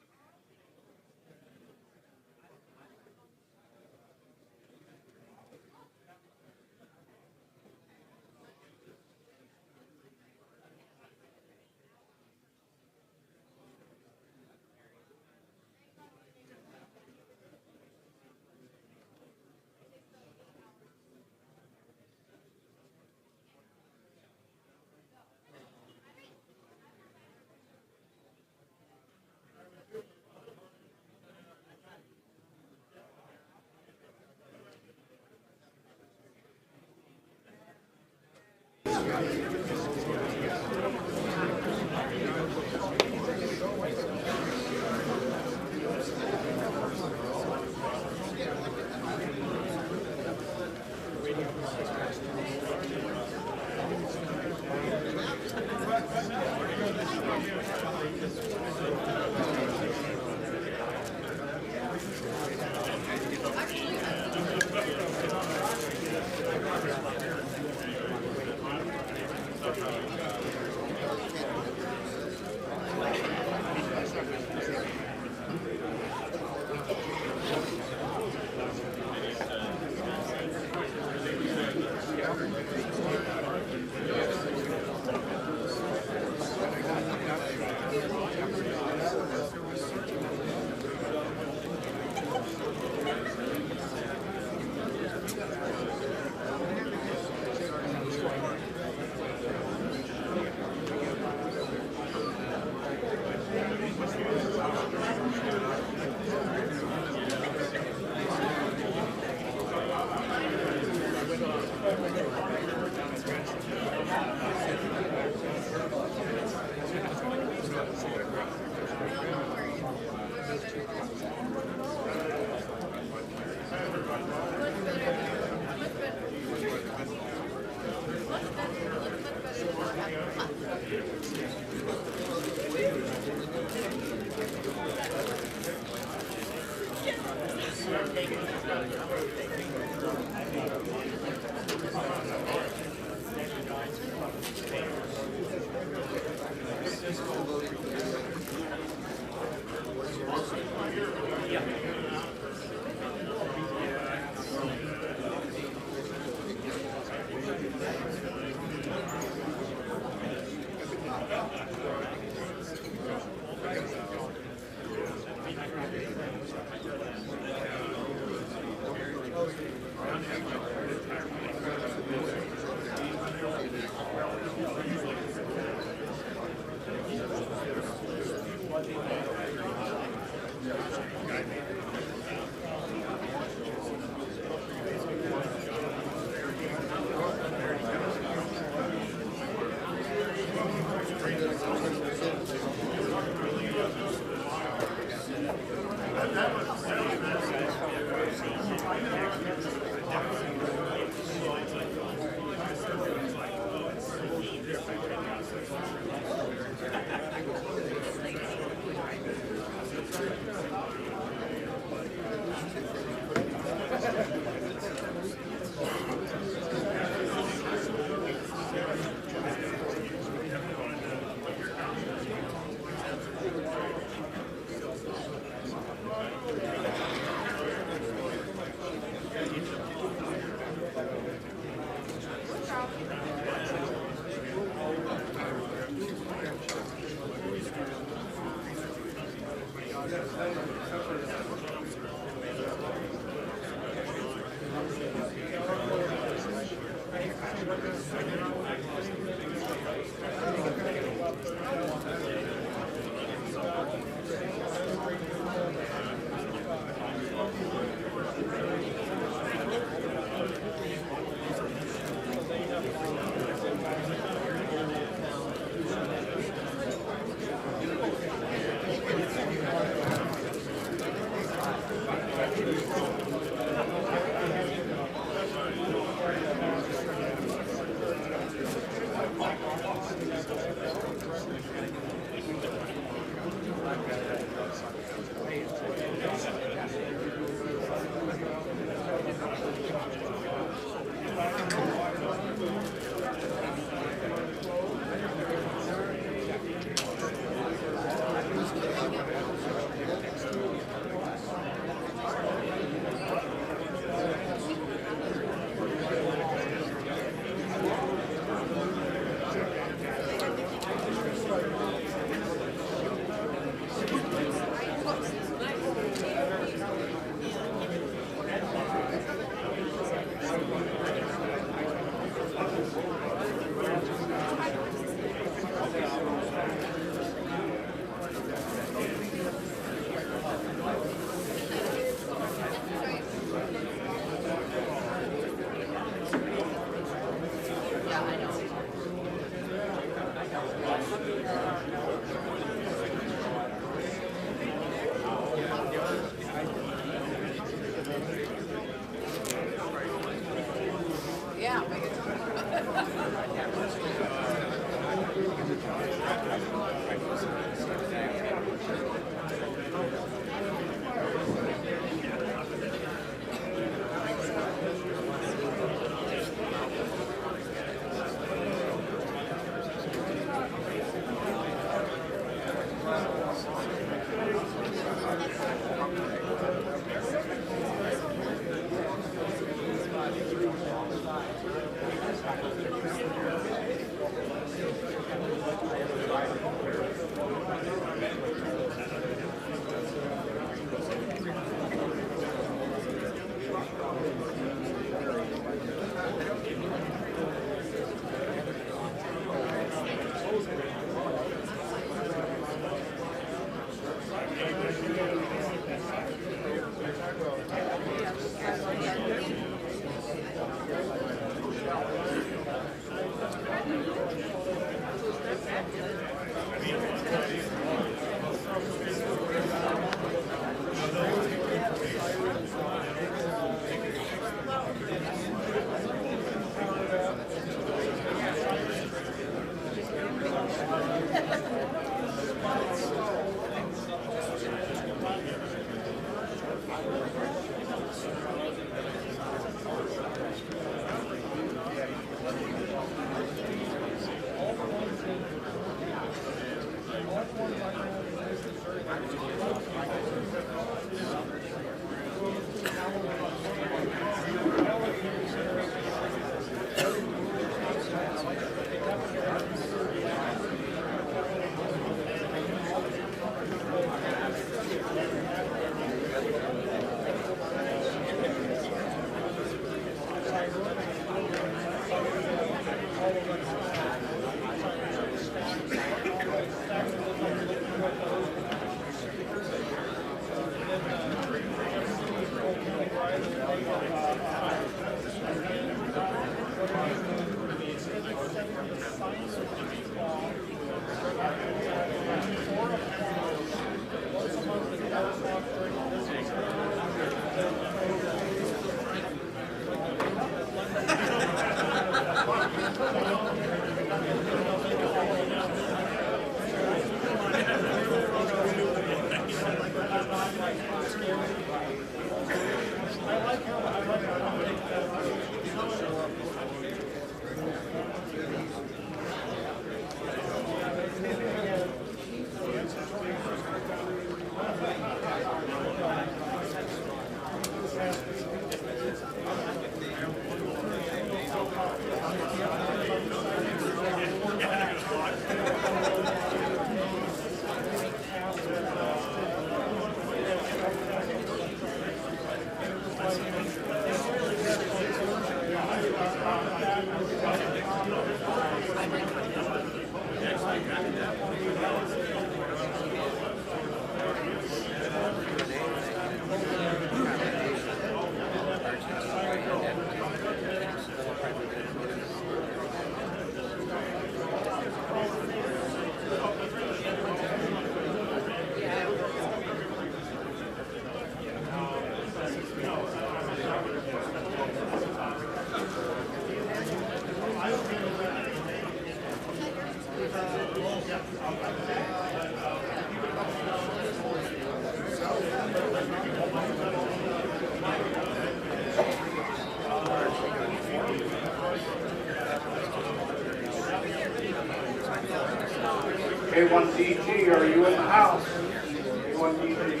K1DG, are you in the house? K1DG.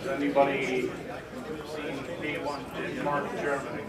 Has anybody seen K1 Denmark, Germany?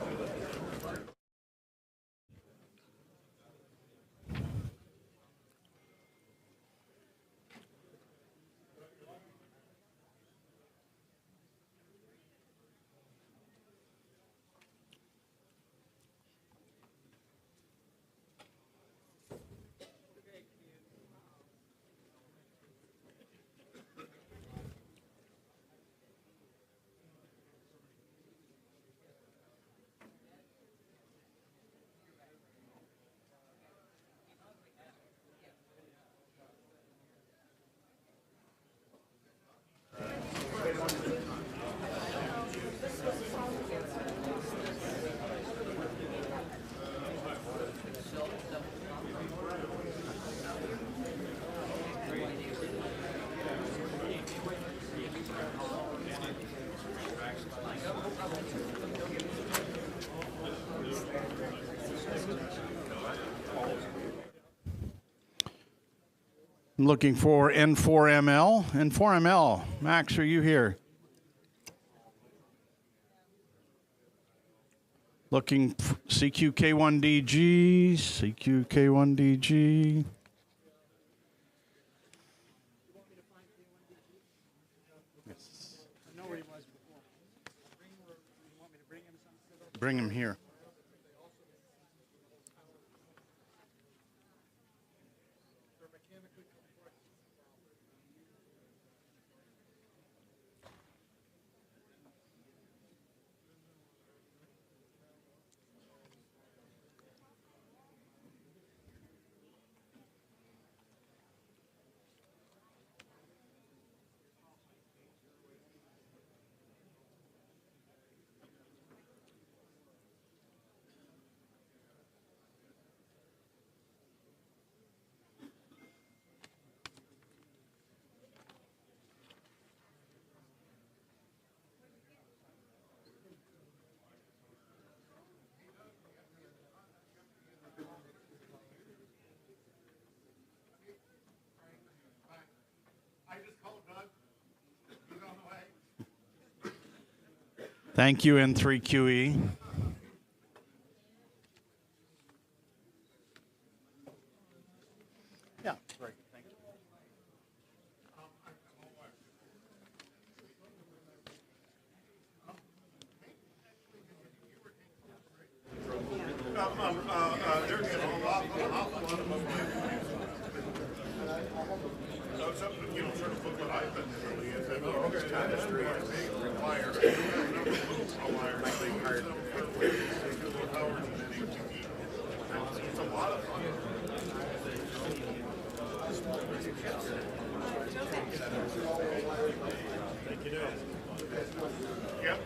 I'm looking for N4ML. N4ML, Max, are you here? Looking for CQK1DG, CQK1DG. Bring him here. Thank you, N3QE. Yeah, great. Thank you. There's a lot of something, sort of what I've been really is that chemistry requires it's a lot of fun. Yep.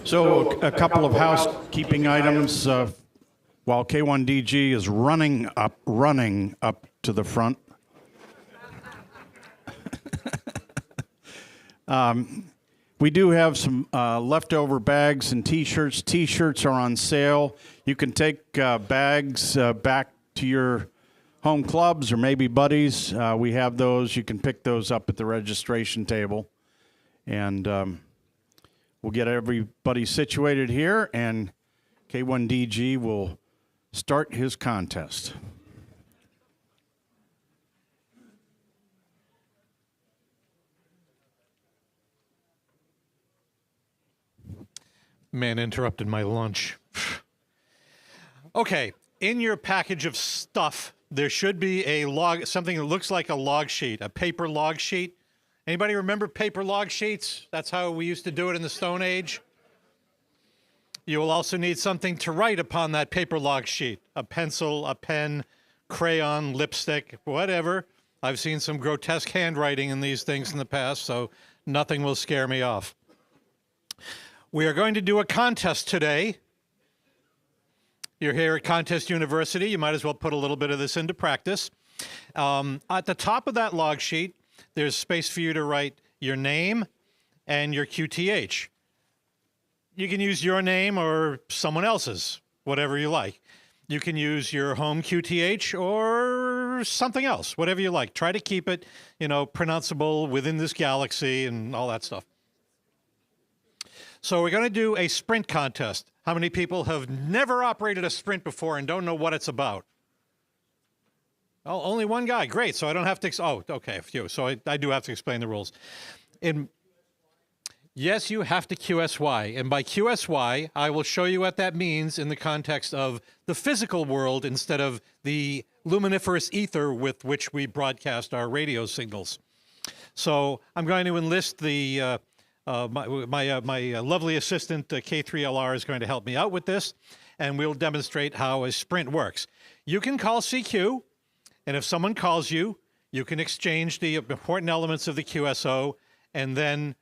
So a couple of housekeeping items while K1DG is running up to the front. We do have some leftover bags and T-shirts. T-shirts are on sale. You can take bags back to your home clubs or maybe buddies. We have those. You can pick those up at the registration table. And we'll get everybody situated here, and K1DG will start his contest. Man interrupted my lunch. Okay, in your package of stuff, there should be a log, something that looks like a log sheet, a paper log sheet. Anybody remember paper log sheets? That's how we used to do it in the Stone Age. You will also need something to write upon that paper log sheet. A pencil, a pen, crayon, lipstick, whatever. I've seen some grotesque handwriting in these things in the past, so nothing will scare me off. We are going to do a contest today. You're here at Contest University. You might as well put a little bit of this into practice. At the top of that log sheet, there's space for you to write your name and your QTH. You can use your name or someone else's, whatever you like. You can use your home QTH or something else, whatever you like. Try to keep it, pronounceable within this galaxy and all that stuff. So we're going to do a sprint contest. How many people have never operated a sprint before and don't know what it's about? Oh, only one guy. Great. So I don't have to. Oh, okay. A few. So I do have to explain the rules. Yes, you have to QSY. And by QSY, I will show you what that means in the context of the physical world instead of the luminiferous ether with which we broadcast our radio signals. So I'm going to enlist the my lovely assistant, K3LR, is going to help me out with this, and we'll demonstrate how a sprint works. You can call CQ. And if someone calls you, you can exchange the important elements of the QSO, and then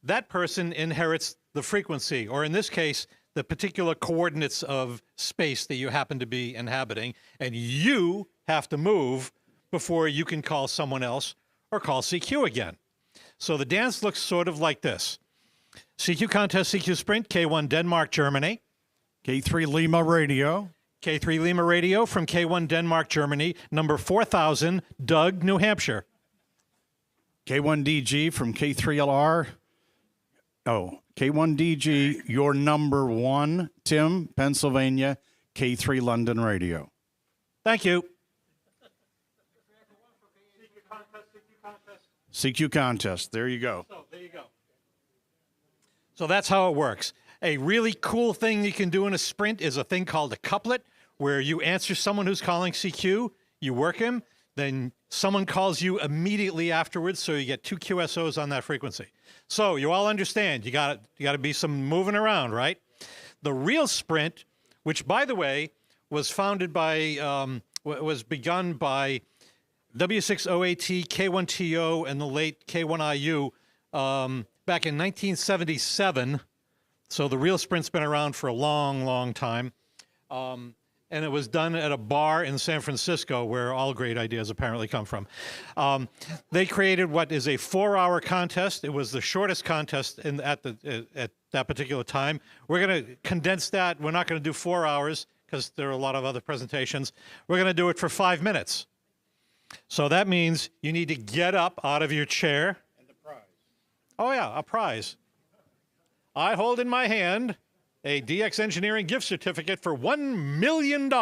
that person inherits the frequency, or in this case, the particular coordinates of space that you happen to be inhabiting, and you have to move before you can call someone else or call CQ again. So the dance looks sort of like this. CQ contest, CQ sprint, K1 Denmark, Germany. K3 Lima Radio. K3 Lima Radio from K1 Denmark, Germany, number 4000, Doug, New Hampshire. K1DG from K3LR. Oh, K1DG, your number 1, Tim, Pennsylvania, K3 London Radio. Thank you. CQ contest. There you go. So there you go. So that's how it works. A really cool thing you can do in a sprint is a thing called a couplet, where you answer someone who's calling CQ, you work him, then someone calls you immediately afterwards, so you get 2 QSOs on that frequency. So you all understand, you got to be some moving around, right? The real sprint, which by the way was founded by was begun by W6OAT, K1TO, and the late K1IU back in 1977. So the real sprint's been around for a long, long time. And it was done at a bar in San Francisco where all great ideas apparently come from. They created what is a 4-hour contest. It was the shortest contest at that particular time. We're going to condense that. We're not going to do 4 hours because there are a lot of other presentations. We're going to do it for 5 minutes. So that means you need to get up out of your chair. And a prize. Oh, yeah, a prize. I hold in my hand a DX Engineering gift certificate for $1 million.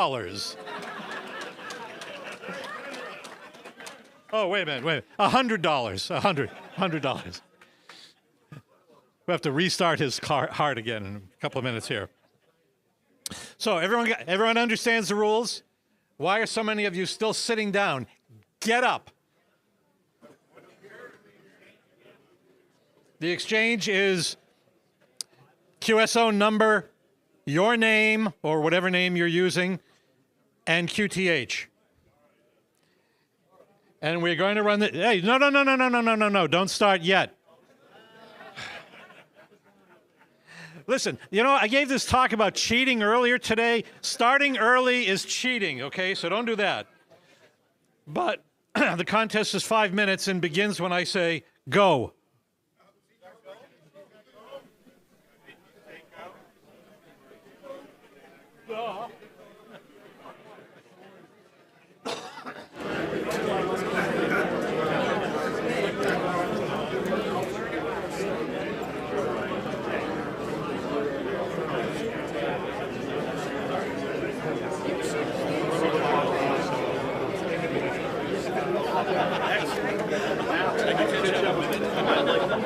Oh, wait a minute. $100. $100. We have to restart his heart again in a couple of minutes here. So everyone understands the rules? Why are so many of you still sitting down? Get up. The exchange is QSO number, your name, or whatever name you're using, and QTH. And we're going to run the... Hey, no, don't start yet. Listen, you know, I gave this talk about cheating earlier today. Starting early is cheating, okay? So don't do that. But the contest is 5 minutes and begins when I say, go.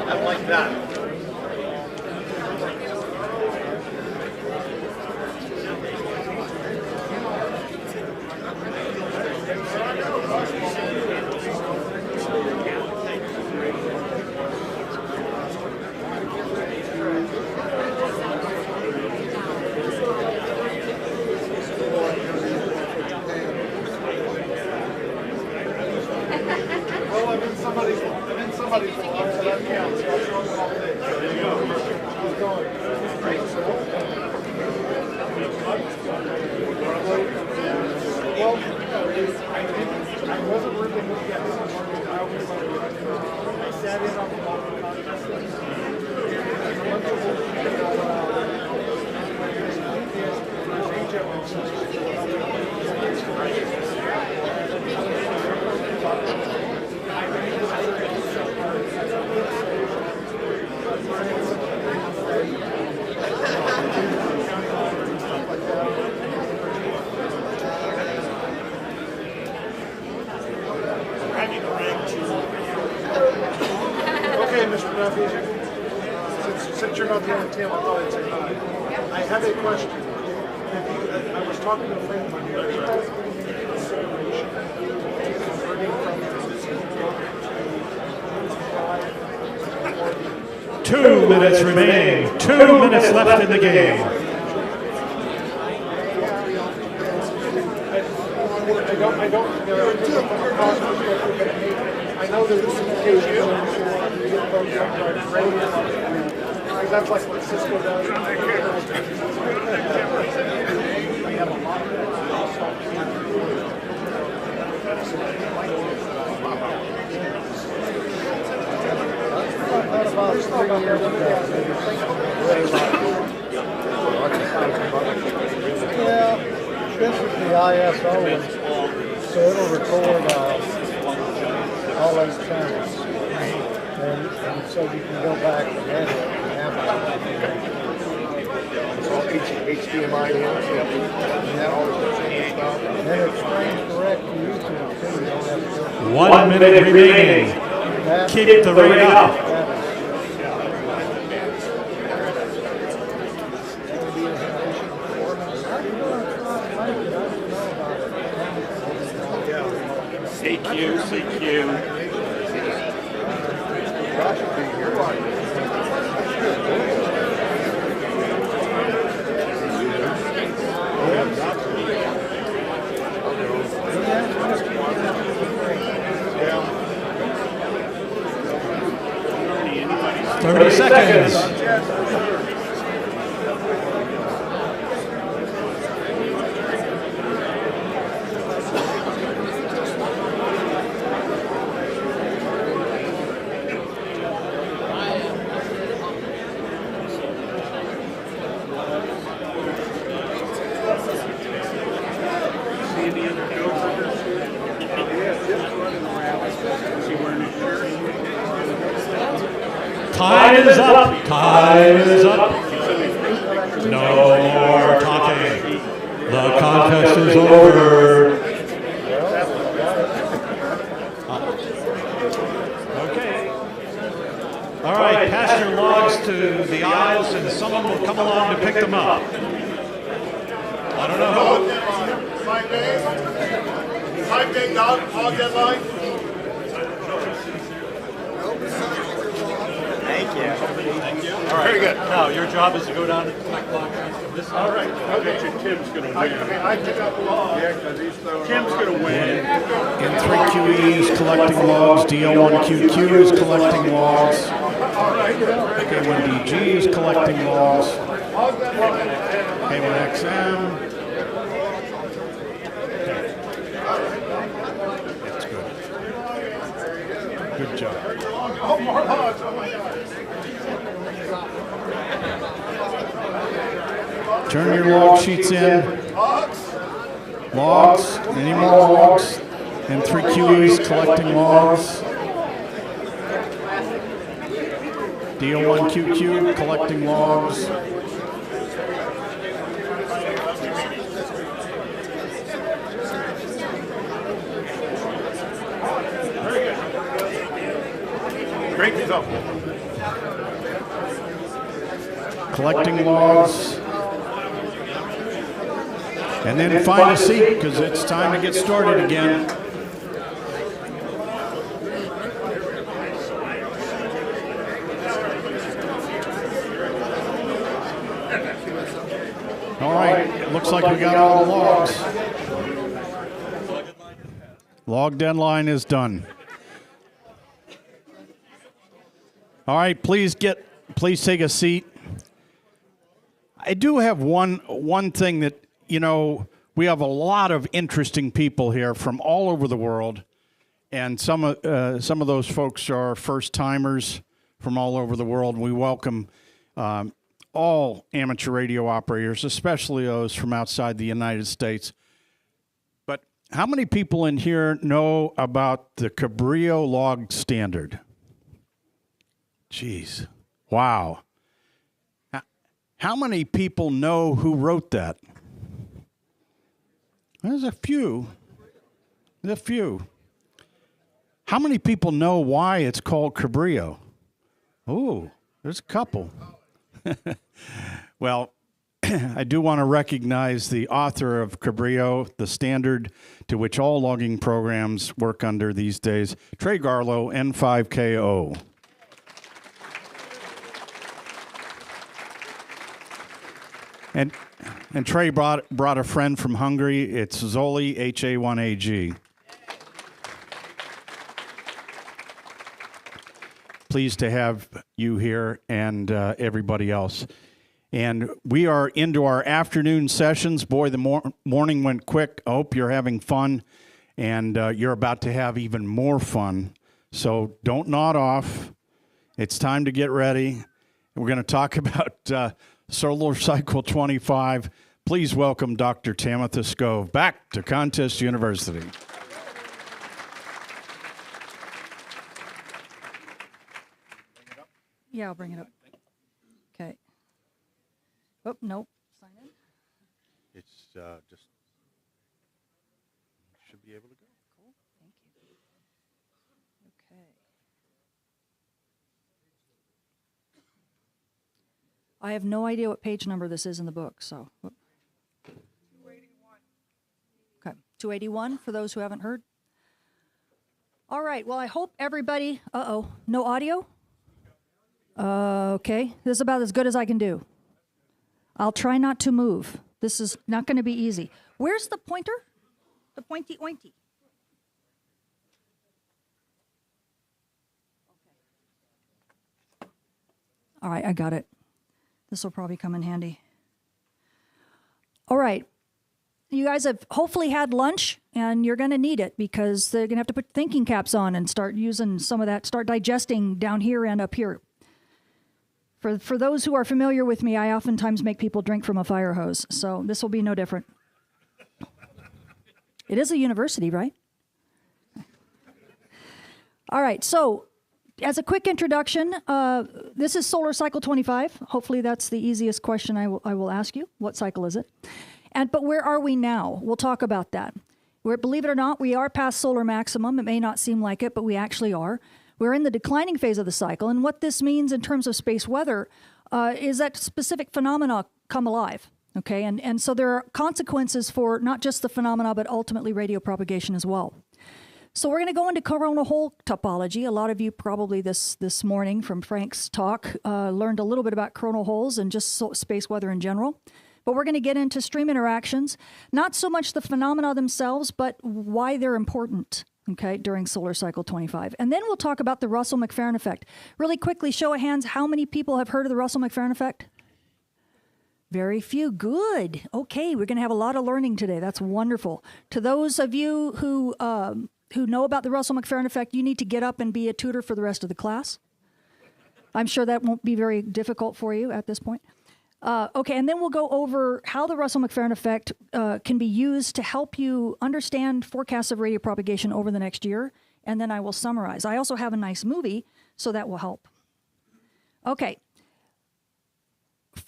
I like that. Well, I'm in somebody's vlog, so that counts. So I'll throw them all day. There you go. How's it going? Great. Well, I wasn't really looking at this one. I sat in on the local contest. Okay, Mr. Duffy, since you're not the only Tim, I thought I'd say hi. I have a question. I was talking to a friend of mine here. He has any consideration converting from 2 minutes remaining. 2 minutes left in the game. I don't, I know there's some occasions that's like what Cisco does. We have a lot of yeah, been ISO, so it'll record all 8 channels. And so you can go back and edit it and have It's all HDMI in, so you have to all the stuff. and it streams direct to YouTube too. You don't have to go 1 minute remaining. Keep the rate up. CQ. Yeah. 30 seconds. Time is up. Time is up. No more talking. The contest is over. Okay. All right, pass your logs to the aisles and someone will come along to pick them up. I don't know. 5-day log deadline. Thank you. Thank you. All right. Very good. Now, your job is to go down to the clock from this. All right. I bet you Tim's going to win. I pick up the log. Yeah, because he's throwing. Tim's going to win. N3QE is collecting logs. DL1QQ is collecting logs. K1DG is collecting logs. K1XM. That's good. Good job. Oh, more logs. Oh, my God. Turn your log sheets in. Logs. Any more logs? N3QE's collecting logs. DL1QQ collecting logs. Break these up. Collecting logs. And then find a seat because it's time to get started again. All right, looks like we got all the logs. Log deadline is done. All right, please take a seat. I do have one thing that, you know, we have a lot of interesting people here from all over the world, and some of those folks are first timers from all over the world. We welcome all amateur radio operators, especially those from outside the United States. But how many people in here know about the Cabrillo log standard? Jeez, wow. How many people know who wrote that? There's a few. There's a few. How many people know why it's called Cabrillo? Oh, there's a couple. Well, I do want to recognize the author of Cabrillo, the standard to which all logging programs work under these days, Trey Garlow, N5KO. And Trey brought a friend from Hungary. It's Zoli, HA1AG. Pleased to have you here and everybody else. And we are into our afternoon sessions. Boy, the morning went quick. I hope you're having fun, and you're about to have even more fun. So don't nod off. It's time to get ready. We're going to talk about Solar Cycle 25, Please welcome Dr. Tamitha Skov back to Contest University. Yeah, I'll bring it up. Okay. Oh, nope. Sign in. It's just should be able to go. Cool. Thank you. Okay. I have no idea what page number this is in the book, so. Whoop. 281. Okay, 281 for those who haven't heard. All right, well, I hope everybody, no audio? Okay, this is about as good as I can do. I'll try not to move. This is not going to be easy. Where's the pointer? The pointy ointy. Okay. All right, I got it. This will probably come in handy. All right. You guys have hopefully had lunch, and you're going to need it because they're going to have to put thinking caps on and start using some of that, start digesting down here and up here. For those who are familiar with me, I oftentimes make people drink from a fire hose, so this will be no different. It is a university, right? All right, so as a quick introduction, this is solar cycle 25. Hopefully that's the easiest question I will ask you. What cycle is it? But where are we now? We'll talk about that. Believe it or not, we are past solar maximum. It may not seem like it, but we actually are. We're in the declining phase of the cycle, and what this means in terms of space weather is that specific phenomena come alive, okay? And so there are consequences for not just the phenomena, but ultimately radio propagation as well. So we're going to go into coronal hole topology. A lot of you probably this morning from Frank's talk learned a little bit about coronal holes and just space weather in general. But we're going to get into stream interactions, not so much the phenomena themselves, but why they're important, okay, during solar cycle 25. And then we'll talk about the Russell-McFerrin effect. Really quickly, show of hands, how many people have heard of the Russell-McFerrin effect? Very few. Good. Okay, we're going to have a lot of learning today. That's wonderful. To those of you who know about the Russell-McFerrin effect, you need to get up and be a tutor for the rest of the class. I'm sure that won't be very difficult for you at this point. Okay, and then we'll go over how the Russell-McFerrin effect can be used to help you understand forecasts of radio propagation over the next year, and then I will summarize. I also have a nice movie, so that will help. Okay.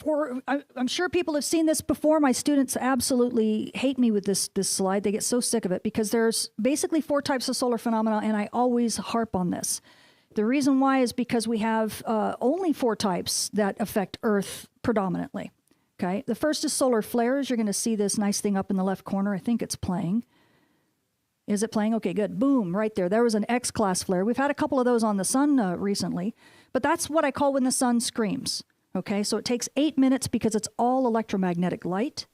I'm sure people have seen this before. My students absolutely hate me with this slide. They get so sick of it because there's basically 4 types of solar phenomena, and I always harp on this. The reason why is because we have only 4 types that affect Earth predominantly. Okay, the first is solar flares. You're going to see this nice thing up in the left corner. I think it's playing. Is it playing? Okay, good. Boom, right there. There was an X-class flare. We've had a couple of those on the sun recently, but that's what I call when the sun screams. Okay, so it takes 8 minutes because it's all electromagnetic light.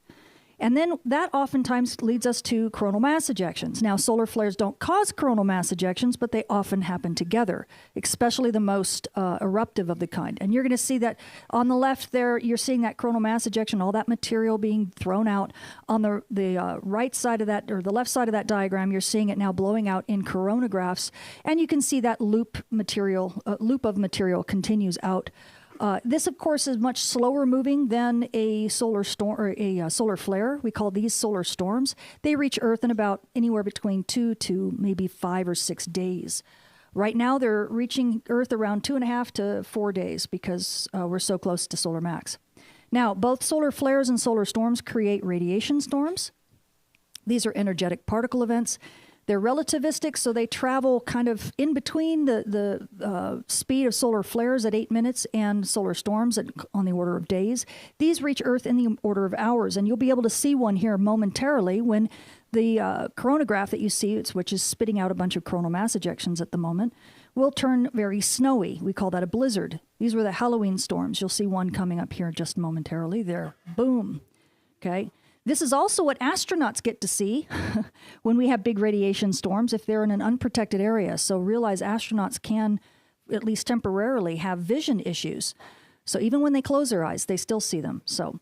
And then that oftentimes leads us to coronal mass ejections. Now, solar flares don't cause coronal mass ejections, but they often happen together, especially the most eruptive of the kind. And you're going to see that on the left there, you're seeing that coronal mass ejection, all that material being thrown out. On the right side of that, or the left side of that diagram, you're seeing it now blowing out in coronagraphs. And you can see that loop of material continues out. This, of course, is much slower moving than a solar storm or a solar flare. We call these solar storms. They reach Earth in about anywhere between 2 to maybe 5 or 6 days. Right now, they're reaching Earth around 2.5 to 4 days because we're so close to solar max. Now, both solar flares and solar storms create radiation storms. These are energetic particle events. They're relativistic, so they travel kind of in between the speed of solar flares at 8 minutes and solar storms on the order of days. These reach Earth in the order of hours, and you'll be able to see one here momentarily when the coronagraph that you see, which is spitting out a bunch of coronal mass ejections at the moment, will turn very snowy. We call that a blizzard. These were the Halloween storms. You'll see one coming up here just momentarily there. Boom. Okay. This is also what astronauts get to see when we have big radiation storms if they're in an unprotected area. So realize astronauts can, at least temporarily, have vision issues. So even when they close their eyes, they still see them. So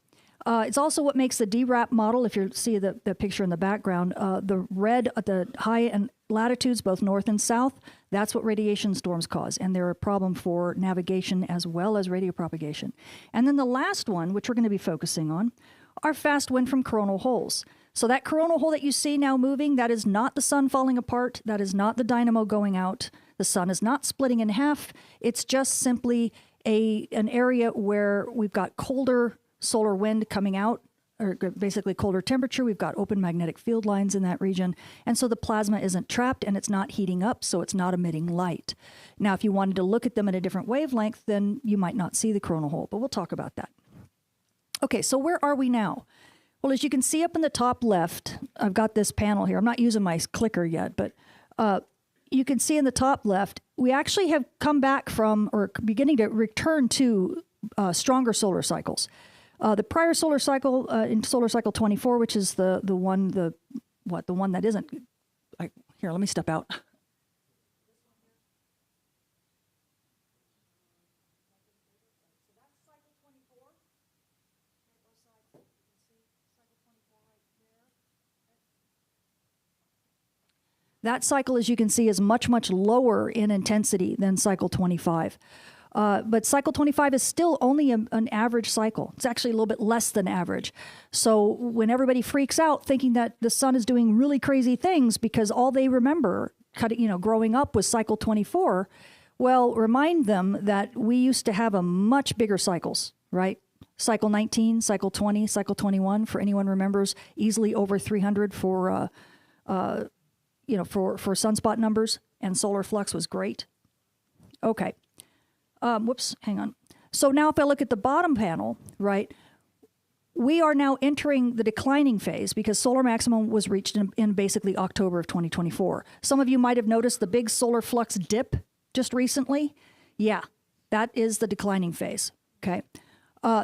it's also what makes the DRAP model, if you see the picture in the background, the red at the high latitudes, both north and south, that's what radiation storms cause. And they're a problem for navigation as well as radio propagation. And then the last one, which we're going to be focusing on, are fast wind from coronal holes. So that coronal hole that you see now moving, that is not the sun falling apart. That is not the dynamo going out. The sun is not splitting in half. It's just simply an area where we've got colder solar wind coming out, or basically colder temperature. We've got open magnetic field lines in that region. And so the plasma isn't trapped and it's not heating up, so it's not emitting light. Now, if you wanted to look at them at a different wavelength, then you might not see the coronal hole, but we'll talk about that. Okay, so where are we now? Well, as you can see up in the top left, I've got this panel here. I'm not using my clicker yet, but you can see in the top left, we actually have come back from, or beginning to return to stronger solar cycles. The prior solar cycle, in solar cycle 24, which is the one that isn't, here, let me step out. That cycle, as you can see, is much, much lower in intensity than cycle 25. But cycle 25 is still only an average cycle. It's actually a little bit less than average. So when everybody freaks out thinking that the sun is doing really crazy things because all they remember growing up was cycle 24, well, remind them that we used to have a much bigger cycles, right? Cycle 19, cycle 20, cycle 21, for anyone remembers, easily over 300 for sunspot numbers, and solar flux was great. Okay. Whoops, hang on. So now if I look at the bottom panel, right, we are now entering the declining phase because solar maximum was reached in basically October of 2024. Some of you might have noticed the big solar flux dip just recently. Yeah, that is the declining phase, okay?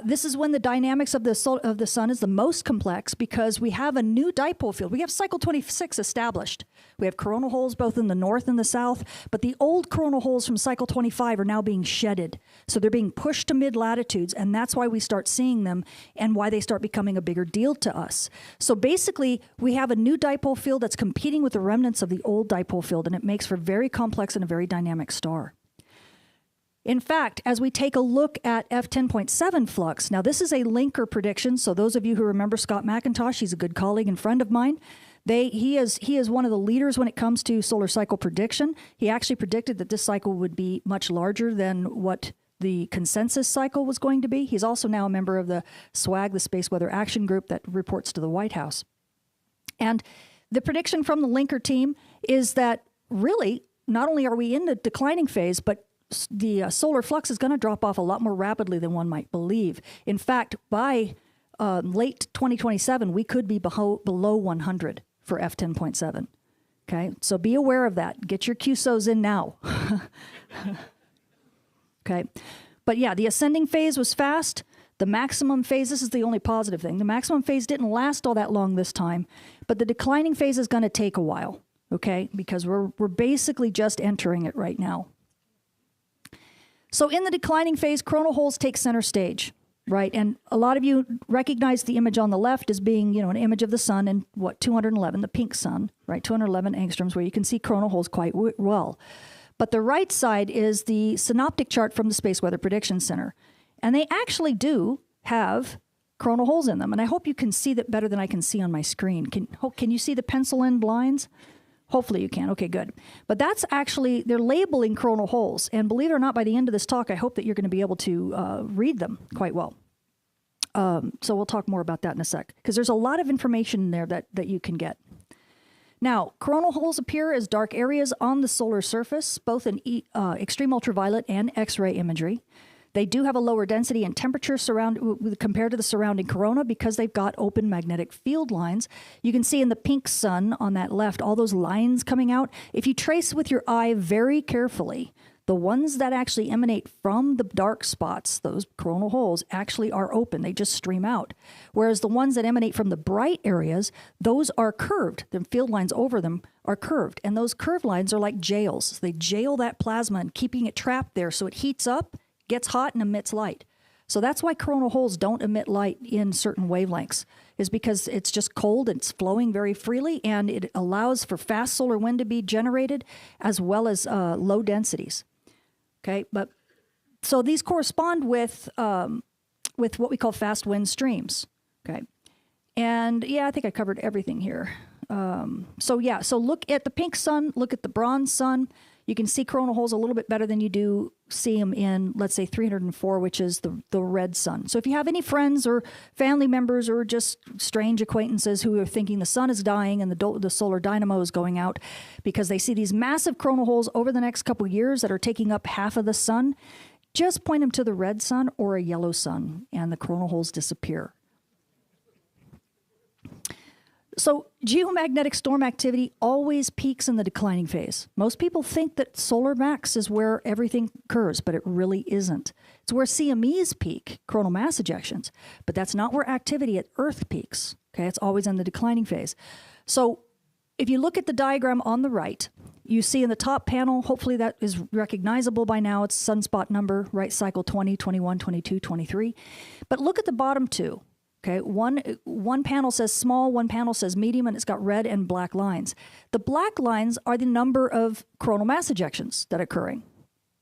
This is when the dynamics of the sun is the most complex because we have a new dipole field. We have cycle 26 established. We have coronal holes both in the north and the south, but the old coronal holes from cycle 25 are now being shedded. So they're being pushed to mid-latitudes, and that's why we start seeing them and why they start becoming a bigger deal to us. So basically, we have a new dipole field that's competing with the remnants of the old dipole field, and it makes for very complex and a very dynamic star. In fact, as we take a look at F10.7 flux, now this is a linker prediction, so those of you who remember Scott McIntosh, he's a good colleague and friend of mine. He is one of the leaders when it comes to solar cycle prediction. He actually predicted that this cycle would be much larger than what the consensus cycle was going to be. He's also now a member of the SWAG, the Space Weather Action Group that reports to the White House. And the prediction from the linker team is that really, not only are we in the declining phase, but the solar flux is going to drop off a lot more rapidly than one might believe. In fact, by late 2027, we could be below 100 for F10.7. Okay, so be aware of that. Get your QSOs in now. Okay, but yeah, the ascending phase was fast. The maximum phase, this is the only positive thing. The maximum phase didn't last all that long this time, but the declining phase is going to take a while. Okay, because we're basically just entering it right now. So in the declining phase, coronal holes take center stage, right? And a lot of you recognize the image on the left as being, an image of the sun in 211, the pink sun, right? 211 angstroms, where you can see coronal holes quite well. But the right side is the synoptic chart from the Space Weather Prediction Center. And they actually do have coronal holes in them. And I hope you can see that better than I can see on my screen. Can you see the pencil-in lines? Hopefully you can. Okay, good. But that's actually, they're labeling coronal holes. And believe it or not, by the end of this talk, I hope that you're going to be able to read them quite well. So we'll talk more about that in a sec, because there's a lot of information in there that you can get. Now, coronal holes appear as dark areas on the solar surface, both in extreme ultraviolet and X-ray imagery. They do have a lower density and temperature compared to the surrounding corona because they've got open magnetic field lines. You can see in the pink sun on that left, all those lines coming out. If you trace with your eye very carefully, the ones that actually emanate from the dark spots, those coronal holes, actually are open. They just stream out. Whereas the ones that emanate from the bright areas, those are curved. The field lines over them are curved. And those curved lines are like jails. They jail that plasma and keeping it trapped there so it heats up, gets hot, and emits light. So that's why coronal holes don't emit light in certain wavelengths, is because it's just cold, it's flowing very freely, and it allows for fast solar wind to be generated as well as low densities. Okay, but so these correspond with what we call fast wind streams. Okay, And yeah, I think I covered everything here. So look at the pink sun, look at the bronze sun. You can see coronal holes a little bit better than you do see them in, let's say, 304, which is the red sun. So if you have any friends or family members or just strange acquaintances who are thinking the sun is dying and the solar dynamo is going out because they see these massive coronal holes over the next couple years that are taking up half of the sun, just point them to the red sun or a yellow sun and the coronal holes disappear. So geomagnetic storm activity always peaks in the declining phase. Most people think that solar max is where everything occurs, but it really isn't. It's where CMEs peak, coronal mass ejections, but that's not where activity at Earth peaks. Okay, it's always in the declining phase. So if you look at the diagram on the right, you see in the top panel, hopefully that is recognizable by now, it's sunspot number, right, cycle 20, 21, 22, 23. But look at the bottom two. Okay, one panel says small, one panel says medium, and it's got red and black lines. The black lines are the number of coronal mass ejections that are occurring,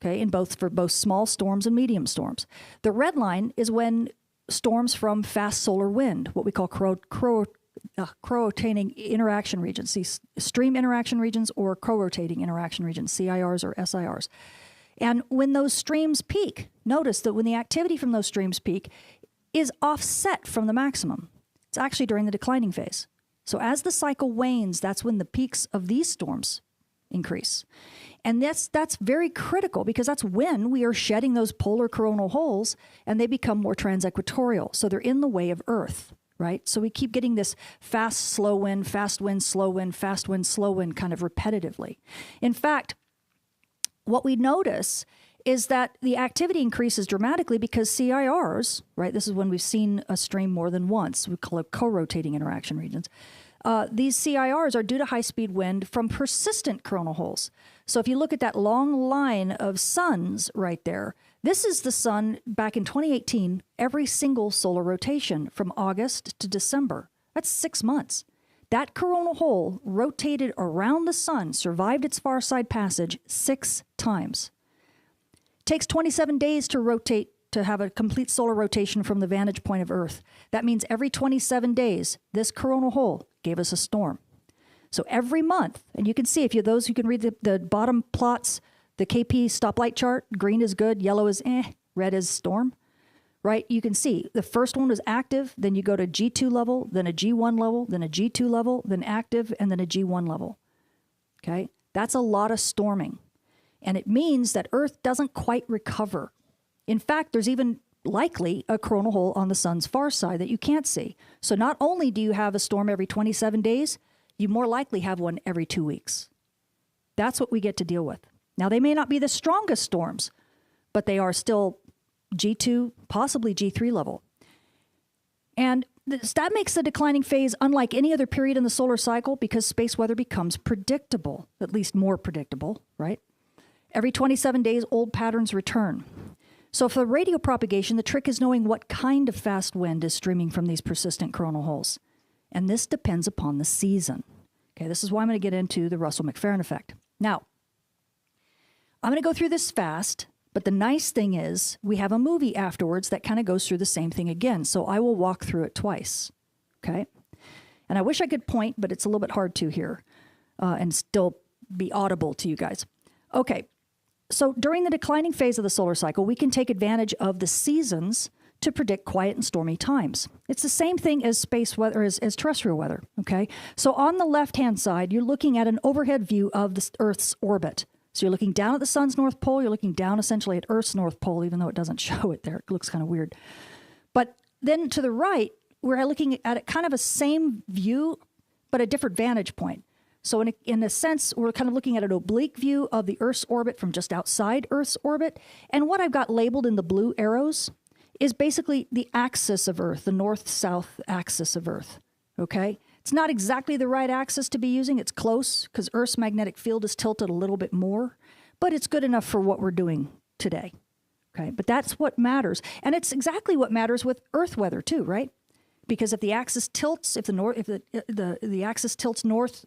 okay, for both small storms and medium storms. The red line is when storms from fast solar wind, what we call co-rotating interaction regions, see stream interaction regions or co-rotating interaction regions, CIRs or SIRs. And when those streams peak, notice that when the activity from those streams peak, is offset from the maximum. It's actually during the declining phase. So as the cycle wanes, that's when the peaks of these storms increase. And that's very critical because that's when we are shedding those polar coronal holes and they become more transequatorial. So they're in the way of Earth, right? So we keep getting this fast, slow wind, fast wind, slow wind, fast wind, slow wind kind of repetitively. In fact, what we notice is that the activity increases dramatically because CIRs, right, this is when we've seen a stream more than once, we call it co-rotating interaction regions. These CIRs are due to high-speed wind from persistent coronal holes. So if you look at that long line of suns right there, this is the sun back in 2018, every single solar rotation from August to December. That's 6 months. That coronal hole rotated around the sun, survived its far side passage 6 times. Takes 27 days to rotate, to have a complete solar rotation from the vantage point of Earth. That means every 27 days, this coronal hole gave us a storm. So every month, and you can see, if you're those who can read the bottom plots, the KP stoplight chart, green is good, yellow is red is storm, right? You can see the first one was active, then you go to G2 level, then a G1 level, then a G2 level, then active, and then a G1 level, okay? That's a lot of storming. And it means that Earth doesn't quite recover. In fact, there's even likely a coronal hole on the sun's far side that you can't see. So not only do you have a storm every 27 days, you more likely have one every 2 weeks. That's what we get to deal with. Now, they may not be the strongest storms, but they are still G2, possibly G3 level. And that makes the declining phase unlike any other period in the solar cycle because space weather becomes predictable, at least more predictable, right? Every 27 days, old patterns return. So for radio propagation, the trick is knowing what kind of fast wind is streaming from these persistent coronal holes. And this depends upon the season. Okay, this is why I'm going to get into the Russell-McPherson effect. Now, I'm going to go through this fast, but the nice thing is we have a movie afterwards that kind of goes through the same thing again. So I will walk through it twice, okay? And I wish I could point, but it's a little bit hard to here and still be audible to you guys. Okay. So during the declining phase of the solar cycle, we can take advantage of the seasons to predict quiet and stormy times. It's the same thing as space weather, as terrestrial weather, okay? So on the left-hand side, you're looking at an overhead view of the Earth's orbit. So you're looking down at the sun's north pole, you're looking down essentially at Earth's north pole, even though it doesn't show it there. It looks kind of weird. But then to the right, we're looking at it kind of a same view, but a different vantage point. So in a sense, we're kind of looking at an oblique view of the Earth's orbit from just outside Earth's orbit. And what I've got labeled in the blue arrows is basically the axis of Earth, the north-south axis of Earth, okay? It's not exactly the right axis to be using. It's close because Earth's magnetic field is tilted a little bit more, but it's good enough for what we're doing today, okay? But that's what matters. And it's exactly what matters with Earth weather too, right? Because if the axis tilts, if the axis tilts north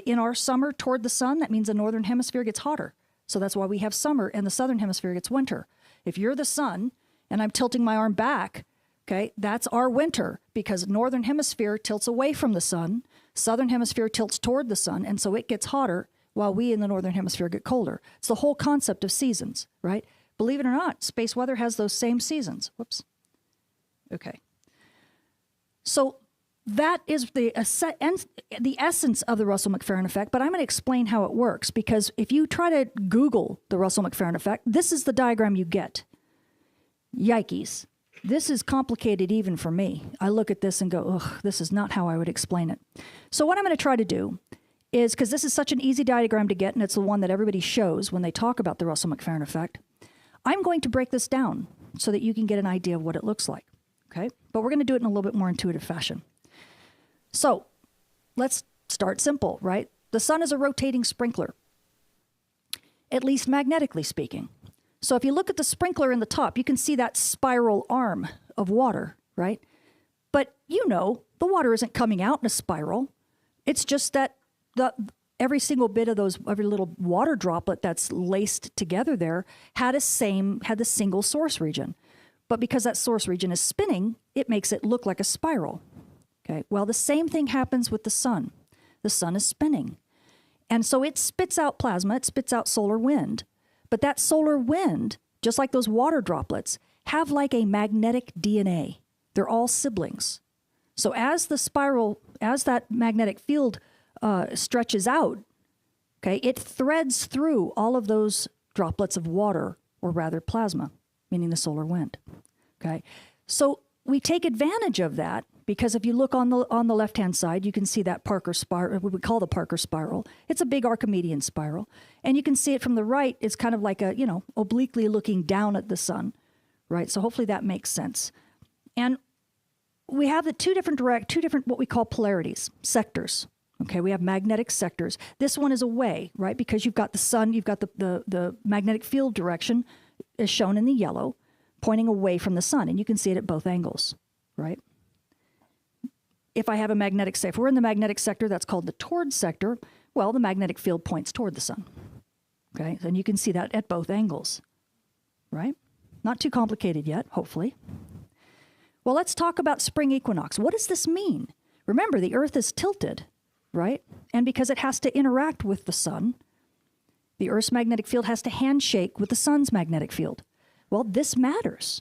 in our summer toward the sun, that means the northern hemisphere gets hotter. So that's why we have summer and the southern hemisphere gets winter. If you're the sun and I'm tilting my arm back, Okay, that's our winter because northern hemisphere tilts away from the sun, southern hemisphere tilts toward the sun, and so it gets hotter while we in the northern hemisphere get colder. It's the whole concept of seasons, right? Believe it or not, space weather has those same seasons. Whoops. Okay. So that is the essence of the Russell-McFerrin effect, but I'm going to explain how it works because if you try to Google the Russell-McFerrin effect, this is the diagram you get. Yikes. This is complicated even for me. I look at this and go, ugh, this is not how I would explain it. So what I'm going to try to do is, because this is such an easy diagram to get, and it's the one that everybody shows when they talk about the Russell-McFerrin effect, I'm going to break this down so that you can get an idea of what it looks like, okay? But we're going to do it in a little bit more intuitive fashion. So let's start simple, right? The sun is a rotating sprinkler, at least magnetically speaking. So if you look at the sprinkler in the top, you can see that spiral arm of water, right? But you know, the water isn't coming out in a spiral. It's just that every single bit of every little water droplet that's laced together there had the single source region. But because that source region is spinning, it makes it look like a spiral. Okay, well, the same thing happens with the sun. The sun is spinning. And so it spits out plasma, it spits out solar wind. But that solar wind, just like those water droplets, have like a magnetic DNA. They're all siblings. So as that magnetic field stretches out, okay, it threads through all of those droplets of water, or rather plasma, meaning the solar wind. Okay, so we take advantage of that because if you look on the left-hand side, you can see that Parker spiral, what we call the Parker spiral. It's a big Archimedean spiral. And you can see it from the right. It's kind of like a, obliquely looking down at the sun, right? So hopefully that makes sense. And we have the two different what we call polarities, sectors. Okay, we have magnetic sectors. This one is away, right? Because you've got the sun, you've got the magnetic field direction is shown in the yellow, pointing away from the sun. And you can see it at both angles, right? If I have a magnetic sector, if we're in the magnetic sector, that's called the toward sector, well, the magnetic field points toward the sun. Okay, and you can see that at both angles, right? Not too complicated yet, hopefully. Well, let's talk about spring equinox. What does this mean? Remember, the Earth is tilted, right? And because it has to interact with the sun, the Earth's magnetic field has to handshake with the sun's magnetic field. Well, this matters.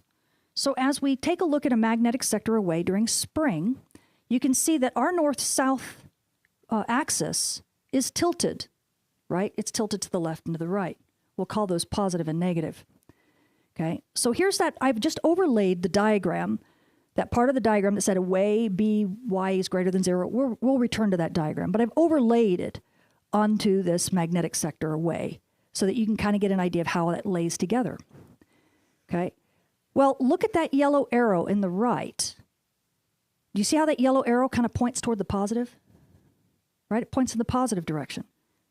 So as we take a look at a magnetic sector away during spring, you can see that our north-south axis is tilted, right? It's tilted to the left and to the right. We'll call those positive and negative. Okay, so here's that. I've just overlaid the diagram, that part of the diagram that said away, b, y is greater than 0. We'll return to that diagram, but I've overlaid it onto this magnetic sector away so that you can kind of get an idea of how that lays together. Okay, well, look at that yellow arrow in the right. Do you see how that yellow arrow kind of points toward the positive? Right? It points in the positive direction.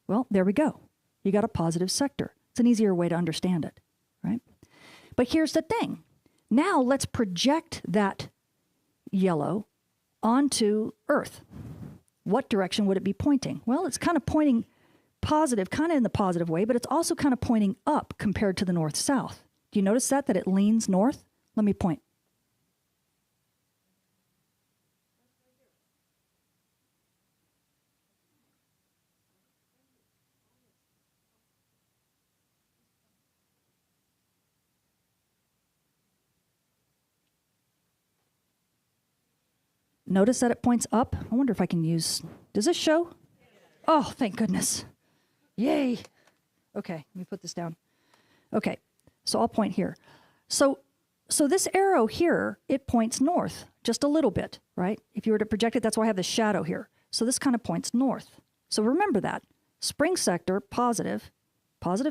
Well, there we go. You got a positive sector. It's an easier way to understand it, right? But here's the thing. Now let's project that yellow onto Earth. What direction would it be pointing? Well, it's kind of pointing positive, kind of in the positive way, but it's also kind of pointing up compared to the north-south. Do you notice that it leans north? Let me point. Notice that it points up. I wonder if I can use, does this show? Oh, thank goodness. Yay. Okay, let me put this down. Okay, so I'll point here. So this arrow here, it points north just a little bit, right? If you were to project it, that's why I have the shadow here. So this kind of points north. So remember that. Spring sector, positive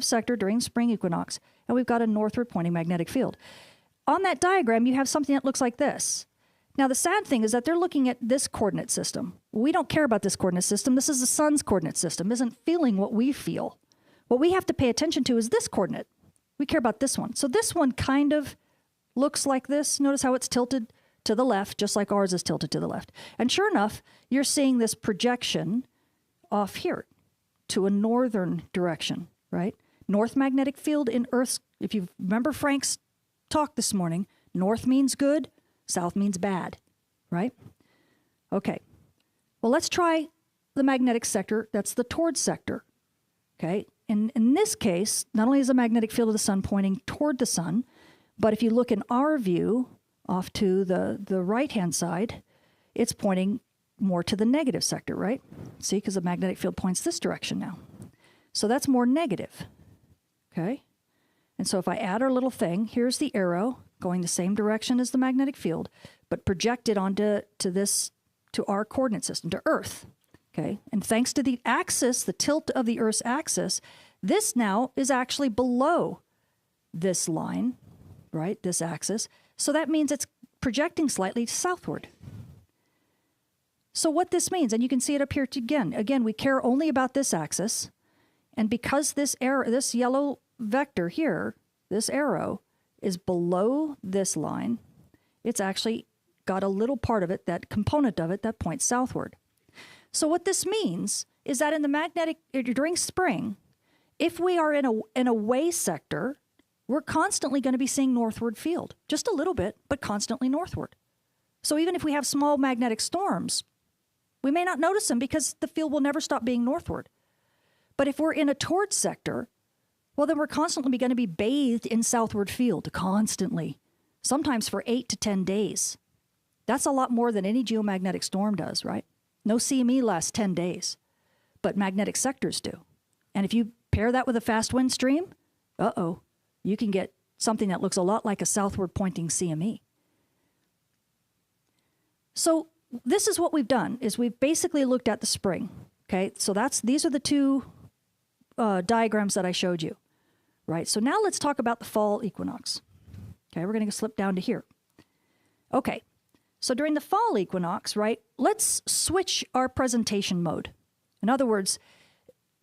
sector during spring equinox, and we've got a northward pointing magnetic field. On that diagram, you have something that looks like this. Now, the sad thing is that they're looking at this coordinate system. We don't care about this coordinate system. This is the sun's coordinate system. It isn't feeling what we feel. What we have to pay attention to is this coordinate. We care about this one. So this one kind of looks like this. Notice how it's tilted to the left, just like ours is tilted to the left. And sure enough, you're seeing this projection off here to a northern direction, right? North magnetic field in Earth's, if you remember Frank's talk this morning, north means good, South means bad, right? Okay. Well, let's try the magnetic sector. That's the toward sector. Okay. And in this case, not only is the magnetic field of the sun pointing toward the sun, but if you look in our view off to the right-hand side, it's pointing more to the negative sector, right? See, because the magnetic field points this direction now. So that's more negative. Okay. And so if I add our little thing, here's the arrow going the same direction as the magnetic field, but projected onto to our coordinate system, to Earth. Okay, and thanks to the axis, the tilt of the Earth's axis, this now is actually below this line, right, this axis. So that means it's projecting slightly southward. So what this means, and you can see it up here again, we care only about this axis, and because this yellow vector here, this arrow, is below this line, it's actually got a little part of it, that component of it, that points southward. So what this means is that in the during spring, if we are in a way sector, we're constantly going to be seeing northward field, just a little bit, but constantly northward. So even if we have small magnetic storms, we may not notice them because the field will never stop being northward. But if we're in a toward sector, well, then we're constantly going to be bathed in southward field, constantly, sometimes for 8 to 10 days. That's a lot more than any geomagnetic storm does, right? No CME lasts 10 days, but magnetic sectors do. And if you pair that with a fast wind stream, you can get something that looks a lot like a southward pointing CME. So this is what we've done, is we've basically looked at the spring. Okay, so these are the two diagrams that I showed you, right? So now let's talk about the fall equinox. Okay, we're going to slip down to here. Okay, so during the fall equinox, right, let's switch our presentation mode. In other words,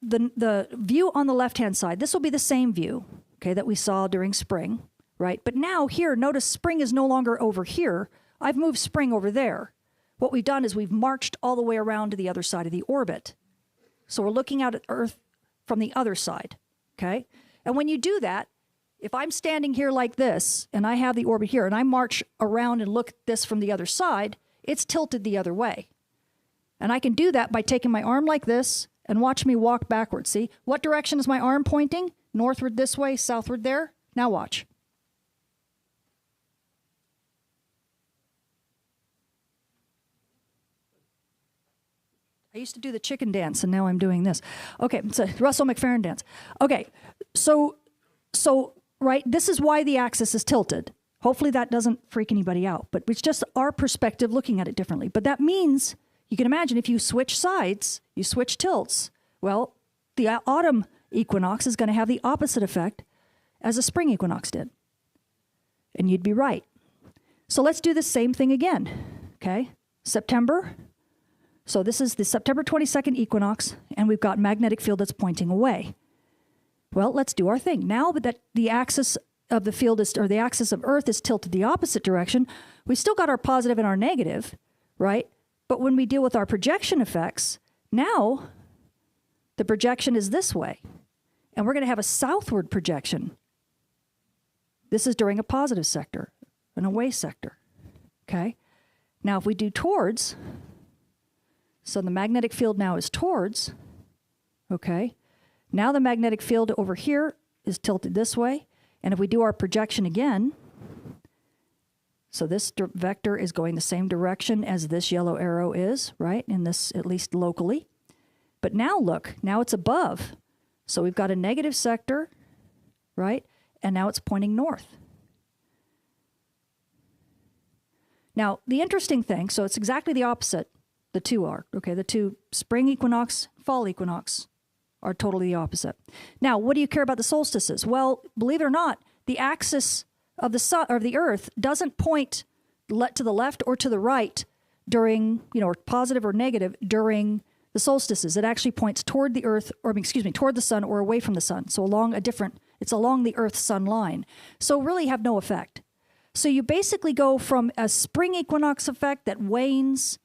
the view on the left-hand side, this will be the same view, okay, that we saw during spring, right? But now here, notice spring is no longer over here. I've moved spring over there. What we've done is we've marched all the way around to the other side of the orbit. So we're looking out at Earth from the other side, okay? And when you do that, if I'm standing here like this, and I have the orbit here, and I march around and look at this from the other side, it's tilted the other way. And I can do that by taking my arm like this and watch me walk backwards. See, what direction is my arm pointing? Northward this way, southward there. Now watch. I used to do the chicken dance, and now I'm doing this. Okay, it's a Russell McFerrin dance. Okay, so right, this is why the axis is tilted. Hopefully that doesn't freak anybody out, but it's just our perspective looking at it differently. But that means, you can imagine, if you switch sides, you switch tilts, well, the autumn equinox is going to have the opposite effect as a spring equinox did. And you'd be right. So let's do the same thing again, okay? September. So this is the September 22nd equinox, and we've got magnetic field that's pointing away. Well, let's do our thing. Now that the axis of the field is, or the axis of Earth is tilted the opposite direction, we still got our positive and our negative, right? But when we deal with our projection effects, now the projection is this way, and we're going to have a southward projection. This is during a positive sector, an away sector, okay? Now, if we do towards, so the magnetic field now is towards, okay? Now the magnetic field over here is tilted this way, and if we do our projection again, so this vector is going the same direction as this yellow arrow is, right? In this, at least locally. But now look, now it's above. So we've got a negative sector, right? And now it's pointing north. Now, the interesting thing, so it's exactly the opposite, the two are, okay? The two, spring equinox, fall equinox, are totally the opposite. Now, what do you care about the solstices? Well, believe it or not, the axis of the sun or the Earth doesn't point to the left or to the right during, or positive or negative during the solstices. It actually points toward the Earth, or toward the sun or away from the sun. So it's along the Earth-Sun line. So really have no effect. So you basically go from a spring equinox effect that wanes.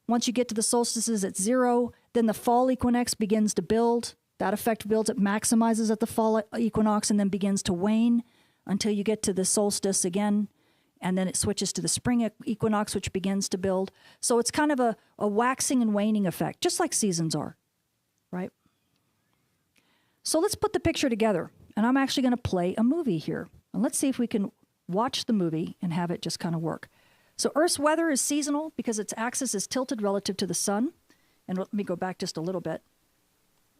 Once you get to the solstices at 0, then the fall equinox begins to build. That effect builds, it maximizes at the fall equinox and then begins to wane until you get to the solstice again and then it switches to the spring equinox, which begins to build. So it's kind of a waxing and waning effect, just like seasons are, right? So let's put the picture together, and I'm actually going to play a movie here. And let's see if we can watch the movie and have it just kind of work. So Earth's weather is seasonal because its axis is tilted relative to the sun. And let me go back just a little bit.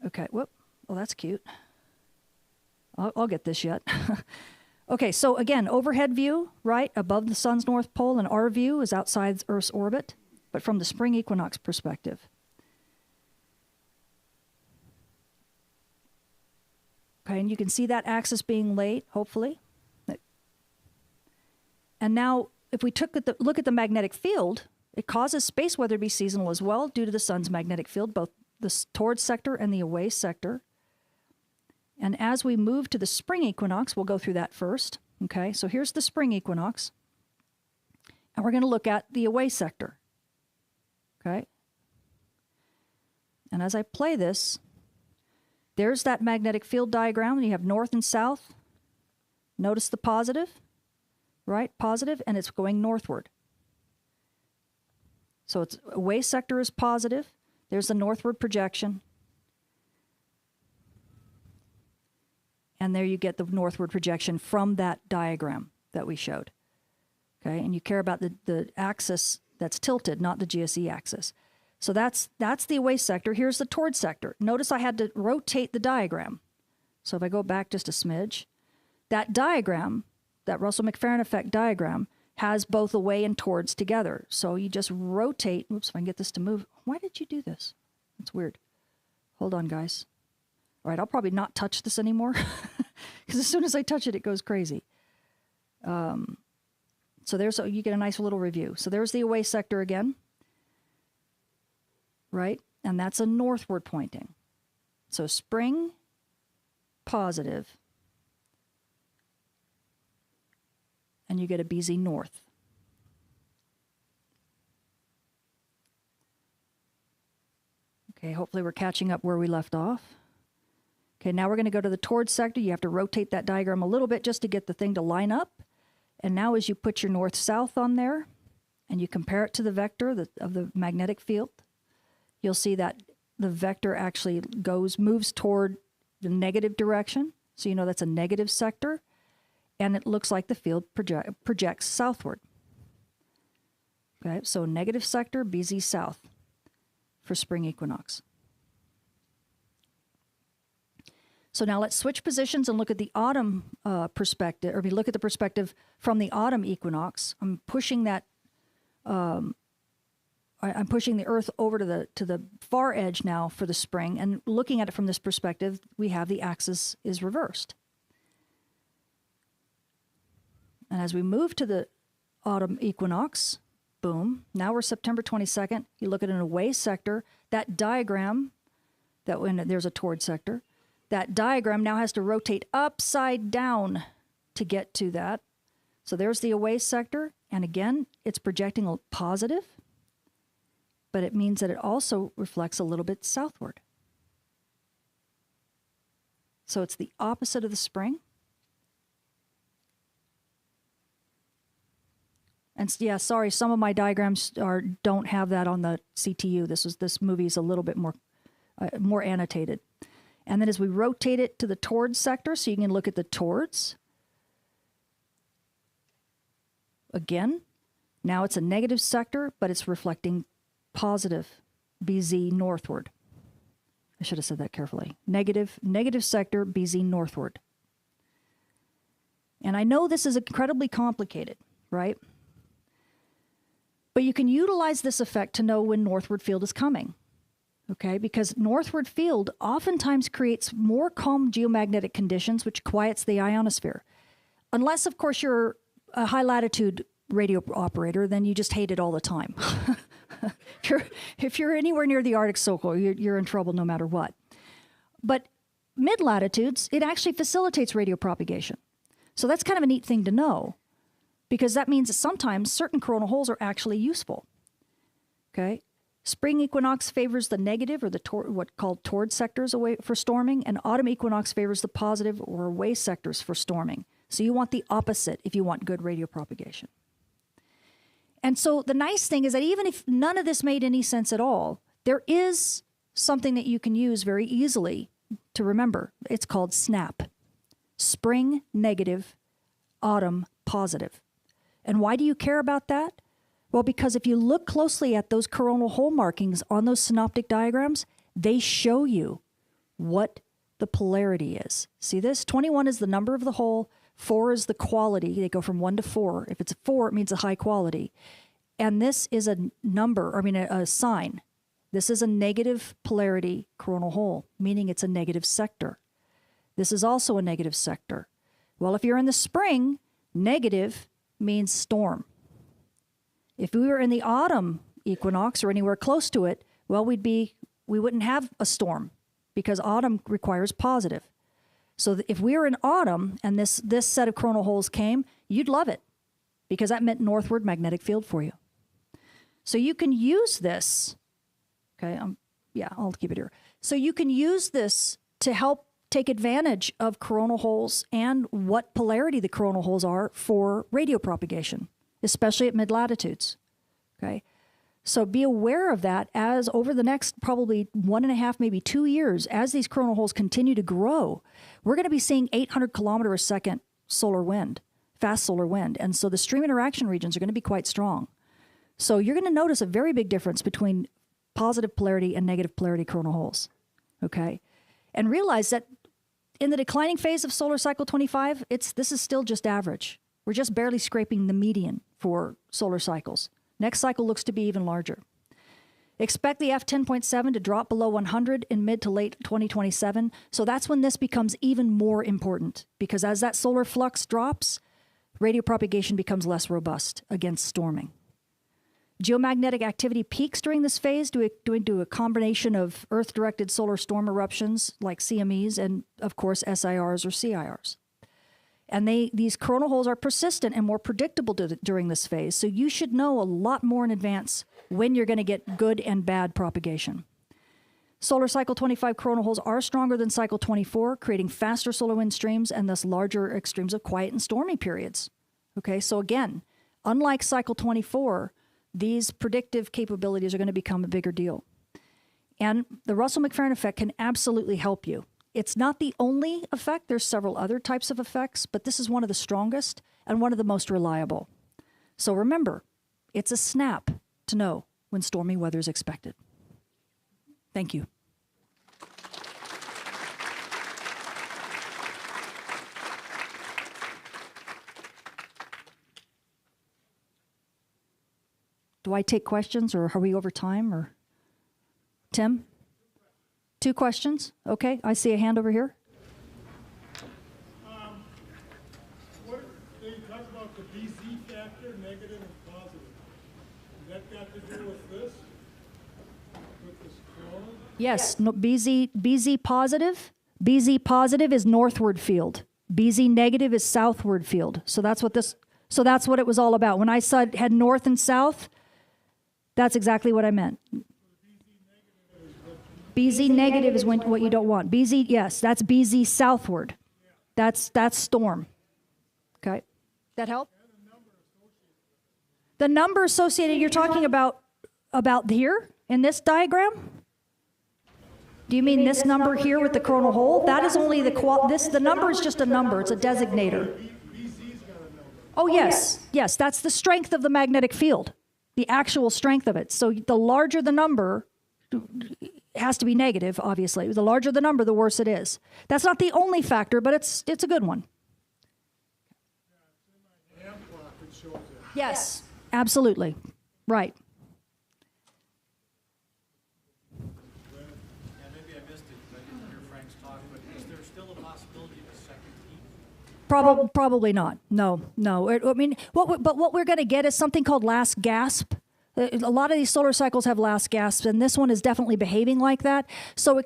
Okay, whoop. Oh, that's cute. I'll get this yet. Okay, so again, overhead view, right, above the sun's north pole, and our view is outside Earth's orbit, but from the spring equinox perspective. Okay, and you can see that axis being laid, hopefully. And now, if we look at the magnetic field, it causes space weather to be seasonal as well due to the sun's magnetic field, both the towards sector and the away sector. And as we move to the spring equinox, we'll go through that first. Okay, so here's the spring equinox. And we're going to look at the away sector. Okay. And as I play this, there's that magnetic field diagram. You have north and south. Notice the positive, right? Positive, and it's going northward. So its away sector is positive. There's the northward projection. And there you get the northward projection from that diagram that we showed. Okay, and you care about the axis that's tilted, not the GSE axis. So that's the away sector. Here's the toward sector. Notice I had to rotate the diagram. So if I go back just a smidge, that diagram, that Russell-McFerrin effect diagram, has both away and towards together. So you just rotate. Oops, if I can get this to move. Why did you do this? That's weird. Hold on, guys. All right, I'll probably not touch this anymore because as soon as I touch it, it goes crazy. So you get a nice little review. So there's the away sector again, right? And that's a northward pointing. So spring, positive, and you get a BZ north. Okay, hopefully we're catching up where we left off. Okay, now we're going to go to the towards sector. You have to rotate that diagram a little bit just to get the thing to line up. And now as you put your north-south on there and you compare it to the vector of the magnetic field, you'll see that the vector actually moves toward the negative direction. So you know that's a negative sector. And it looks like the field projects southward. Okay, so negative sector, BZ south for spring equinox. So now let's switch positions and look at the autumn perspective, or we look at the perspective from the autumn equinox. I'm pushing that. I'm pushing the Earth over to the far edge now for the spring, and looking at it from this perspective, we have the axis is reversed. And as we move to the autumn equinox, boom, now we're September 22nd. You look at an away sector. That diagram, that when there's a toward sector, that diagram now has to rotate upside down to get to that. So there's the away sector. And again, it's projecting a positive, but it means that it also reflects a little bit southward. So it's the opposite of the spring. And yeah, sorry, some of my diagrams don't have that on the CTU. This movie is a little bit more annotated. And then as we rotate it to the towards sector, so you can look at the towards. Again, now it's a negative sector, but it's reflecting positive BZ northward. I should have said that carefully. Negative sector, BZ northward. And I know this is incredibly complicated, right? But you can utilize this effect to know when northward field is coming. Okay, because northward field oftentimes creates more calm geomagnetic conditions, which quiets the ionosphere. Unless, of course, you're a high latitude radio operator, then you just hate it all the time. If you're anywhere near the Arctic Circle, you're in trouble no matter what. But mid latitudes, it actually facilitates radio propagation. So that's kind of a neat thing to know, because that means that sometimes certain coronal holes are actually useful. Okay. Spring equinox favors the negative, or what called toward sectors away for storming, and autumn equinox favors the positive or away sectors for storming. So you want the opposite if you want good radio propagation. And so the nice thing is that even if none of this made any sense at all, there is something that you can use very easily to remember. It's called SNAP. Spring negative, autumn positive. And why do you care about that? Well, because if you look closely at those coronal hole markings on those synoptic diagrams, they show you what the polarity is. See this? 21 is the number of the hole. 4 is the quality. They go from 1 to 4. If it's a 4, it means a high quality. And this is a number, a sign. This is a negative polarity coronal hole, meaning it's a negative sector. This is also a negative sector. Well, if you're in the spring, negative means storm. If we were in the autumn equinox or anywhere close to it, well, we wouldn't have a storm because autumn requires positive. So if we were in autumn and this set of coronal holes came, you'd love it because that meant northward magnetic field for you. So you can use this, okay, I'll keep it here. So you can use this to help take advantage of coronal holes and what polarity the coronal holes are for radio propagation, especially at mid-latitudes, okay? So be aware of that as over the next probably 1.5, maybe 2 years, as these coronal holes continue to grow, we're going to be seeing 800 kilometer a second solar wind, fast solar wind. And so the stream interaction regions are going to be quite strong. So you're going to notice a very big difference between positive polarity and negative polarity coronal holes, okay? And realize that in the declining phase of solar cycle 25, this is still just average. We're just barely scraping the median for solar cycles. Next cycle looks to be even larger. Expect the F10.7 to drop below 100 in mid to late 2027. So that's when this becomes even more important because as that solar flux drops, radio propagation becomes less robust against storming. Geomagnetic activity peaks during this phase due to a combination of Earth-directed solar storm eruptions like CMEs and, of course, SIRs or CIRs. And these coronal holes are persistent and more predictable during this phase, so you should know a lot more in advance when you're going to get good and bad propagation. Solar cycle 25 coronal holes are stronger than cycle 24, creating faster solar wind streams and thus larger extremes of quiet and stormy periods. Okay, so again, unlike cycle 24, these predictive capabilities are going to become a bigger deal. And the Russell-McFerrin effect can absolutely help you. It's not the only effect. There's several other types of effects, but this is one of the strongest and one of the most reliable. So remember, it's a snap to know when stormy weather is expected. Thank you. Do I take questions, or are we over time? Or Tim? 2 questions? Okay, I see a hand over here. What they talk about the BZ factor, negative and positive. Has that got to do with this? With this corona? Yes, no, BZ positive. BZ positive is northward field. BZ negative is southward field. So that's what it was all about. When I said had north and south, that's exactly what I meant. BZ negative is what you don't want. BZ, yes, that's BZ southward. That's storm. Okay, that help? The number associated, you're talking about here in this diagram? Do you mean this number here with the coronal hole? That is only the number is just a number. It's a designator. Oh yes, yes, that's the strength of the magnetic field, the actual strength of it. So the larger the number, it has to be negative, obviously. The larger the number, the worse it is. That's not the only factor, but it's a good one. Yes, absolutely. Right. Maybe I missed it because I didn't hear Frank's talk, but is there still a possibility of a second team? Probably not. No. I mean, what we're going to get is something called last gasp. A lot of these solar cycles have last gasps, and this one is definitely behaving like that. So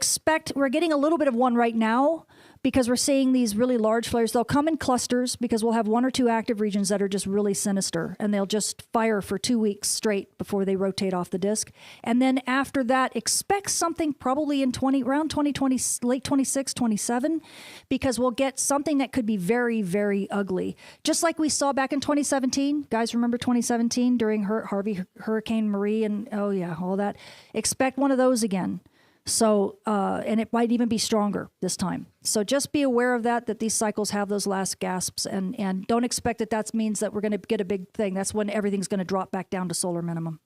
we're getting a little bit of one right now, because we're seeing these really large flares. They'll come in clusters because we'll have 1 or 2 active regions that are just really sinister, and they'll just fire for 2 weeks straight before they rotate off the disk. And then after that, expect something probably in around 2020, late 26, 27, because we'll get something that could be very, very ugly. Just like we saw back in 2017. Guys, remember 2017 during Hurricane Marie and, oh yeah, all that? Expect one of those again. So, and it might even be stronger this time. So just be aware of that these cycles have those last gasps, and don't expect that means that we're going to get a big thing. That's when everything's going to drop back down to solar minimum.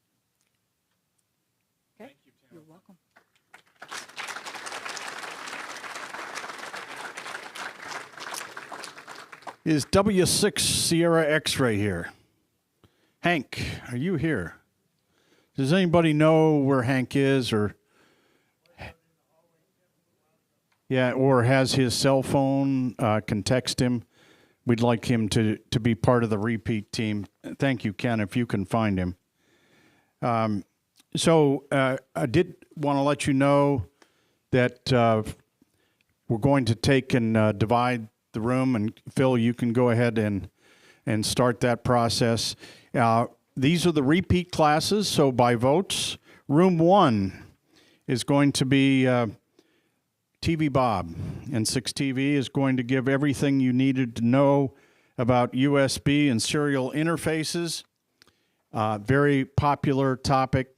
Okay? You're welcome. Is W6 Sierra X-ray here? Hank, are you here? Does anybody know where Hank is, or has his cell phone? Can text him. We'd like him to be part of the repeat team. Thank you, Ken, if you can find him. So I did want to let you know that we're going to take and divide the room, and Phil, you can go ahead and start that process. These are the repeat classes, so by votes, room 1 is going to be TV Bob, and 6TV is going to give everything you needed to know about USB and serial interfaces. Very popular topic.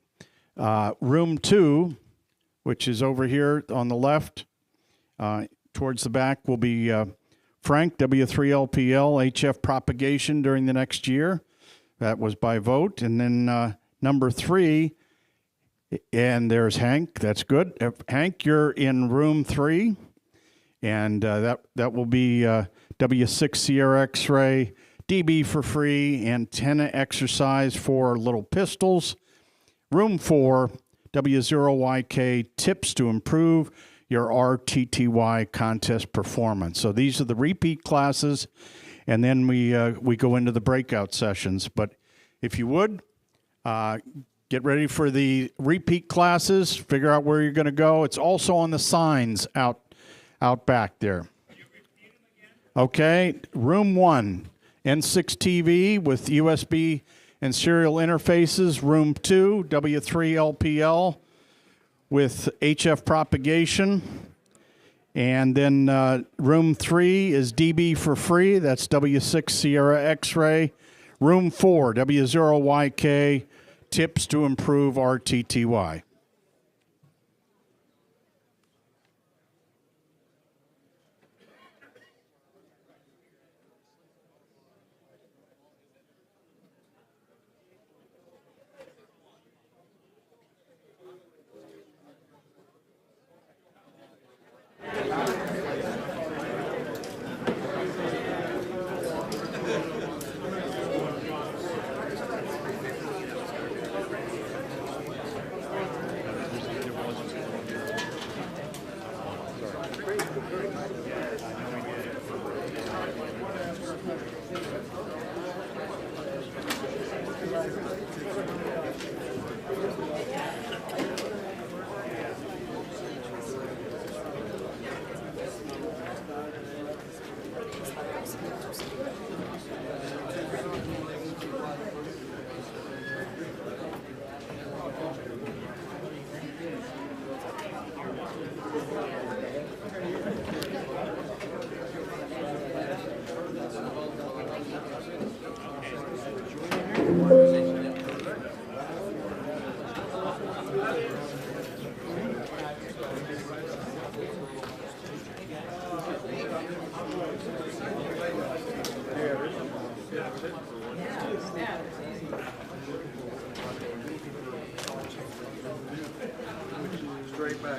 Room 2, which is over here on the left, towards the back, will be Frank, W3LPL, HF propagation during the next year. That was by vote. And then number 3, and there's Hank. That's good. Hank, you're in room 3, and that will be W6 Sierra X-ray, DB for free, antenna exercise for little pistols. Room 4, W0YK, tips to improve your RTTY contest performance. So these are the repeat classes, and then we go into the breakout sessions. But if you would, get ready for the repeat classes. Figure out where you're going to go. It's also on the signs out back there. Okay, room 1, N6 TV with USB and serial interfaces. Room 2, W3LPL with HF propagation. And then room 3 is DB for free. That's W6 Sierra X-ray. Room 4, W0YK, tips to improve RTTY.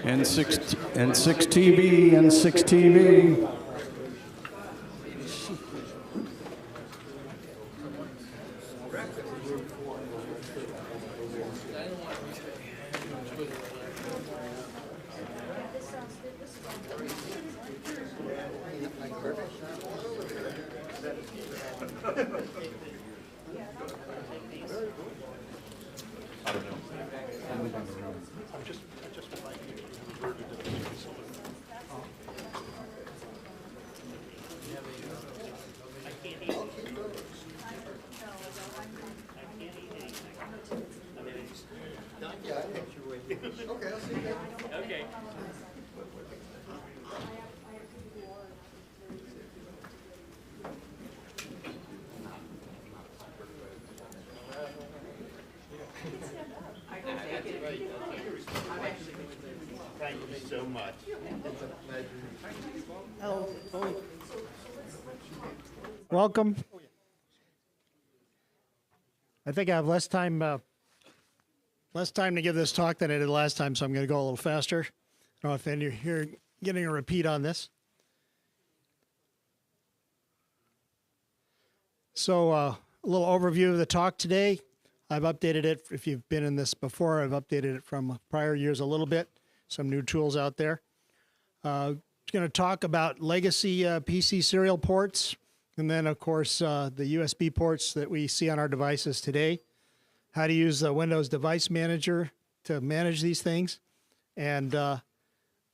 N6 TV, N6 TV. picture with you. Okay, I'll see you. Okay. Thank you so much. Welcome. I think I have less time to give this talk than I did last time, so I'm going to go a little faster. I don't know if any of you are getting a repeat on this. So a little overview of the talk today. I've updated it. If you've been in this before, I've updated it from prior years a little bit. Some new tools out there. Going to talk about legacy PC serial ports, and then, of course, the USB ports that we see on our devices today. How to use the Windows Device Manager to manage these things, and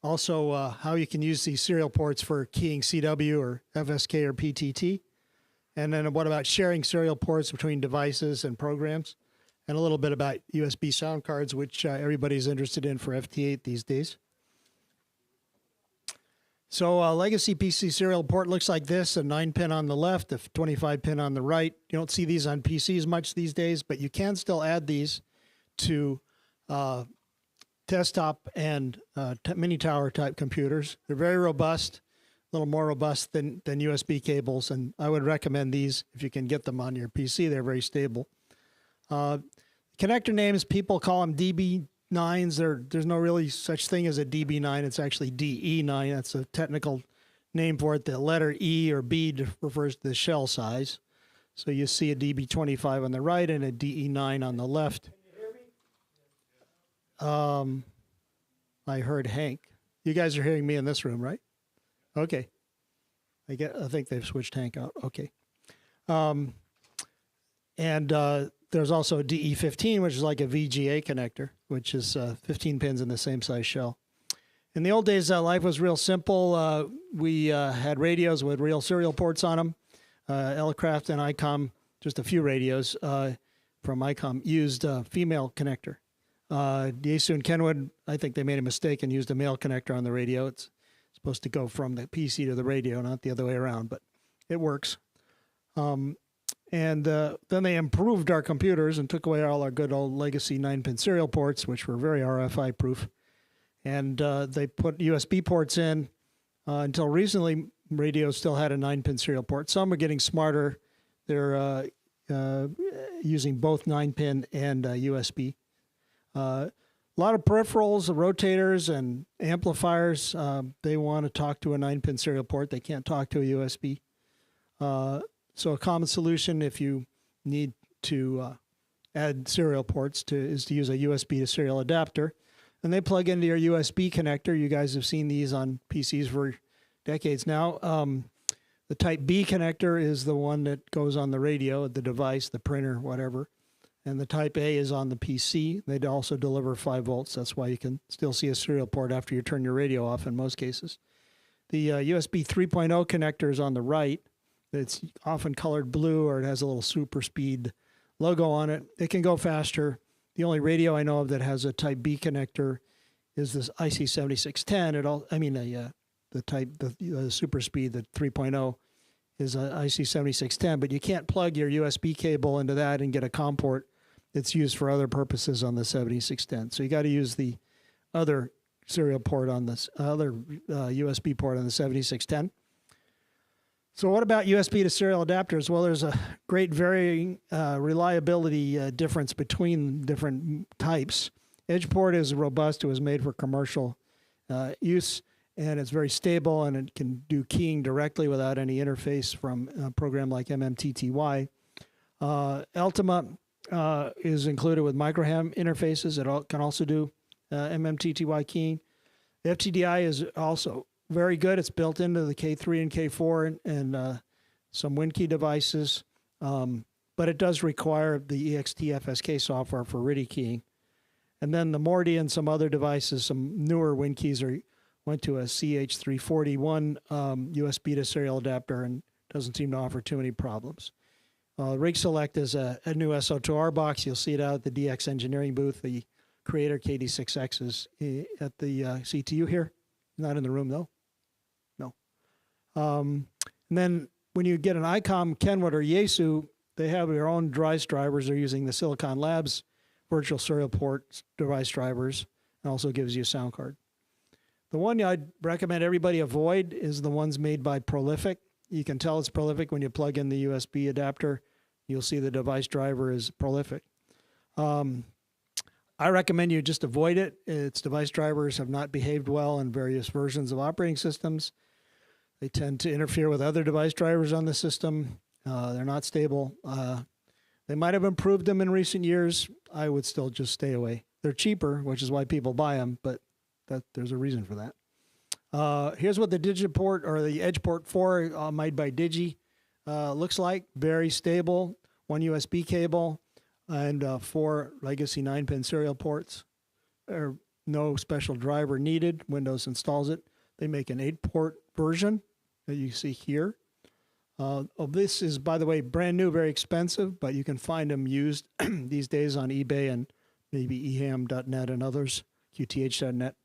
also how you can use these serial ports for keying CW or FSK or PTT. And then what about sharing serial ports between devices and programs, and a little bit about USB sound cards, which everybody's interested in for FT8 these days. So legacy PC serial port looks like this, a 9-pin on the left, a 25-pin on the right. You don't see these on PCs much these days, but you can still add these to desktop and mini tower type computers. They're very robust, a little more robust than USB cables, and I would recommend these if you can get them on your PC. They're very stable. Connector names, people call them DB9s. There's no really such thing as a DB9. It's actually DE9. That's a technical name for it. The letter E or B refers to the shell size. So you see a DB25 on the right and a DE9 on the left. I heard Hank. You guys are hearing me in this room, right? Okay. I think they've switched Hank out. Okay. There's also a DE15, which is like a VGA connector, which is 15 pins in the same size shell. In the old days, life was real simple. We had radios with real serial ports on them. Elecraft and ICOM, just a few radios from ICOM, used a female connector. Yaesu and Kenwood, I think they made a mistake and used a male connector on the radio. It's supposed to go from the PC to the radio, not the other way around, but it works. And then they improved our computers and took away all our good old legacy 9-pin serial ports, which were very RFI proof. And they put USB ports in. Until recently, radios still had a 9-pin serial port. Some are getting smarter. They're using both 9-pin and USB. A lot of peripherals, rotators, and amplifiers. They want to talk to a 9-pin serial port. They can't talk to a USB. So a common solution if you need to add serial ports is to use a USB to serial adapter. And they plug into your USB connector. You guys have seen these on PCs for decades now. The Type B connector is the one that goes on the radio, the device, the printer, whatever. And the Type A is on the PC. They also deliver 5 volts. That's why you can still see a serial port after you turn your radio off in most cases. The USB 3.0 connector is on the right. It's often colored blue, or it has a little super speed logo on it. It can go faster. The only radio I know of that has a Type B connector is this IC7610. The super speed, the 3.0 is a IC7610, but you can't plug your USB cable into that and get a COM port that's used for other purposes on the 7610. So you got to use the other serial port on this other USB port on the 7610. So what about USB to serial adapters? Well, there's a great varying reliability difference between different types. EdgePort is robust. It was made for commercial use, and it's very stable, and it can do keying directly without any interface from a program like MMTTY. Ultima is included with microham interfaces. It can also do MMTTY keying. The FTDI is also very good. It's built into the K3 and K4 and some WinKey devices, but it does require the EXT FSK software for RIDI keying. And then the Morty and some other devices, some newer WinKeys went to a CH341 USB to serial adapter and doesn't seem to offer too many problems. Rig Select is a new SO2R box. You'll see it out at the DX engineering booth. The Creator KD6Xs at the CTU here. Not in the room though. No. And then when you get an ICOM, Kenwood, or Yaesu, they have their own device drivers. They're using the Silicon Labs virtual serial port device drivers, and also gives you a sound card. The one I'd recommend everybody avoid is the ones made by Prolific. You can tell it's Prolific when you plug in the USB adapter. You'll see the device driver is Prolific. I recommend you just avoid it. Its device drivers have not behaved well in various versions of operating systems. They tend to interfere with other device drivers on the system. They're not stable. They might have improved them in recent years. I would still just stay away. They're cheaper, which is why people buy them, but there's a reason for that. Here's what the Digiport or the EdgePort 4 made by Digi looks like. Very stable, one USB cable, and 4 legacy 9-pin serial ports. No special driver needed. Windows installs it. They make an 8-port version that you see here. This is, by the way, brand new, very expensive, but you can find them used these days on eBay and maybe eham.net and others, qth.net.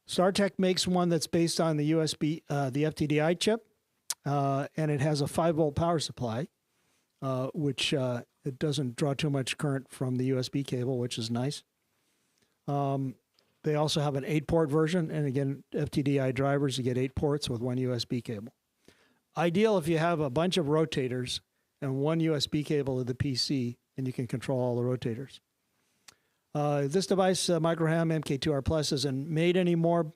StarTech makes one that's based on the USB, the FTDI chip, and it has a 5-volt power supply, which it doesn't draw too much current from the USB cable, which is nice. They also have an 8-port version, and again, FTDI drivers, you get 8 ports with 1 USB cable. Ideal if you have a bunch of rotators and 1 USB cable to the PC, and you can control all the rotators. This device, Microham MK2R Plus, isn't made anymore,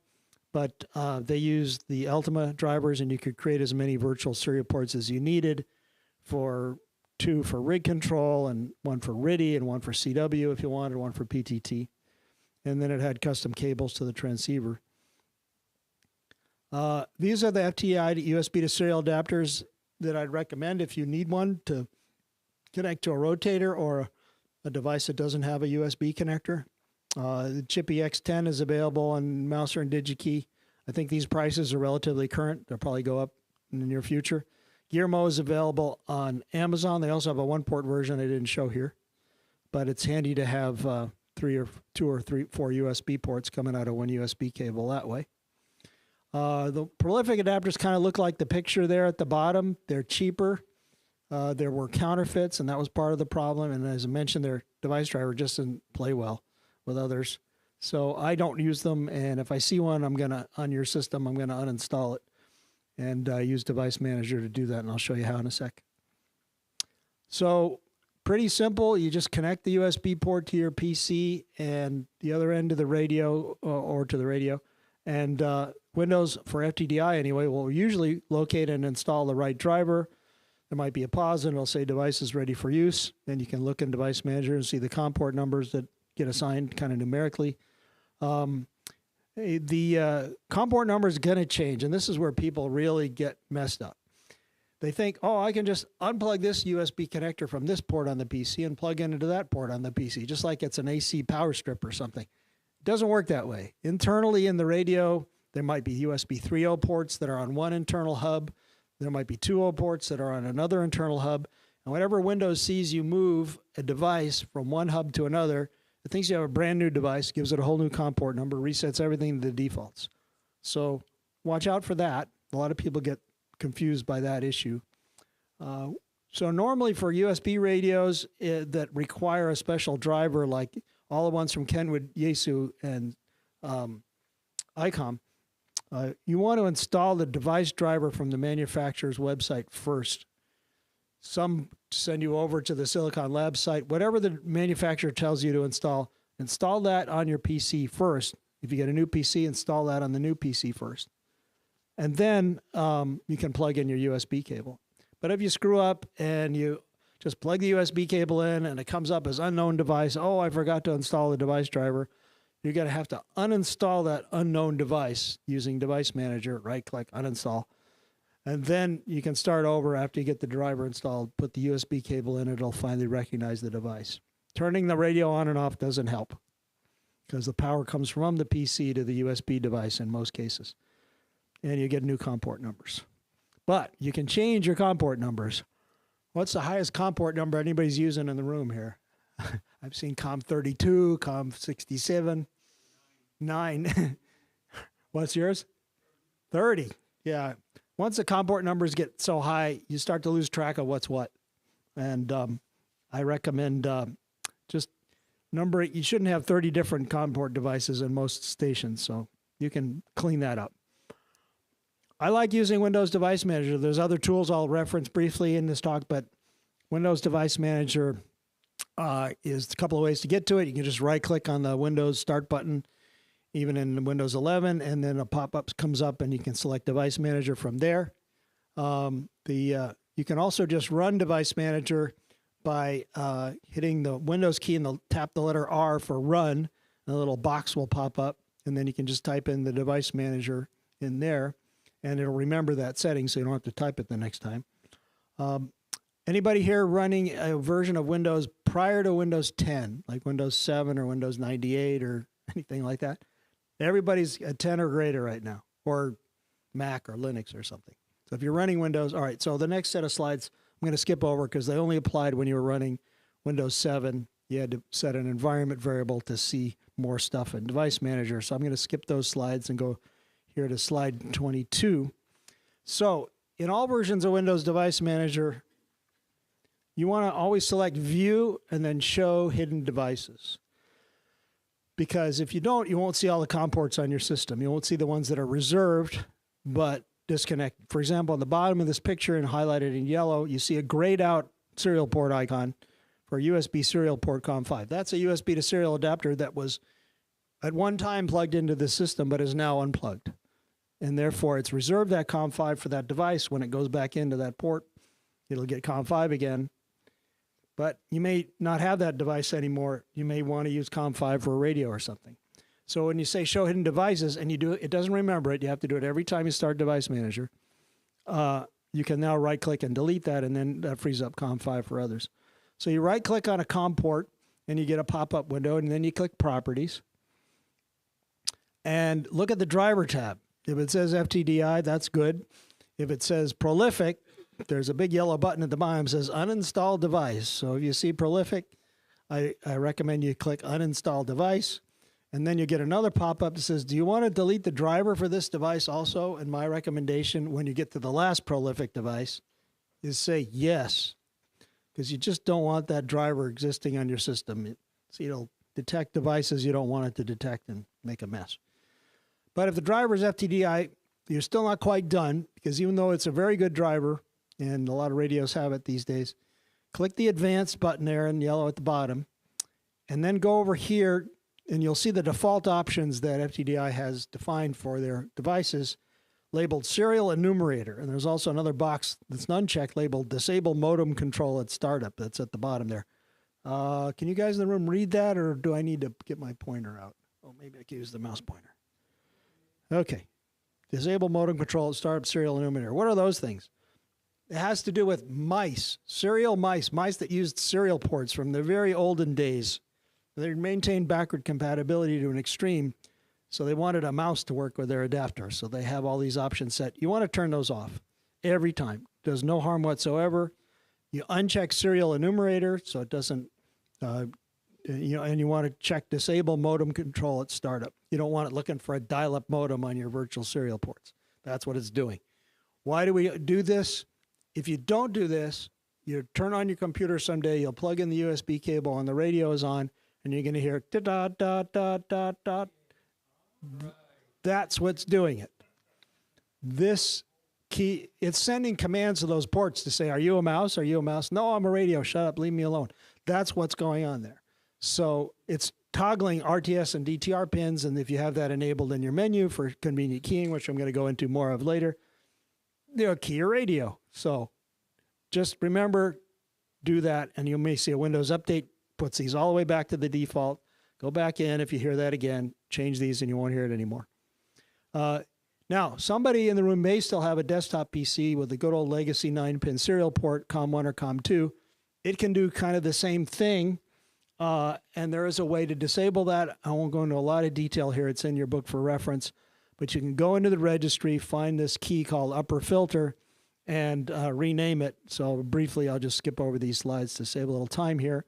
but they use the Ultima drivers, and you could create as many virtual serial ports as you needed, for 2 for rig control, and 1 for RIDI, and 1 for CW if you wanted, 1 for PTT. And then it had custom cables to the transceiver. These are the FTI to USB to serial adapters that I'd recommend if you need one to connect to a rotator or a device that doesn't have a USB connector. The Chippy X10 is available on Mouser and DigiKey. I think these prices are relatively current. They'll probably go up in the near future. Gearmo is available on Amazon. They also have a 1-port version I didn't show here, but it's handy to have 2 or 4 USB ports coming out of 1 USB cable that way. The Prolific adapters kind of look like the picture there at the bottom. They're cheaper. There were counterfeits, and that was part of the problem. And as I mentioned, their device driver just didn't play well with others. So I don't use them, and if I see one on your system, I'm going to uninstall it and use Device Manager to do that, and I'll show you how in a sec. So pretty simple. You just connect the USB port to your PC and the other end to the radio or to the radio. And Windows, for FTDI anyway, will usually locate and install the right driver. There might be a pause and it'll say device is ready for use. Then you can look in Device Manager and see the COM port numbers that get assigned kind of numerically. The COM port number is going to change, and this is where people really get messed up. They think, oh, I can just unplug this USB connector from this port on the PC and plug into that port on the PC, just like it's an AC power strip or something. It doesn't work that way. Internally in the radio, there might be USB 3.0 ports that are on one internal hub. There might be 2.0 ports that are on another internal hub. And whenever Windows sees you move a device from one hub to another, it thinks you have a brand new device, gives it a whole new COM port number, resets everything to the defaults. So watch out for that. A lot of people get confused by that issue. So normally for USB radios that require a special driver, like all the ones from Kenwood, Yaesu, and ICOM, you want to install the device driver from the manufacturer's website first. Some send you over to the Silicon Labs site. Whatever the manufacturer tells you to install that on your PC first. If you get a new PC, install that on the new PC first. And then you can plug in your USB cable. But if you screw up and you just plug the USB cable in and it comes up as unknown device, oh, I forgot to install the device driver, you're going to have to uninstall that unknown device using Device Manager, right-click, uninstall. And then you can start over after you get the driver installed, put the USB cable in, it'll finally recognize the device. Turning the radio on and off doesn't help because the power comes from the PC to the USB device in most cases. And you get new COM port numbers. But you can change your COM port numbers. What's the highest COM port number anybody's using in the room here? I've seen COM 32, COM 67, 9. What's yours? 30. Yeah. Once the COM port numbers get so high, you start to lose track of what's what. And I recommend just number it. You shouldn't have 30 different COM port devices in most stations, so you can clean that up. I like using Windows Device Manager. There's other tools I'll reference briefly in this talk, but Windows Device Manager is a couple of ways to get to it. You can just right-click on the Windows Start button, even in Windows 11, and then a pop-up comes up and you can select Device Manager from there. You can also just run Device Manager by hitting the Windows key and tap the letter R for run, and a little box will pop up, and then you can just type in the Device Manager in there, and it'll remember that setting so you don't have to type it the next time. Anybody here running a version of Windows prior to Windows 10, like Windows 7 or Windows 98 or anything like that? Everybody's a 10 or greater right now, or Mac or Linux or something. So if you're running Windows, all right, so the next set of slides I'm going to skip over because they only applied when you were running Windows 7. You had to set an environment variable to see more stuff in Device Manager. So I'm going to skip those slides and go here to slide 22. So in all versions of Windows Device Manager, you want to always select View and then Show Hidden Devices. Because if you don't, you won't see all the COM ports on your system. You won't see the ones that are reserved but disconnected. For example, on the bottom of this picture and highlighted in yellow, you see a grayed out serial port icon for USB serial port COM5. That's a USB to serial adapter that was at one time plugged into the system but is now unplugged. And therefore, it's reserved that COM5 for that device. When it goes back into that port, it'll get COM5 again. But you may not have that device anymore. You may want to use COM5 for a radio or something. So when you say show hidden devices and you do it, it doesn't remember it. You have to do it every time you start Device Manager. You can now right-click and delete that, and then that frees up COM5 for others. So you right-click on a COM port, and you get a pop-up window, and then you click Properties. And look at the Driver tab. If it says FTDI, that's good. If it says Prolific, there's a big yellow button at the bottom that says Uninstall Device. So if you see Prolific, I recommend you click Uninstall Device. And then you get another pop-up that says, do you want to delete the driver for this device also? And my recommendation when you get to the last Prolific device is say yes, because you just don't want that driver existing on your system. So it'll detect devices you don't want it to detect and make a mess. But if the driver is FTDI, you're still not quite done, because even though it's a very good driver, and a lot of radios have it these days, click the Advanced button there in yellow at the bottom, and then go over here, and you'll see the default options that FTDI has defined for their devices labeled Serial Enumerator. And there's also another box that's unchecked labeled Disable Modem Control at Startup. That's at the bottom there. Can you guys in the room read that, or do I need to get my pointer out? Oh, maybe I can use the mouse pointer. Okay. Disable Modem Control at Startup Serial Enumerator. What are those things? It has to do with mice, serial mice that used serial ports from the very olden days. They maintained backward compatibility to an extreme, so they wanted a mouse to work with their adapter. So they have all these options set. You want to turn those off every time. Does no harm whatsoever. You uncheck Serial Enumerator so it doesn't, and you want to check Disable Modem Control at Startup. You don't want it looking for a dial-up modem on your virtual serial ports. That's what it's doing. Why do we do this? If you don't do this, you turn on your computer someday, you'll plug in the USB cable and the radio is on, and you're going to hear da da da da da. That's what's doing it. This key, it's sending commands to those ports to say, are you a mouse? Are you a mouse? No, I'm a radio. Shut up. Leave me alone. That's what's going on there. So it's toggling RTS and DTR pins, and if you have that enabled in your menu for convenient keying, which I'm going to go into more of later, they'll key your radio. So just remember, do that, and you may see a Windows update puts these all the way back to the default. Go back in if you hear that again, change these, and you won't hear it anymore. Now, somebody in the room may still have a desktop PC with a good old legacy 9-pin serial port, COM1 or COM2. It can do kind of the same thing, and there is a way to disable that. I won't go into a lot of detail here. It's in your book for reference. But you can go into the registry, find this key called upper filter, and rename it. So briefly, I'll just skip over these slides to save a little time here.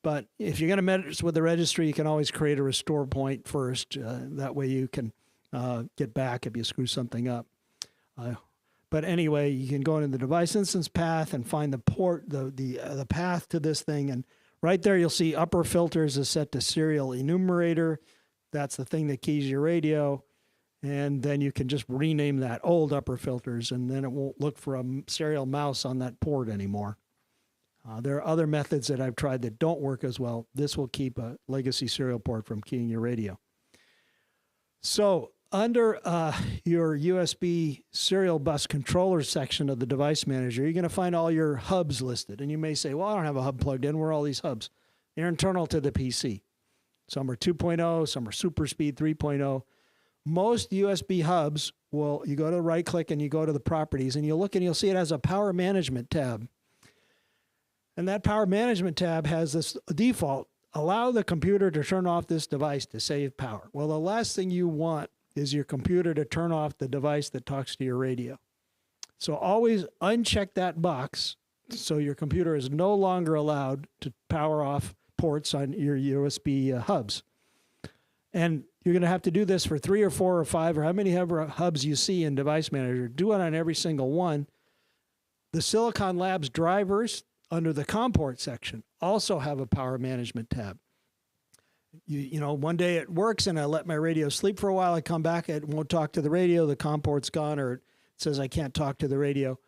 But if you're going to mess with the registry, you can always create a restore point first. That way you can get back if you screw something up. But anyway, you can go into the device instance path and find the port, the path to this thing. And right there, you'll see upper filters is set to serial enumerator. That's the thing that keys your radio. And then you can just rename that old upper filters, and then it won't look for a serial mouse on that port anymore. There are other methods that I've tried that don't work as well. This will keep a legacy serial port from keying your radio. So under your USB serial bus controller section of the device manager, you're going to find all your hubs listed. And you may say, well, I don't have a hub plugged in. Where are all these hubs? They're internal to the PC. Some are 2.0, some are super speed 3.0. Most USB hubs will, you go to right click and you go to the properties and you look and you'll see it has a power management tab. And that power management tab has this default, allow the computer to turn off this device to save power. Well, the last thing you want is your computer to turn off the device that talks to your radio. So always uncheck that box so your computer is no longer allowed to power off ports on your USB hubs. And you're going to have to do this for 3 or 4 or 5 or how many hubs you see in Device Manager. Do it on every single one. The Silicon Labs drivers under the COM port section also have a power management tab. You know, one day it works and I let my radio sleep for a while. I come back, it won't talk to the radio. The COM port's gone, or it says I can't talk to the radio.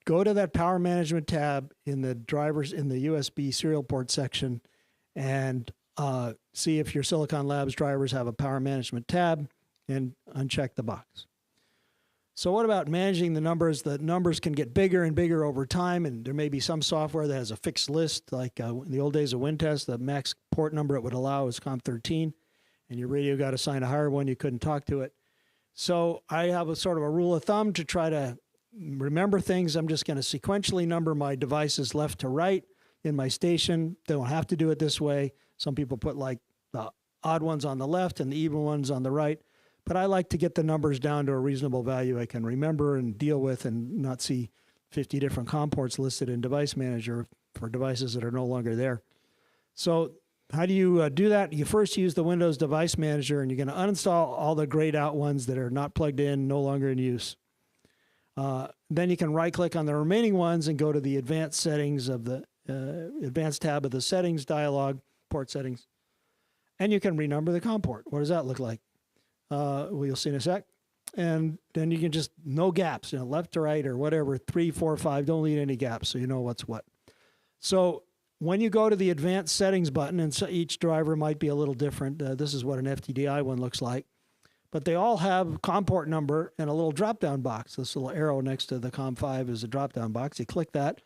Go to that power management tab in the drivers in the USB serial port section and see if your Silicon Labs drivers have a power management tab and uncheck the box. So what about managing the numbers? The numbers can get bigger and bigger over time, and there may be some software that has a fixed list, like in the old days of WinTest, the max port number it would allow is COM13, and your radio got assigned a higher one, you couldn't talk to it. So I have a sort of a rule of thumb to try to remember things. I'm just going to sequentially number my devices left to right in my station. They don't have to do it this way. Some people put like the odd ones on the left and the even ones on the right. But I like to get the numbers down to a reasonable value I can remember and deal with and not see 50 different COM ports listed in Device Manager for devices that are no longer there. So how do you do that? You first use the Windows Device Manager, and you're going to uninstall all the grayed out ones that are not plugged in, no longer in use. Then you can right-click on the remaining ones and go to the Advanced Settings of the Advanced tab of the Settings dialog, Port Settings, and you can renumber the COM port. What does that look like? Well, you'll see in a sec. And then you can just, no gaps, you know, left to right or whatever, 3, 4, 5, don't leave any gaps so you know what's what. So when you go to the Advanced Settings button, and so each driver might be a little different. This is what an FTDI one looks like. But they all have COM port number and a little drop-down box. This little arrow next to the COM5 is a drop-down box. You click that,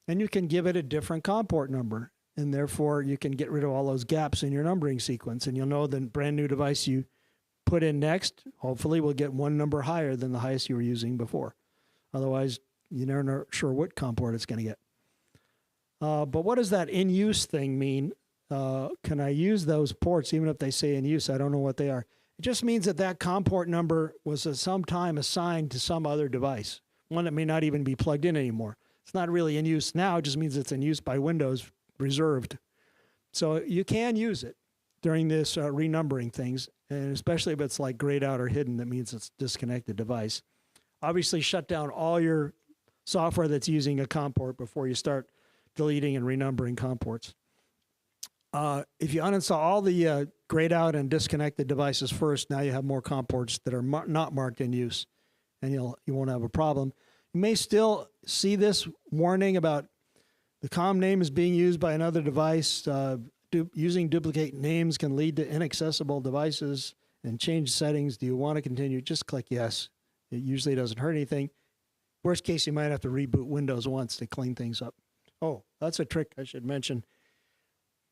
and you can give it a different COM port number. And therefore, you can get rid of all those gaps in your numbering sequence. And you'll know the brand new device you put in next, hopefully, will get one number higher than the highest you were using before. Otherwise, you're never not sure what COM port it's going to get. But what does that in-use thing mean? Can I use those ports even if they say in use? I don't know what they are. It just means that that COM port number was at some time assigned to some other device, one that may not even be plugged in anymore. It's not really in use now. It just means it's in use by Windows, reserved. So you can use it during this renumbering things, and especially if it's like grayed out or hidden, that means it's a disconnected device. Obviously, shut down all your software that's using a COM port before you start deleting and renumbering COM ports. If you uninstall all the grayed out and disconnected devices first, now you have more COM ports that are not marked in use, and you won't have a problem. You may still see this warning about the COM name is being used by another device. Using duplicate names can lead to inaccessible devices and change settings. Do you want to continue? Just click yes. It usually doesn't hurt anything. Worst case, you might have to reboot Windows once to clean things up. Oh, that's a trick I should mention.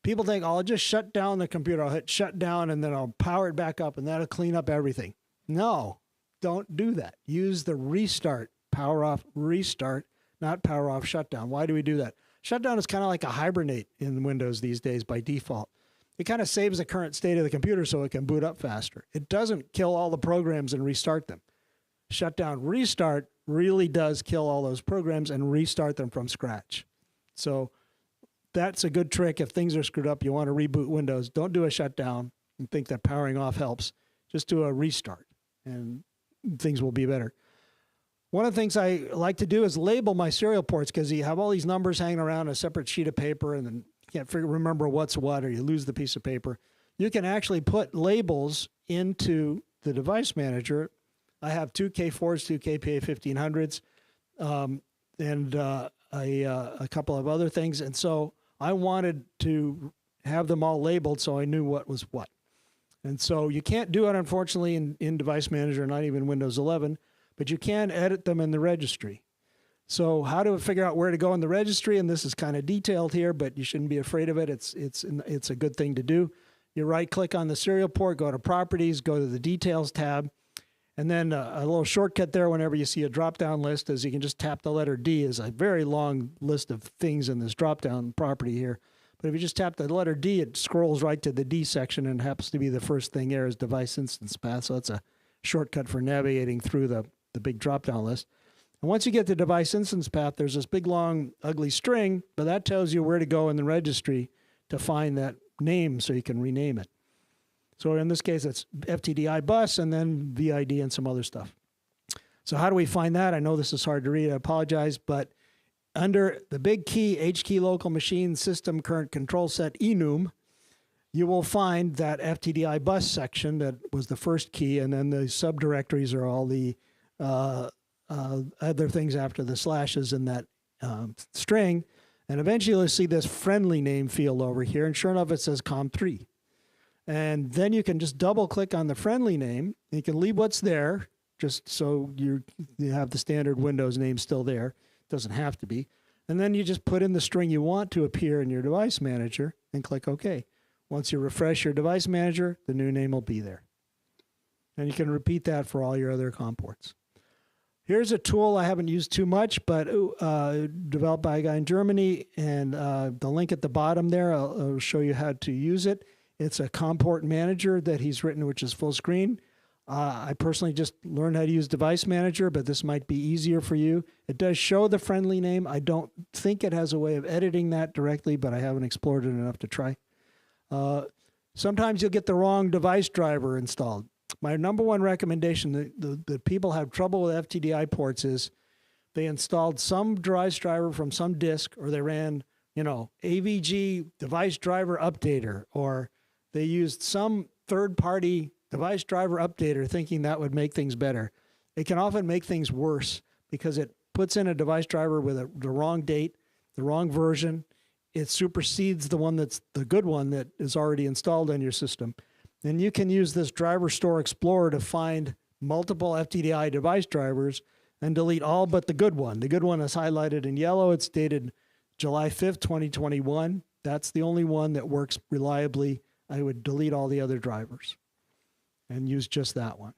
People think, oh, I'll just shut down the computer. I'll hit shut down and then I'll power it back up and that'll clean up everything. No, don't do that. Use the restart, power off, restart, not power off, shutdown. Why do we do that? Shutdown is kind of like a hibernate in Windows these days by default. It kind of saves the current state of the computer so it can boot up faster. It doesn't kill all the programs and restart them. Shutdown, restart really does kill all those programs and restart them from scratch. So that's a good trick. If things are screwed up, you want to reboot Windows. Don't do a shutdown and think that powering off helps. Just do a restart and things will be better. One of the things I like to do is label my serial ports, because you have all these numbers hanging around a separate sheet of paper and then you can't remember what's what, or you lose the piece of paper. You can actually put labels into the device manager. I have two K4s, two KPA 1500s, and a couple of other things. And so I wanted to have them all labeled so I knew what was what. And so you can't do it, unfortunately, in Device Manager, not even Windows 11, but you can edit them in the registry. So how to figure out where to go in the registry, and this is kind of detailed here, but you shouldn't be afraid of it. It's a good thing to do. You right-click on the serial port, go to Properties, go to the Details tab, and then a little shortcut there whenever you see a drop-down list is you can just tap the letter D. Is a very long list of things in this drop-down property here. But if you just tap the letter D, it scrolls right to the D section, and happens to be the first thing there is device instance path. So it's a shortcut for navigating through the big drop-down list. And once you get the device instance path, there's this big, long, ugly string, but that tells you where to go in the registry to find that name so you can rename it. So in this case, it's FTDI bus and then VID and some other stuff. So how do we find that? I know this is hard to read. I apologize, but under the big key, H key local machine system current control set enum, you will find that FTDI bus section that was the first key, and then the subdirectories are all the other things after the slashes in that string. And eventually you'll see this friendly name field over here, and sure enough it says COM3. And then you can just double click on the friendly name. You can leave what's there, just so you have the standard Windows name still there. It doesn't have to be. And then you just put in the string you want to appear in your device manager and click OK. Once you refresh your device manager, the new name will be there. And you can repeat that for all your other COM ports. Here's a tool I haven't used too much, but developed by a guy in Germany, and the link at the bottom there, I'll show you how to use it. It's a COM port manager that he's written, which is full screen. I personally just learned how to use Device Manager, but this might be easier for you. It does show the friendly name. I don't think it has a way of editing that directly, but I haven't explored it enough to try. Sometimes you'll get the wrong device driver installed. My number one recommendation that people have trouble with FTDI ports is they installed some device driver from some disk, or they ran, AVG device driver updater, or they used some third-party device driver updater thinking that would make things better. It can often make things worse because it puts in a device driver with the wrong date, the wrong version. It supersedes the one that's the good one that is already installed on your system. And you can use this Driver Store Explorer to find multiple FTDI device drivers and delete all but the good one. The good one is highlighted in yellow. It's dated July 5th, 2021. That's the only one that works reliably. I would delete all the other drivers and use just that one.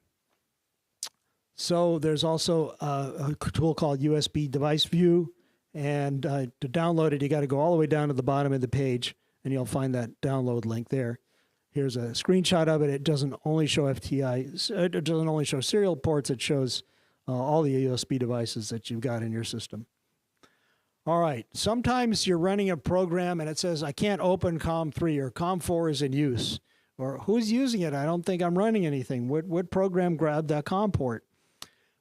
So there's also a tool called USB Device View. And to download it, you got to go all the way down to the bottom of the page, and you'll find that download link there. Here's a screenshot of it. It doesn't only show FTI, it doesn't only show serial ports, it shows all the USB devices that you've got in your system. All right, sometimes you're running a program and it says, I can't open COM3 or COM4 is in use. Or who's using it? I don't think I'm running anything. What program grabbed that COM port?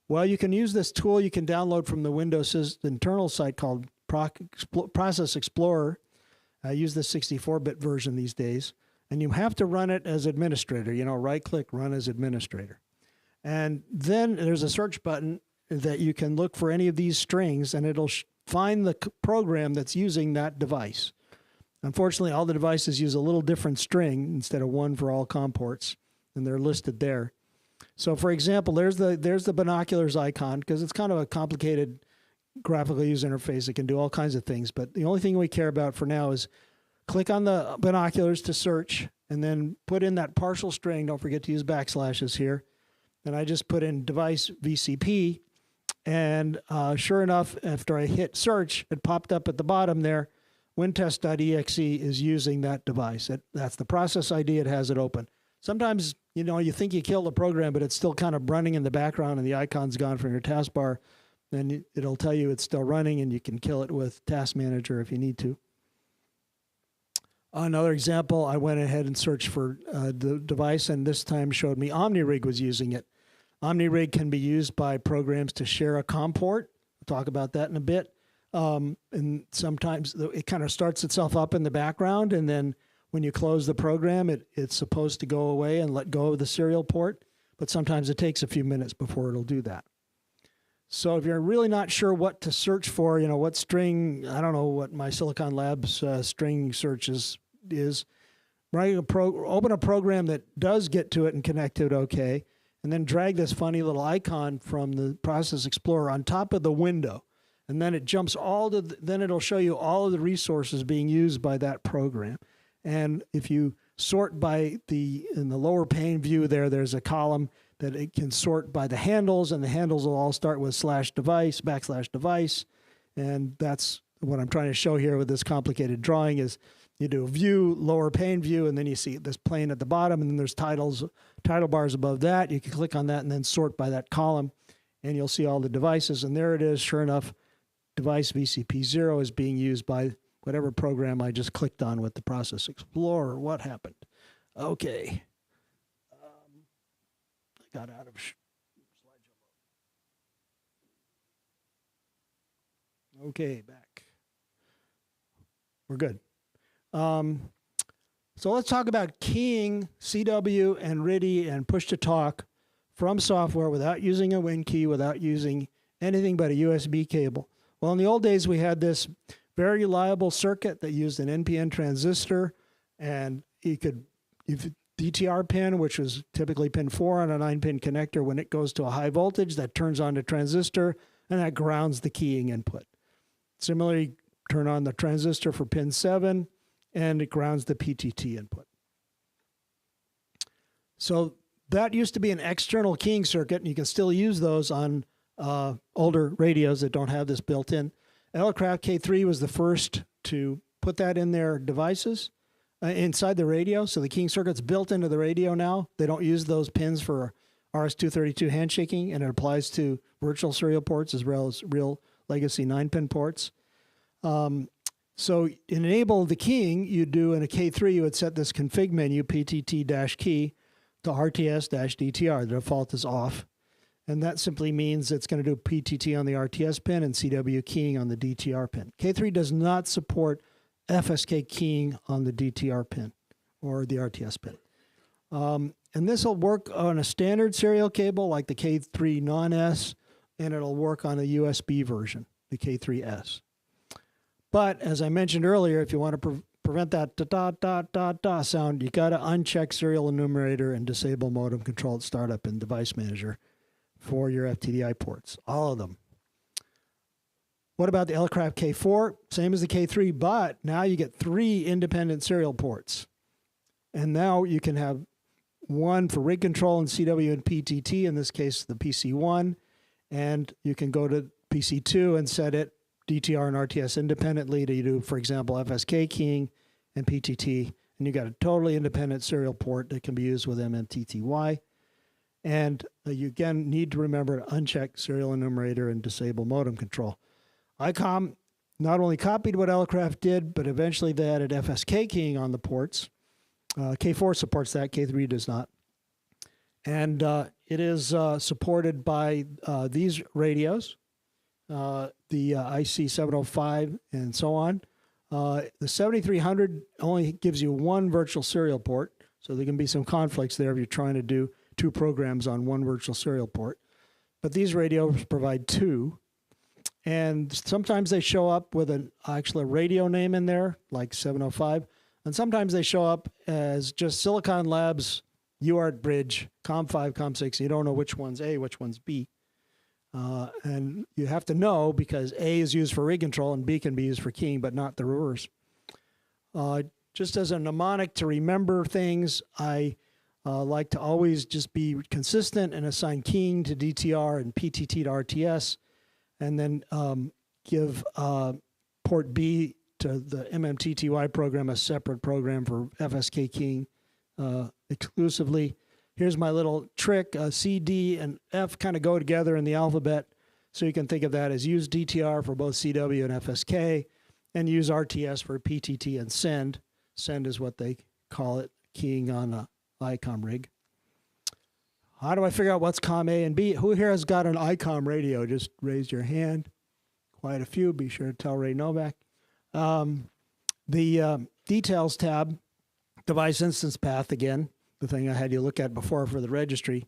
Well, you can use this tool you can download from the Windows internal site called Process Explorer. I use the 64-bit version these days. And you have to run it as administrator. Right-click, run as administrator. And then there's a search button that you can look for any of these strings, and it'll find the program that's using that device. Unfortunately, all the devices use a little different string instead of one for all COM ports, and they're listed there. So, for example, there's the binoculars icon, because it's kind of a complicated graphical user interface. It can do all kinds of things, but the only thing we care about for now is click on the binoculars to search, and then put in that partial string. Don't forget to use backslashes here. And I just put in device VCP, and sure enough, after I hit search, it popped up at the bottom there. wintest.exe is using that device. That's the process ID. It has it open. Sometimes, you think you killed the program, but it's still kind of running in the background and the icon's gone from your taskbar. Then it'll tell you it's still running, and you can kill it with Task Manager if you need to. Another example, I went ahead and searched for the device, and this time showed me OmniRig was using it. OmniRig can be used by programs to share a COM port. We'll talk about that in a bit. And sometimes it kind of starts itself up in the background, and then when you close the program, it's supposed to go away and let go of the serial port, but sometimes it takes a few minutes before it'll do that. So if you're really not sure what to search for, what string, I don't know what my Silicon Labs string search is, right? Open a program that does get to it and connect to it okay, and then drag this funny little icon from the Process Explorer on top of the window. And then it jumps then it'll show you all of the resources being used by that program. And if you sort by in the lower pane view there's a column that it can sort by the handles, and the handles will all start with /device, /device. And that's what I'm trying to show here with this complicated drawing is you do view, lower pane view, and then you see this plane at the bottom, and then there's title bars above that. You can click on that and then sort by that column, and you'll see all the devices. And there it is, sure enough, device VCP0 is being used by whatever program I just clicked on with the Process Explorer. What happened? Okay. I got out of slideshow mode. Okay, back. We're good. So let's talk about keying CW and RIDI and push-to-talk from software without using a WinKey, without using anything but a USB cable. Well, in the old days, we had this very reliable circuit that used an NPN transistor, and you could, DTR pin, which was typically pin 4 on a 9-pin connector, when it goes to a high voltage, that turns on the transistor, and that grounds the keying input. Similarly, turn on the transistor for pin 7, and it grounds the PTT input. So that used to be an external keying circuit, and you can still use those on older radios that don't have this built in. Elecraft K3 was the first to put that in their devices inside the radio. So the keying circuit's built into the radio now. They don't use those pins for RS-232 handshaking, and it applies to virtual serial ports as well as real legacy 9-pin ports. So to enable the keying, you do in a K3, you would set this config menu, PTT-key, to RTS-DTR. The default is off. And that simply means it's going to do PTT on the RTS pin and CW keying on the DTR pin. K3 does not support FSK keying on the DTR pin or the RTS pin. And this will work on a standard serial cable like the K3 non-S, and it'll work on a USB version, the K3S. But as I mentioned earlier, if you want to prevent that da-da-da-da-da sound, you got to uncheck serial enumerator and disable modem control at startup in Device Manager for your FTDI ports, all of them. What about the Elecraft K4? Same as the K3, but now you get 3 independent serial ports. And now you can have one for rig control and CW and PTT, in this case the PC1, and you can go to PC2 and set it DTR and RTS independently to do, for example, FSK keying and PTT, and you got a totally independent serial port that can be used with MMTTY. And you again need to remember to uncheck serial enumerator and disable modem control. ICOM not only copied what Elecraft did, but eventually they added FSK keying on the ports. K4 supports that, K3 does not. And it is supported by these radios, the IC705 and so on. The 7300 only gives you one virtual serial port, so there can be some conflicts there if you're trying to do 2 programs on one virtual serial port. But these radios provide 2. And sometimes they show up with actually a radio name in there, like 705. And sometimes they show up as just Silicon Labs UART bridge, COM5, COM6. You don't know which one's A, which one's B. And you have to know because A is used for rig control and B can be used for keying, but not the reverse. Just as a mnemonic to remember things, I like to always just be consistent and assign keying to DTR and PTT to RTS, and then give port B to the MMTTY program a separate program for FSK keying exclusively. Here's my little trick. C, D, and F kind of go together in the alphabet, so you can think of that as use DTR for both CW and FSK, and use RTS for PTT and send. Send is what they call it, keying on a ICOM rig. How do I figure out what's COM A and B? Who here has got an ICOM radio? Just raise your hand. Quite a few. Be sure to tell Ray Novak. The details tab, device instance path, again, the thing I had you look at before for the registry.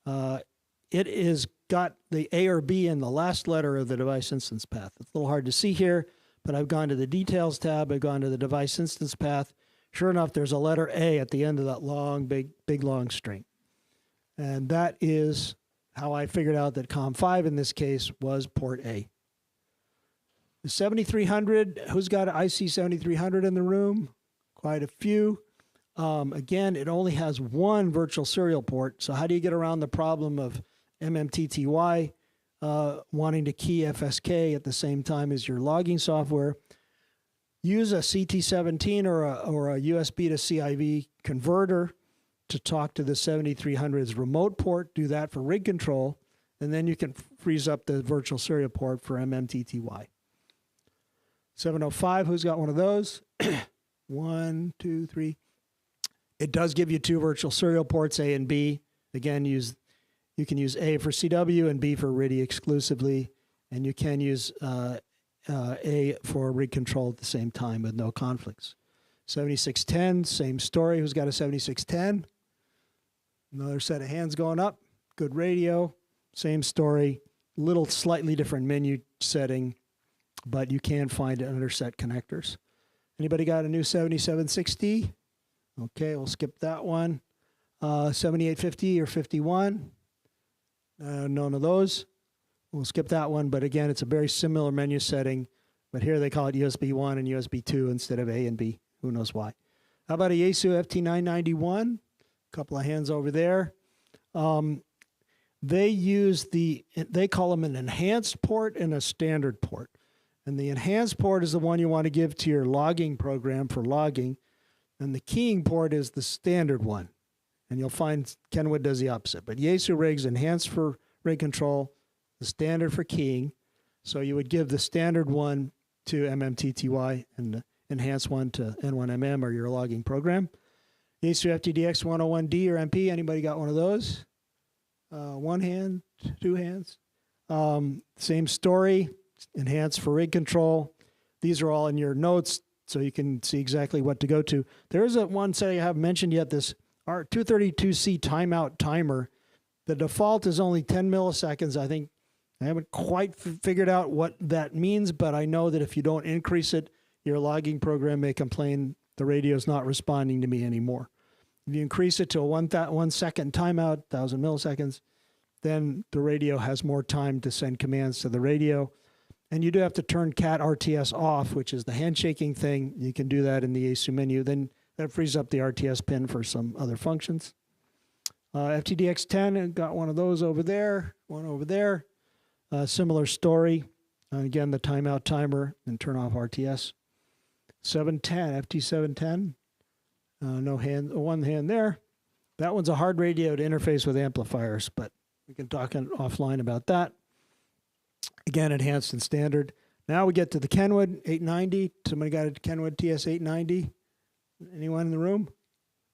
It is got the A or B in the last letter of the device instance path. It's a little hard to see here, but I've gone to the details tab. I've gone to the device instance path. Sure enough, there's a letter A at the end of that long, big long string. And that is how I figured out that COM5 in this case was port A. The 7300, who's got an IC 7300 in the room? Quite a few. Again, it only has one virtual serial port. So how do you get around the problem of MMTTY wanting to key FSK at the same time as your logging software? Use a CT17 or a USB to CIV converter to talk to the 7300's remote port. Do that for rig control, and then you can freeze up the virtual serial port for MMTTY. 705, who's got one of those? 1, 2, 3. It does give you two virtual serial ports, A and B. Again, you can use A for CW and B for RIDI exclusively, and you can use A for rig control at the same time with no conflicts. 7610, same story. Who's got a 7610? Another set of hands going up. Good radio. Same story. Little slightly different menu setting, but you can find it under set connectors. Anybody got a new 7760? Okay, we'll skip that one. 7850 or 51? None of those. We'll skip that one, but again, it's a very similar menu setting, but here they call it USB 1 and USB 2 instead of A and B. Who knows why? How about a Yaesu FT991? A couple of hands over there. They call them an enhanced port and a standard port. And the enhanced port is the one you want to give to your logging program for logging, and the keying port is the standard one. And you'll find Kenwood does the opposite. But Yaesu rigs enhanced for rig control, the standard for keying. So you would give the standard one to MMTTY and the enhanced one to N1MM or your logging program. Yaesu FTDX 101D or MP, anybody got one of those? One hand, two hands. Same story, enhanced for rig control. These are all in your notes so you can see exactly what to go to. There is one setting I haven't mentioned yet, this R232C timeout timer. The default is only 10 milliseconds. I think I haven't quite figured out what that means, but I know that if you don't increase it, your logging program may complain the radio's not responding to me anymore. If you increase it to a 1 second timeout, 1,000 milliseconds, then the radio has more time to send commands to the radio. And you do have to turn CAT RTS off, which is the handshaking thing. You can do that in the Yaesu menu. Then that frees up the RTS pin for some other functions. FTDX10, got one of those over there, one over there. Similar story. Again, the timeout timer and turn off RTS. 710, FT710. No hand, one hand there. That one's a hard radio to interface with amplifiers, but we can talk offline about that. Again, enhanced and standard. Now we get to the Kenwood 890. Somebody got a Kenwood TS 890? Anyone in the room?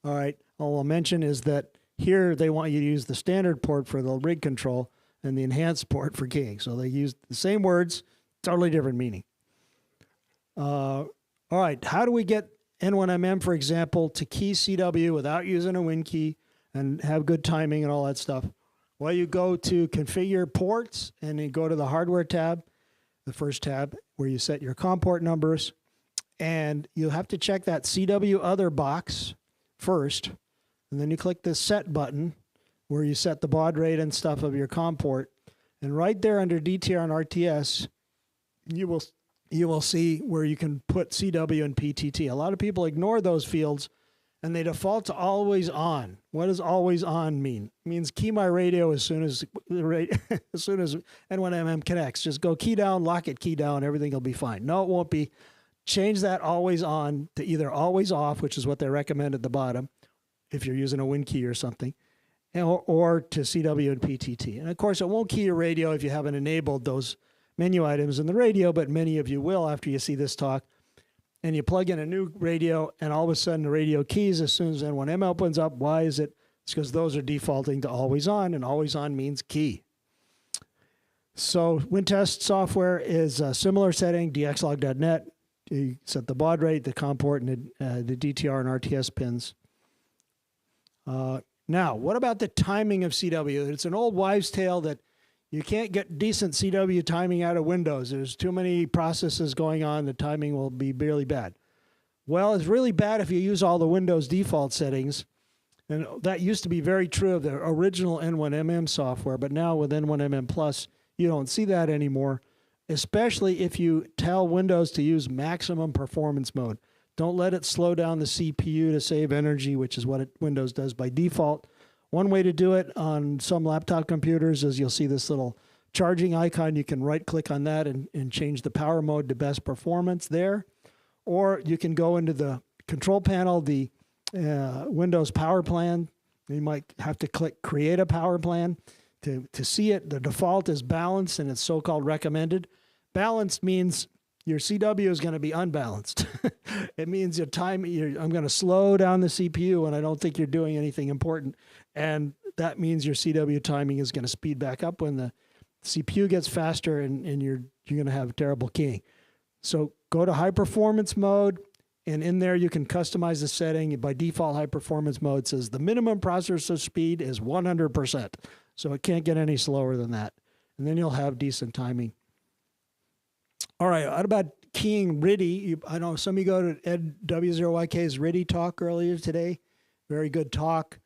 All right. All I'll mention is that here they want you to use the standard port for the rig control and the enhanced port for keying. So they use the same words, totally different meaning. All right. How do we get N1MM, for example, to key CW without using a WIN key and have good timing and all that stuff? Well, you go to Configure Ports, and you go to the Hardware tab, the first tab, where you set your COM port numbers, and you have to check that CW Other box first, and then you click the Set button, where you set the baud rate and stuff of your COM port, and right there under DTR and RTS, you will see where you can put CW and PTT. A lot of people ignore those fields, and they default to always on. What does always on mean? It means key my radio as soon as as soon as N1MM connects. Just go key down, lock it, key down, everything will be fine. No, it won't be. Change that always on to either always off, which is what they recommend at the bottom, if you're using a WIN key or something, or to CW and PTT. And of course, it won't key your radio if you haven't enabled those menu items in the radio, but many of you will after you see this talk. and you plug in a new radio, and all of a sudden the radio keys as soon as N1M opens up. Why is it? It's because those are defaulting to always on, and always on means key. So WinTest software is a similar setting, dxlog.net. You set the baud rate, the COM port, and the DTR and RTS pins. Now, what about the timing of CW? It's an old wives' tale that you can't get decent CW timing out of Windows. There's too many processes going on. The timing will be really bad. Well, it's really bad if you use all the Windows default settings. And that used to be very true of the original N1MM software, but now with N1MM Plus, you don't see that anymore, especially if you tell Windows to use maximum performance mode. Don't let it slow down the CPU to save energy, which is what Windows does by default. One way to do it on some laptop computers is you'll see this little charging icon. You can right-click on that and change the power mode to best performance there. Or you can go into the control panel, the Windows power plan. You might have to click Create a Power Plan to see it. The default is balanced, and it's so-called recommended. Balanced means your CW is going to be unbalanced. It means your time. I'm going to slow down the CPU when I don't think you're doing anything important, and that means your CW timing is going to speed back up when the CPU gets faster, and you're going to have terrible keying. So go to high performance mode, and in there you can customize the setting. By default, high performance mode says the minimum processor speed is 100%. So it can't get any slower than that. And then you'll have decent timing. All right, what about keying RIDI? I know some of you go to Ed W0YK's RIDI talk earlier today. Very good talk.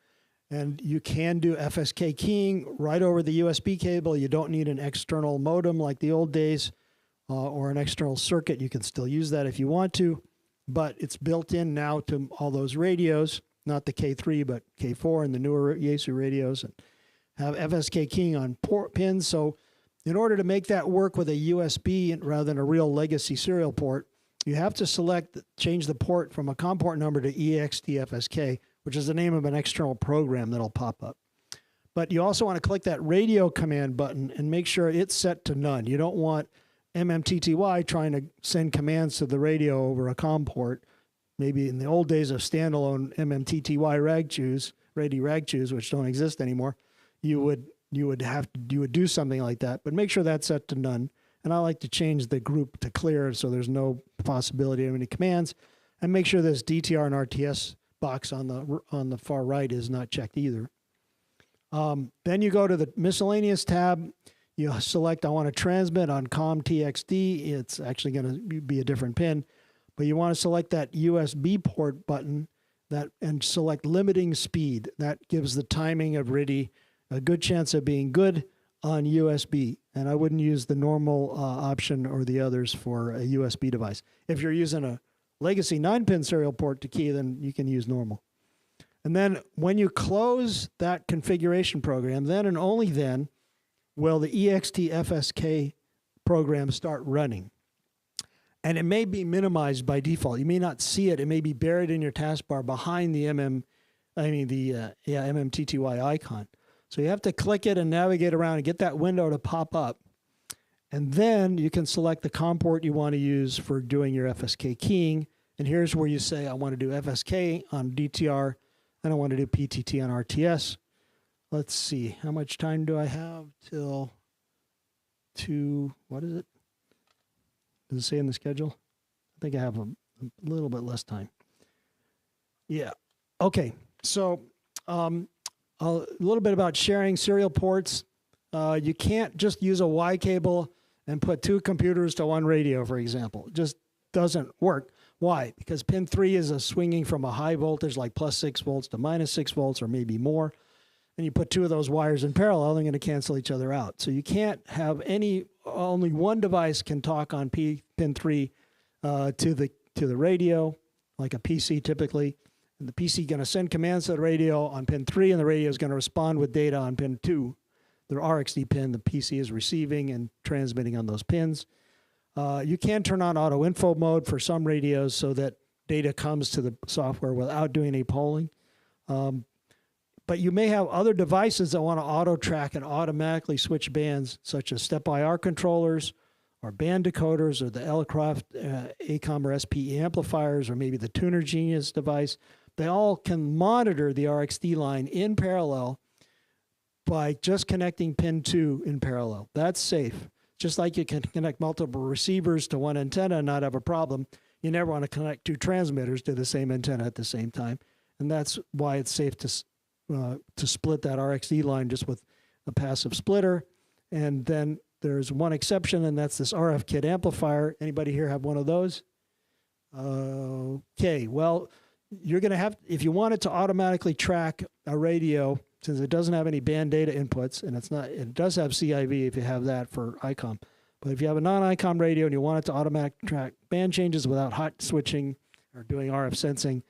And you can do FSK keying right over the USB cable. You don't need an external modem like the old days or an external circuit. You can still use that if you want to, but it's built in now to all those radios, not the K3, but K4 and the newer Yaesu radios, and have FSK keying on port pins. So in order to make that work with a USB rather than a real legacy serial port, you have to change the port from a COM port number to EXTFSK, which is the name of an external program that'll pop up. But you also want to click that radio command button and make sure it's set to none. You don't want MMTTY trying to send commands to the radio over a COM port. Maybe in the old days of standalone MMTTY radio rag chews, which don't exist anymore, you would do something like that. But make sure that's set to none. And I like to change the group to clear so there's no possibility of any commands. And make sure this DTR and RTS box on the far right is not checked either. Then you go to the miscellaneous tab. You select I want to transmit on COM TXD. It's actually going to be a different pin, but you want to select that USB port button and select limiting speed. That gives the timing of RIDI a good chance of being good on USB. And I wouldn't use the normal option or the others for a USB device. If you're using a legacy 9-pin serial port to key, then you can use normal. And then when you close that configuration program, then and only then will the EXTFSK program start running. And it may be minimized by default. You may not see it. It may be buried in your taskbar behind the MMTTY icon. So you have to click it and navigate around and get that window to pop up. And then you can select the COM port you want to use for doing your FSK keying. And here's where you say, I want to do FSK on DTR, and I want to do PTT on RTS. Let's see, how much time do I have till what is it? Does it say in the schedule? I think I have a little bit less time. Yeah, okay, so a little bit about sharing serial ports. You can't just use a Y cable and put 2 computers to 1 radio, for example. It just doesn't work. Why? Because pin 3 is swinging from a high voltage like +6 volts to -6 volts or maybe more. And you put 2 of those wires in parallel, they're going to cancel each other out. So you can't have only one device can talk on pin 3 to the radio, like a PC typically. And the PC is going to send commands to the radio on pin 3, and the radio is going to respond with data on pin 2. The RxD pin, the PC is receiving and transmitting on those pins. You can turn on auto info mode for some radios so that data comes to the software without doing any polling. But you may have other devices that want to auto track and automatically switch bands, such as step-IR controllers or band decoders or the Elecraft ACOM or SPE amplifiers or maybe the Tuner Genius device, they all can monitor the RxD line in parallel by just connecting pin 2 in parallel. That's safe. Just like you can connect multiple receivers to one antenna and not have a problem, you never want to connect 2 transmitters to the same antenna at the same time. And that's why it's safe to split that RxD line just with a passive splitter. And then there's one exception, and that's this RF kit amplifier. Anybody here have one of those? Okay, well, you're going to have, if you want it to automatically track a radio, since it doesn't have any band data inputs, and it does have CIV if you have that for ICOM. But if you have a non-ICOM radio and you want it to automatically track band changes without hot switching or doing RF sensing,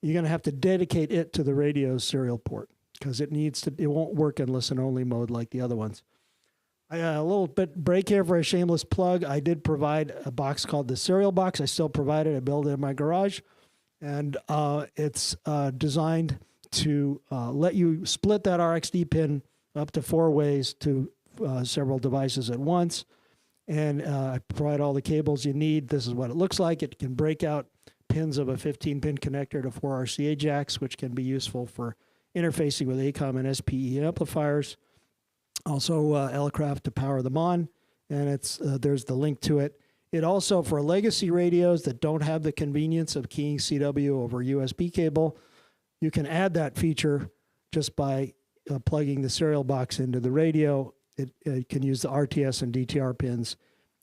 you're going to have to dedicate it to the radio's serial port because it won't work in listen-only mode like the other ones. A little bit break here for a shameless plug. I did provide a box called the Serial Box. I still provide it. I built it in my garage. And it's designed to let you split that RxD pin up to 4 ways to several devices at once. And I provide all the cables you need. This is what it looks like. It can break out pins of a 15-pin connector to 4 RCA jacks, which can be useful for interfacing with ACOM and SPE amplifiers. Also, Elecraft to power them on, and there's the link to it. It also, for legacy radios that don't have the convenience of keying CW over USB cable, you can add that feature just by plugging the serial box into the radio. It can use the RTS and DTR pins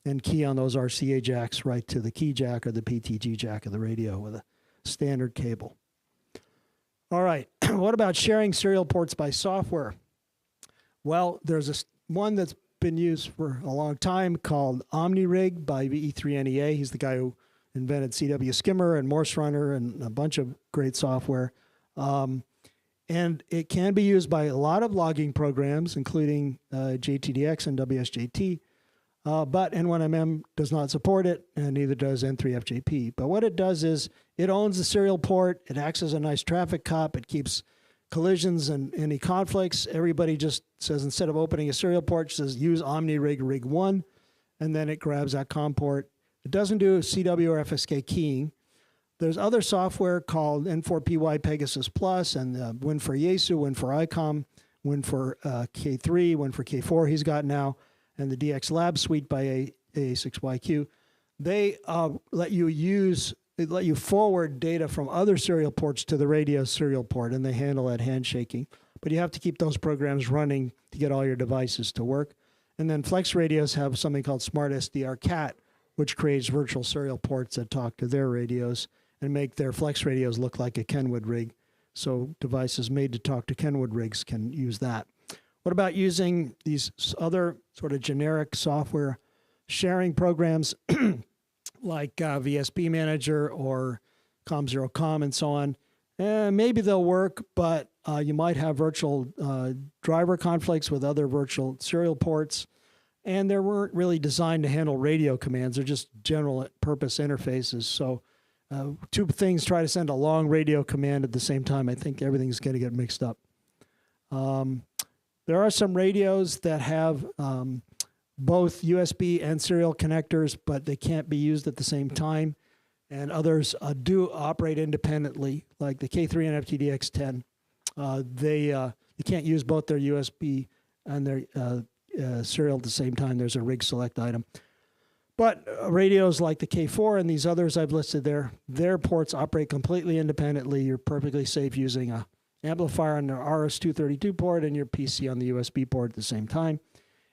and key on those RCA jacks right to the key jack or the PTG jack of the radio with a standard cable. All right, what about sharing serial ports by software? Well, there's one that's been used for a long time called OmniRig by VE3NEA. He's the guy who invented CW Skimmer and Morse Runner and a bunch of great software. And it can be used by a lot of logging programs, including JTDX and WSJT. But N1MM does not support it, and neither does N3FJP. But what it does is it owns the serial port. It acts as a nice traffic cop. It keeps collisions and any conflicts. Everybody just says, instead of opening a serial port, it says use OmniRig Rig 1, and then it grabs that COM port. It doesn't do CW or FSK keying. There's other software called N4PY Pegasus Plus and Win for Yaesu, Win for ICOM, Win for K3, Win for K4 he's got now, and the DX Lab suite by A6YQ. They let you forward data from other serial ports to the radio serial port, and they handle that handshaking. But you have to keep those programs running to get all your devices to work. And then Flex radios have something called Smart SDR Cat, which creates virtual serial ports that talk to their radios and make their Flex radios look like a Kenwood rig. So devices made to talk to Kenwood rigs can use that. What about using these other sort of generic software sharing programs like VSP Manager or COM0Com and so on? Maybe they'll work, but you might have virtual driver conflicts with other virtual serial ports, and they weren't really designed to handle radio commands. They're just general purpose interfaces. So 2 things, try to send a long radio command at the same time. I think everything's going to get mixed up. There are some radios that have both USB and serial connectors, but they can't be used at the same time. And others do operate independently, like the K3 and FTDX10. You can't use both their USB and their serial at the same time. There's a rig select item. But radios like the K4 and these others I've listed there, their ports operate completely independently. You're perfectly safe using an amplifier on the RS-232 port and your PC on the USB port at the same time.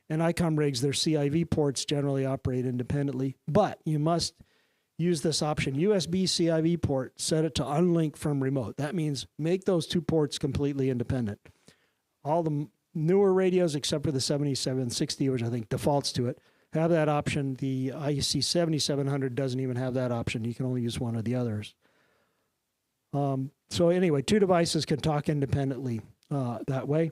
And ICOM rigs, their CIV ports generally operate independently, but you must use this option, USB CIV port, set it to unlink from remote. That means make those 2 ports completely independent. All the newer radios, except for the 7760, which I think defaults to it, have that option. The IEC 7700 doesn't even have that option. You can only use one of the others. So anyway, 2 devices can talk independently that way.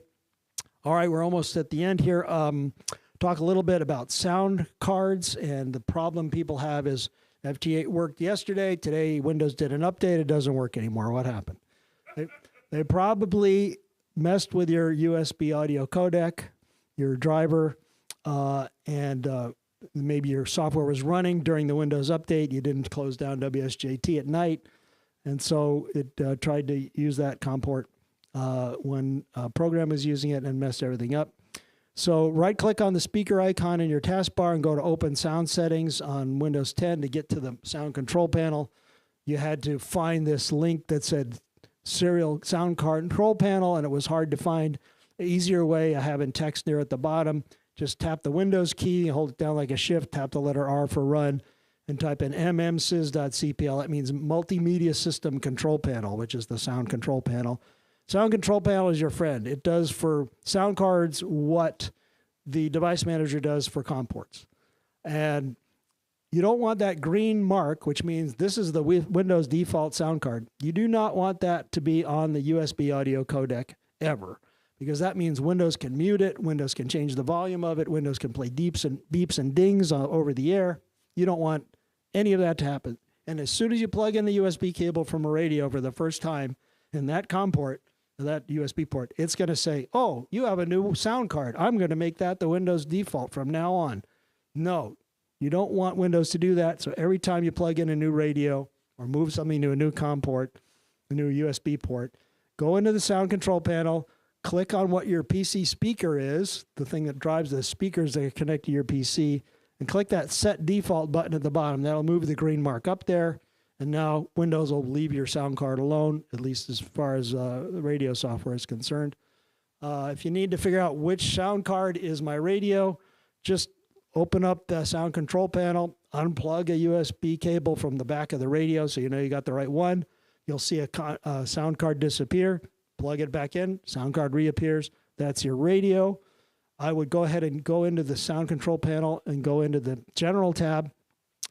All right, we're almost at the end here. Talk a little bit about sound cards, and the problem people have is FT8 worked yesterday. Today, Windows did an update. It doesn't work anymore. What happened? They probably messed with your USB audio codec, your driver, and maybe your software was running during the Windows update. You didn't close down WSJT at night. And so it tried to use that COM port when a program was using it and messed everything up. So right-click on the speaker icon in your taskbar and go to Open Sound Settings on Windows 10 to get to the sound control panel. You had to find this link that said Serial Sound Control Panel, and it was hard to find. An easier way, I have in text there at the bottom. Just tap the Windows key, hold it down like a shift, tap the letter R for run, and type in mmsys.cpl. That means Multimedia System Control Panel, which is the sound control panel. Sound control panel is your friend. It does for sound cards what the device manager does for COM ports. And you don't want that green mark, which means this is the Windows default sound card. You do not want that to be on the USB audio codec ever, because that means Windows can mute it, Windows can change the volume of it, Windows can play beeps and dings over the air. You don't want any of that to happen. And as soon as you plug in the USB cable from a radio for the first time in that COM port, that USB port, it's going to say, oh, you have a new sound card. I'm going to make that the Windows default from now on. No, you don't want Windows to do that. So every time you plug in a new radio or move something to a new COM port, a new USB port, go into the sound control panel, click on what your PC speaker is, the thing that drives the speakers that connect to your PC, and click that Set Default button at the bottom. That'll move the green mark up there, and now Windows will leave your sound card alone, at least as far as the radio software is concerned. If you need to figure out which sound card is my radio, just open up the sound control panel, unplug a USB cable from the back of the radio so you know you got the right one. You'll see a sound card disappear. Plug it back in, sound card reappears. That's your radio. I would go ahead and go into the sound control panel and go into the General tab,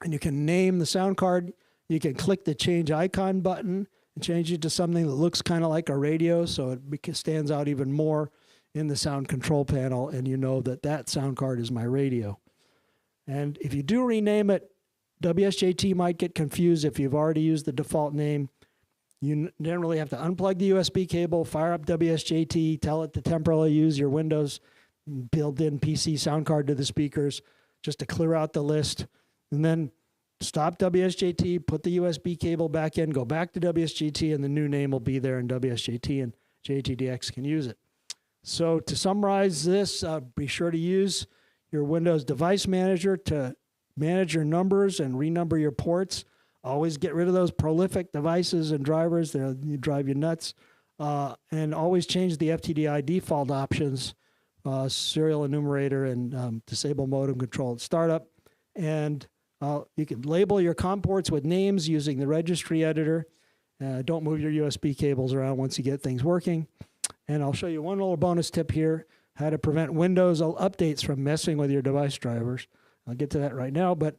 and you can name the sound card. You can click the Change Icon button and change it to something that looks kind of like a radio, so it stands out even more in the sound control panel, and you know that that sound card is my radio. And if you do rename it, WSJT might get confused if you've already used the default name. You generally have to unplug the USB cable, fire up WSJT, tell it to temporarily use your Windows built-in PC sound card to the speakers just to clear out the list, and then stop WSJT, put the USB cable back in, go back to WSJT, and the new name will be there in WSJT, and JTDX can use it. So to summarize this, be sure to use your Windows Device Manager to manage your numbers and renumber your ports. Always get rid of those prolific devices and drivers that drive you nuts. And always change the FTDI default options, serial enumerator and disable modem control at startup. And you can label your COM ports with names using the registry editor. Don't move your USB cables around once you get things working. And I'll show you one little bonus tip here, how to prevent Windows updates from messing with your device drivers. I'll get to that right now, but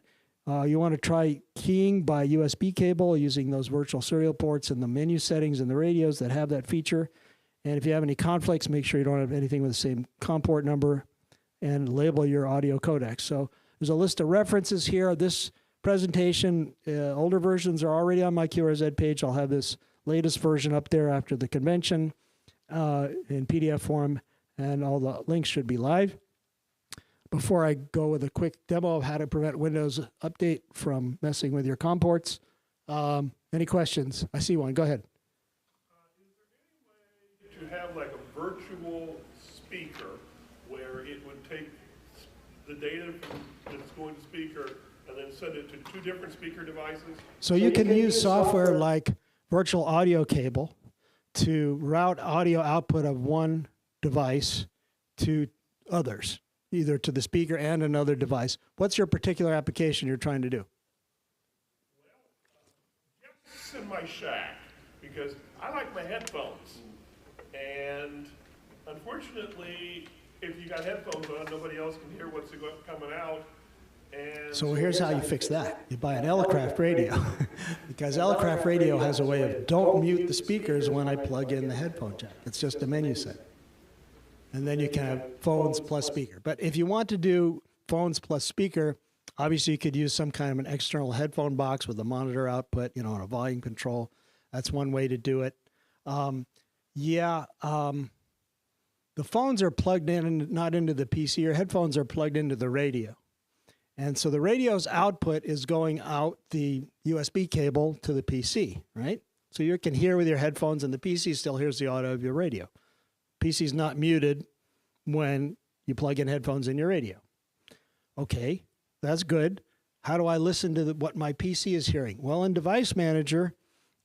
you want to try keying by USB cable using those virtual serial ports in the menu settings in the radios that have that feature. And if you have any conflicts, make sure you don't have anything with the same COM port number, and label your audio codecs. So there's a list of references here. This presentation, older versions are already on my QRZ page. I'll have this latest version up there after the convention in PDF form, and all the links should be live. Before I go with a quick demo of how to prevent Windows update from messing with your COM ports, any questions? I see one. Go ahead. To have like a virtual speaker where it would take the data that's going to speaker and then send it to two different speaker devices? So you can use software like virtual audio cable to route audio output of one device to others, either to the speaker and another device. What's your particular application you're trying to do? Well, just in my shack, because I like my headphones. And unfortunately, if you got headphones on, nobody else can hear what's coming out. And So here's how you fix that. You buy an Elecraft radio, because Elecraft radio has a way of don't mute the speakers when I plug in the headphone jack. It's just a menu set. And then you can have phones plus speaker. But if you want to do phones plus speaker, obviously you could use some kind of an external headphone box with a monitor output, and a volume control. That's one way to do it. The phones are plugged in, not into the PC. Your headphones are plugged into the radio. And so the radio's output is going out the USB cable to the PC, right? So you can hear with your headphones, and the PC still hears the audio of your radio. PC's not muted when you plug in headphones in your radio. Okay, that's good. How do I listen to what my PC is hearing? Well, in Device Manager,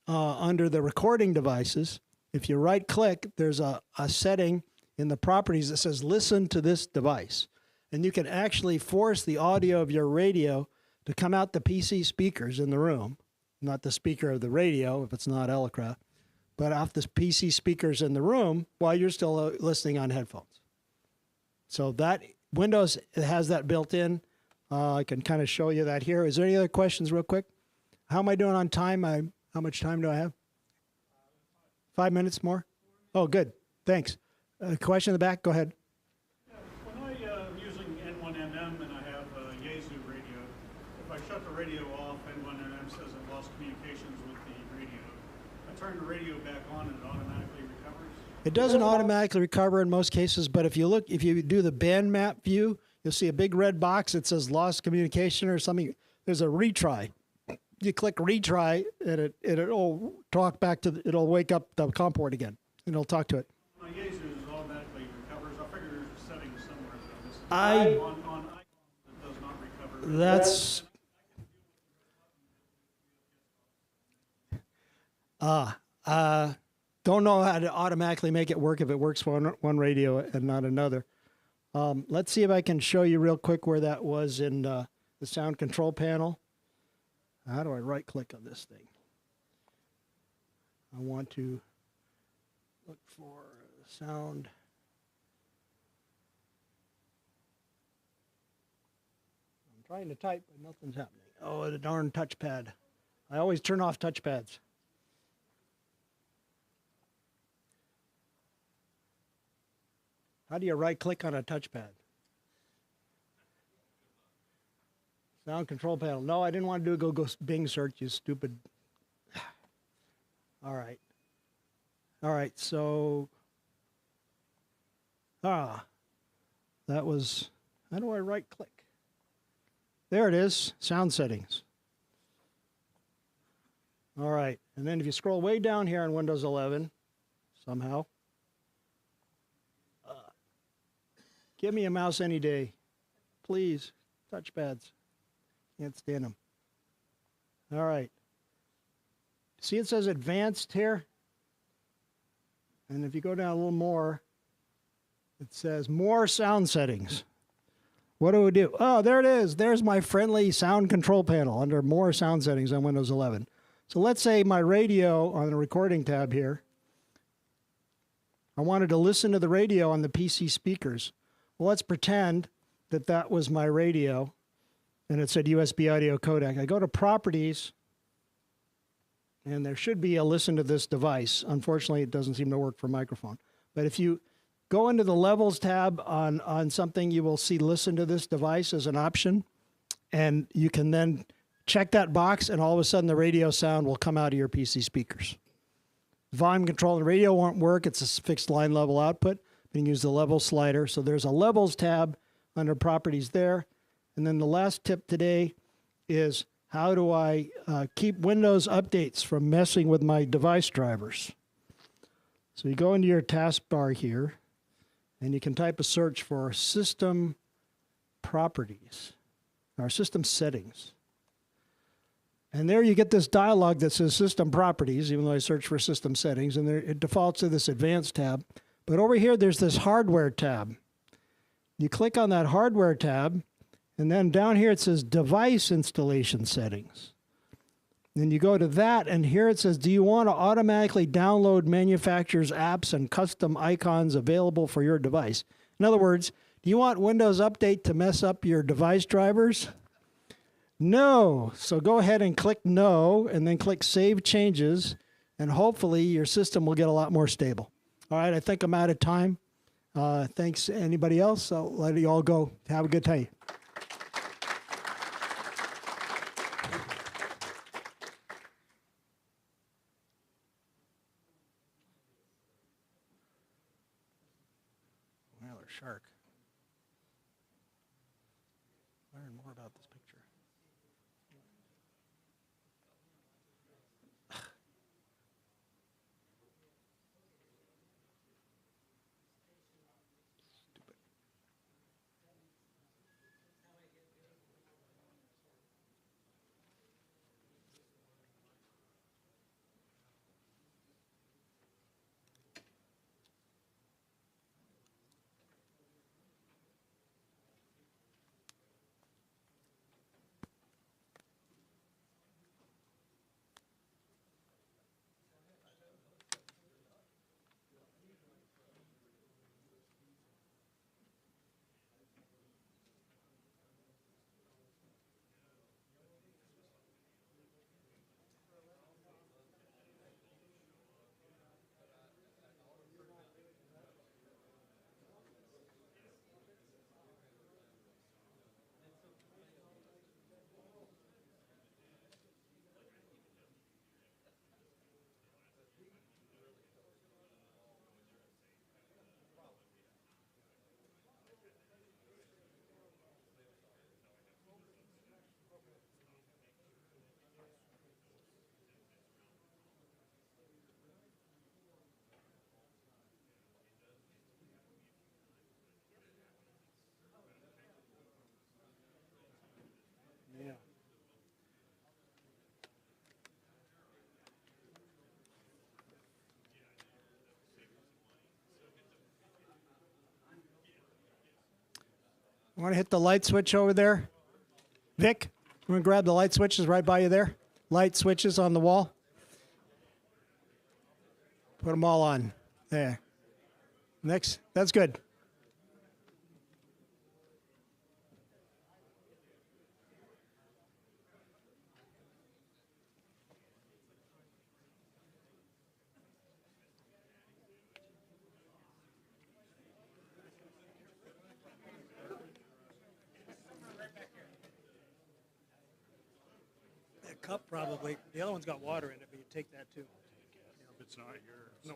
under the recording devices, if you right-click, there's a setting in the properties that says listen to this device. And you can actually force the audio of your radio to come out the PC speakers in the room, not the speaker of the radio if it's not Elecra, but off the PC speakers in the room while you're still listening on headphones. So that Windows has that built in. I can kind of show you that here. Is there any other questions real quick? How am I doing on time? How much time do I have? 5 minutes more? Oh, good. Thanks. Question in the back? Go ahead. When I am using N1MM and I have a Yaesu radio, if I shut the radio off, N1MM says it lost communications with the radio. I turn the radio back on and it automatically recovers. It doesn't automatically recover in most cases, but if you do the band map view, you'll see a big red box that says lost communication or something. There's a retry. You click retry and it'll talk back to it'll wake up the COM port again and it'll talk to it. My Yaesu automatically recovers. I figure there's a setting somewhere for this. On icons it does not recover. That's don't know how to automatically make it work if it works for one radio and not another. Let's see if I can show you real quick where that was in the sound control panel. How do I right click on this thing? I want to look for sound. I'm trying to type, but nothing's happening. Oh, the darn touchpad. I always turn off touchpads. How do you right click on a touchpad? Sound control panel. No, I didn't want to do go Bing search, you stupid. All right. All right, so that was, how do I right click? There it is, sound settings. All right, and then if you scroll way down here on Windows 11, somehow, give me a mouse any day. Please, touchpads. Can't stand them. All right. See it says advanced here? And if you go down a little more, it says more sound settings. What do we do? Oh, there it is. There's my friendly sound control panel under more sound settings on Windows 11. So let's say my radio on the recording tab here, I wanted to listen to the radio on the PC speakers. Well, let's pretend that that was my radio and it said USB audio codec. I go to properties and there should be a listen to this device. Unfortunately, it doesn't seem to work for microphone. But if you go into the levels tab on something, you will see listen to this device as an option. And you can then check that box and all of a sudden the radio sound will come out of your PC speakers. Volume control on the radio won't work. It's a fixed line level output. You can use the level slider. So there's a levels tab under properties there. And then the last tip today is how do I keep Windows updates from messing with my device drivers? So you go into your taskbar here and you can type a search for system properties or system settings. And there you get this dialog that says system properties, even though I search for system settings, and there, it defaults to this advanced tab. But over here, there's this hardware tab. You click on that hardware tab, and then down here it says device installation settings. Then you go to that, and here it says, do you want to automatically download manufacturers' apps and custom icons available for your device? In other words, do you want Windows Update to mess up your device drivers? No. So go ahead and click no, and then click Save Changes, and hopefully your system will get a lot more stable. All right, I think I'm out of time. Thanks. Anybody else? I'll let you all go. Have a good day. Well, shark. learn more about this picture. Yeah. Want to hit the light switch over there? Vic, you want to grab the light switches right by you there? Light switches on the wall. Put them all on. There. Next. That's good. That cup probably, the other one's got water in it, but you take that too. It's not yours. No.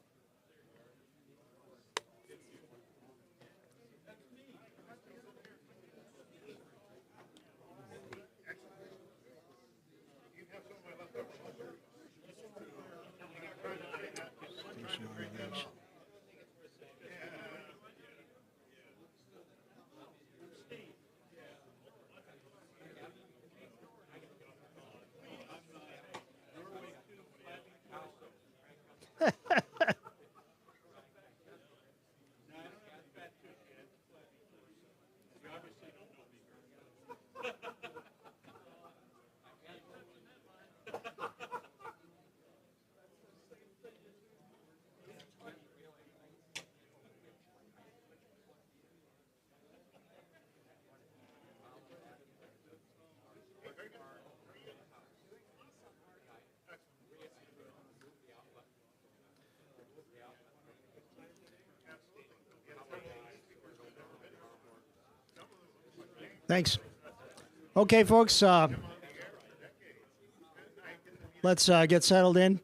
Thanks. Okay, folks, let's get settled in.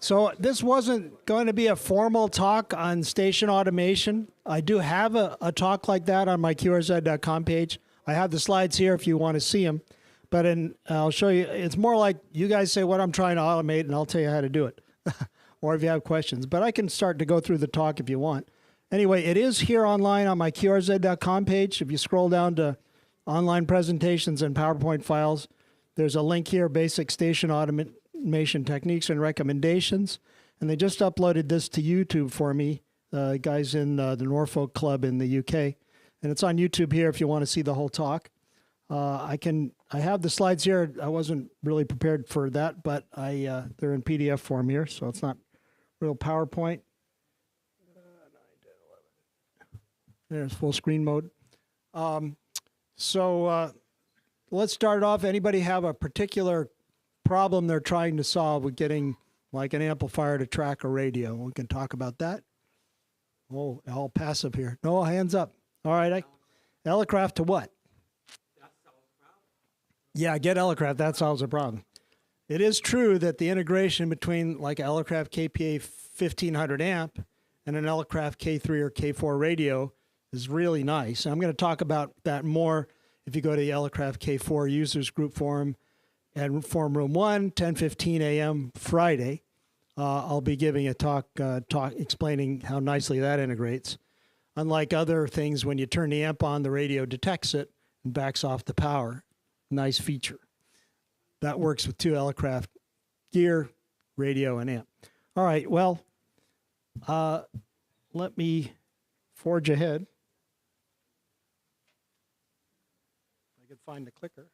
So this wasn't going to be a formal talk on station automation. I do have a talk like that on my QRZ.com page. I have the slides here if you want to see them. But I'll show you. It's more like you guys say what I'm trying to automate, and I'll tell you how to do it. Or if you have questions. But I can start to go through the talk if you want. Anyway, it is here online on my QRZ.com page. If you scroll down to online presentations and PowerPoint files, there's a link here, Basic Station Automation Techniques and Recommendations. And they just uploaded this to YouTube for me, guys in the Norfolk Club in the UK. And it's on YouTube here if you want to see the whole talk. I have the slides here. I wasn't really prepared for that, but they're in PDF form here, so it's not real PowerPoint. There's full screen mode. So let's start off. Anybody have a particular problem they're trying to solve with getting like an amplifier to track a radio? We can talk about that. Oh, all passive here. No, hands up. All right. Elecraft to what? Yeah, get Elecraft. That solves the problem. It is true that the integration between like an Elecraft KPA 1500 amp and an Elecraft K3 or K4 radio is really nice. I'm going to talk about that more if you go to the Elecraft K4 Users Group Forum at Forum Room 1, 10:15 a.m. Friday, I'll be giving a talk explaining how nicely that integrates. Unlike other things, when you turn the amp on, the radio detects it and backs off the power. Nice feature. That works with 2 Elecraft gear, radio, and amp. All right, well, let me forge ahead. If I could find the clicker.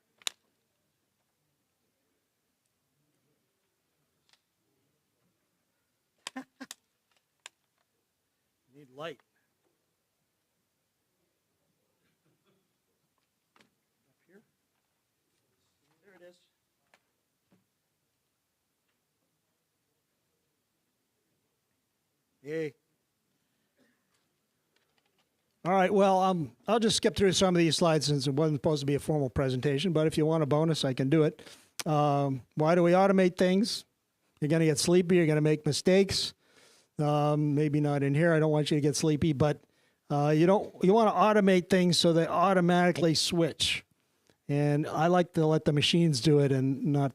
Need light. Up here. There it is. Yay. All right, well, I'll just skip through some of these slides since it wasn't supposed to be a formal presentation, but if you want a bonus, I can do it. Why do we automate things? You're going to get sleepy, you're going to make mistakes. Maybe not in here, I don't want you to get sleepy, but you want to automate things so they automatically switch. And I like to let the machines do it and not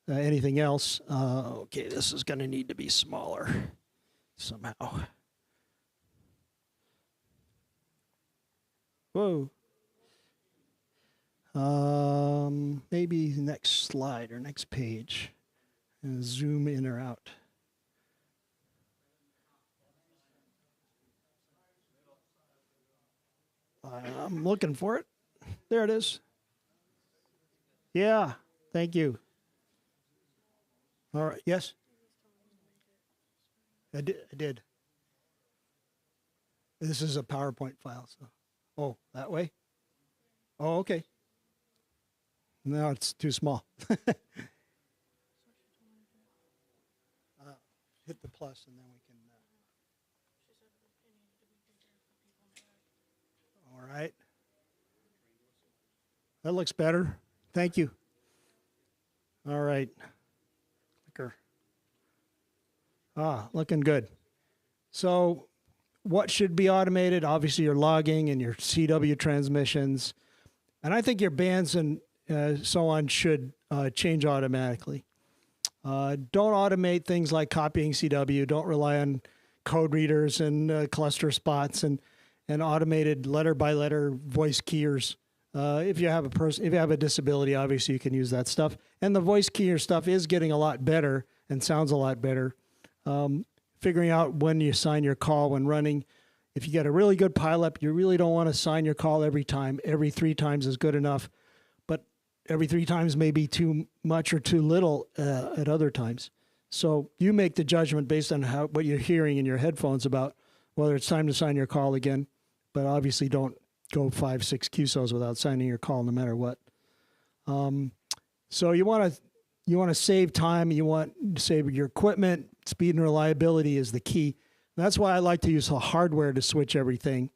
anything else. Okay, this is going to need to be smaller somehow. Whoa. Maybe next slide or next page. And zoom in or out. I'm looking for it. There it is. Yeah, thank you. All right, yes? I did. This is a PowerPoint file, so. Oh, that way? Oh, okay. No, it's too small. Hit the plus and then we can. All right. That looks better. Thank you. All right. Clicker. Looking good. So what should be automated? Obviously your logging and your CW transmissions. And I think your bands and so on should change automatically. Don't automate things like copying CW. Don't rely on code readers and cluster spots and automated letter by letter voice keyers. If you have a disability, obviously you can use that stuff. And the voice keyer stuff is getting a lot better and sounds a lot better. Figuring out when you sign your call when running. If you get a really good pileup, you really don't want to sign your call every time. Every 3 times is good enough. But every 3 times may be too much or too little at other times. So you make the judgment based on what you're hearing in your headphones about whether it's time to sign your call again. But obviously don't go 5, 6 QSOs without signing your call no matter what. So you want to save time. You want to save your equipment. Speed and reliability is the key. That's why I like to use the hardware to switch everything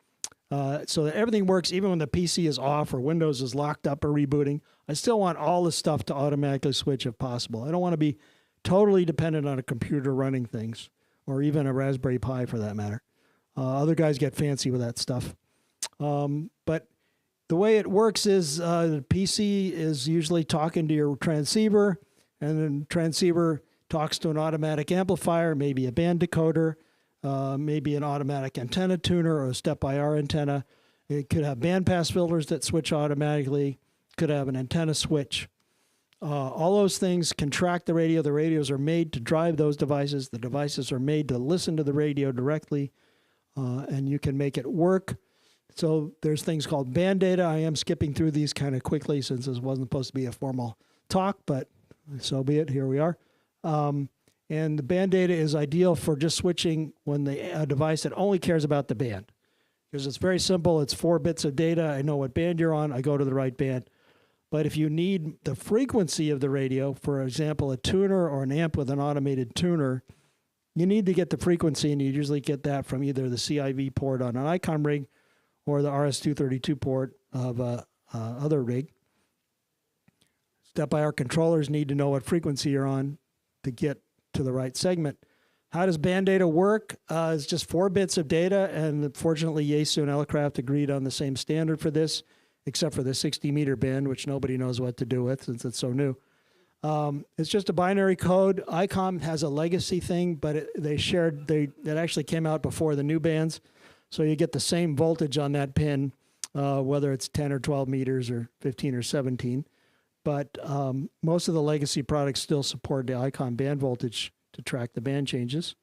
so that everything works even when the PC is off or Windows is locked up or rebooting. I still want all the stuff to automatically switch if possible. I don't want to be totally dependent on a computer running things or even a Raspberry Pi for that matter. Other guys get fancy with that stuff. But the way it works is the PC is usually talking to your transceiver, and then the transceiver talks to an automatic amplifier, maybe a band decoder, maybe an automatic antenna tuner or a step-IR antenna. It could have bandpass filters that switch automatically. Could have an antenna switch. All those things can track the radio. The radios are made to drive those devices. The devices are made to listen to the radio directly, and you can make it work. So there's things called band data. I am skipping through these kind of quickly since this wasn't supposed to be a formal talk, but so be it. Here we are. And the band data is ideal for just switching when the device that only cares about the band. Because it's very simple. It's 4 bits of data. I know what band you're on. I go to the right band. But if you need the frequency of the radio, for example, a tuner or an amp with an automated tuner, you need to get the frequency, and you usually get that from either the CIV port on an ICOM rig or the RS-232 port of other rig. Step-IR controllers need to know what frequency you're on to get to the right segment. How does band data work? It's just 4 bits of data, and fortunately Yaesu and Elecraft agreed on the same standard for this. except for the 60-meter band, which nobody knows what to do with since it's so new. It's just a binary code. ICOM has a legacy thing, but it actually came out before the new bands, so you get the same voltage on that pin, whether it's 10 or 12 meters or 15 or 17. But most of the legacy products still support the ICOM band voltage to track the band changes.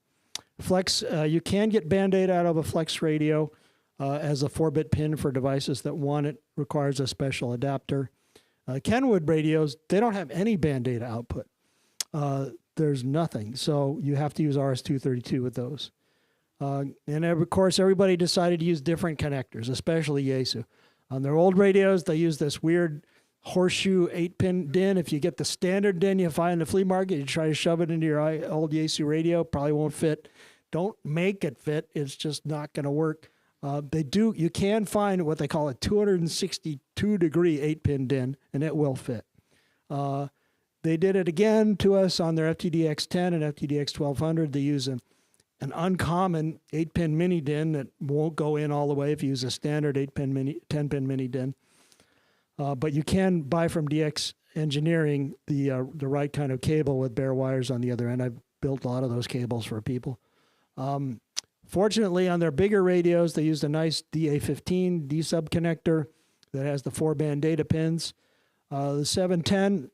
Flex, you can get band data out of a Flex radio as a 4-bit pin for devices that want it. Requires a special adapter. Kenwood radios, they don't have any band data output. There's nothing, so you have to use RS-232 with those. And of course, everybody decided to use different connectors, especially Yaesu. On their old radios, they use this weird horseshoe 8-pin DIN. If you get the standard DIN you find in the flea market, you try to shove it into your old Yaesu radio, probably won't fit. Don't make it fit. It's just not going to work. You can find what they call a 262-degree 8-pin DIN, and it will fit. They did it again to us on their FTDX10 and FTDX1200. They use an uncommon 8-pin mini DIN that won't go in all the way if you use a standard 10-pin mini DIN. But you can buy from DX Engineering the right kind of cable with bare wires on the other end. I've built a lot of those cables for people. Fortunately, on their bigger radios, they used a nice DA15 D-sub connector that has the 4-band data pins. The 710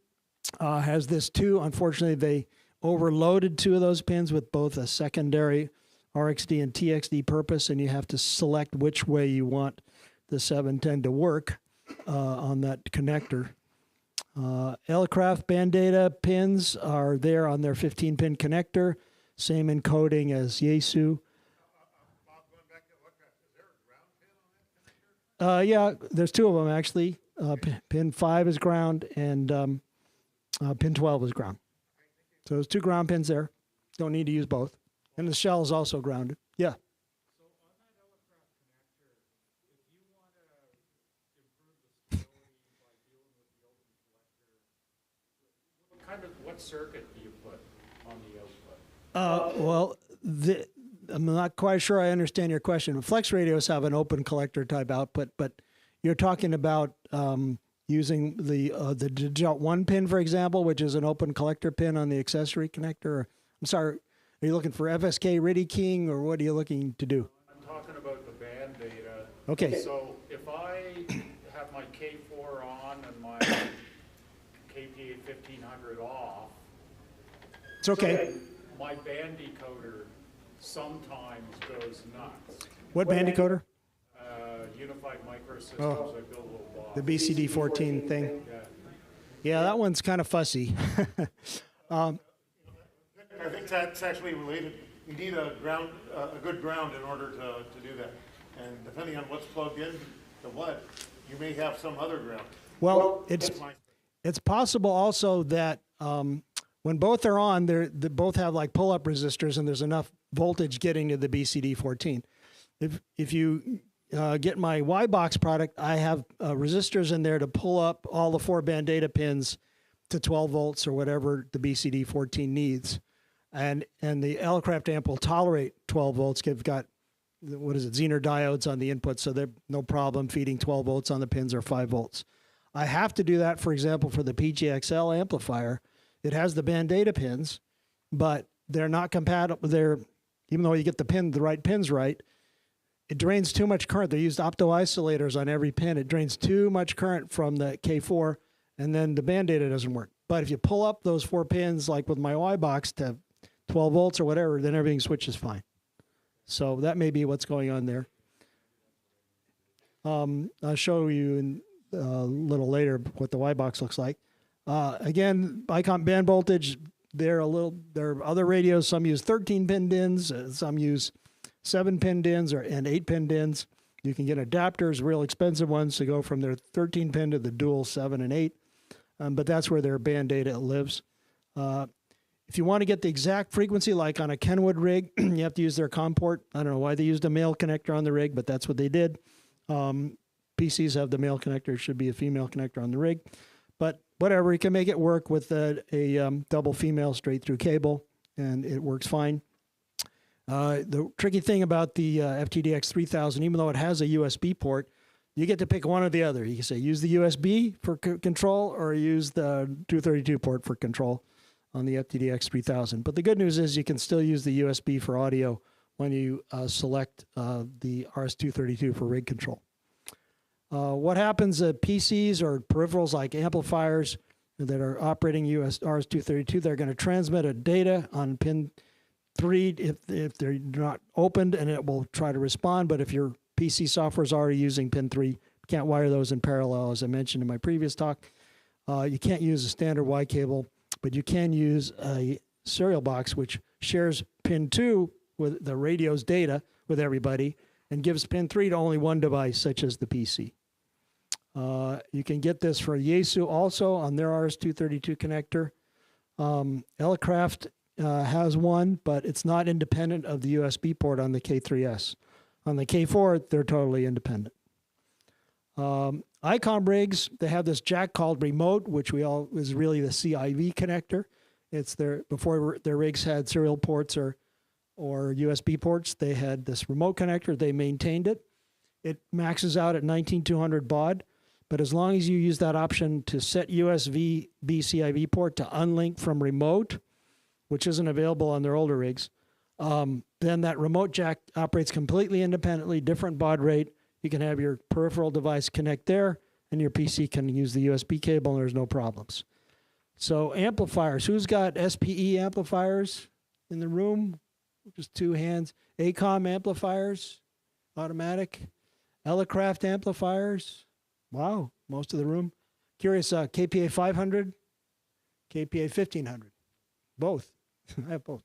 has this too. Unfortunately, they overloaded 2 of those pins with both a secondary RxD and TXD purpose, and you have to select which way you want the 710 to work on that connector. Elecraft band data pins are there on their 15-pin connector, same encoding as Yaesu. Yeah, there's 2 of them actually. Pin 5 is ground and pin 12 is ground. So there's 2 ground pins there. Don't need to use both. And the shell is also grounded. Yeah. What circuit do you put on the output? Well, I'm not quite sure I understand your question. Flex radios have an open collector type output, but you're talking about using the Digit 1 pin, for example, which is an open collector pin on the accessory connector. I'm sorry, are you looking for FSK RIDI keying, or what are you looking to do? I'm talking about the band data. Okay. So if I have my K4 on and my KPA 1500 off, it's okay. My band decoder sometimes goes nuts. What band decoder? Unified Microsystems. Oh. I built a little box. The BCD14 thing. Yeah, that one's kind of fussy. I think that's actually related. You need a good ground in order to do that. And depending on what's plugged in to what, you may have some other ground. Well, it's possible also that when both are on, they both have like pull-up resistors, and there's enough voltage getting to the BCD14. If you get my Y-Box product, I have resistors in there to pull up all the 4-band data pins to 12 volts or whatever the BCD14 needs. And the Elecraft amp will tolerate 12 volts. They've got, what is it, Zener diodes on the input, so they're no problem feeding 12 volts on the pins or 5 volts. I have to do that, for example, for the PGXL amplifier. It has the band data pins, but they're not compatible. Even though you get the right pins right, it drains too much current. They used opto-isolators on every pin. It drains too much current from the K4, and then the band data doesn't work. But if you pull up those 4 pins, like with my Y-Box, to 12 volts or whatever, then everything switches fine. So that may be what's going on there. I'll show you a little later what the Y-Box looks like. Again, ICOM band voltage, there are other radios. Some use 13-pin DINs, some use 7-pin DINs and 8-pin DINs. You can get adapters, real expensive ones, to go from their 13-pin to the dual 7 and 8. But that's where their band data lives. If you want to get the exact frequency, like on a Kenwood rig, you have to use their COM port. I don't know why they used a male connector on the rig, but that's what they did. PCs have the male connector. It should be a female connector on the rig. But whatever, you can make it work with a double female straight through cable, and it works fine. The tricky thing about the FTDX 3000, even though it has a USB port, You get to pick one or the other. You can say use the USB for control or use the 232 port for control on the FTDX 3000. But the good news is you can still use the USB for audio when you select the RS-232 for rig control. What happens at PCs or peripherals like amplifiers that are operating RS-232, they're going to transmit a data on pin 3 if they're not opened, and it will try to respond. But if your PC software is already using pin 3, you can't wire those in parallel, as I mentioned in my previous talk. You can't use a standard Y cable, but you can use a serial box which shares pin 2 with the radio's data with everybody and gives pin 3 to only one device, such as the PC. You can get this for Yaesu also on their RS-232 connector. Elecraft has one, but it's not independent of the USB port on the K3S. On the K4, they're totally independent. ICOM rigs, they have this jack called remote, which is really the CIV connector. It's before their rigs had serial ports or USB ports, they had this remote connector. They maintained it. It maxes out at 19,200 baud, but as long as you use that option to set USB CIV port to unlink from remote, which isn't available on their older rigs, then that remote jack operates completely independently, different baud rate. You can have your peripheral device connect there, and your PC can use the USB cable, and there's no problems. So amplifiers, who's got SPE amplifiers in the room? Just two hands. ACOM amplifiers, automatic. Elecraft amplifiers. Wow, most of the room. Curious, KPA 500, KPA 1500. Both. I have both.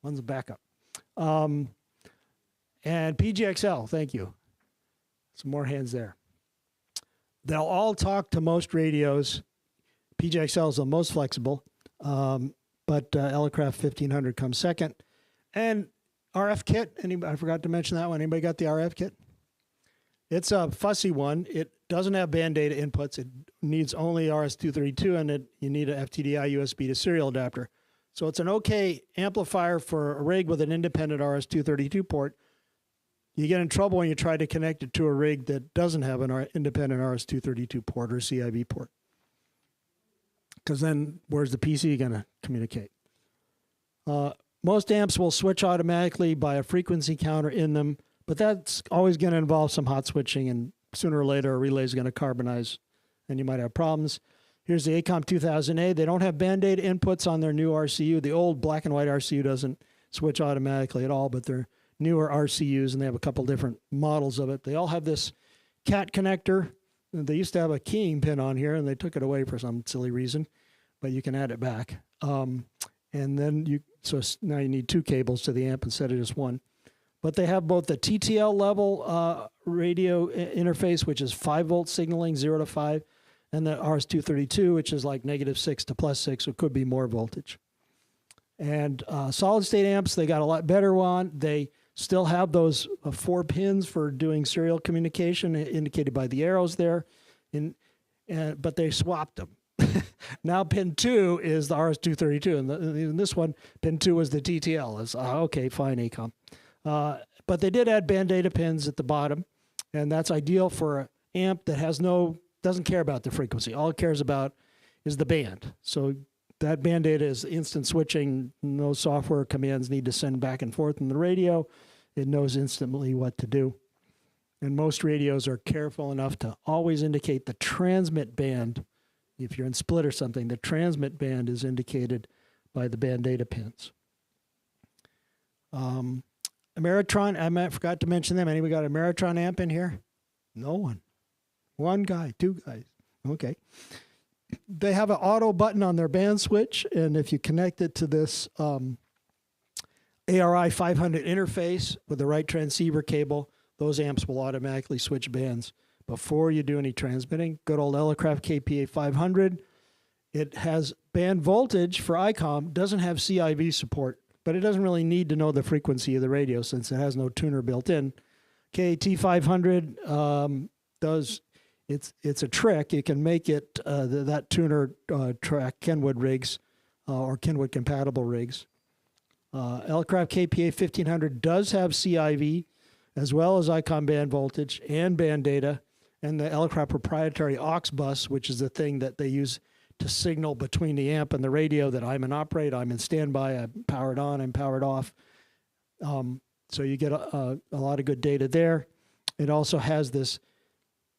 One's a backup. And PGXL, thank you. Some more hands there. They'll all talk to most radios. PGXL is the most flexible, but Elecraft 1500 comes second. And RF kit, I forgot to mention that one. Anybody got the RF kit? It's a fussy one. It doesn't have band data inputs. It needs only RS-232, and you need an FTDI USB to serial adapter. So it's an okay amplifier for a rig with an independent RS-232 port. You get in trouble when you try to connect it to a rig that doesn't have an independent RS-232 port or CIV port. Because then where's the PC going to communicate? Most amps will switch automatically by a frequency counter in them, but that's always going to involve some hot switching, and sooner or later a relay is going to carbonize, and you might have problems. Here's the ACOM 2000A. They don't have band data inputs on their new RCU. The old black and white RCU doesn't switch automatically at all, but they're newer RCUs, and they have a couple different models of it. They all have this CAT connector. They used to have a keying pin on here, and they took it away for some silly reason, but you can add it back. And then so now you need two cables to the amp instead of just one. But they have both the TTL level radio interface, which is 5-volt signaling, 0 to 5, and the RS-232, which is like -6 to +6, so it could be more voltage. And solid-state amps, they got a lot better one. They still have those 4 pins for doing serial communication, indicated by the arrows there, but they swapped them. Now pin 2 is the RS-232, and in this one, pin 2 was the TTL. It's okay, fine, ACOM. But they did add band data pins at the bottom, and that's ideal for an amp that doesn't care about the frequency. All it cares about is the band. So that band data is instant switching. No software commands need to send back and forth in the radio. It knows instantly what to do. And most radios are careful enough to always indicate the transmit band. If you're in split or something, the transmit band is indicated by the band data pins. Ameritron, I forgot to mention them. Anybody got a Ameritron amp in here? No one. One guy, two guys. Okay. They have an auto button on their band switch, and if you connect it to this ARI 500 interface with the right transceiver cable, those amps will automatically switch bands before you do any transmitting. Good old Elecraft KPA 500. It has band voltage for ICOM, doesn't have CIV support, but it doesn't really need to know the frequency of the radio since it has no tuner built in. KT 500 it's a trick. You can make it that tuner track Kenwood rigs or Kenwood compatible rigs. Elecraft KPA 1500 does have CIV as well as ICOM band voltage and band data, and the Elecraft proprietary aux bus, which is the thing that they use to signal between the amp and the radio that I'm in operate, I'm in standby, I'm powered on, I'm powered off. So you get a lot of good data there. It also has this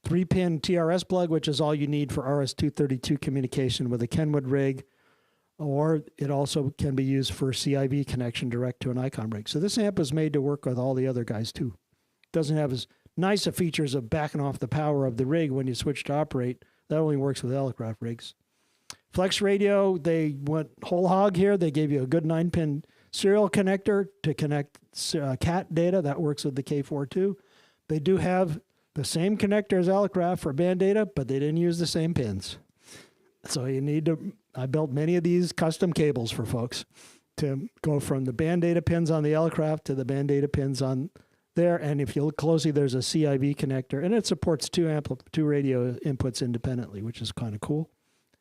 3-pin TRS plug, which is all you need for RS-232 communication with a Kenwood rig, or it also can be used for CIV connection direct to an ICOM rig. So this amp is made to work with all the other guys too. It doesn't have as nice a features of backing off the power of the rig when you switch to operate. That only works with Elecraft rigs. Flex Radio, they went whole hog here. They gave you a good 9-pin serial connector to connect CAT data. That works with the K4 too. They do have the same connector as Elecraft for band data, but they didn't use the same pins. So you need to, I built many of these custom cables for folks to go from the band data pins on the Elecraft to the band data pins on there. And if you look closely, there's a CIV connector, and it supports two radio inputs independently, which is kind of cool.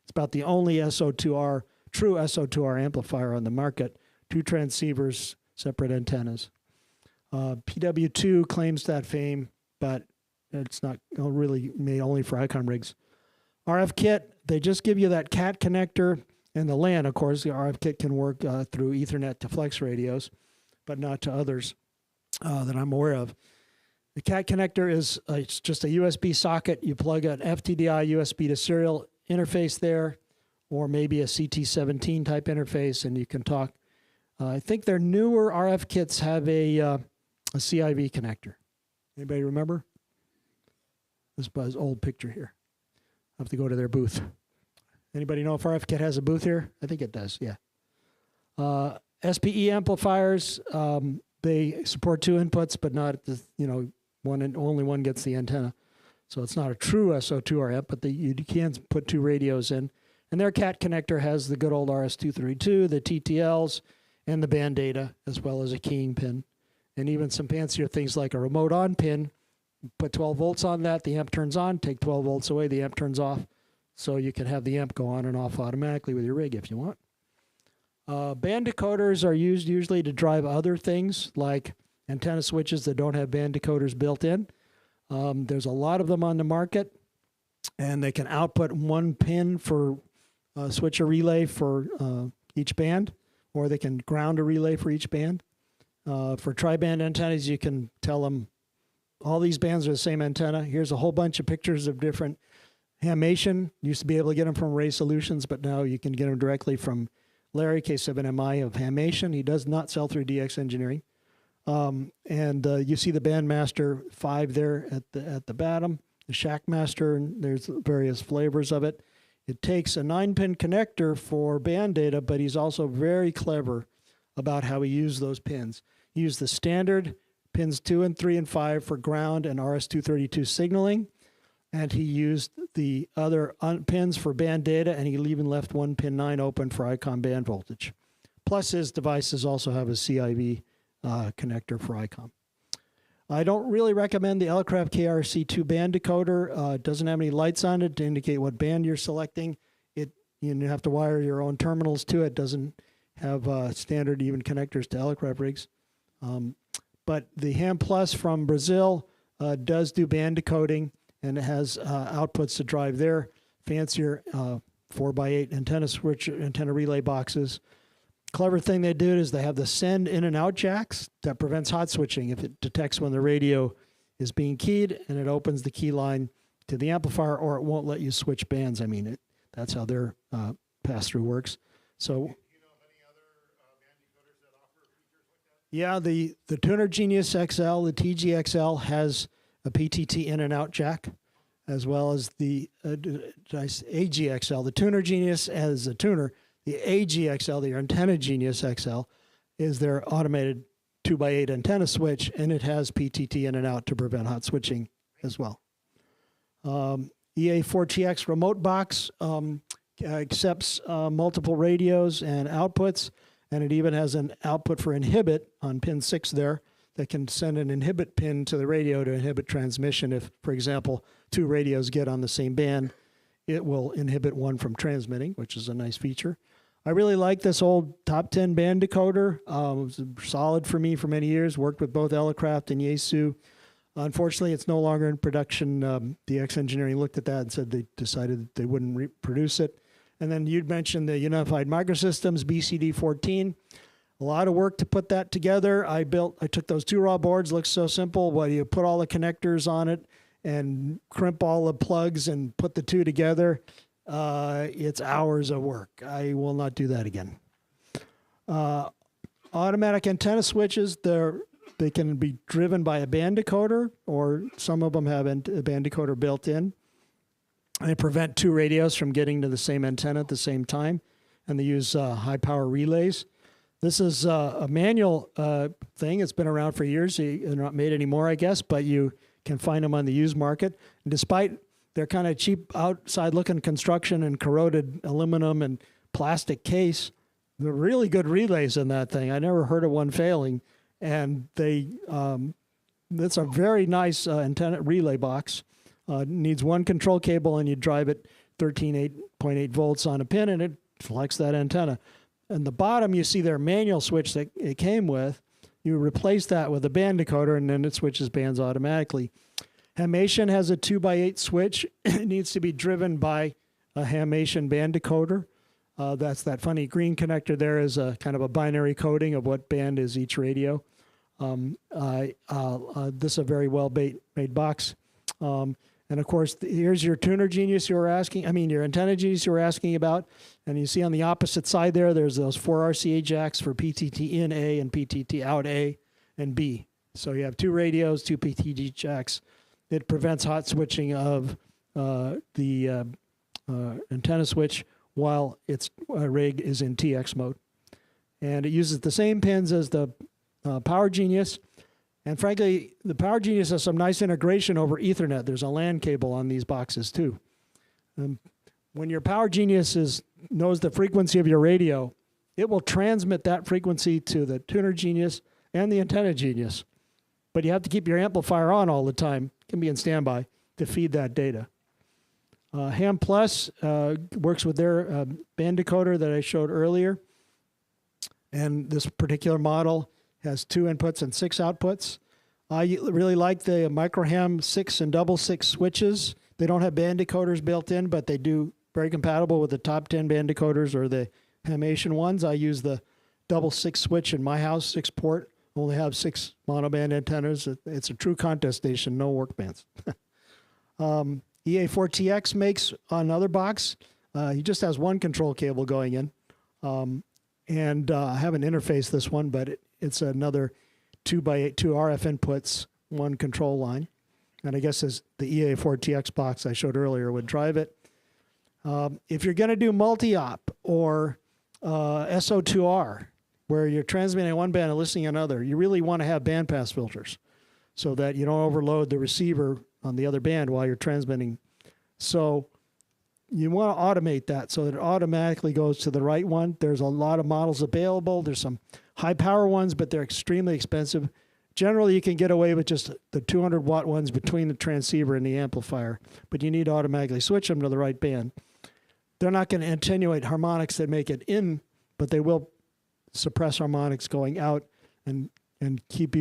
It's about the only SO2R, true SO2R amplifier on the market, 2 transceivers, separate antennas. PW2 claims that fame, but it's not really made only for ICOM rigs. RF kit, they just give you that CAT connector and the LAN. Of course, the RF kit can work through Ethernet to flex radios, but not to others that I'm aware of. The CAT connector is it's just a USB socket. You plug an FTDI USB to serial interface there, or maybe a CT17 type interface, and you can talk. I think their newer RF kits have a CIV connector. Anybody remember? This is an old picture here. I have to go to their booth. Anybody know if RF kit has a booth here? I think it does, yeah. SPE amplifiers, they support 2 inputs, but not, one and only one gets the antenna. So it's not a true SO2R amp, but you can put 2 radios in. And their CAT connector has the good old RS-232, the TTLs, and the band data, as well as a keying pin. And even some fancier things like a remote on pin. Put 12 volts on that, the amp turns on, take 12 volts away, the amp turns off. So you can have the amp go on and off automatically with your rig if you want. Band decoders are used usually to drive other things like antenna switches that don't have band decoders built in. There's a lot of them on the market, and they can output 1 pin for switch a relay for each band, or they can ground a relay for each band. For tri-band antennas, you can tell them all these bands are the same antenna. Here's a whole bunch of pictures of different Hamation. Used to be able to get them from Ray Solutions, but now you can get them directly from Larry, K7MI of Hamation. He does not sell through DX Engineering. You see the Bandmaster 5 there at the bottom, the Shackmaster, and there's various flavors of it. It takes a 9-pin connector for band data, but he's also very clever about how he used those pins. He used the standard pins 2 and 3 and 5 for ground and RS-232 signaling, and he used the other pins for band data, and he even left 1 pin 9 open for ICOM band voltage. Plus his devices also have a CIV connector for ICOM. I don't really recommend the Elecraft KRC2 band decoder. It doesn't have any lights on it to indicate what band you're selecting. You have to wire your own terminals to it. It doesn't have standard even connectors to Elecraft rigs. But the Ham Plus from Brazil does do band decoding, and it has outputs to drive their fancier 4x8 antenna relay boxes. Clever thing they do is they have the send in and out jacks that prevents hot switching if it detects when the radio is being keyed, and it opens the key line to the amplifier, or it won't let you switch bands. I mean, that's how their pass-through works. So, yeah, the Tuner Genius XL, the TGXL, has a PTT in and out jack, as well as the AGXL. The Tuner Genius as a tuner. The AGXL, the Antenna Genius XL, is their automated 2x8 antenna switch, and it has PTT in and out to prevent hot switching as well. EA4TX remote box accepts multiple radios and outputs, and it even has an output for inhibit on pin 6 there that can send an inhibit pin to the radio to inhibit transmission. If, for example, 2 radios get on the same band, it will inhibit one from transmitting, which is a nice feature. I really like this old top 10 band decoder. It was solid for me for many years. Worked with both Elecraft and Yaesu. Unfortunately, it's no longer in production. DX Engineering looked at that and said they decided that they wouldn't reproduce it. And then you'd mentioned the Unified Microsystems, BCD14. A lot of work to put that together. I took those 2 raw boards, looks so simple, but you put all the connectors on it and crimp all the plugs and put the 2 together. It's hours of work. I will not do that again. Automatic antenna switches, they can be driven by a band decoder, or some of them have a band decoder built in. And they prevent 2 radios from getting to the same antenna at the same time, and they use high power relays. This is a manual thing. It's been around for years. They're not made anymore, I guess, but you can find them on the used market. And despite their kind of cheap outside-looking construction and corroded aluminum and plastic case, they're really good relays in that thing. I never heard of one failing. And it's a very nice antenna relay box. Needs 1 control cable, and you drive it 13.8 volts on a pin, and it selects that antenna. And the bottom, you see their manual switch that it came with. You replace that with a band decoder, and then it switches bands automatically. Hamation has a 2x8 switch. It needs to be driven by a Hamation band decoder. That's that funny green connector there is a kind of a binary coding of what band is each radio. This is a very well made box. And of course, here's your tuner genius your antenna genius you were asking about. And you see on the opposite side there's those 4 RCA jacks for PTT in A and PTT out A and B. So you have 2 radios, 2 PTT jacks. It prevents hot switching of the antenna switch while its rig is in TX mode. And it uses the same pins as the Power Genius. And frankly, the Power Genius has some nice integration over Ethernet. There's a LAN cable on these boxes too. When your Power Genius knows the frequency of your radio, it will transmit that frequency to the Tuner Genius and the Antenna Genius. But you have to keep your amplifier on all the time. It can be in standby to feed that data. Ham Plus works with their band decoder that I showed earlier. And this particular model has 2 inputs and 6 outputs. I really like the MicroHam 6 and double 6 switches. They don't have band decoders built in, but they do very compatible with the top 10 band decoders or the Hamation ones. I use the double 6 switch in my house, 6 port. Only have 6 monoband antennas. It's a true contest station, no work bands. EA4TX makes another box. He just has 1 control cable going in. I haven't interfaced this one, but it's another 2x8, 2 RF inputs, 1 control line. And I guess as the EA4TX box I showed earlier would drive it. If you're going to do multi-op or SO2R, where you're transmitting one band and listening another, you really want to have bandpass filters so that you don't overload the receiver on the other band while you're transmitting. So you want to automate that so that it automatically goes to the right one. There's a lot of models available. There's some high power ones, but they're extremely expensive. Generally, you can get away with just the 200 watt ones between the transceiver and the amplifier, but you need to automatically switch them to the right band. They're not going to attenuate harmonics that make it in, but they will suppress harmonics going out and keep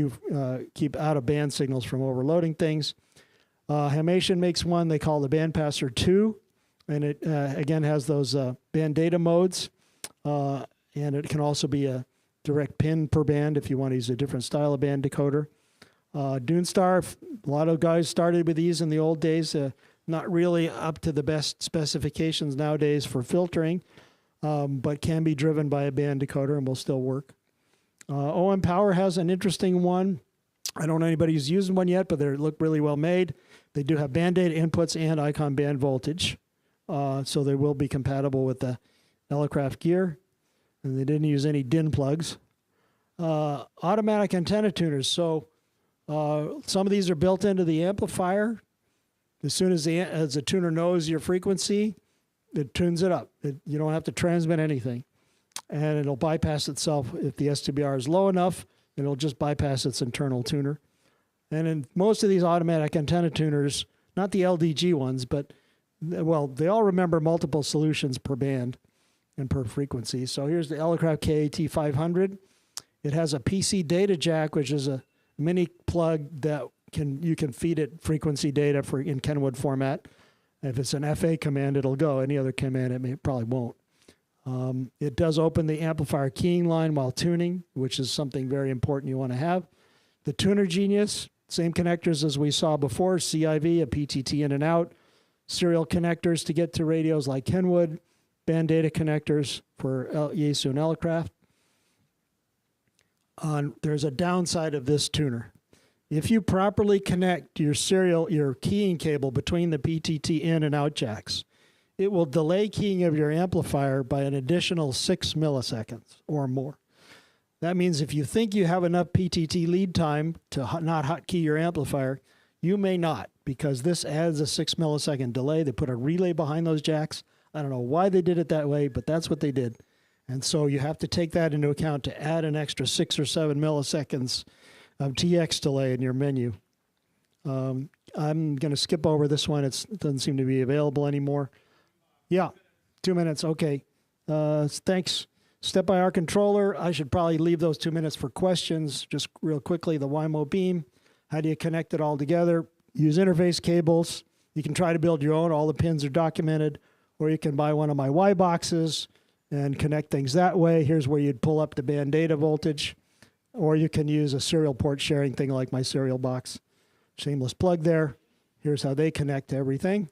out of band signals from overloading things. Hamation makes one they call the Bandpasser 2, and it again has those band data modes, and it can also be a direct pin per band if you want to use a different style of band decoder. DuneStar, a lot of guys started with these in the old days, not really up to the best specifications nowadays for filtering, but can be driven by a band decoder and will still work. OM Power has an interesting one. I don't know anybody who's using one yet, but they look really well made. They do have band data inputs and icon band voltage, so they will be compatible with the Elecraft gear. And they didn't use any DIN plugs. Automatic antenna tuners. So some of these are built into the amplifier. As soon as the tuner knows your frequency, it tunes it up. You don't have to transmit anything. And it'll bypass itself. If the STBR is low enough, it'll just bypass its internal tuner. And in most of these automatic antenna tuners, not the LDG ones, but, well, they all remember multiple solutions per band and per frequency. So here's the Elecraft KAT500. It has a PC data jack, which is a mini plug that you can feed it frequency data in Kenwood format. If it's an FA command, it'll go. Any other command, probably won't. It does open the amplifier keying line while tuning, which is something very important you want to have. The Tuner Genius, same connectors as we saw before, CIV, a PTT in and out, serial connectors to get to radios like Kenwood, band data connectors for Yaesu and Elecraft. There's a downside of this tuner. If you properly connect your keying cable between the PTT in and out jacks, it will delay keying of your amplifier by an additional 6 milliseconds or more. That means if you think you have enough PTT lead time to not hotkey your amplifier, you may not, because this adds a 6 millisecond delay. They put a relay behind those jacks. I don't know why they did it that way, but that's what they did. And so you have to take that into account to add an extra 6 or 7 milliseconds of TX delay in your menu. I'm going to skip over this one. It doesn't seem to be available anymore. Yeah, 2 minutes. Okay. Thanks. Step by our controller. I should probably leave those 2 minutes for questions. Just real quickly, the WIMO beam. How do you connect it all together? Use interface cables. You can try to build your own. All the pins are documented. Or you can buy one of my Y boxes and connect things that way. Here's where you'd pull up the band data voltage. Or you can use a serial port sharing thing like my serial box. Shameless plug there. Here's how they connect to everything.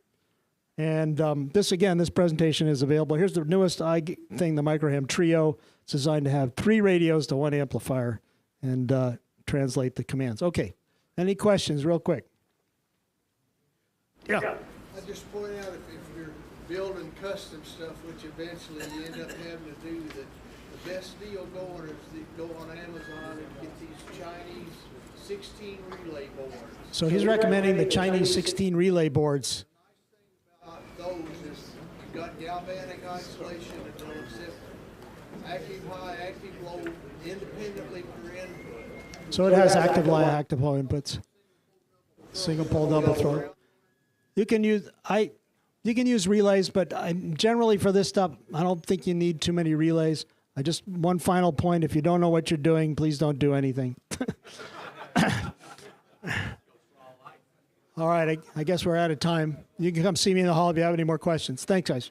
And this presentation is available. Here's the newest thing, the Microham Trio. It's designed to have 3 radios to 1 amplifier and translate the commands. Okay, any questions real quick? Yeah. I just point out if you're building custom stuff, which eventually you end up having to do, that the best deal going is to go on Amazon and get these Chinese 16 relay boards. So he's recommending the Chinese 16 relay boards. Those is you've got galvanic isolation and they'll accept active high, active low independently per input. So it has active line, active low inputs. Single pole, double throw. You can use relays, but generally for this stuff, I don't think you need too many relays. One final point: if you don't know what you're doing, please don't do anything. All right, I guess we're out of time. You can come see me in the hall if you have any more questions. Thanks, guys.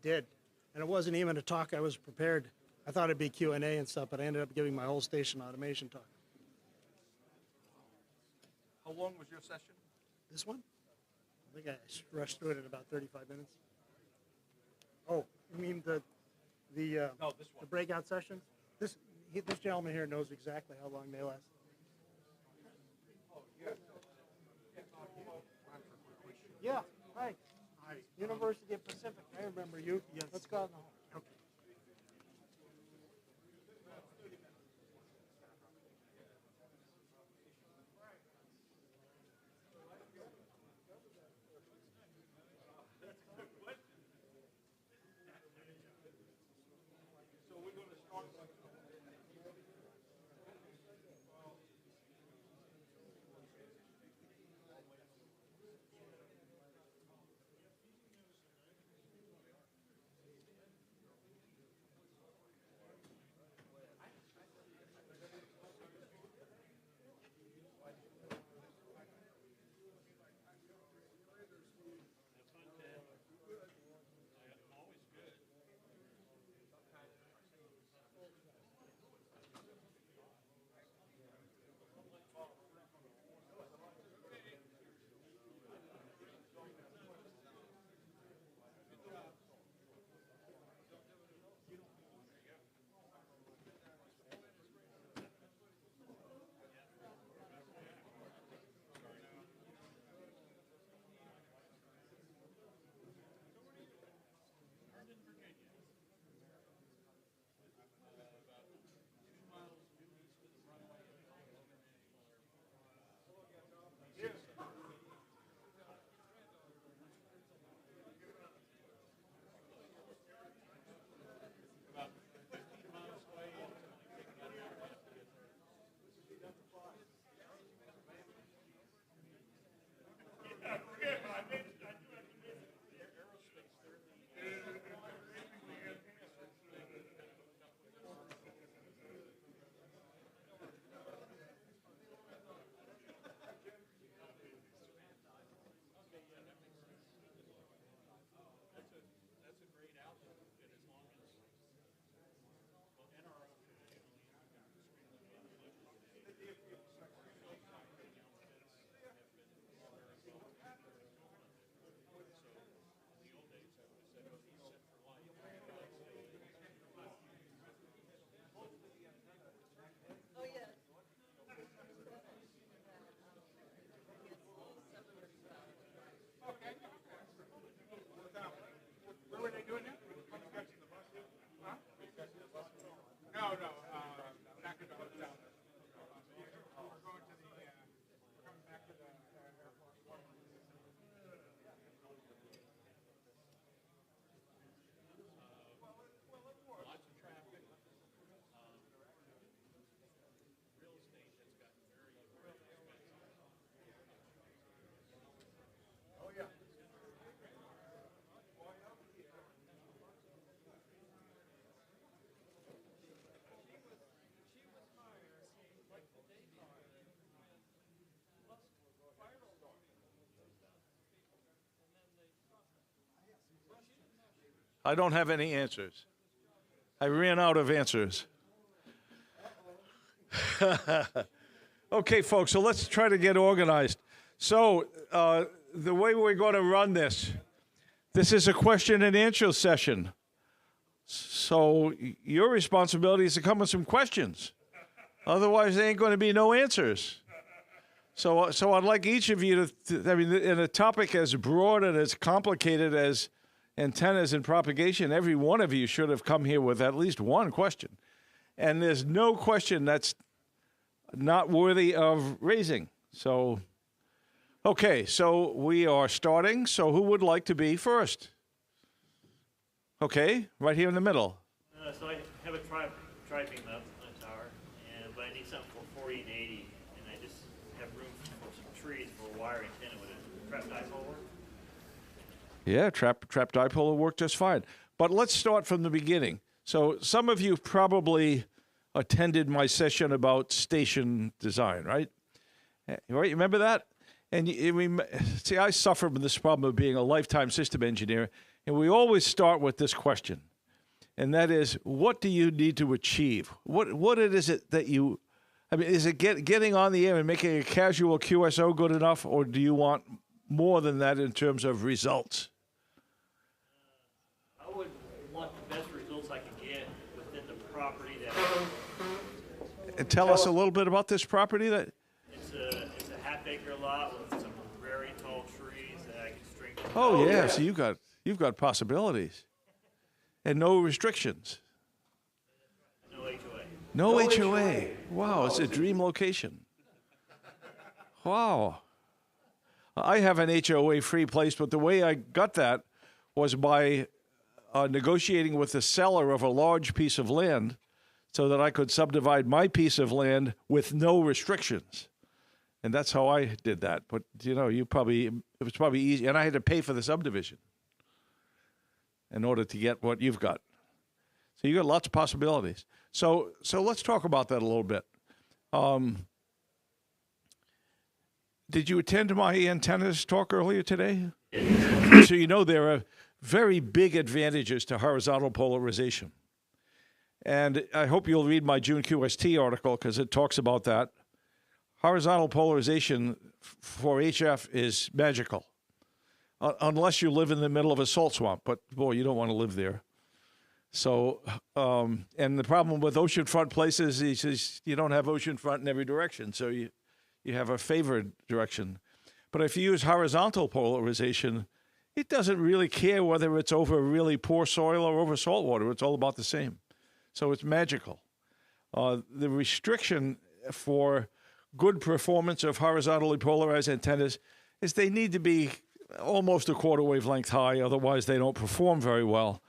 Did, and it wasn't even a talk I was prepared. I thought it'd be Q&A and stuff, but I ended up giving my whole station automation talk. How long was your session? This one? I think I rushed through it in about 35 minutes. Oh, you mean the breakout sessions? This gentleman here knows exactly how long they last. Yeah, hi. University of Pacific. I remember you. Yes. Let's go out in the hall. Okay. I don't have any answers. I ran out of answers. Okay, folks, so let's try to get organized. So the way we're going to run this is a question and answer session. So your responsibility is to come with some questions. Otherwise, there ain't going to be no answers. So I'd like each of you to, I mean, in a topic as broad and as complicated as antennas and propagation, every one of you should have come here with at least one question. And there's no question that's not worthy of raising. So, okay, so we are starting. So who would like to be first? Okay, right here in the middle. So I have a tri-beam up on a tower, but I need something for 40 and 80, and I just have room for some trees for a wire antenna. Would a trap dipole work? Yeah, trap dipole will work just fine. But let's start from the beginning. So some of you probably attended my session about station design, right? Right, you remember that? And see, I suffer from this problem of being a lifetime system engineer, and we always start with this question, and that is, what do you need to achieve? What is it that you, I mean, is it getting on the air and making a casual QSO good enough, or do you want more than that in terms of results? I would want the best results I can get within the property that. And tell us a little bit about this property. That it's a half-acre lot with some very tall trees that I can string. Oh yeah, so you've got possibilities, and no restrictions. No HOA. No HOA. Wow, it's a dream location. Wow. I have an HOA-free place, but the way I got that was by negotiating with the seller of a large piece of land so that I could subdivide my piece of land with no restrictions. And that's how I did that. But, you know, it was probably easy. And I had to pay for the subdivision in order to get what you've got. So you got lots of possibilities. So let's talk about that a little bit. Did you attend my antennas talk earlier today? So you know there are very big advantages to horizontal polarization. And I hope you'll read my June QST article because it talks about that. Horizontal polarization for HF is magical, unless you live in the middle of a salt swamp. But, boy, you don't want to live there. So, and the problem with oceanfront places is you don't have oceanfront in every direction. So you have a favored direction. But if you use horizontal polarization, it doesn't really care whether it's over really poor soil or over salt water. It's all about the same. So it's magical. The restriction for good performance of horizontally polarized antennas is they need to be almost a quarter wavelength high, otherwise they don't perform very well.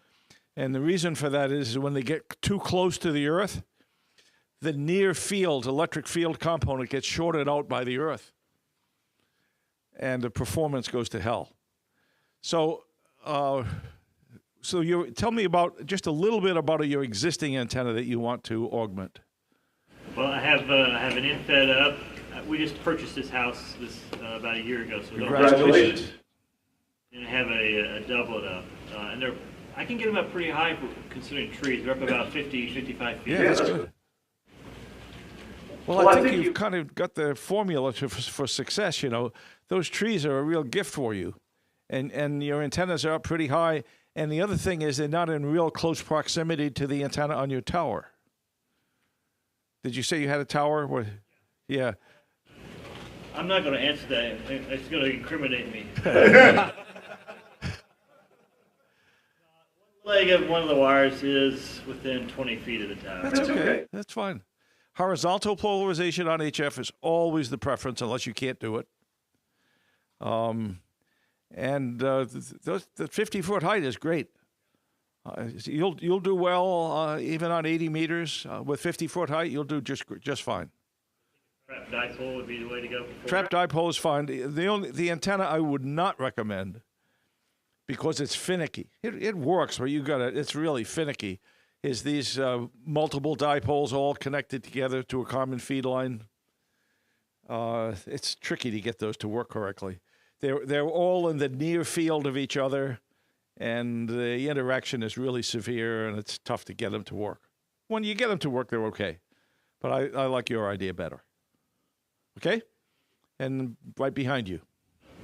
And the reason for that is when they get too close to the Earth, the near field, electric field component gets shorted out by the Earth. And the performance goes to hell. So, tell me about just a little bit about your existing antenna that you want to augment. Well, I have an infed up. We just purchased this house about a year ago. So Congratulations. And I have a doublet up, and I can get them up pretty high considering trees. They're up about 50, 55 feet. Yeah, that's good. Well, I think you've kind of got the formula for success. You know, those trees are a real gift for you, and your antennas are up pretty high. And the other thing is they're not in real close proximity to the antenna on your tower. Did you say you had a tower? Yeah. I'm not going to answer that. It's going to incriminate me. Leg of one of the wires is within 20 feet of the tower. That's okay. That's fine. Horizontal polarization on HF is always the preference unless you can't do it. The 50-foot height is great. You'll do well even on 80 meters with 50-foot height. You'll do just fine. Trap dipole would be the way to go. Trap dipole is fine. The antenna I would not recommend because it's finicky. It works, but it's really finicky. Is these multiple dipoles all connected together to a common feed line? It's tricky to get those to work correctly. They're all in the near field of each other, and the interaction is really severe, and it's tough to get them to work. When you get them to work, they're okay. But I like your idea better. Okay? And right behind you.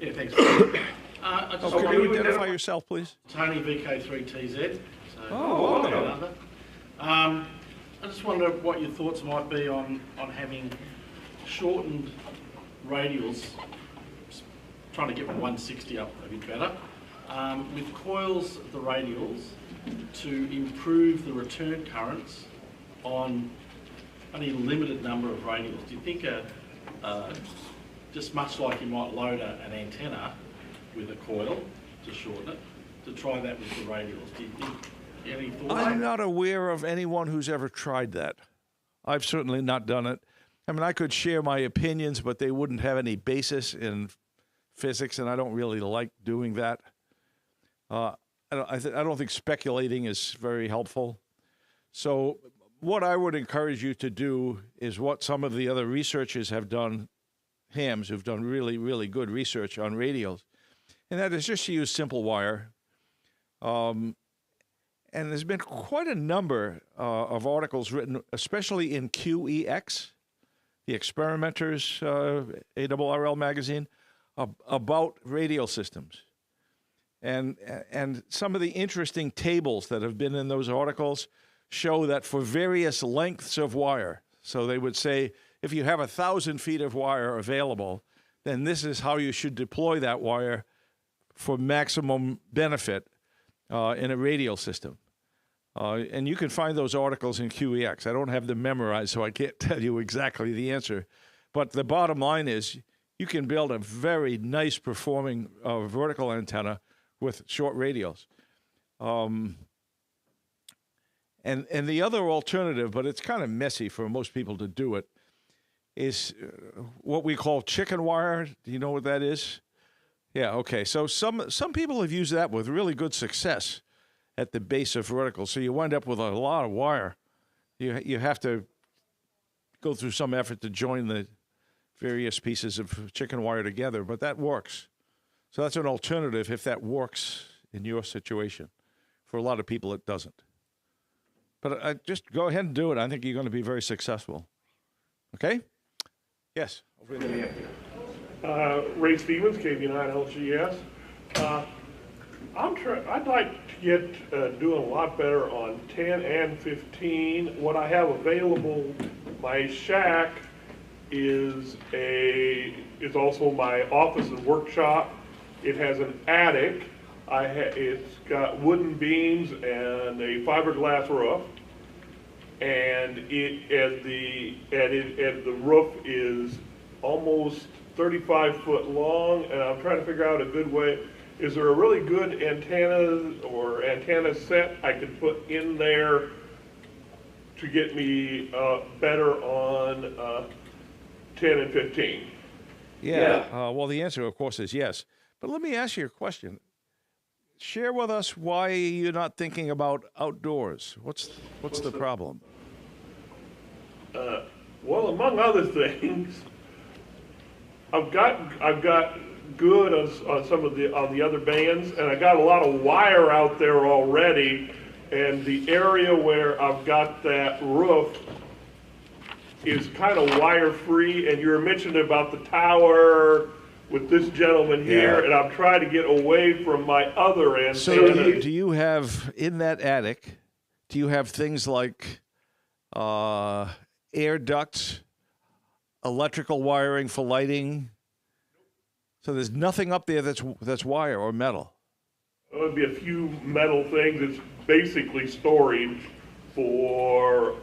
Yeah, thanks. I just Could you identify yourself, please? Tony, VK3TZ. So, welcome. I just wonder what your thoughts might be on having shortened radials, trying to get 160 up a bit better, with coils of the radials to improve the return currents on only a limited number of radials. Do you think just much like you might load an antenna with a coil to shorten it, to try that with the radials? Do you think, any thoughts? I'm not aware of anyone who's ever tried that. I've certainly not done it. I mean, I could share my opinions, but they wouldn't have any basis in physics, and I don't really like doing that. I don't think speculating is very helpful. So what I would encourage you to do is what some of the other researchers have done, hams who've done really, really good research on radials, and that is just to use simple wire. And there's been quite a number of articles written, especially in QEX, the Experimenters ARRL magazine, about radial systems. And some of the interesting tables that have been in those articles show that for various lengths of wire, so they would say, if you have 1,000 feet of wire available, then this is how you should deploy that wire for maximum benefit in a radial system. And you can find those articles in QEX. I don't have them memorized, so I can't tell you exactly the answer. But the bottom line is you can build a very nice performing vertical antenna with short radials. And the other alternative, but it's kind of messy for most people to do it, is what we call chicken wire. Do you know what that is? Yeah, okay. So some people have used that with really good success at the base of vertical. So you wind up with a lot of wire. You have to go through some effort to join the various pieces of chicken wire together, but that works. So that's an alternative if that works in your situation. For a lot of people, it doesn't. But just go ahead and do it. I think you're going to be very successful. Okay? Yes. Ray Stevens, KV9LGS. I'd like to get doing a lot better on 10 and 15. What I have available, my shack is also my office and workshop. It has an attic. It's got wooden beams and a fiberglass roof, and the roof is almost 35 foot long, and I'm trying to figure out a good way. Is there a really good antenna set I could put in there to get me better on 10 and 15? Yeah. Well, the answer, of course, is yes. But let me ask you a question. Share with us why you're not thinking about outdoors. What's the problem? Well, among other things, I've got good on some of the other bands, and I got a lot of wire out there already. And the area where I've got that roof is kind of wire free. And you were mentioning about the tower with this gentleman here, and I'm trying to get away from my other antenna. So do you have, in that attic, do you have things like air ducts, electrical wiring for lighting? So there's nothing up there that's wire or metal? There would be a few metal things. It's basically storage for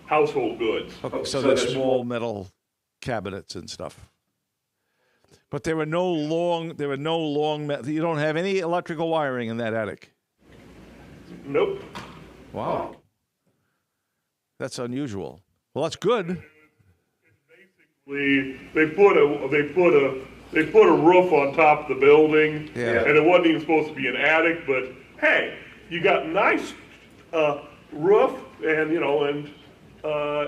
household goods. Okay, so there's small metal cabinets and stuff. But there are no long, you don't have any electrical wiring in that attic? Nope. Wow. That's unusual. Well, that's good. They put a roof on top of the building, and it wasn't even supposed to be an attic, but hey, you got nice roof, and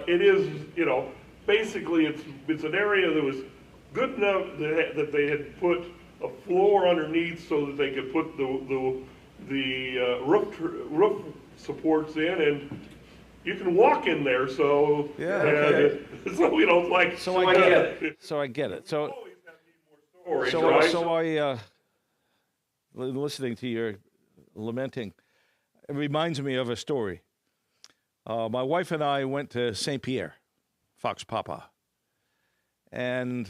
it is, basically it's an area that was good enough that they had put a floor underneath so that they could put the the roof supports in, and you can walk in there. So Yeah, okay. so we don't like. So I get it. So I get it. So Storage, so right? so I listening to your lamenting, it reminds me of a story. My wife and I went to St. Pierre, Fox Papa, and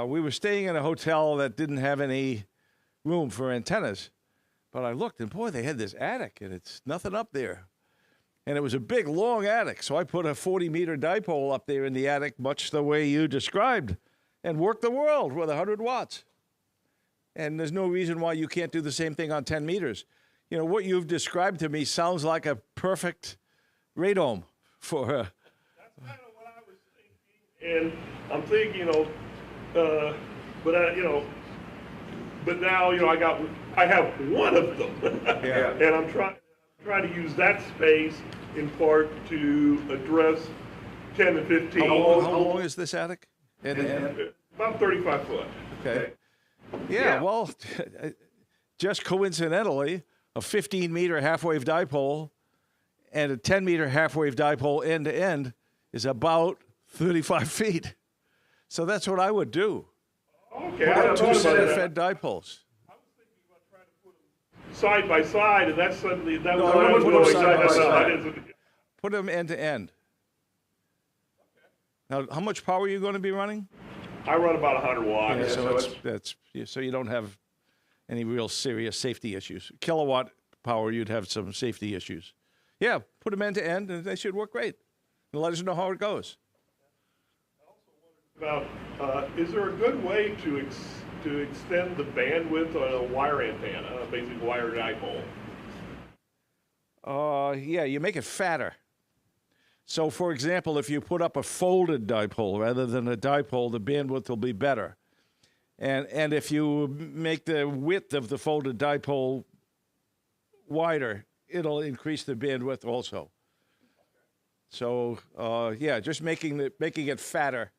we were staying in a hotel that didn't have any room for antennas. But I looked, and boy, they had this attic, and it's nothing up there. And it was a big, long attic, so I put a 40-meter dipole up there in the attic, much the way you described, and worked the world with 100 watts. And there's no reason why you can't do the same thing on 10 meters. You know, what you've described to me sounds like a perfect radome for That's kind of what I was thinking. And I'm thinking, you know, but now, you know, I have one of them. Yeah. And I'm trying to use that space in part to address 10 and 15. How long is this attic? About 35 foot. Okay. Yeah, well, just coincidentally, a 15-meter half-wave dipole and a 10-meter half-wave dipole end-to-end is about 35 feet. So that's what I would do. Okay. Put I up thought two about center-fed dipoles. I was thinking about trying to put them side by side, and that's suddenly, that No, was I what I was wouldn't put going them side by side. side. Put them end-to-end. Now, how much power are you going to be running? I run about 100 watts. Yeah, so so you don't have any real serious safety issues. Kilowatt power, you'd have some safety issues. Yeah, put them end to end, and they should work great. And let us know how it goes. About, is there a good way to extend the bandwidth on a wire antenna, a basic wire dipole? Yeah, you make it fatter. So, for example, if you put up a folded dipole rather than a dipole, the bandwidth will be better. And if you make the width of the folded dipole wider, it'll increase the bandwidth also. So, yeah, just making it fatter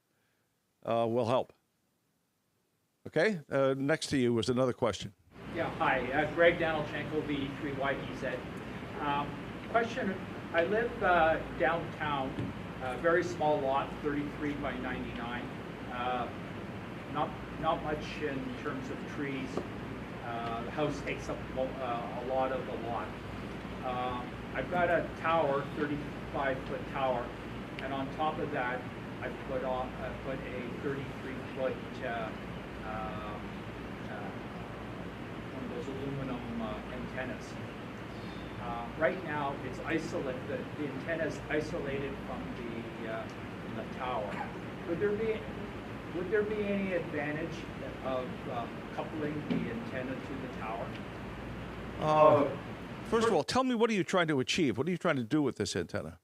will help. Okay? Next to you was another question. Yeah, hi. Greg Danilchenko, V3YEZ. Question, I live downtown, very small lot, 33 by 99. Not much in terms of trees. The house takes up a lot of the lot. I've got a tower, 35-foot tower, and on top of that, I put a 33-foot one of those aluminum antennas. Right now, it's isolated. The antenna is isolated from the tower. Would there be any advantage of coupling the antenna to the tower? First of all, tell me, what are you trying to achieve? What are you trying to do with this antenna?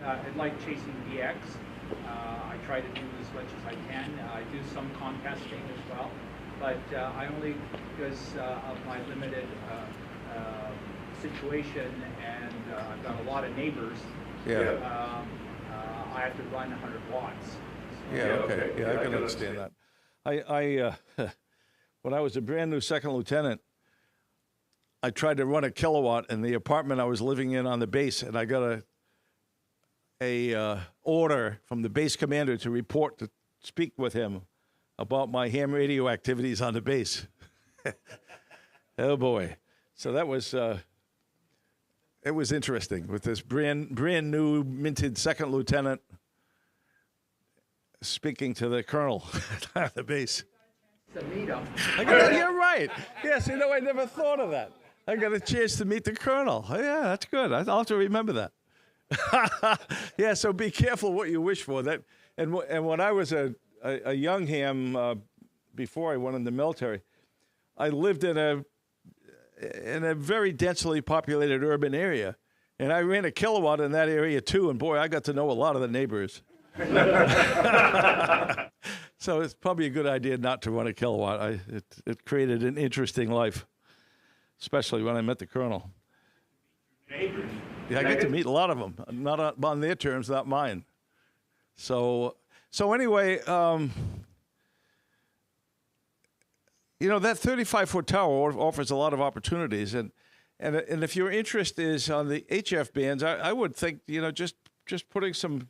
I like chasing DX. I try to do as much as I can. I do some Comcasting as well, but I only, because of my limited situation, and I've got a lot of neighbors. Yeah. I have to run 100 watts. So Yeah, okay. Yeah, I can understand that. I when I was a brand new second lieutenant, I tried to run a kilowatt in the apartment I was living in on the base, and I got a order from the base commander to speak with him about my ham radio activities on the base. Oh boy! So that was it was interesting with this brand new minted second lieutenant speaking to the colonel at the base. To meet him. You're right. Yes, you know, I never thought of that. I got a chance to meet the colonel. Yeah, that's good. I'll have to remember that. Yeah, so be careful what you wish for. That and when I was a young ham before I went in the military, I lived in a very densely populated urban area, and I ran a kilowatt in that area too. And boy, I got to know a lot of the neighbors. So it's probably a good idea not to run a kilowatt. It created an interesting life, especially when I met the colonel. Neighbors. Yeah, I get to meet a lot of them, not on their terms, not mine. So anyway, You know, that 35-foot tower offers a lot of opportunities, and if your interest is on the HF bands, I would think, you know, just putting some.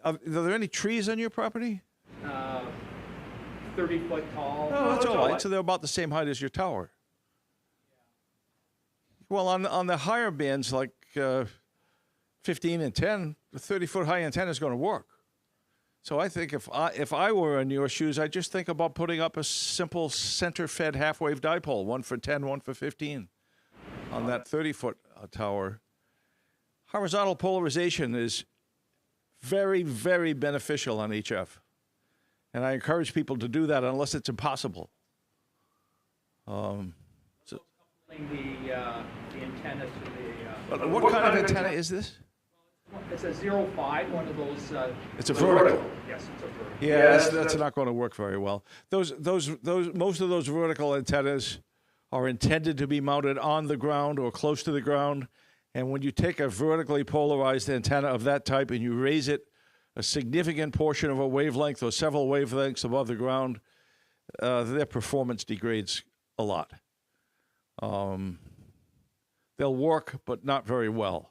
Are there any trees on your property? 30-foot tall. Oh, that's all right. So they're about the same height as your tower. Well, on the higher bands like 15 and 10, the 30-foot high antenna is going to work. So I think if I were in your shoes, I'd just think about putting up a simple center-fed half-wave dipole, one for 10, one for 15, on that 30-foot tower. Horizontal polarization is very, very beneficial on HF. And I encourage people to do that unless it's impossible. The antenna to the. What kind of antenna is this? It's a 0.5, one of those. It's a vertical. Yes, it's a vertical. Yeah, that's not going to work very well. Most of those vertical antennas are intended to be mounted on the ground or close to the ground. And when you take a vertically polarized antenna of that type and you raise it a significant portion of a wavelength or several wavelengths above the ground, their performance degrades a lot. They'll work, but not very well.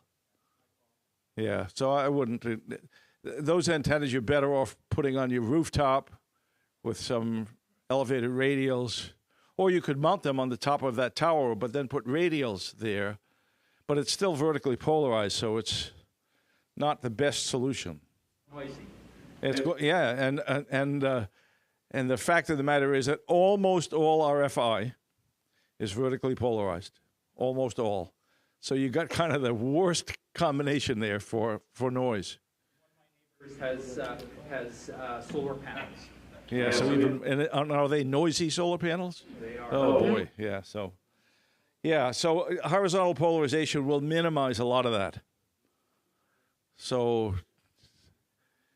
Yeah, so I wouldn't. Those antennas you're better off putting on your rooftop with some elevated radials, or you could mount them on the top of that tower, but then put radials there. But it's still vertically polarized, so it's not the best solution. Noisy. And the fact of the matter is that almost all RFI is vertically polarized, almost all. So you got kind of the worst combination there for noise. Has solar panels. Yeah. So even are they noisy solar panels? They are. Oh boy. Yeah. So horizontal polarization will minimize a lot of that. So.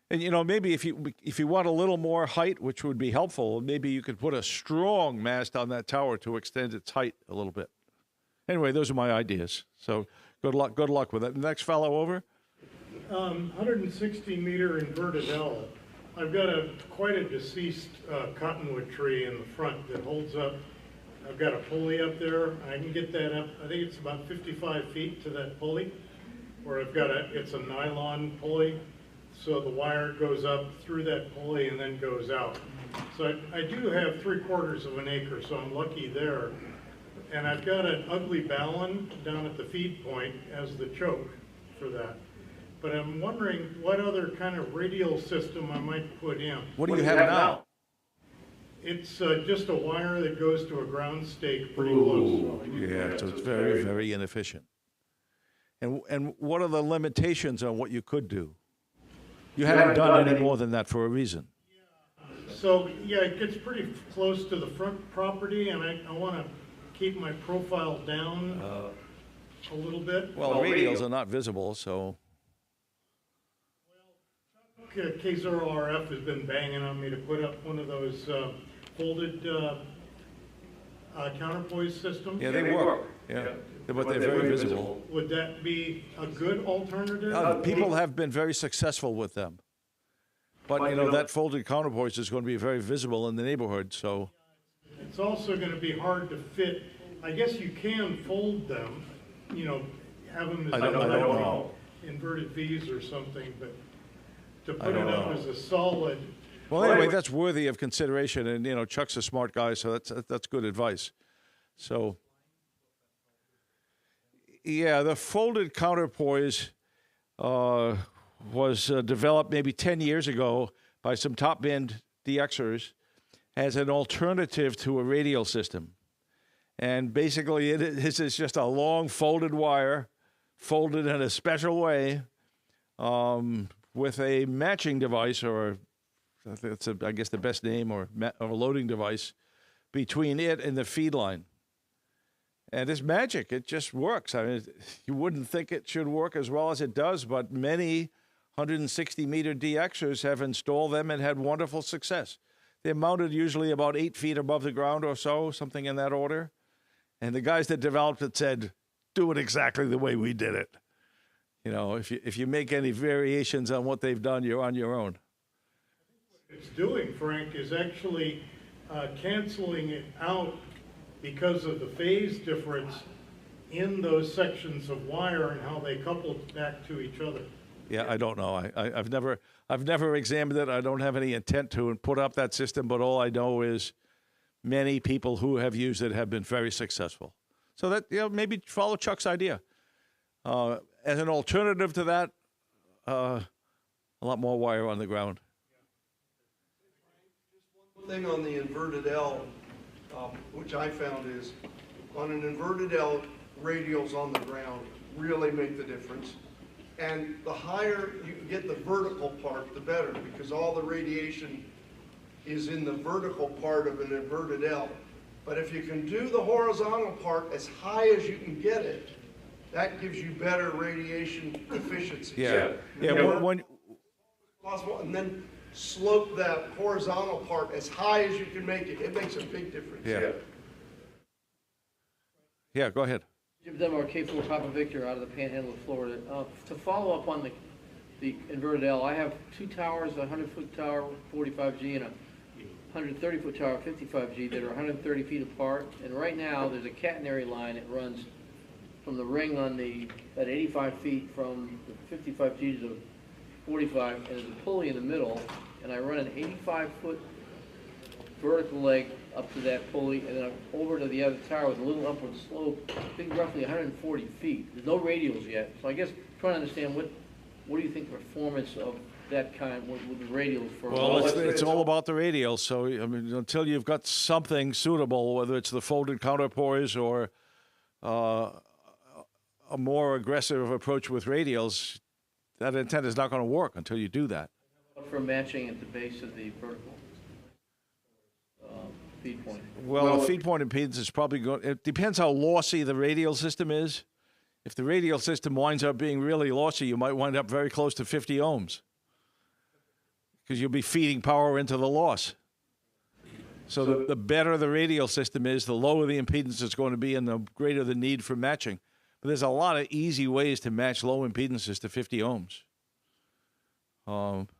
And, you know, maybe if you want a little more height, which would be helpful, maybe you could put a strong mast on that tower to extend its height a little bit. Anyway, those are my ideas. So good luck with it. Next fellow over. 160-meter inverted L. I've got quite a deceased cottonwood tree in the front that holds up. I've got a pulley up there. I can get that up. I think it's about 55 feet to that pulley, where it's a nylon pulley. So the wire goes up through that pulley and then goes out. So I do have 3/4 of an acre, so I'm lucky there. And I've got an ugly ballon down at the feed point as the choke for that. But I'm wondering what other kind of radial system I might put in. What do you have now? It's just a wire that goes to a ground stake pretty close. Yeah, so it's very, very inefficient. And what are the limitations on what you could do? You haven't done any more than that for a reason. So, yeah, it gets pretty close to the front property, and I want to keep my profile down a little bit. Well, radials are not visible, so. K0RF has been banging on me to put up one of those folded counterpoise systems. Yeah, they work. Yeah, but they're very visible. Would that be a good alternative? People have been very successful with them. But, you know, that folded counterpoise is going to be very visible in the neighborhood, so. It's also going to be hard to fit. I guess you can fold them, you know, have them as I don't know. Inverted V's or something, but to put it up as a solid. Well, anyway, that's worthy of consideration, and, you know, Chuck's a smart guy, so that's good advice. So, yeah, the folded counterpoise was developed maybe 10 years ago by some top-band DXers as an alternative to a radial system. And basically, it is just a long folded wire, folded in a special way, with a matching device, or that's I guess the best name, or a loading device between it and the feed line. And it's magic. It just works. I mean, you wouldn't think it should work as well as it does, but many 160-meter DXers have installed them and had wonderful success. They're mounted usually about 8 feet above the ground or so, something in that order. And the guys that developed it said, do it exactly the way we did it. You know, if you make any variations on what they've done, you're on your own. What it's doing, Frank, is actually canceling it out because of the phase difference in those sections of wire and how they couple back to each other. Yeah, I don't know. I've never examined it. I don't have any intent to put up that system, but all I know is many people who have used it have been very successful. So that, maybe follow Chuck's idea. As an alternative to that, a lot more wire on the ground. One thing on the inverted L, which I found is, on an inverted L, radials on the ground really make the difference. And the higher you can get the vertical part, the better, because all the radiation is in the vertical part of an inverted L. But if you can do the horizontal part as high as you can get it, that gives you better radiation efficiency. Possible, and then slope that horizontal part as high as you can make it. It makes a big difference. Yeah, go ahead. Jim Dunbar, K4 Papa Victor, out of the Panhandle of Florida. To follow up on the inverted L, I have two towers, a 100-foot tower, 45G, and a 130-foot tower, 55G, that are 130 feet apart. And right now, there's a catenary line that runs from the ring on at 85 feet from the 55G to 45, and there's a pulley in the middle, and I run an 85-foot vertical leg up to that pulley, and then over to the other tower with a little upward slope, I think roughly 140 feet. There's no radials yet, so I guess trying to understand what do you think the performance of that kind with the radials for? Well, it's all about the radials. So I mean, until you've got something suitable, whether it's the folded counterpoise or a more aggressive approach with radials, that antenna is not going to work until you do that. For matching at the base of the vertical feed point. Well, the feed point impedance is probably going. It depends how lossy the radial system is. If the radial system winds up being really lossy, you might wind up very close to 50 ohms because you'll be feeding power into the loss. So the better the radial system is, the lower the impedance is going to be and the greater the need for matching. But there's a lot of easy ways to match low impedances to 50 ohms.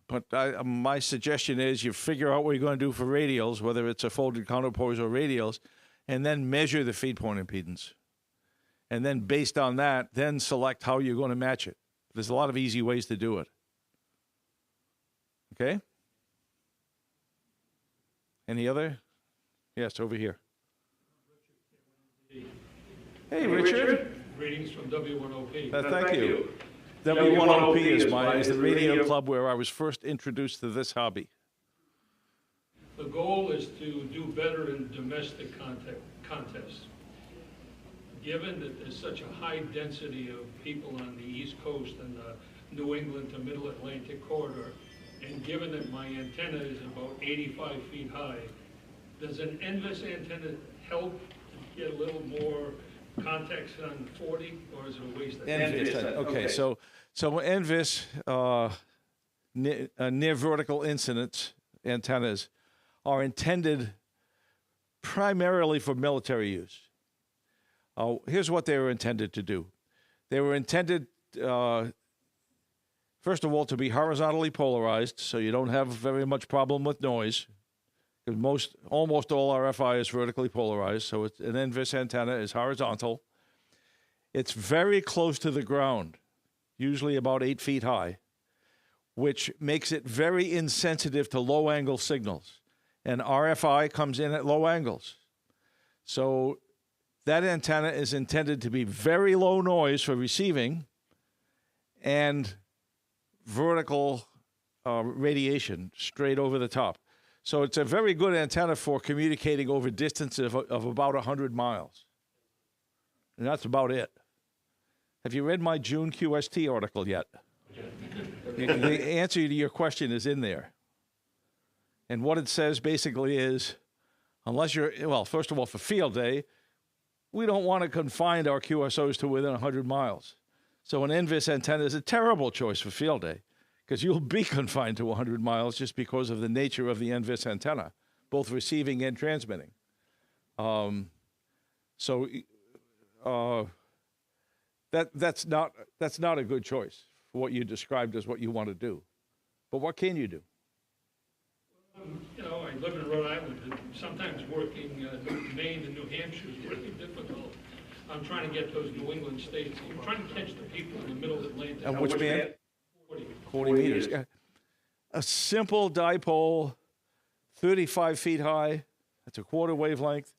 But my suggestion is you figure out what you're going to do for radials, whether it's a folded counterpoise or radials, and then measure the feed point impedance. And then based on that, then select how you're going to match it. There's a lot of easy ways to do it. Okay? Any other? Yes, over here. Hey, Richard. Greetings from W1OP. Thank you. W1OP is the radio club where I was first introduced to this hobby. The goal is to do better in domestic contests. Given that there's such a high density of people on the East Coast and the New England to Middle Atlantic corridor, and given that my antenna is about 85 feet high, does an NVIS antenna help to get a little more context on 40, or is it a waste of time? NVIS. Okay, so NVIS, near vertical incidence antennas are intended primarily for military use. Here's what they were intended to do. They were intended, first of all, to be horizontally polarized, so you don't have very much problem with noise. Because almost all RFI is vertically polarized, so an NVIS antenna is horizontal. It's very close to the ground, usually about 8 feet high, which makes it very insensitive to low-angle signals. And RFI comes in at low angles. So that antenna is intended to be very low noise for receiving and vertical radiation straight over the top. So it's a very good antenna for communicating over distances of about 100 miles. And that's about it. Have you read my June QST article yet? The answer to your question is in there. And what it says basically is, unless you're, well, first of all, for field day, we don't want to confine our QSOs to within 100 miles. So an NVIS antenna is a terrible choice for field day, because you'll be confined to 100 miles just because of the nature of the NVIS antenna, both receiving and transmitting. That's not a good choice for what you described as what you want to do. But what can you do? I live in Rhode Island. sometimes working Maine and New Hampshire is really difficult. I'm trying to get those New England states. I'm trying to catch the people in the middle of Atlantic. And which band? 40. 40 meters. Yeah. A simple dipole, 35 feet high. That's a quarter wavelength.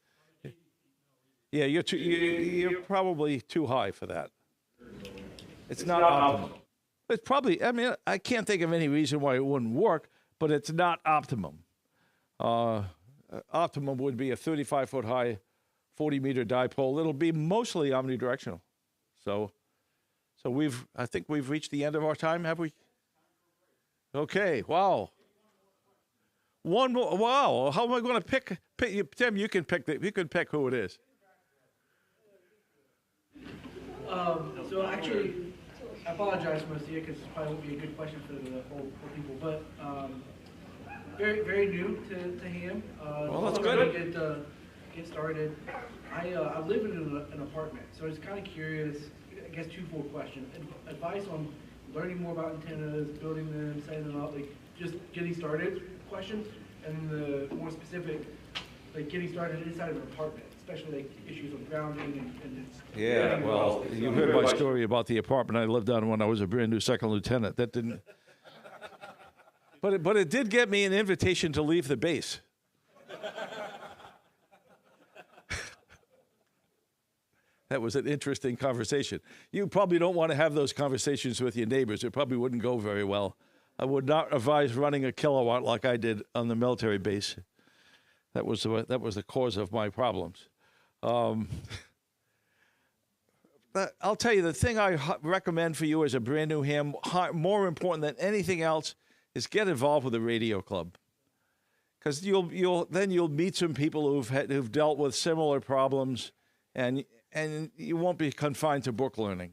Yeah, you're probably too high for that. It's not optimum. It's probably, I mean, I can't think of any reason why it wouldn't work, but it's not optimum. Optimum would be a 35-foot high, 40-meter dipole. It'll be mostly omnidirectional. So I think we've reached the end of our time, have we? Okay, wow. One more, wow. How am I going to pick Tim, you can pick who it is. So actually, I apologize, Marcia, because it probably won't be a good question for the whole people, but very, very new to ham. Well, that's good. Get started. I live in an apartment, so I was kind of curious, I guess twofold question. Advice on learning more about antennas, building them, setting them up, like just getting started questions, and the more specific, like getting started inside of an apartment, especially like issues of grounding and yeah, well, you heard my story about the apartment I lived on when I was a brand new second lieutenant. That didn't, but it did get me an invitation to leave the base. That was an interesting conversation. You probably don't want to have those conversations with your neighbors. It probably wouldn't go very well. I would not advise running a kilowatt like I did on the military base. That was the cause of my problems. I'll tell you, the thing I recommend for you as a brand new ham, more important than anything else, is get involved with a radio club. Because you'll meet some people who've dealt with similar problems, and you won't be confined to book learning.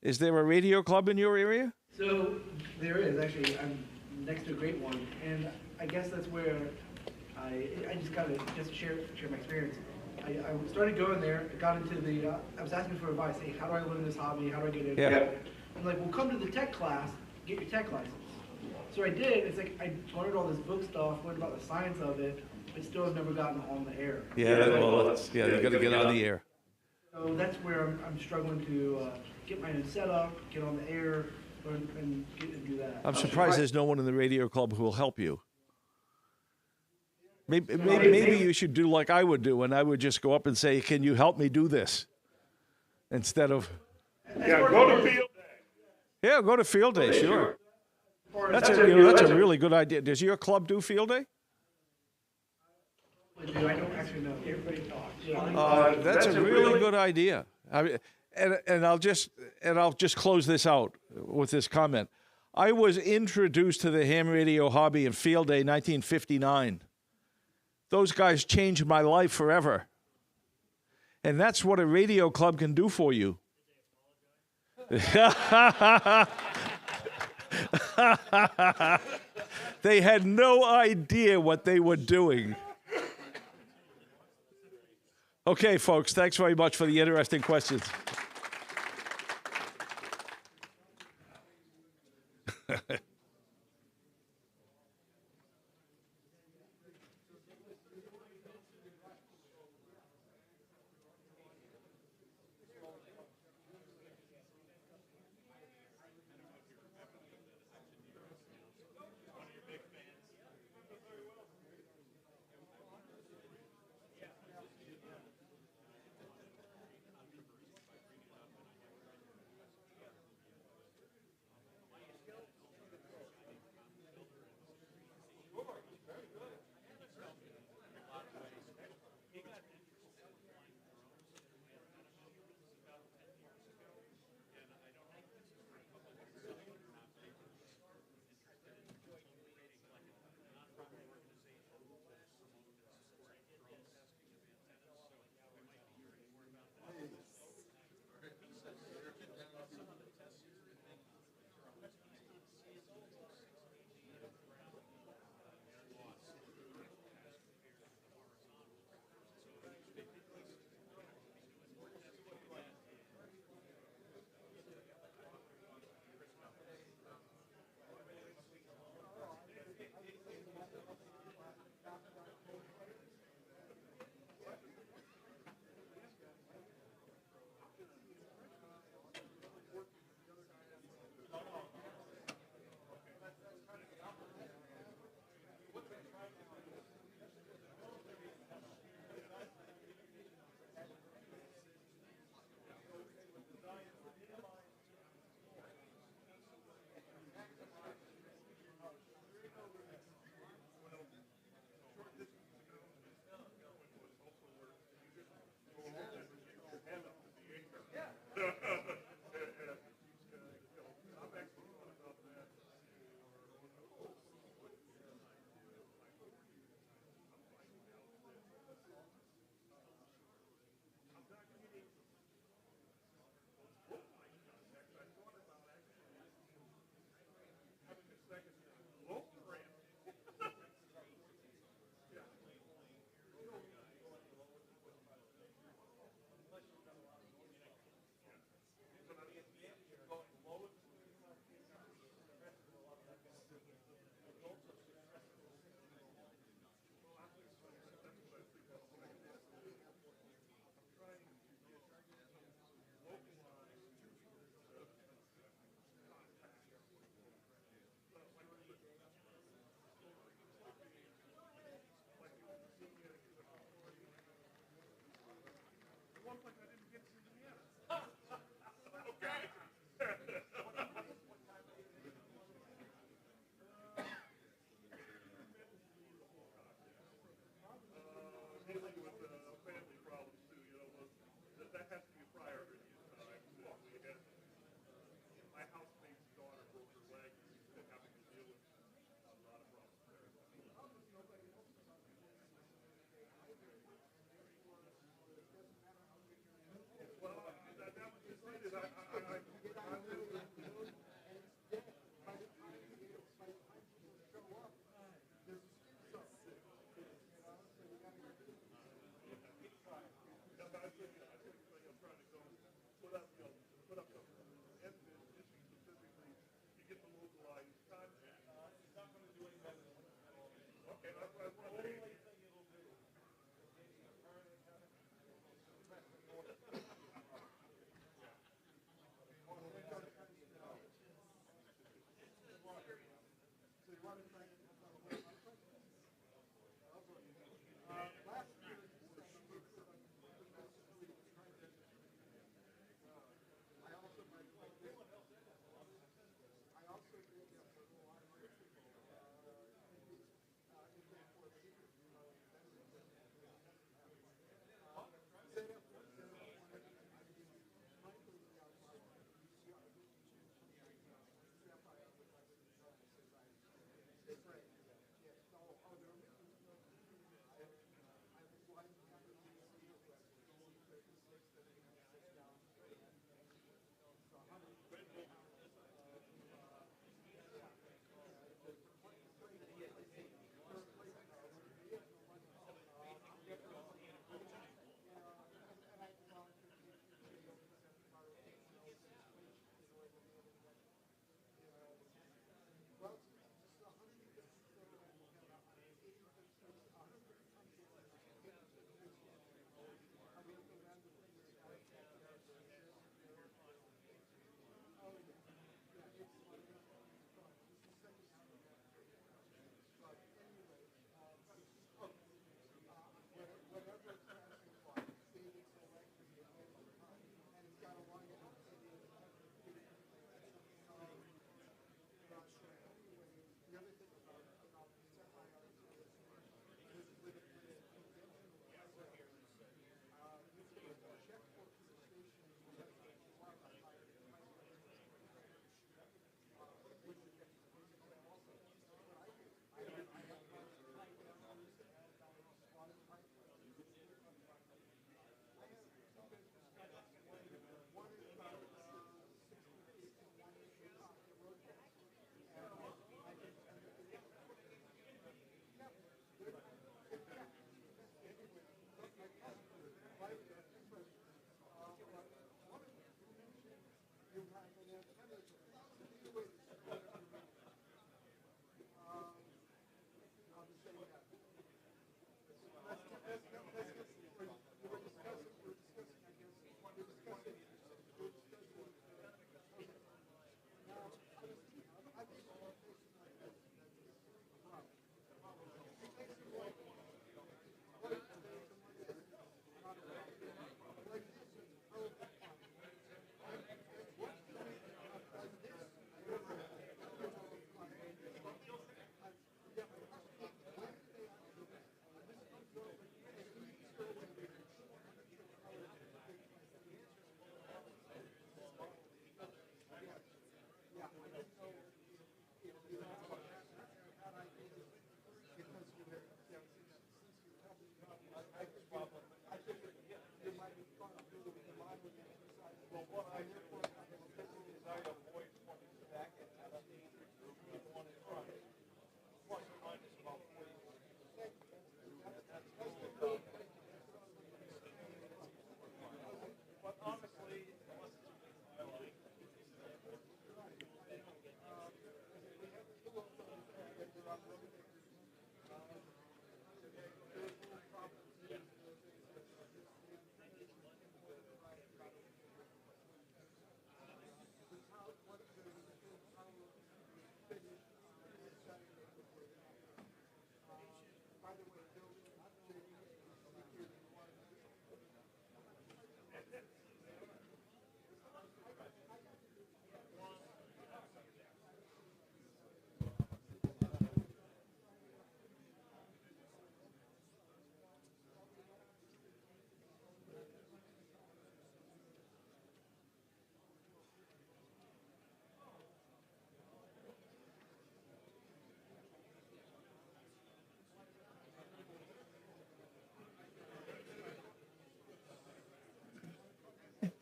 Is there a radio club in your area? So there is, actually. I'm next to a great one, and I guess that's where I just got to just share my experience. I started going there, got into the, I was asking for advice, hey, how do I learn this hobby, how do I get into it? I'm like, well, come to the tech class, get your tech license. So I did. It's like I learned all this book stuff, learned about the science of it, but still have never gotten on the air. Yeah, you got to get on the air. So that's where I'm struggling to get my own setup, get on the air, learn and do that. I'm surprised there's no one in the radio club who will help you. Maybe you should do like I would do, and I would just go up and say, "Can you help me do this?" Instead of go to field day. Yeah, go to field day. Sure. That's a really good idea. Does your club do field day? I don't actually know. Everybody talks. That's a really good idea. I mean, and I'll just close this out with this comment. I was introduced to the ham radio hobby in field day 1959. Those guys changed my life forever. And that's what a radio club can do for you. They had no idea what they were doing. Okay, folks, thanks very much for the interesting questions.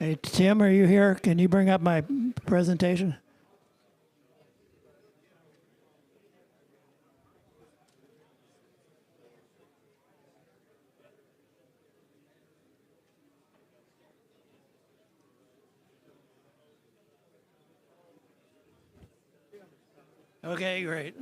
Hey, Tim, are you here? Can you bring up my presentation? Okay, great.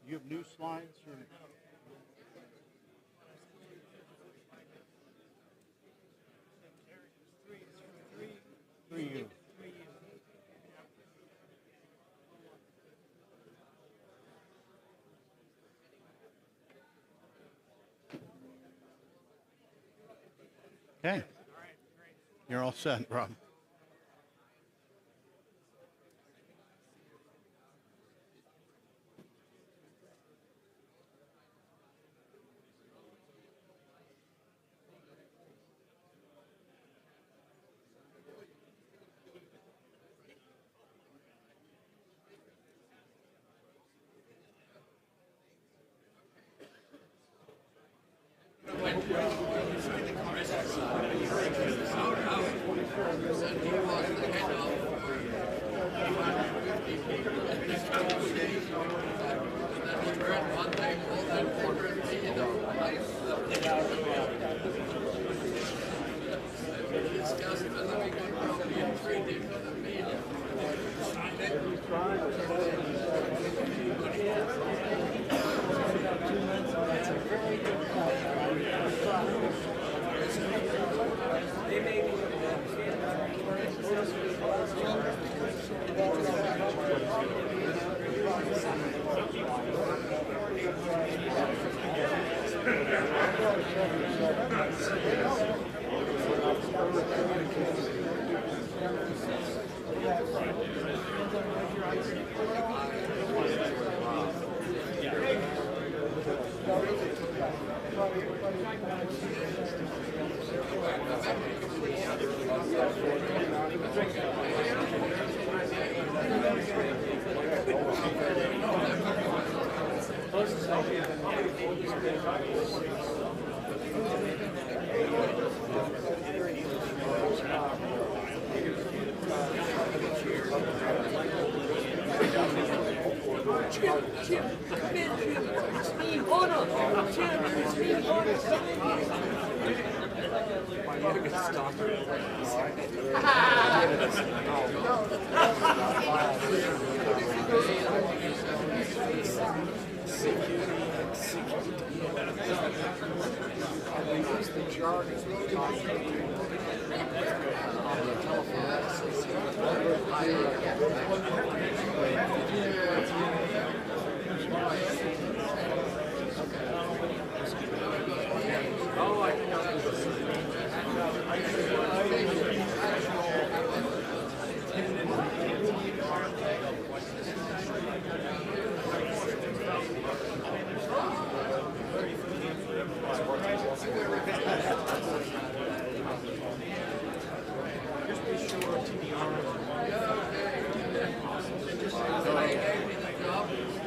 You have new slides or? Three you. Okay. You're all set, Rob.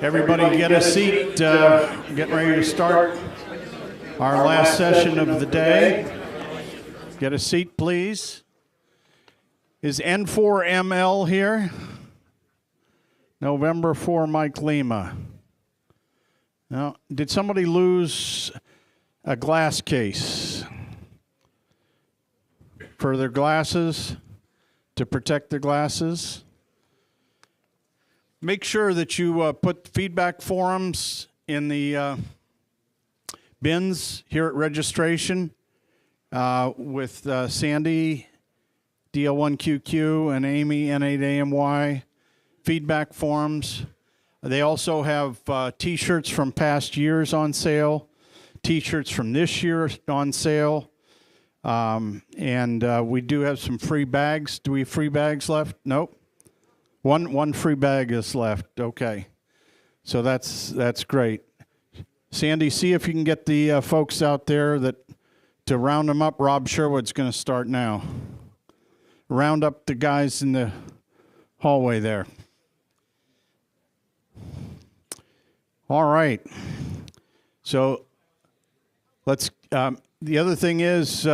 Everybody get a seat. Getting ready to start our last session of the day. Get a seat, please. Is N4ML here? November 4, Mike Lima. Now, did somebody lose a glass case for their glasses, to protect their glasses? Make sure that you put feedback forms in the bins here at registration with Sandy, DL1QQ, and Amy, N8AMY, feedback forms. They also have T-shirts from past years on sale, T-shirts from this year on sale, and we do have some free bags. Do we have free bags left? Nope. One free bag is left. Okay, so that's great. Sandy, see if you can get the folks out there to round them up. Rob Sherwood's going to start now. Round up the guys in the hallway there. All right. So let's. The other thing is,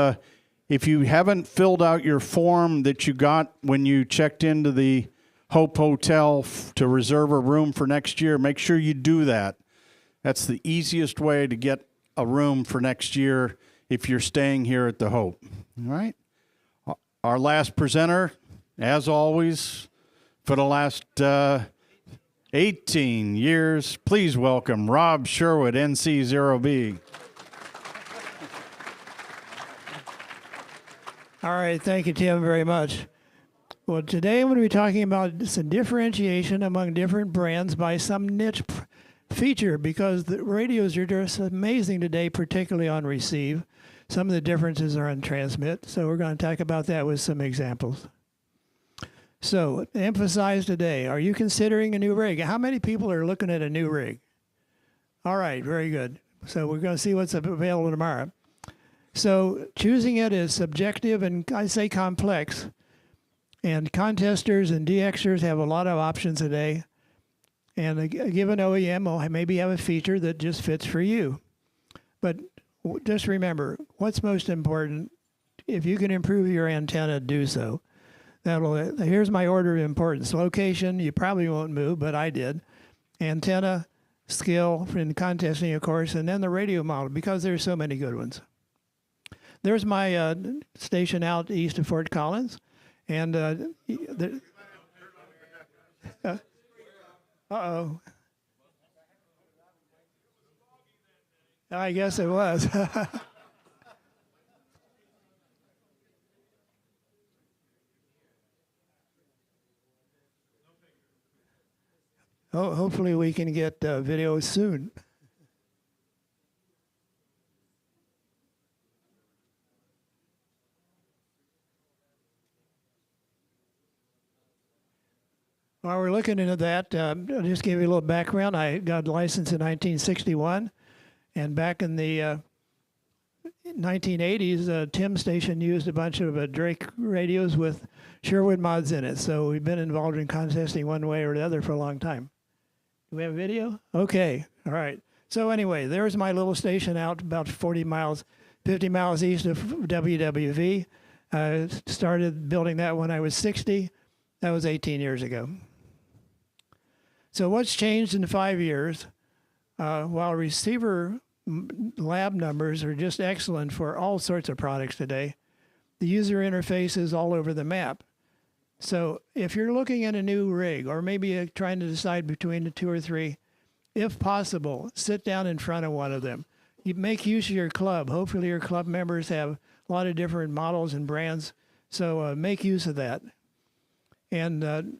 if you haven't filled out your form that you got when you checked into the Hope Hotel to reserve a room for next year, make sure you do that. That's the easiest way to get a room for next year if you're staying here at the Hope. All right? Our last presenter, as always, for the last 18 years, please welcome Rob Sherwood, NC0B. All right, thank you, Tim, very much. Well, today I'm going to be talking about some differentiation among different brands by some niche feature, because the radios are just amazing today, particularly on receive. Some of the differences are on transmit, so we're going to talk about that with some examples. So, emphasize today, are you considering a new rig? How many people are looking at a new rig? All right, very good. So we're going to see what's available tomorrow. So choosing it is subjective and I say complex. And contesters and DXers have a lot of options today. And a given OEM will maybe have a feature that just fits for you. But just remember, what's most important, if you can improve your antenna, do so. Here's my order of importance. Location, you probably won't move, but I did. Antenna, skill in contesting, of course, and then the radio model, because there's so many good ones. There's my station out east of Fort Collins. And uh-oh. I guess it was. Oh, hopefully we can get video soon. While we're looking into that, I'll just give you a little background. I got licensed in 1961, and back in the 1980s, Tim's station used a bunch of Drake radios with Sherwood mods in it. So we've been involved in contesting one way or the other for a long time. Do we have video? Okay, all right. So anyway, there's my little station out about 50 miles east of WWV. I started building that when I was 60. That was 18 years ago. So what's changed in 5 years? While receiver lab numbers are just excellent for all sorts of products today, the user interface is all over the map. So if you're looking at a new rig, or maybe trying to decide between the 2 or 3, if possible, sit down in front of one of them. You make use of your club. Hopefully your club members have a lot of different models and brands, so make use of that. And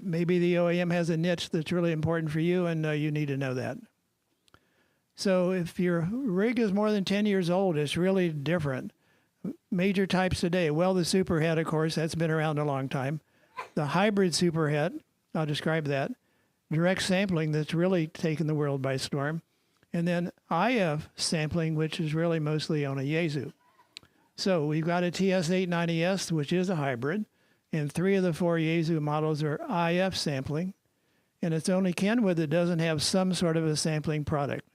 maybe the OEM has a niche that's really important for you, and you need to know that. So if your rig is more than 10 years old, it's really different. Major types today, well, the superhead, of course, that's been around a long time. The hybrid superhead, I'll describe that. Direct sampling, that's really taken the world by storm. And then IF sampling, which is really mostly on a Yaesu. So we've got a TS890S, which is a hybrid, and 3 of the 4 Yaesu models are IF sampling, and it's only Kenwood that doesn't have some sort of a sampling product.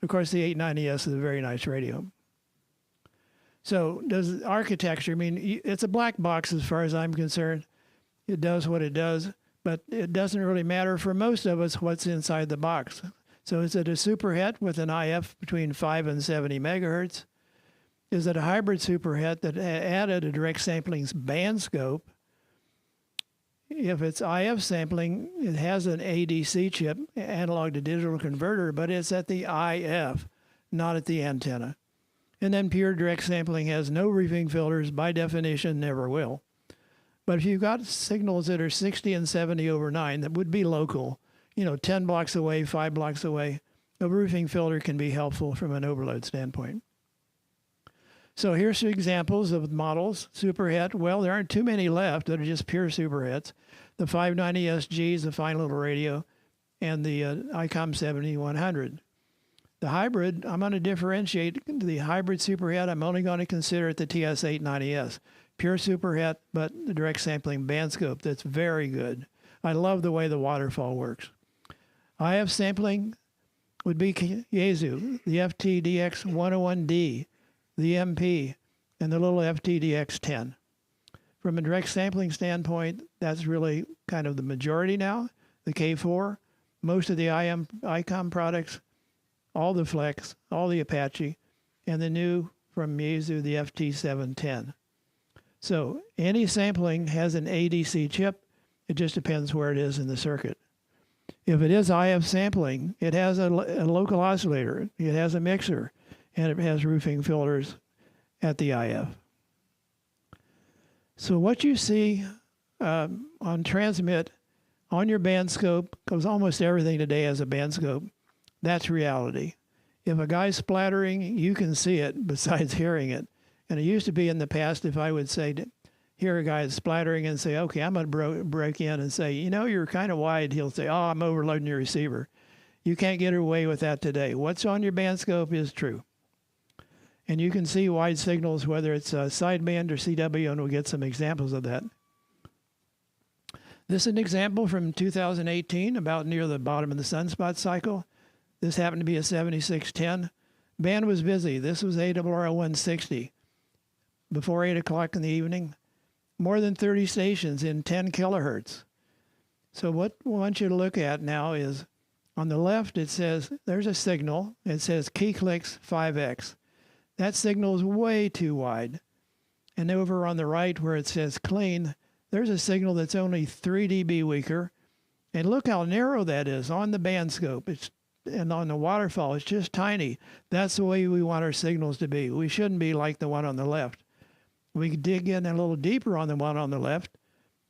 Of course, the 890S is a very nice radio. So does architecture, I mean, it's a black box as far as I'm concerned. It does what it does, but it doesn't really matter for most of us what's inside the box. So is it a superhet with an IF between 5 and 70 megahertz? Is it a hybrid superhet that added a direct sampling band scope? If it's IF sampling, it has an ADC chip, analog to digital converter, but it's at the IF, not at the antenna. And then pure direct sampling has no reefing filters, by definition, never will. But if you've got signals that are 60 and 70 over 9, that would be local, 10 blocks away, 5 blocks away, a roofing filter can be helpful from an overload standpoint. So here's some examples of models. Superhet, well, there aren't too many left that are just pure superhets. The 590SG is a fine little radio, and the ICOM 7100. The hybrid, I'm going to differentiate the hybrid superhet. I'm only going to consider it the TS890S. Pure superhet, but the direct sampling band scope, that's very good. I love the way the waterfall works. IF sampling would be Yaesu, the FTDX101D, the MP, and the little FTDX10. From a direct sampling standpoint, that's really kind of the majority now. The K4, most of the ICOM products, all the Flex, all the Apache, and the new from Yaesu, the FT710. So any sampling has an ADC chip. It just depends where it is in the circuit. If it is IF sampling, it has a local oscillator, it has a mixer, and it has roofing filters at the IF. So what you see on transmit on your band scope, because almost everything today has a band scope, that's reality. If a guy's splattering, you can see it besides hearing it. And it used to be in the past, if I would say, hear a guy splattering and say, okay, I'm going to break in and say, you're kind of wide, he'll say, oh, I'm overloading your receiver. You can't get away with that today. What's on your band scope is true. And you can see wide signals, whether it's sideband or CW, and we'll get some examples of that. This is an example from 2018, about near the bottom of the sunspot cycle. This happened to be a 7610. Band was busy. This was ARRL 160. Before 8 o'clock in the evening, more than 30 stations in 10 kilohertz. So what I want you to look at now is, on the left it says, there's a signal. It says key clicks 5x. That signal is way too wide. And over on the right where it says clean, there's a signal that's only 3 dB weaker. And look how narrow that is on the band scope. And on the waterfall, it's just tiny. That's the way we want our signals to be. We shouldn't be like the one on the left. We can dig in a little deeper on the one on the left.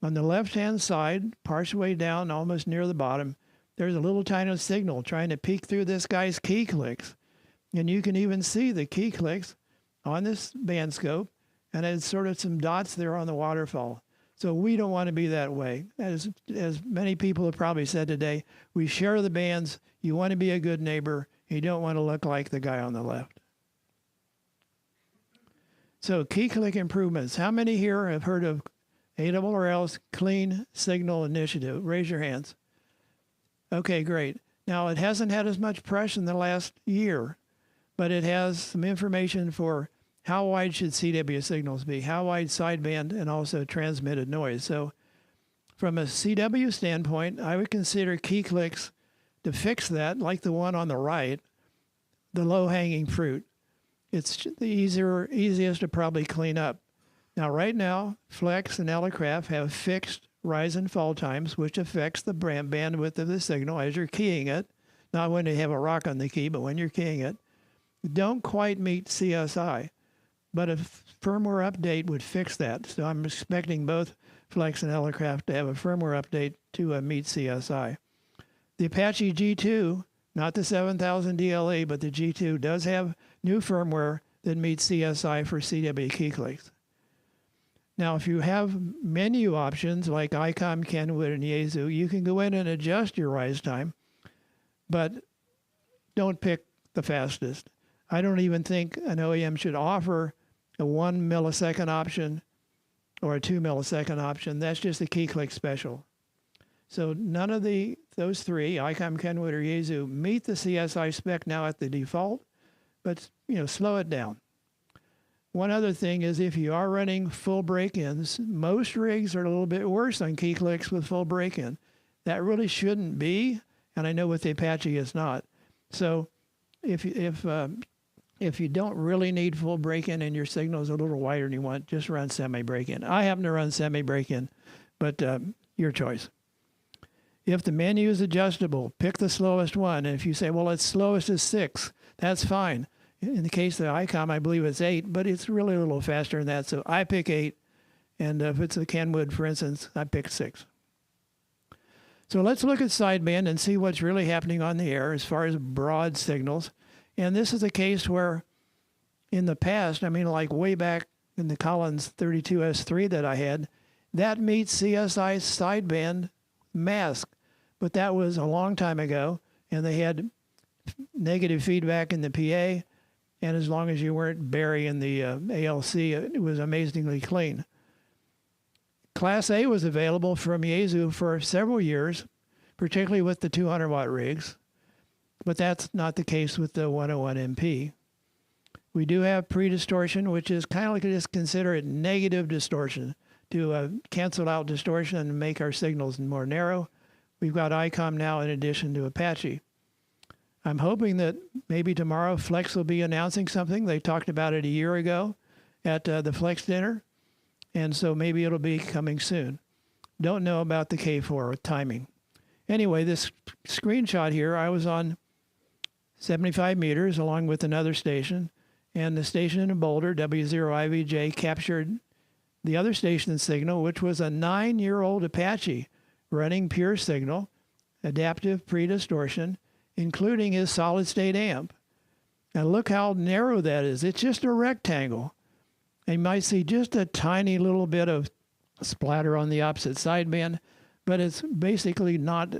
On the left-hand side, partially down, almost near the bottom, there's a little tiny signal trying to peek through this guy's key clicks. And you can even see the key clicks on this band scope, and it's sort of some dots there on the waterfall. So we don't want to be that way. As many people have probably said today, we share the bands. You want to be a good neighbor. You don't want to look like the guy on the left. So key click improvements. How many here have heard of ARRL's Clean Signal Initiative? Raise your hands. Okay, great. Now, it hasn't had as much press in the last year, but it has some information for how wide should CW signals be, how wide sideband, and also transmitted noise. So from a CW standpoint, I would consider key clicks to fix that, like the one on the right, the low-hanging fruit. It's the easiest to probably clean up. Now, right now, Flex and Elecraft have fixed rise and fall times, which affects the bandwidth of the signal as you're keying it. Not when you have a rock on the key, but when you're keying it. Don't quite meet CSI, but a firmware update would fix that. So I'm expecting both Flex and Elecraft to have a firmware update to meet CSI. The Apache G2, not the 7000 DLE, but the G2 does have new firmware that meets CSI for CW key clicks. Now, if you have menu options like ICOM, Kenwood, and Yaesu, you can go in and adjust your rise time, but don't pick the fastest. I don't even think an OEM should offer a 1 millisecond option or a 2 millisecond option. That's just a key click special. So none of those three, ICOM, Kenwood, or Yaesu, meet the CSI spec now at the default, but slow it down. One other thing is if you are running full break-ins, most rigs are a little bit worse on key clicks with full break-in. That really shouldn't be, and I know with the Apache it's not. So if you don't really need full break-in and your signal is a little wider than you want, just run semi-break-in. I happen to run semi-break-in, but your choice. If the menu is adjustable, pick the slowest one. And if you say, well, its slowest is 6, that's fine. In the case of the ICOM, I believe it's 8, but it's really a little faster than that. So I pick 8. And if it's a Kenwood, for instance, I pick 6. So let's look at sideband and see what's really happening on the air as far as broad signals. And this is a case where in the past, like way back in the Collins 32S3 that I had, that meets CSI sideband mask. But that was a long time ago, and they had negative feedback in the PA. And as long as you weren't burying the ALC, it was amazingly clean. Class A was available from Yaesu for several years, particularly with the 200-watt rigs. But that's not the case with the 101MP. We do have pre-distortion, which is kind of like just consider it negative distortion to cancel out distortion and make our signals more narrow. We've got ICOM now in addition to Apache. I'm hoping that maybe tomorrow Flex will be announcing something. They talked about it a year ago at the Flex dinner, and so maybe it'll be coming soon. Don't know about the K4 with timing. Anyway, this screenshot here, I was on 75 meters along with another station, and the station in Boulder, W0IVJ, captured the other station's signal, which was a 9-year-old Apache running pure signal, adaptive pre-distortion, including his solid-state amp. And look how narrow that is. It's just a rectangle. And you might see just a tiny little bit of splatter on the opposite sideband, but it's basically not,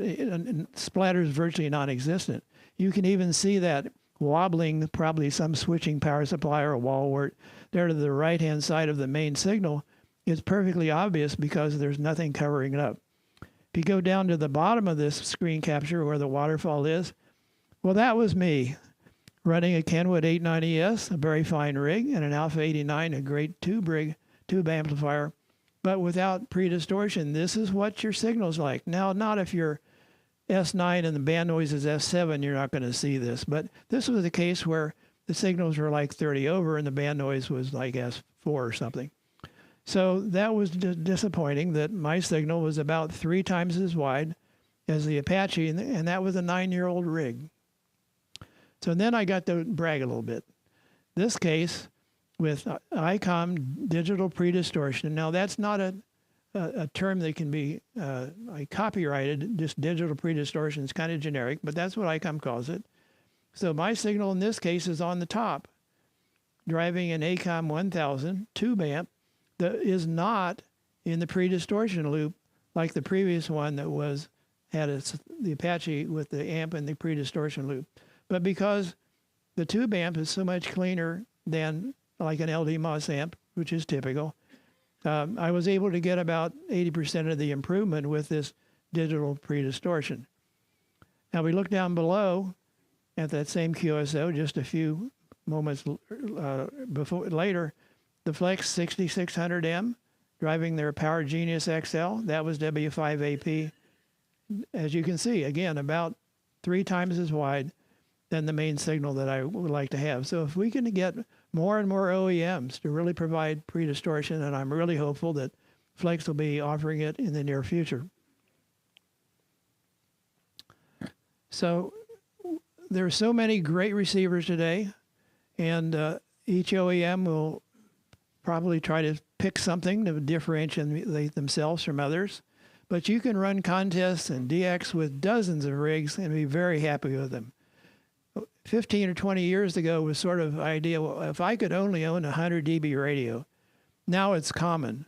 splatter is virtually non-existent. You can even see that wobbling, probably some switching power supply or a wall wart there to the right-hand side of the main signal. It's perfectly obvious because there's nothing covering it up. If you go down to the bottom of this screen capture where the waterfall is, well, that was me running a Kenwood 890S, a very fine rig, and an Alpha 89, a great tube amplifier, but without pre-distortion. This is what your signal's like. Now, not if you're S9 and the band noise is S7, you're not going to see this, but this was a case where the signals were like 30 over and the band noise was like S4 or something. So that was disappointing that my signal was about 3 times as wide as the Apache, and that was a 9-year-old rig. So then I got to brag a little bit. This case with ICOM digital pre-distortion. Now that's not a term that can be copyrighted. Just digital pre-distortion is kind of generic, but that's what ICOM calls it. So my signal in this case is on the top, driving an ACOM 1000 tube amp that is not in the pre-distortion loop like the previous one that had the Apache with the amp in the pre-distortion loop. But because the tube amp is so much cleaner than like an LD MOS amp, which is typical, I was able to get about 80% of the improvement with this digital pre-distortion. Now we look down below at that same QSO just a few moments later, the Flex 6600M driving their Power Genius XL, that was W5AP. As you can see, again, about 3 times as wide than the main signal that I would like to have. So if we can get more and more OEMs to really provide pre-distortion, and I'm really hopeful that Flex will be offering it in the near future. So there are so many great receivers today, and each OEM will probably try to pick something to differentiate themselves from others. But you can run contests and DX with dozens of rigs and be very happy with them. 15 or 20 years ago was sort of idea, well, if I could only own a 100 dB radio. Now it's common.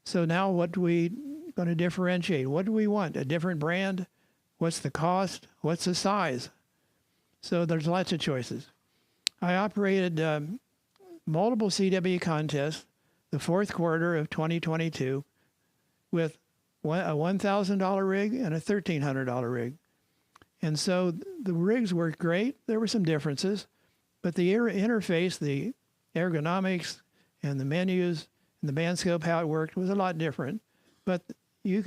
So now what do we going to differentiate? What do we want? A different brand? What's the cost? What's the size? So there's lots of choices. I operated multiple CW contests the fourth quarter of 2022 with a $1,000 rig and a $1,300 rig. And so the rigs worked great. There were some differences, but the interface, the ergonomics and the menus and the band scope, how it worked was a lot different. But you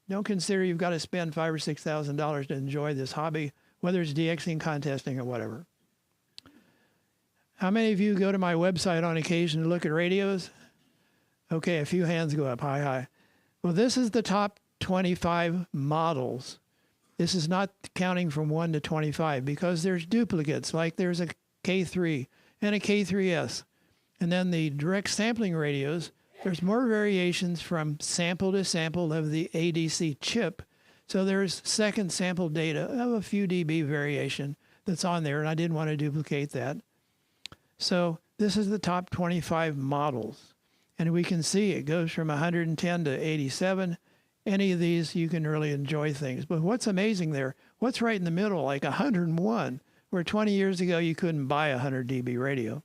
don't consider you've got to spend $5,000 or $6,000 to enjoy this hobby, whether it's DXing, contesting, or whatever. How many of you go to my website on occasion to look at radios? Okay, a few hands go up, high. Well, this is the top 25 models. This is not counting from 1 to 25 because there's duplicates, like there's a K3 and a K3S. And then the direct sampling radios, there's more variations from sample to sample of the ADC chip. So there's second sample data of a few dB variation that's on there, and I didn't want to duplicate that. So this is the top 25 models. And we can see it goes from 110 to 87. Any of these, you can really enjoy things. But what's amazing there, what's right in the middle, like 101, where 20 years ago you couldn't buy a 100 dB radio.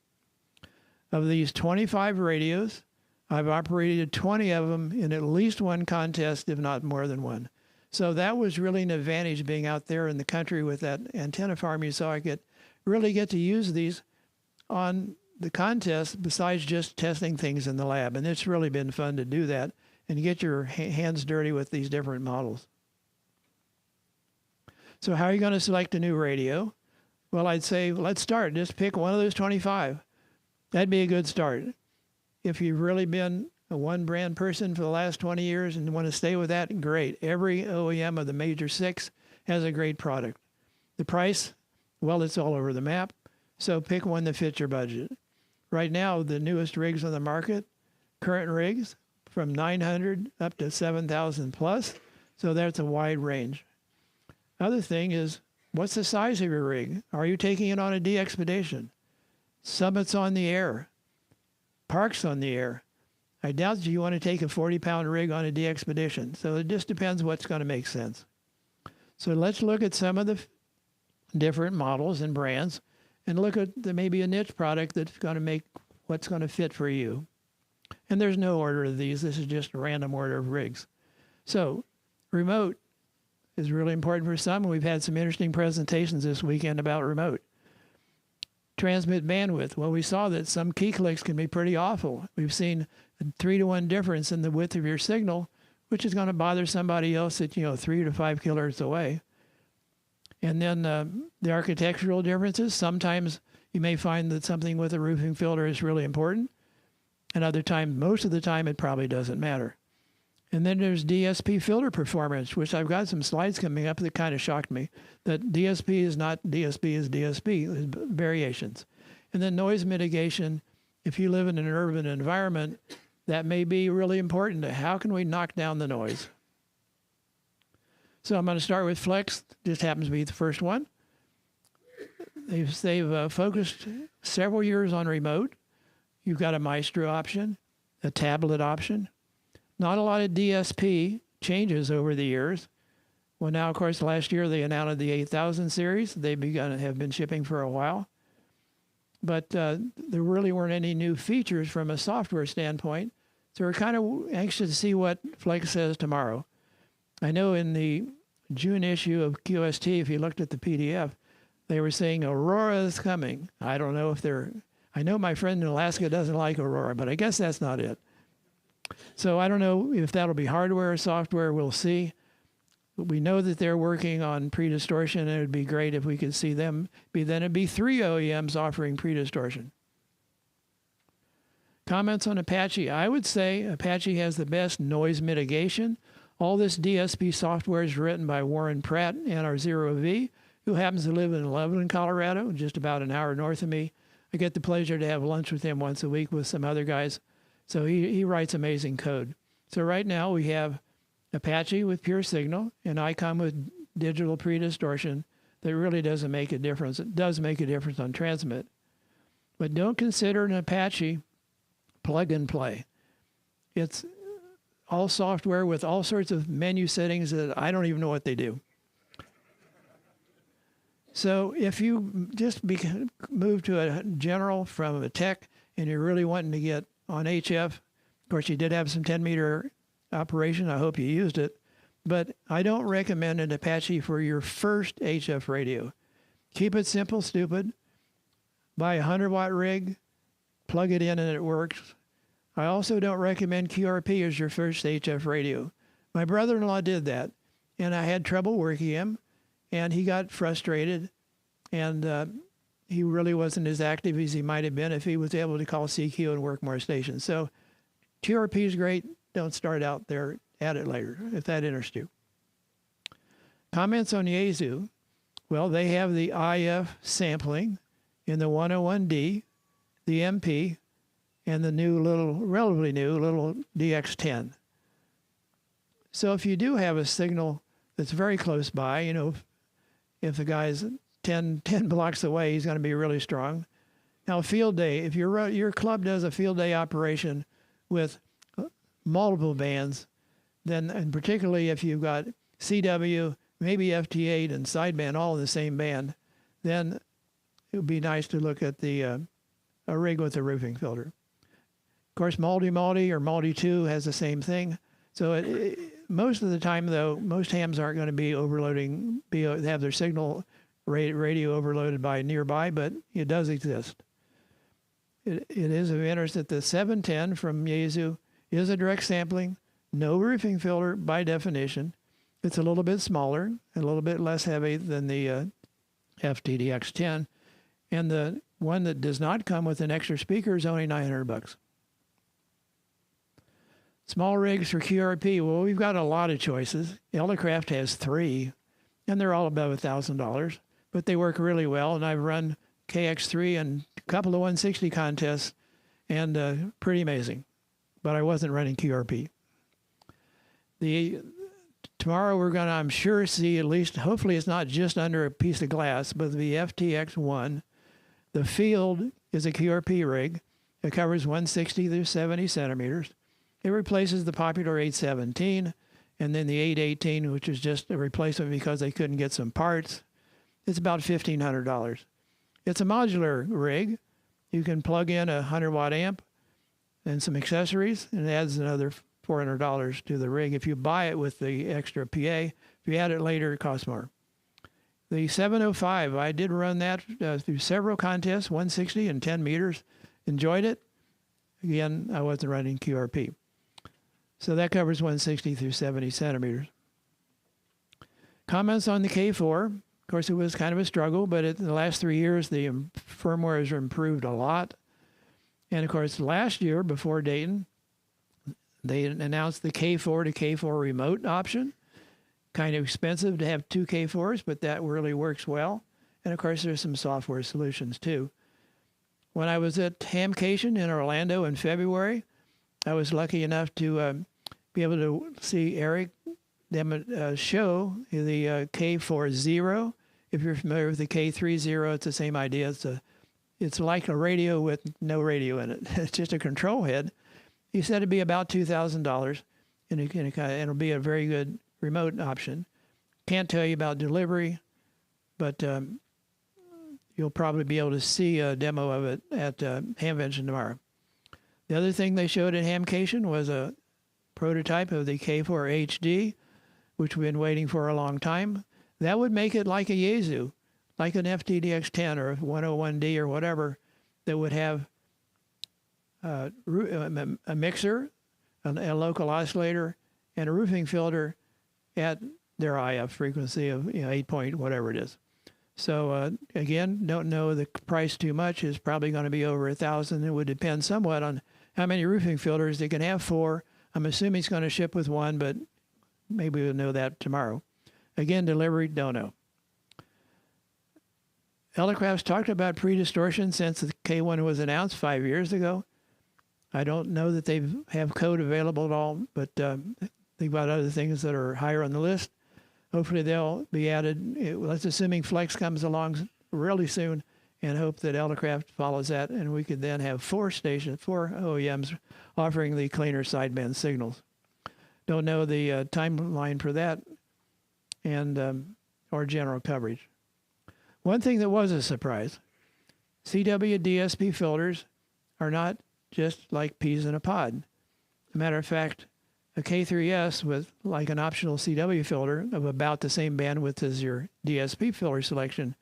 Of these 25 radios, I've operated 20 of them in at least one contest, if not more than one. So that was really an advantage being out there in the country with that antenna farm. You saw I really get to use these on the contest besides just testing things in the lab. And it's really been fun to do that and get your hands dirty with these different models. So how are you going to select a new radio? Well, I'd say let's start. Just pick one of those 25. That'd be a good start. If you've really been a one brand person for the last 20 years and want to stay with that, great. Every OEM of the major 6 has a great product. The price, well, it's all over the map. So pick one that fits your budget. Right now, the newest rigs on the market, current rigs, from 900 up to 7,000 plus. So that's a wide range. Other thing is, what's the size of your rig? Are you taking it on a de-expedition? Summit's on the air. Park's on the air. I doubt you want to take a 40-pound rig on a de-expedition. So it just depends what's going to make sense. So let's look at some of the different models and brands and look at maybe a niche product that's going to make what's going to fit for you. And there's no order of these. This is just a random order of rigs. So remote is really important for some. We've had some interesting presentations this weekend about remote. Transmit bandwidth. Well, we saw that some key clicks can be pretty awful. We've seen a 3-to-1 difference in the width of your signal, which is going to bother somebody else at 3 to 5 kilohertz away. And then the architectural differences. Sometimes you may find that something with a roofing filter is really important. And other times, most of the time, it probably doesn't matter. And then there's DSP filter performance, which I've got some slides coming up that kind of shocked me. That DSP is not DSP is DSP, there's variations. And then noise mitigation, if you live in an urban environment, that may be really important. How can we knock down the noise? So I'm going to start with Flex. Just happens to be the first one. They've focused several years on remote. You've got a Maestro option, a tablet option. Not a lot of DSP changes over the years. Well, now, of course, last year they announced the 8000 series. They have been shipping for a while. But there really weren't any new features from a software standpoint. So we're kind of anxious to see what Flex says tomorrow. I know in the June issue of QST, if you looked at the PDF, they were saying Aurora is coming. I don't know if they're, I know my friend in Alaska doesn't like Aurora, but I guess that's not it. So I don't know if that'll be hardware or software, we'll see. But we know that they're working on pre-distortion, and it would be great if we could see them. Then it'd be 3 OEMs offering pre-distortion. Comments on Apache. I would say Apache has the best noise mitigation. All this DSP software is written by Warren Pratt and our Zero V, who happens to live in Loveland, Colorado, just about an hour north of me. I get the pleasure to have lunch with him once a week with some other guys. So he writes amazing code. So right now we have Apache with pure signal and ICOM with digital pre-distortion. That really doesn't make a difference. It does make a difference on transmit. But don't consider an Apache plug and play. It's all software with all sorts of menu settings that I don't even know what they do. So if you just move to a general from a tech and you're really wanting to get on HF, of course you did have some 10-meter operation. I hope you used it. But I don't recommend an Apache for your first HF radio. Keep it simple, stupid. Buy a 100-watt rig, plug it in, and it works. I also don't recommend QRP as your first HF radio. My brother-in-law did that, and I had trouble working him, and he got frustrated, and he really wasn't as active as he might have been if he was able to call CQ and work more stations. So QRP is great. Don't start out there. Add it later, if that interests you. Comments on Yaesu. Well, they have the IF sampling in the 101D, the MP, and the new relatively new little DX10. So if you do have a signal that's very close by, you know, if the guy's 10 blocks away, he's going to be really strong. Now, field day, if your club does a field day operation with multiple bands, then, and particularly if you've got CW, maybe FT8 and sideband all in the same band, then it would be nice to look at the a rig with a roofing filter. Of course, multi-multi or multi-2 has the same thing. So most of the time, though, most hams aren't going to be overloading, have their signal radio overloaded by nearby, but it does exist. It is of interest that the 710 from Yaesu is a direct sampling, no roofing filter by definition. It's a little bit smaller, a little bit less heavy than the FTDX10. And the one that does not come with an extra speaker is only $900. Small rigs for QRP. Well, we've got a lot of choices. Elecraft has 3, and they're all above $1,000, but they work really well. And I've run KX3 and a couple of 160 contests, and pretty amazing. But I wasn't running QRP. Tomorrow we're going to, I'm sure, see at least, hopefully it's not just under a piece of glass, but the FTX1. The field is a QRP rig. It covers 160 through 70 centimeters. It replaces the popular 817 and then the 818, which is just a replacement because they couldn't get some parts. It's about $1,500. It's a modular rig. You can plug in a 100-watt amp and some accessories, and it adds another $400 to the rig. If you buy it with the extra PA, if you add it later, it costs more. The 705, I did run that through several contests, 160 and 10 meters. Enjoyed it. Again, I wasn't running QRP. So that covers 160 through 70 centimeters. Comments on the K4. Of course, it was kind of a struggle, but in the last 3 years, the firmware has improved a lot. And of course, last year, before Dayton, they announced the K4 to K4 remote option. Kind of expensive to have 2 K4s, but that really works well. And of course, there's some software solutions too. When I was at Hamcation in Orlando in February, I was lucky enough to be able to see Eric show the K40. If you're familiar with the K30, it's the same idea. It's like a radio with no radio in it. It's just a control head. He said it'd be about $2,000, and it'll be a very good remote option. Can't tell you about delivery, but you'll probably be able to see a demo of it at Hamvention tomorrow. The other thing they showed at Hamcation was a prototype of the K4 HD which we've been waiting for a long time. That would make it like a Yaesu, like an FTDX10 or 101D or whatever, that would have a mixer, a local oscillator, and a roofing filter at their IF frequency of 8 point whatever it is. So again, don't know the price too much. Is probably going to be over $1,000. It would depend somewhat on how many roofing filters. They can have 4. I'm assuming it's going to ship with 1, but maybe we'll know that tomorrow. Again, delivery, don't know. Elecraft's talked about pre-distortion since the K1 was announced 5 years ago. I don't know that they have code available at all, but they've got other things that are higher on the list. Hopefully they'll be added. Let's assuming Flex comes along really soon, and hope that Elecraft follows that, and we could then have 4 OEMs offering the cleaner sideband signals. Don't know the timeline for that, and or general coverage. One thing that was a surprise, CW DSP filters are not just like peas in a pod. As a matter of fact, a K3S with like an optional CW filter of about the same bandwidth as your DSP filter selection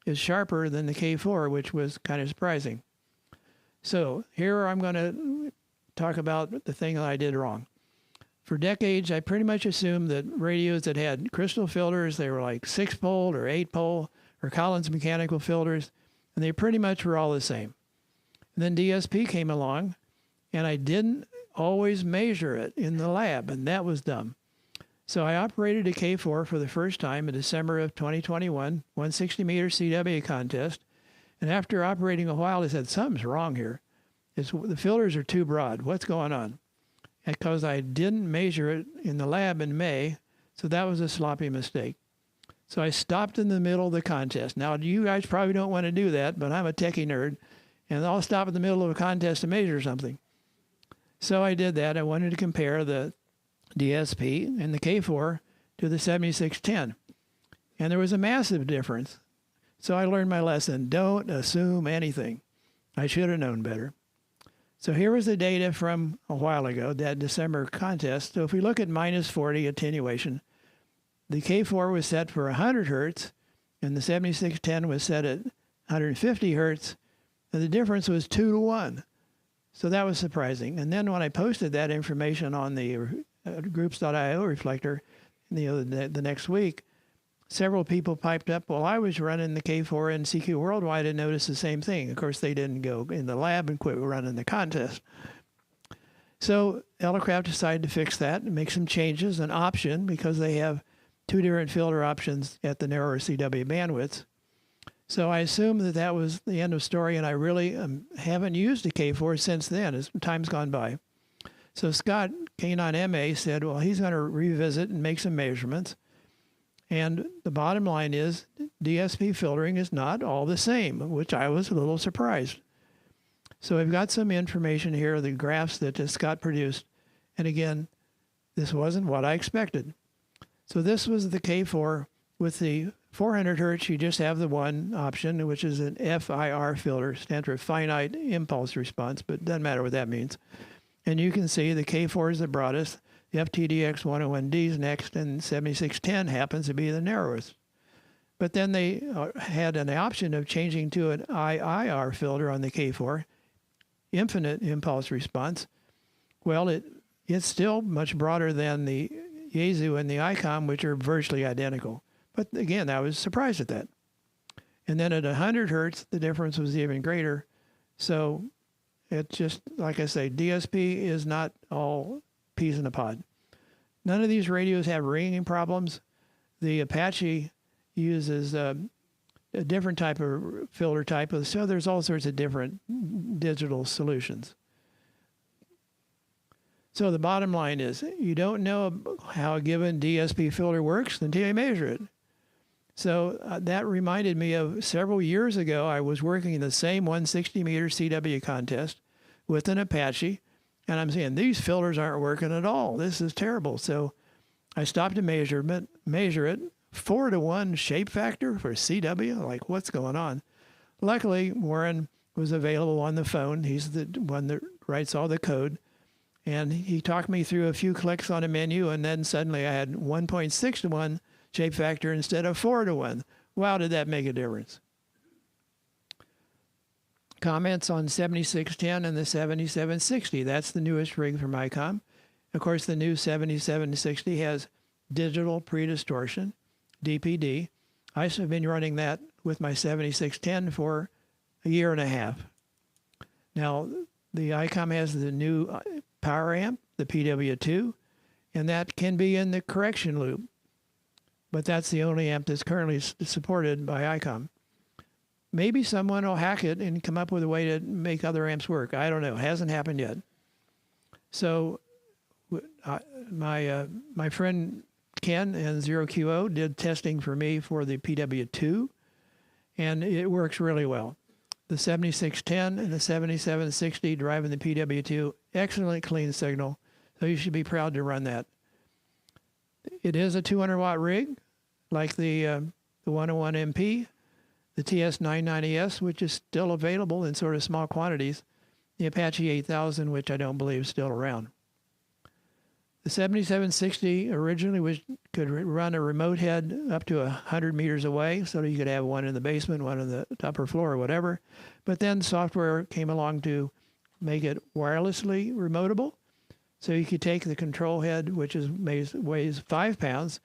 is sharper than the K4, which was kind of surprising. So here I'm going to talk about the thing that I did wrong. For decades, I pretty much assumed that radios that had crystal filters, they were like 6-pole or 8-pole, or Collins mechanical filters, and they pretty much were all the same. And then DSP came along, and I didn't always measure it in the lab, and that was dumb. So I operated a K4 for the first time in December of 2021, 160-meter CW contest, and after operating a while, I said, something's wrong here. The filters are too broad. What's going on? Because I didn't measure it in the lab in May, so that was a sloppy mistake. So I stopped in the middle of the contest. Now, you guys probably don't want to do that, but I'm a techie nerd, and I'll stop in the middle of a contest to measure something. So I did that. I wanted to compare the DSP and the K4 to the 7610. And there was a massive difference. So I learned my lesson. Don't assume anything. I should have known better. So here was the data from a while ago, that December contest. So if we look at minus 40 attenuation, the K4 was set for 100 hertz, and the 7610 was set at 150 hertz, and the difference was 2 to 1. So that was surprising. And then when I posted that information on the groups.io reflector the next week, several people piped up, well, I was running the K4 and CQ Worldwide and noticed the same thing. Of course, they didn't go in the lab and quit running the contest. So Elecraft decided to fix that and make some changes, an option, because they have 2 different filter options at the narrower CW bandwidths. So I assume that that was the end of story, and I really haven't used a K4 since then, as time's gone by. So Scott, K9MA, said, well, he's going to revisit and make some measurements. And the bottom line is DSP filtering is not all the same, which I was a little surprised. So I've got some information here, the graphs that Scott produced. And again, this wasn't what I expected. So this was the K4 with the 400 hertz. You just have the one option, which is an FIR filter, stands for finite impulse response, but it doesn't matter what that means. And you can see the K4 is the broadest. The FTDX 101D is next, and 7610 happens to be the narrowest. But then they had an option of changing to an IIR filter on the K4, infinite impulse response. Well, it's still much broader than the Yaesu and the ICOM, which are virtually identical. But again, I was surprised at that. And then at 100 hertz, the difference was even greater. So it's just, like I say, DSP is not all peas in a pod. None of these radios have ringing problems. The Apache uses a different type of filter type, so there's all sorts of different digital solutions. So the bottom line is, you don't know how a given DSP filter works until you measure it. So that reminded me of several years ago, I was working in the same 160-meter CW contest with an Apache, and I'm saying, these filters aren't working at all. This is terrible. So I stopped to measure it, 4 to 1 shape factor for CW. Like, what's going on? Luckily, Warren was available on the phone. He's the one that writes all the code. And he talked me through a few clicks on a menu, and then suddenly I had 1.6 to 1 shape factor instead of 4 to 1. Wow, did that make a difference? Comments on 7610 and the 7760. That's the newest rig from ICOM. Of course, the new 7760 has digital pre-distortion, DPD. I've been running that with my 7610 for a year and a half. Now, the ICOM has the new power amp, the PW2, and that can be in the correction loop. But that's the only amp that's currently supported by ICOM. Maybe someone will hack it and come up with a way to make other amps work. I don't know. It hasn't happened yet. So my friend Ken and 0QO did testing for me for the PW2, and it works really well. The 7610 and the 7760 driving the PW2, excellent clean signal, so you should be proud to run that. It is a 200-watt rig, like the 101 MP, the TS990S, which is still available in sort of small quantities, the Apache 8000, which I don't believe is still around. The 7760 originally could run a remote head up to 100 meters away, so you could have one in the basement, one on the upper floor, or whatever. But then software came along to make it wirelessly remotable. So you could take the control head, which weighs 5 pounds,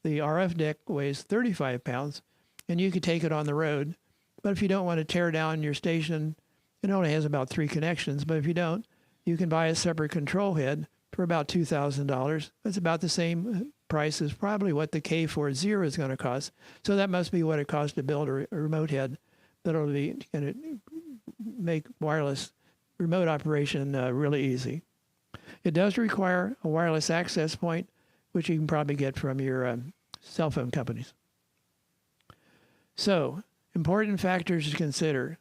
the RF deck weighs 35 pounds, and you could take it on the road. But if you don't want to tear down your station, it only has about 3 connections, but if you don't, you can buy a separate control head for about $2,000. It's about the same price as probably what the K40 is going to cost. So that must be what it costs to build a remote head that'll be going to make wireless remote operation really easy. It does require a wireless access point, which you can probably get from your cell phone companies. So, important factors to consider.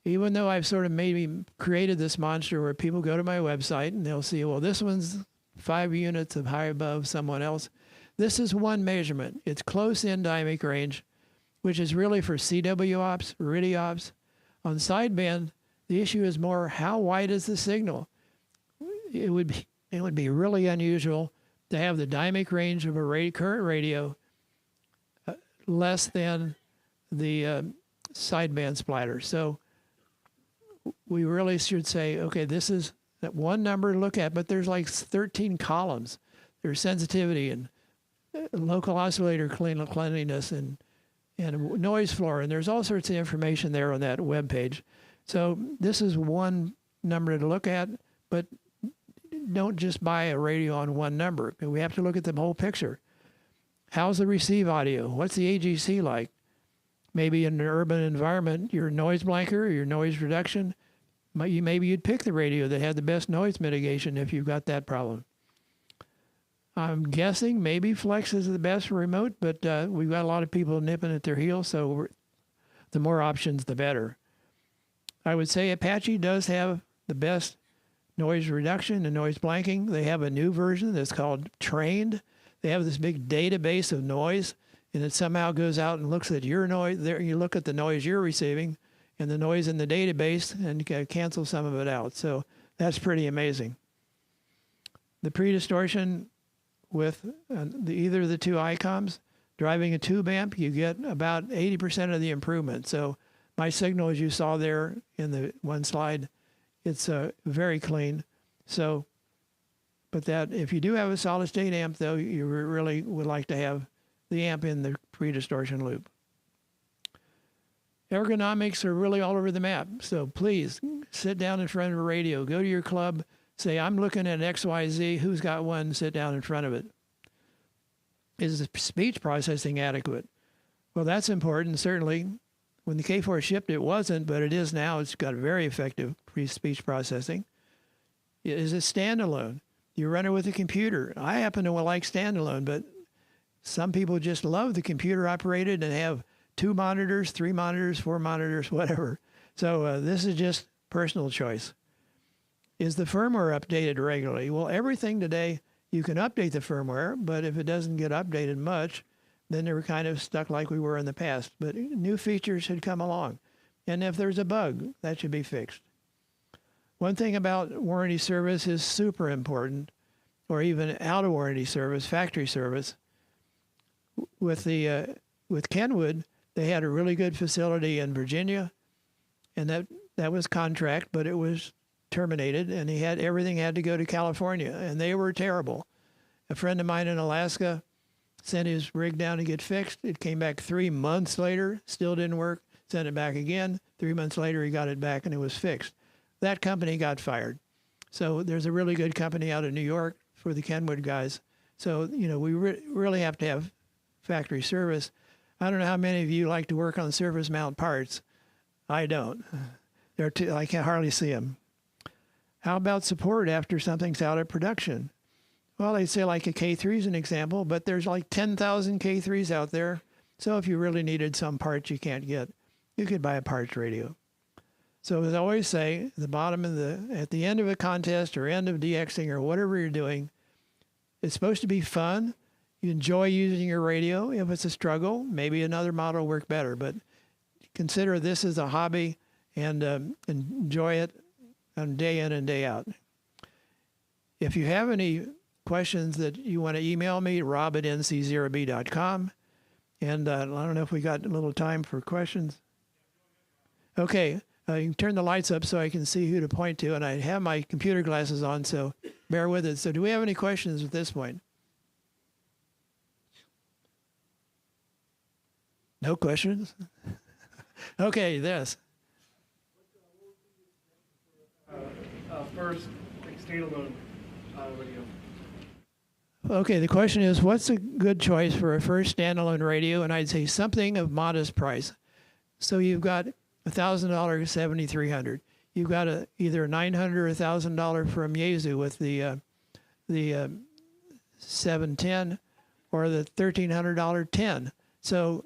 Even though I've sort of maybe created this monster where people go to my website and they'll see, well, this one's 5 units of high above someone else. This is one measurement. It's close-in dynamic range, which is really for CW ops, RIDI ops. On sideband, the issue is more how wide is the signal? It would be really unusual to have the dynamic range of a current radio less than the sideband splitter. So we really should say, okay, this is that one number to look at, but there's like 13 columns. There's sensitivity and local oscillator cleanliness and noise floor, and there's all sorts of information there on that web page. So this is one number to look at, but don't just buy a radio on one number. We have to look at the whole picture. How's the receive audio? What's the AGC like? Maybe in an urban environment, your noise blanker, or your noise reduction, maybe you'd pick the radio that had the best noise mitigation if you've got that problem. I'm guessing maybe Flex is the best for remote, but we've got a lot of people nipping at their heels, so the more options, the better. I would say Apache does have the best noise reduction and noise blanking. They have a new version that's called Trained. They have this big database of noise, and it somehow goes out and looks at your noise. There, you look at the noise you're receiving and the noise in the database and cancel some of it out. So that's pretty amazing. The pre-distortion with either of the two ICOMs, driving a tube amp, you get about 80% of the improvement. So my signal, as you saw there in the one slide, it's very clean. So, but that if you do have a solid state amp, though, you really would like to have the amp in the pre-distortion loop. Ergonomics are really all over the map. So please sit down in front of a radio, go to your club, say, I'm looking at XYZ, who's got one, sit down in front of it. Is the speech processing adequate? Well, that's important, certainly. When the K4 shipped, it wasn't, but it is now. It's got very effective speech processing. Is it standalone? You run it with a computer. I happen to like standalone, but some people just love the computer operated and have 2 monitors, 3 monitors, 4 monitors, whatever. So this is just personal choice. Is the firmware updated regularly? Well, everything today, you can update the firmware, but if it doesn't get updated much, then they're kind of stuck like we were in the past. But new features should come along. And if there's a bug, that should be fixed. One thing about warranty service is super important, or even out of warranty service, factory service. With Kenwood, they had a really good facility in Virginia, and that was contract, but it was terminated, and everything had to go to California, and they were terrible. A friend of mine in Alaska sent his rig down to get fixed. It came back 3 months later, still didn't work. Sent it back again. 3 months later, he got it back, and it was fixed. That company got fired. So there's a really good company out of New York for the Kenwood guys. So, we really have to have factory service. I don't know how many of you like to work on surface mount parts. I don't. I can hardly see them. How about support after something's out of production? Well, they say like a K3 is an example, but there's like 10,000 K3s out there. So if you really needed some parts you can't get, you could buy a parts radio. So as I always say, at the end of a contest or end of DXing or whatever you're doing, it's supposed to be fun. You enjoy using your radio. If it's a struggle, maybe another model will work better. But consider this as a hobby and enjoy it day in and day out. If you have any questions that you want to email me, rob@nc0b.com. And I don't know if we got a little time for questions. Okay, you can turn the lights up so I can see who to point to. And I have my computer glasses on, so bear with it. So do we have any questions at this point? No questions? Okay, this. First, standalone radio. Okay, the question is, what's a good choice for a first standalone radio? And I'd say something of modest price. So you've got $1,000, $7,300. You've got either a $900 or $1,000 from Yaesu with the 710 or the $1,300 10. So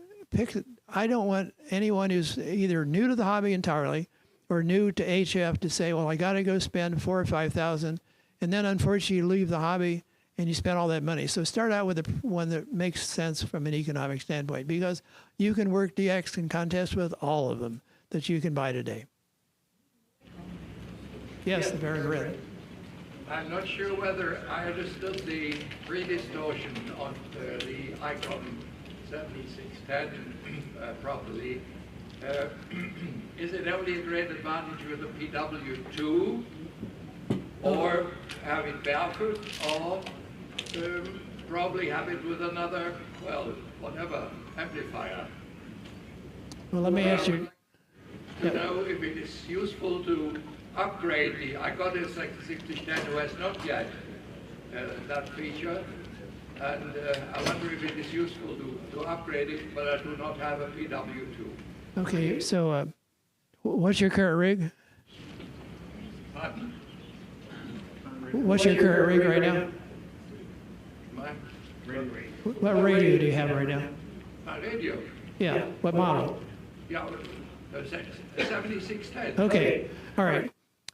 I don't want anyone who's either new to the hobby entirely or new to HF to say, well, I got to go spend $4,000 or $5,000, and then unfortunately you leave the hobby and you spend all that money. So start out with the one that makes sense from an economic standpoint, because you can work DX and contest with all of them that you can buy today. Yes, very red. I'm not sure whether I understood the pre-distortion on the Icon 7610 properly. Is it only a great advantage with the PW2, or have it barefoot, or probably have it with another, well, whatever, amplifier? Well, let me ask you. To know if it is useful to upgrade the, I got a 7610 who has not yet that feature, and I wonder if it is useful to upgrade it, but I do not have a PW2. Okay, so what's your current rig? Pardon? What's your current rig right now? My What radio do you have right now? My radio. Yeah, what model? Yeah, the 7610. Okay, all right.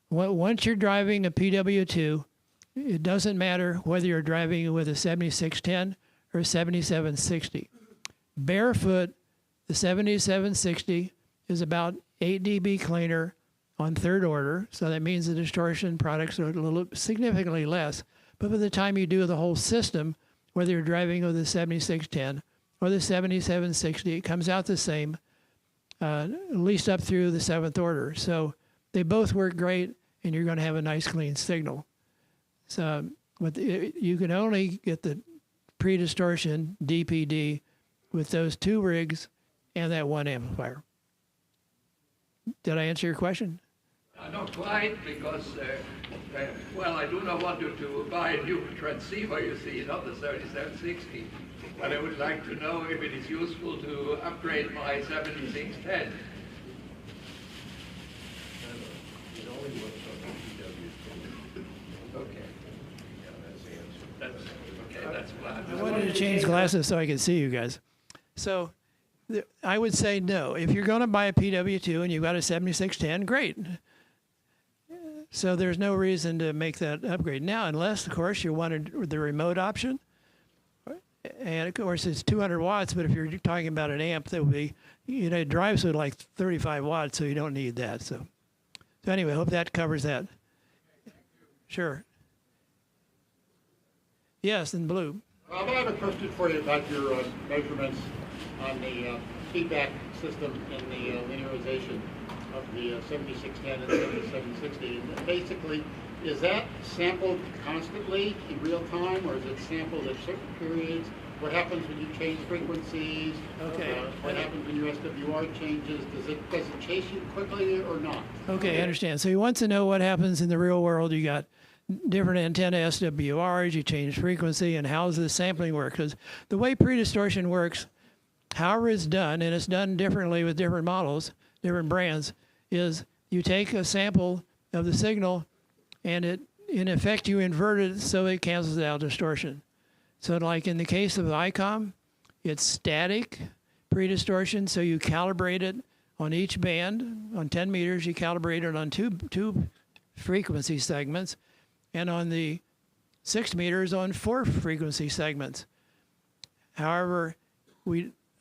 Once you're driving a PW2, it doesn't matter whether you're driving with a 7610 or a 7760. Barefoot, the 7760 is about 8 dB cleaner on third order, so that means the distortion products are a little significantly less. But by the time you do the whole system, whether you're driving with the 7610 or the 7760, it comes out the same, at least up through the 7th order. So they both work great, and you're going to have a nice clean signal. So, but you can only get the pre-distortion DPD with those two rigs and that one amplifier. Did I answer your question? Not quite, because, well, I do not want you to buy a new transceiver, you see, not the 3760. But I would like to know if it is useful to upgrade my 7610. That's I wanted to change glasses so I could see you guys. So I would say no. If you're going to buy a PW2 and you've got a 7610, great. So there's no reason to make that upgrade now, unless, of course, you wanted the remote option. And, of course, it's 200 watts, but if you're talking about an amp, that would be, you know, it drives with like 35 watts, so you don't need that. So anyway, hope that covers that. Sure. Yes, in blue. I have a question for you about your measurements on the feedback system and the linearization of the 7610 and 7760. And basically, is that sampled constantly in real time, or is it sampled at certain periods? What happens when you change frequencies? Okay. What happens when your SWR changes? Does it chase you quickly or not? Okay, I understand. So he wants to know what happens in the real world. You got different antenna SWRs, you change frequency, and how does the sampling work? Because the way pre-distortion works, however it's done, and it's done differently with different models, different brands, is you take a sample of the signal and it, in effect, you invert it so it cancels out distortion. So like in the case of ICOM, it's static pre-distortion, so you calibrate it on each band. On 10 meters, you calibrate it on two frequency segments, and on the 6 meters on 4 frequency segments. However,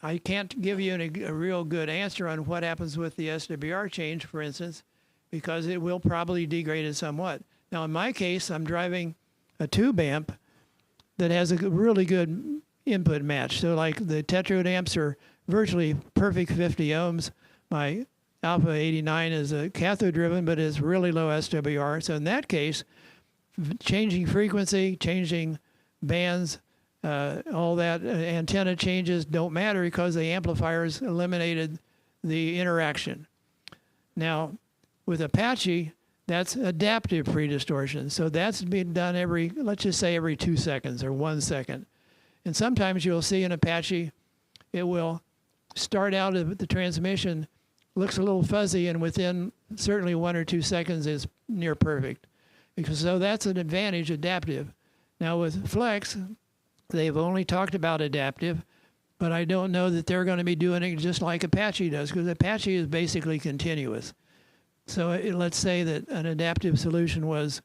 I can't give you a real good answer on what happens with the SWR change, for instance, because it will probably degrade it somewhat. Now, in my case, I'm driving a tube amp that has a really good input match. So like the tetrode amps are virtually perfect 50 ohms. My Alpha 89 is a cathode driven, but it's really low SWR. So in that case, changing frequency, changing bands, all that antenna changes don't matter because the amplifiers eliminated the interaction. Now, with Apache, that's adaptive pre-distortion. So that's being done every, let's just say every 2 seconds or 1 second. And sometimes you'll see in Apache, it will start out of the transmission, looks a little fuzzy, and within certainly 1 or 2 seconds is near perfect. Because so that's an advantage, adaptive. Now with Flex, they've only talked about adaptive, but I don't know that they're going to be doing it just like Apache does, because Apache is basically continuous. So let's say that an adaptive solution was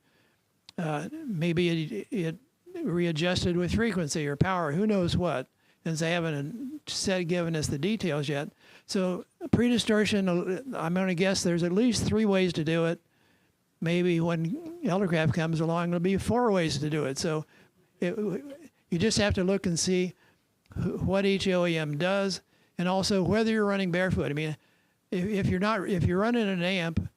maybe it readjusted with frequency or power, who knows what, since they haven't given us the details yet. So pre-distortion, I'm going to guess there's at least 3 ways to do it. Maybe when Eldercraft comes along, there'll be 4 ways to do it. So you just have to look and see what each OEM does, and also whether you're running barefoot. I mean, if you're running an amp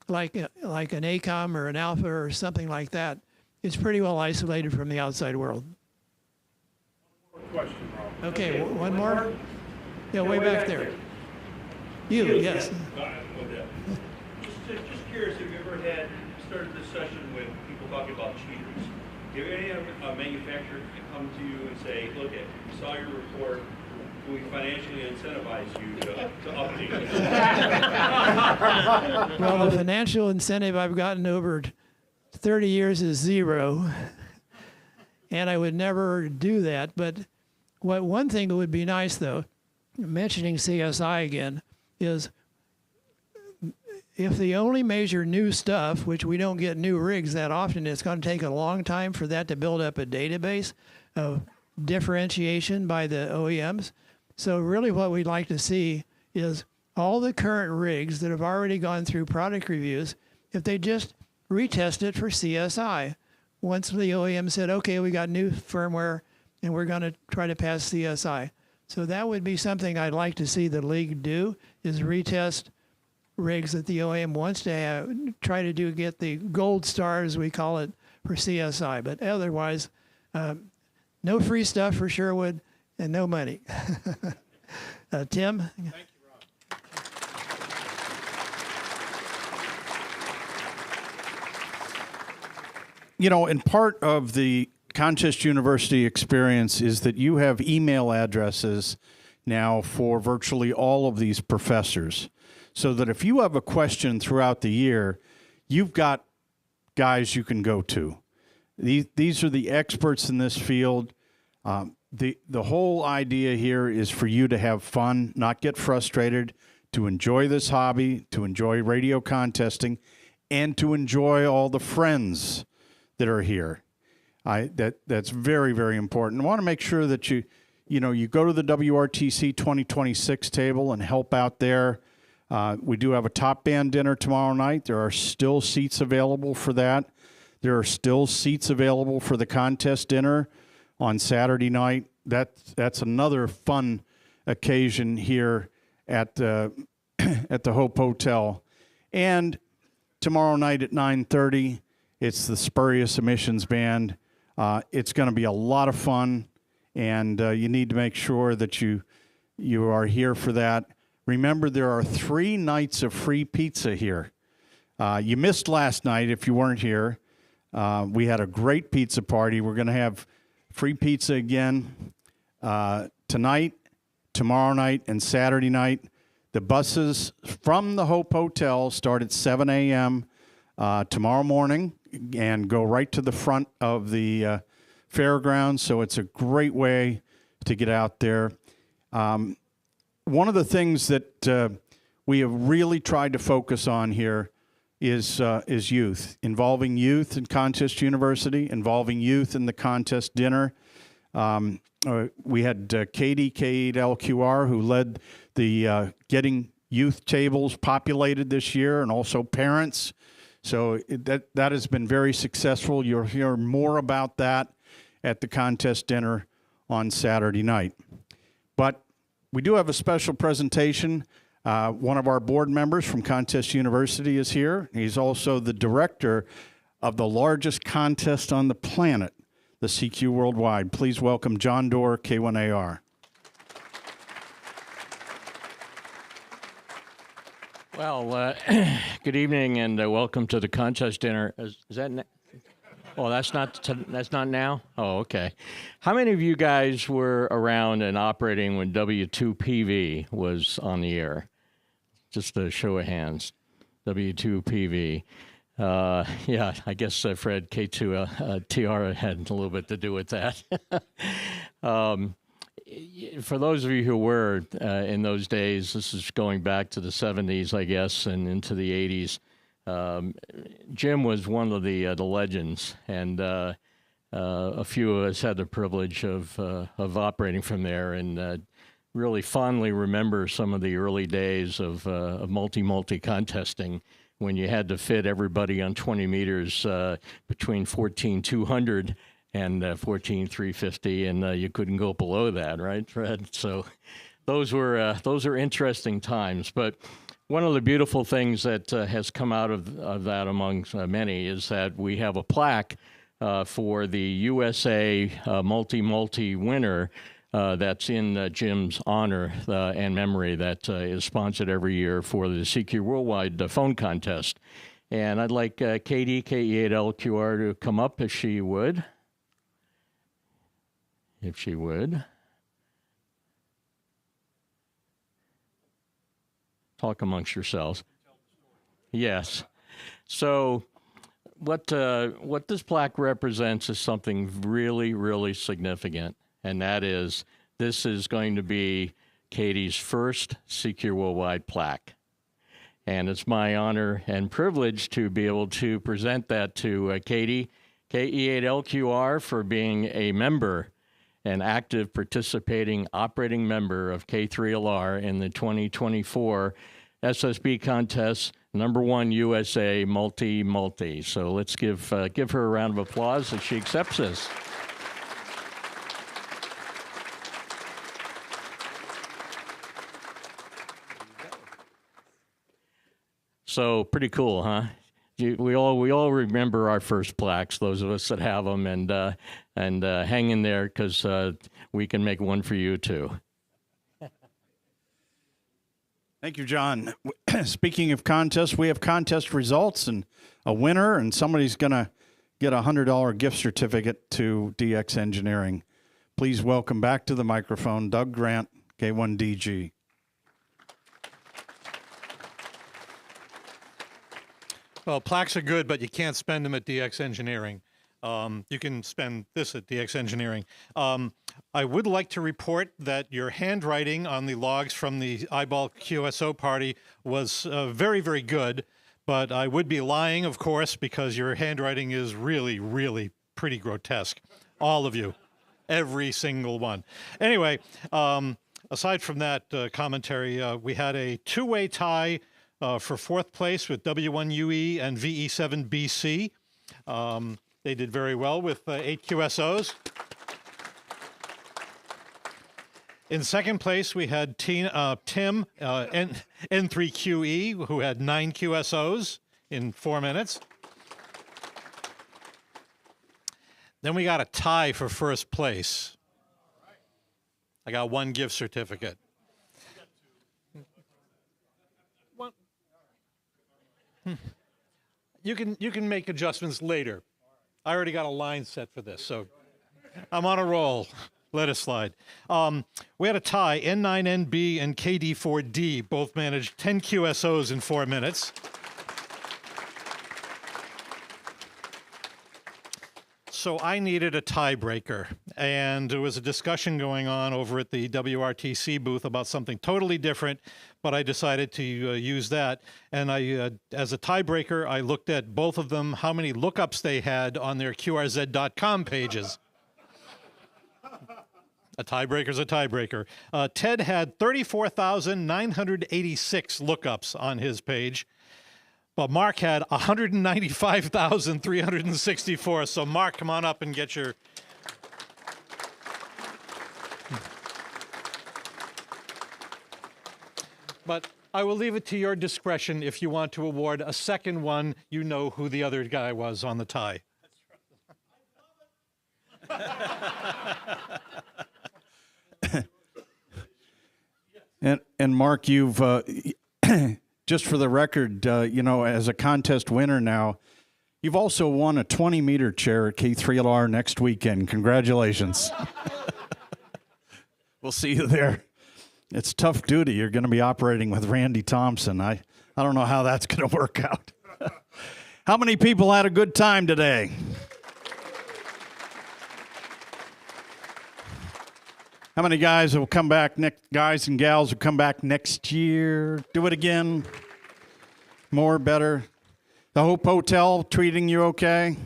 like an ACOM or an Alpha or something like that, it's pretty well isolated from the outside world. Question, Rob. Okay, one more? Yeah, way back there. You, yes. Just curious, have you ever started this session with people talking about cheaters? Do you have any manufacturer come to you and say, look, we saw your report, can we financially incentivize you to update it? Well, the financial incentive I've gotten over 30 years is 0, and I would never do that. But one thing that would be nice, though, mentioning CSI again, is if they only measure new stuff, which we don't get new rigs that often, it's going to take a long time for that to build up a database of differentiation by the OEMs. So really what we'd like to see is all the current rigs that have already gone through product reviews, if they just retest it for CSI. Once the OEM said, okay, we got new firmware and we're going to try to pass CSI. So that would be something I'd like to see the league do, is retest rigs that the OEM wants to have, try to get the gold star, as we call it, for CSI. But otherwise, no free stuff for Sherwood and no money. Tim? Thank you, Rob. You know, and part of the Conchester University experience is that you have email addresses now for virtually all of these professors, so that if you have a question throughout the year, you've got guys you can go to. These are the experts in this field. The whole idea here is for you to have fun, not get frustrated, to enjoy this hobby, to enjoy radio contesting, and to enjoy all the friends that are here. That's very, very important. I want to make sure that you go to the WRTC 2026 table and help out there. We do have a top band dinner tomorrow night. There are still seats available for that. There are still seats available for the contest dinner on Saturday night. That's another fun occasion here at the at the Hope Hotel. And tomorrow night at 9:30, it's the Spurious Emissions Band. It's going to be a lot of fun, and you need to make sure that you are here for that. Remember, there are 3 nights of free pizza here. You missed last night if you weren't here. We had a great pizza party. We're going to have free pizza again tonight, tomorrow night, and Saturday night. The buses from the Hope Hotel start at 7 a.m. Tomorrow morning and go right to the front of the fairgrounds. So it's a great way to get out there. One of the things that we have really tried to focus on here is youth, involving youth in Contest University, involving youth in the contest dinner. We had Katie, K8LQR, who led the getting youth tables populated this year, and also parents. So that has been very successful. You'll hear more about that at the contest dinner on Saturday night. But we do have a special presentation. One of our board members from Contest University is here. He's also the director of the largest contest on the planet, the CQ Worldwide. Please welcome John Doerr, K1AR. Well, good evening and welcome to the contest dinner. Is that? Oh, that's not now? Oh, okay. How many of you guys were around and operating when W2PV was on the air? Just a show of hands. W2PV. Yeah, I guess Fred K2TR had a little bit to do with that. For those of you who were in those days, this is going back to the 70s, I guess, and into the 80s. Jim was one of the legends, and a few of us had the privilege of operating from there, and really fondly remember some of the early days of multi contesting, when you had to fit everybody on 20 meters between 14,200 and 14,350, and you couldn't go below that, right, Fred? So those are interesting times. But one of the beautiful things that has come out of that, amongst many, is that we have a plaque for the USA multi winner that's in Jim's honor and memory, that is sponsored every year for the CQ Worldwide phone contest. And I'd like Katie, K8LQR, to come up if she would. If she would. Talk amongst yourselves. Yes. So what this plaque represents is something really, really significant, and that is this is going to be Katie's first CQ Worldwide plaque. And it's my honor and privilege to be able to present that to Katie, KE8LQR, for being a member, an active participating operating member of K3LR in the 2024 SSB contest, #1 USA multi. So let's give her a round of applause as she accepts this. So pretty cool, huh? We all remember our first plaques, those of us that have them, and hang in there, because we can make one for you too. Thank you, John. Speaking of contests, we have contest results and a winner, and somebody's going to get a $100 gift certificate to DX Engineering. Please welcome back to the microphone Doug Grant, K1DG. Well, plaques are good, but you can't spend them at DX Engineering. You can spend this at DX Engineering. I would like to report that your handwriting on the logs from the Eyeball QSO party was very, very good, but I would be lying, of course, because your handwriting is really, really pretty grotesque. All of you. Every single one. Anyway, aside from that commentary, we had a two-way tie for fourth place with W1UE and VE7BC. They did very well with 8 QSOs. In second place, we had Tim N3QE, who had 9 QSOs in 4 minutes. Then we got a tie for first place. I got 1 gift certificate. You can make adjustments later. I already got a line set for this, so I'm on a roll. Let it slide. We had a tie. N9NB and KD4D both managed 10 QSOs in 4 minutes. So I needed a tiebreaker, and there was a discussion going on over at the WRTC booth about something totally different, but I decided to use that. And I, as a tiebreaker, I looked at both of them, how many lookups they had on their QRZ.com pages. A tiebreaker's a tiebreaker. Ted had 34,986 lookups on his page. But Mark had 195,364. So Mark, come on up and get your... But I will leave it to your discretion if you want to award a second one. You know who the other guy was on the tie. And Mark, you've... just for the record, you know, as a contest winner now, you've also won a 20-meter chair at K3LR next weekend. Congratulations. We'll see you there. It's tough duty. You're going to be operating with Randy Thompson. I don't know how that's going to work out. How many people had a good time today? How many guys will come back guys and gals will come back next year? Do it again? More, better? The Hope Hotel treating you okay?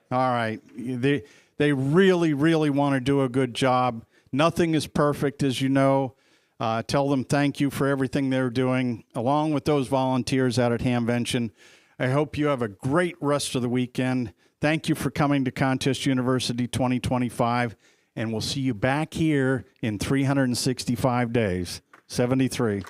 All right. They really, really want to do a good job. Nothing is perfect, as you know. Tell them thank you for everything they're doing, along with those volunteers out at Hamvention. I hope you have a great rest of the weekend. Thank you for coming to Contest University 2025. And we'll see you back here in 365 days. 73.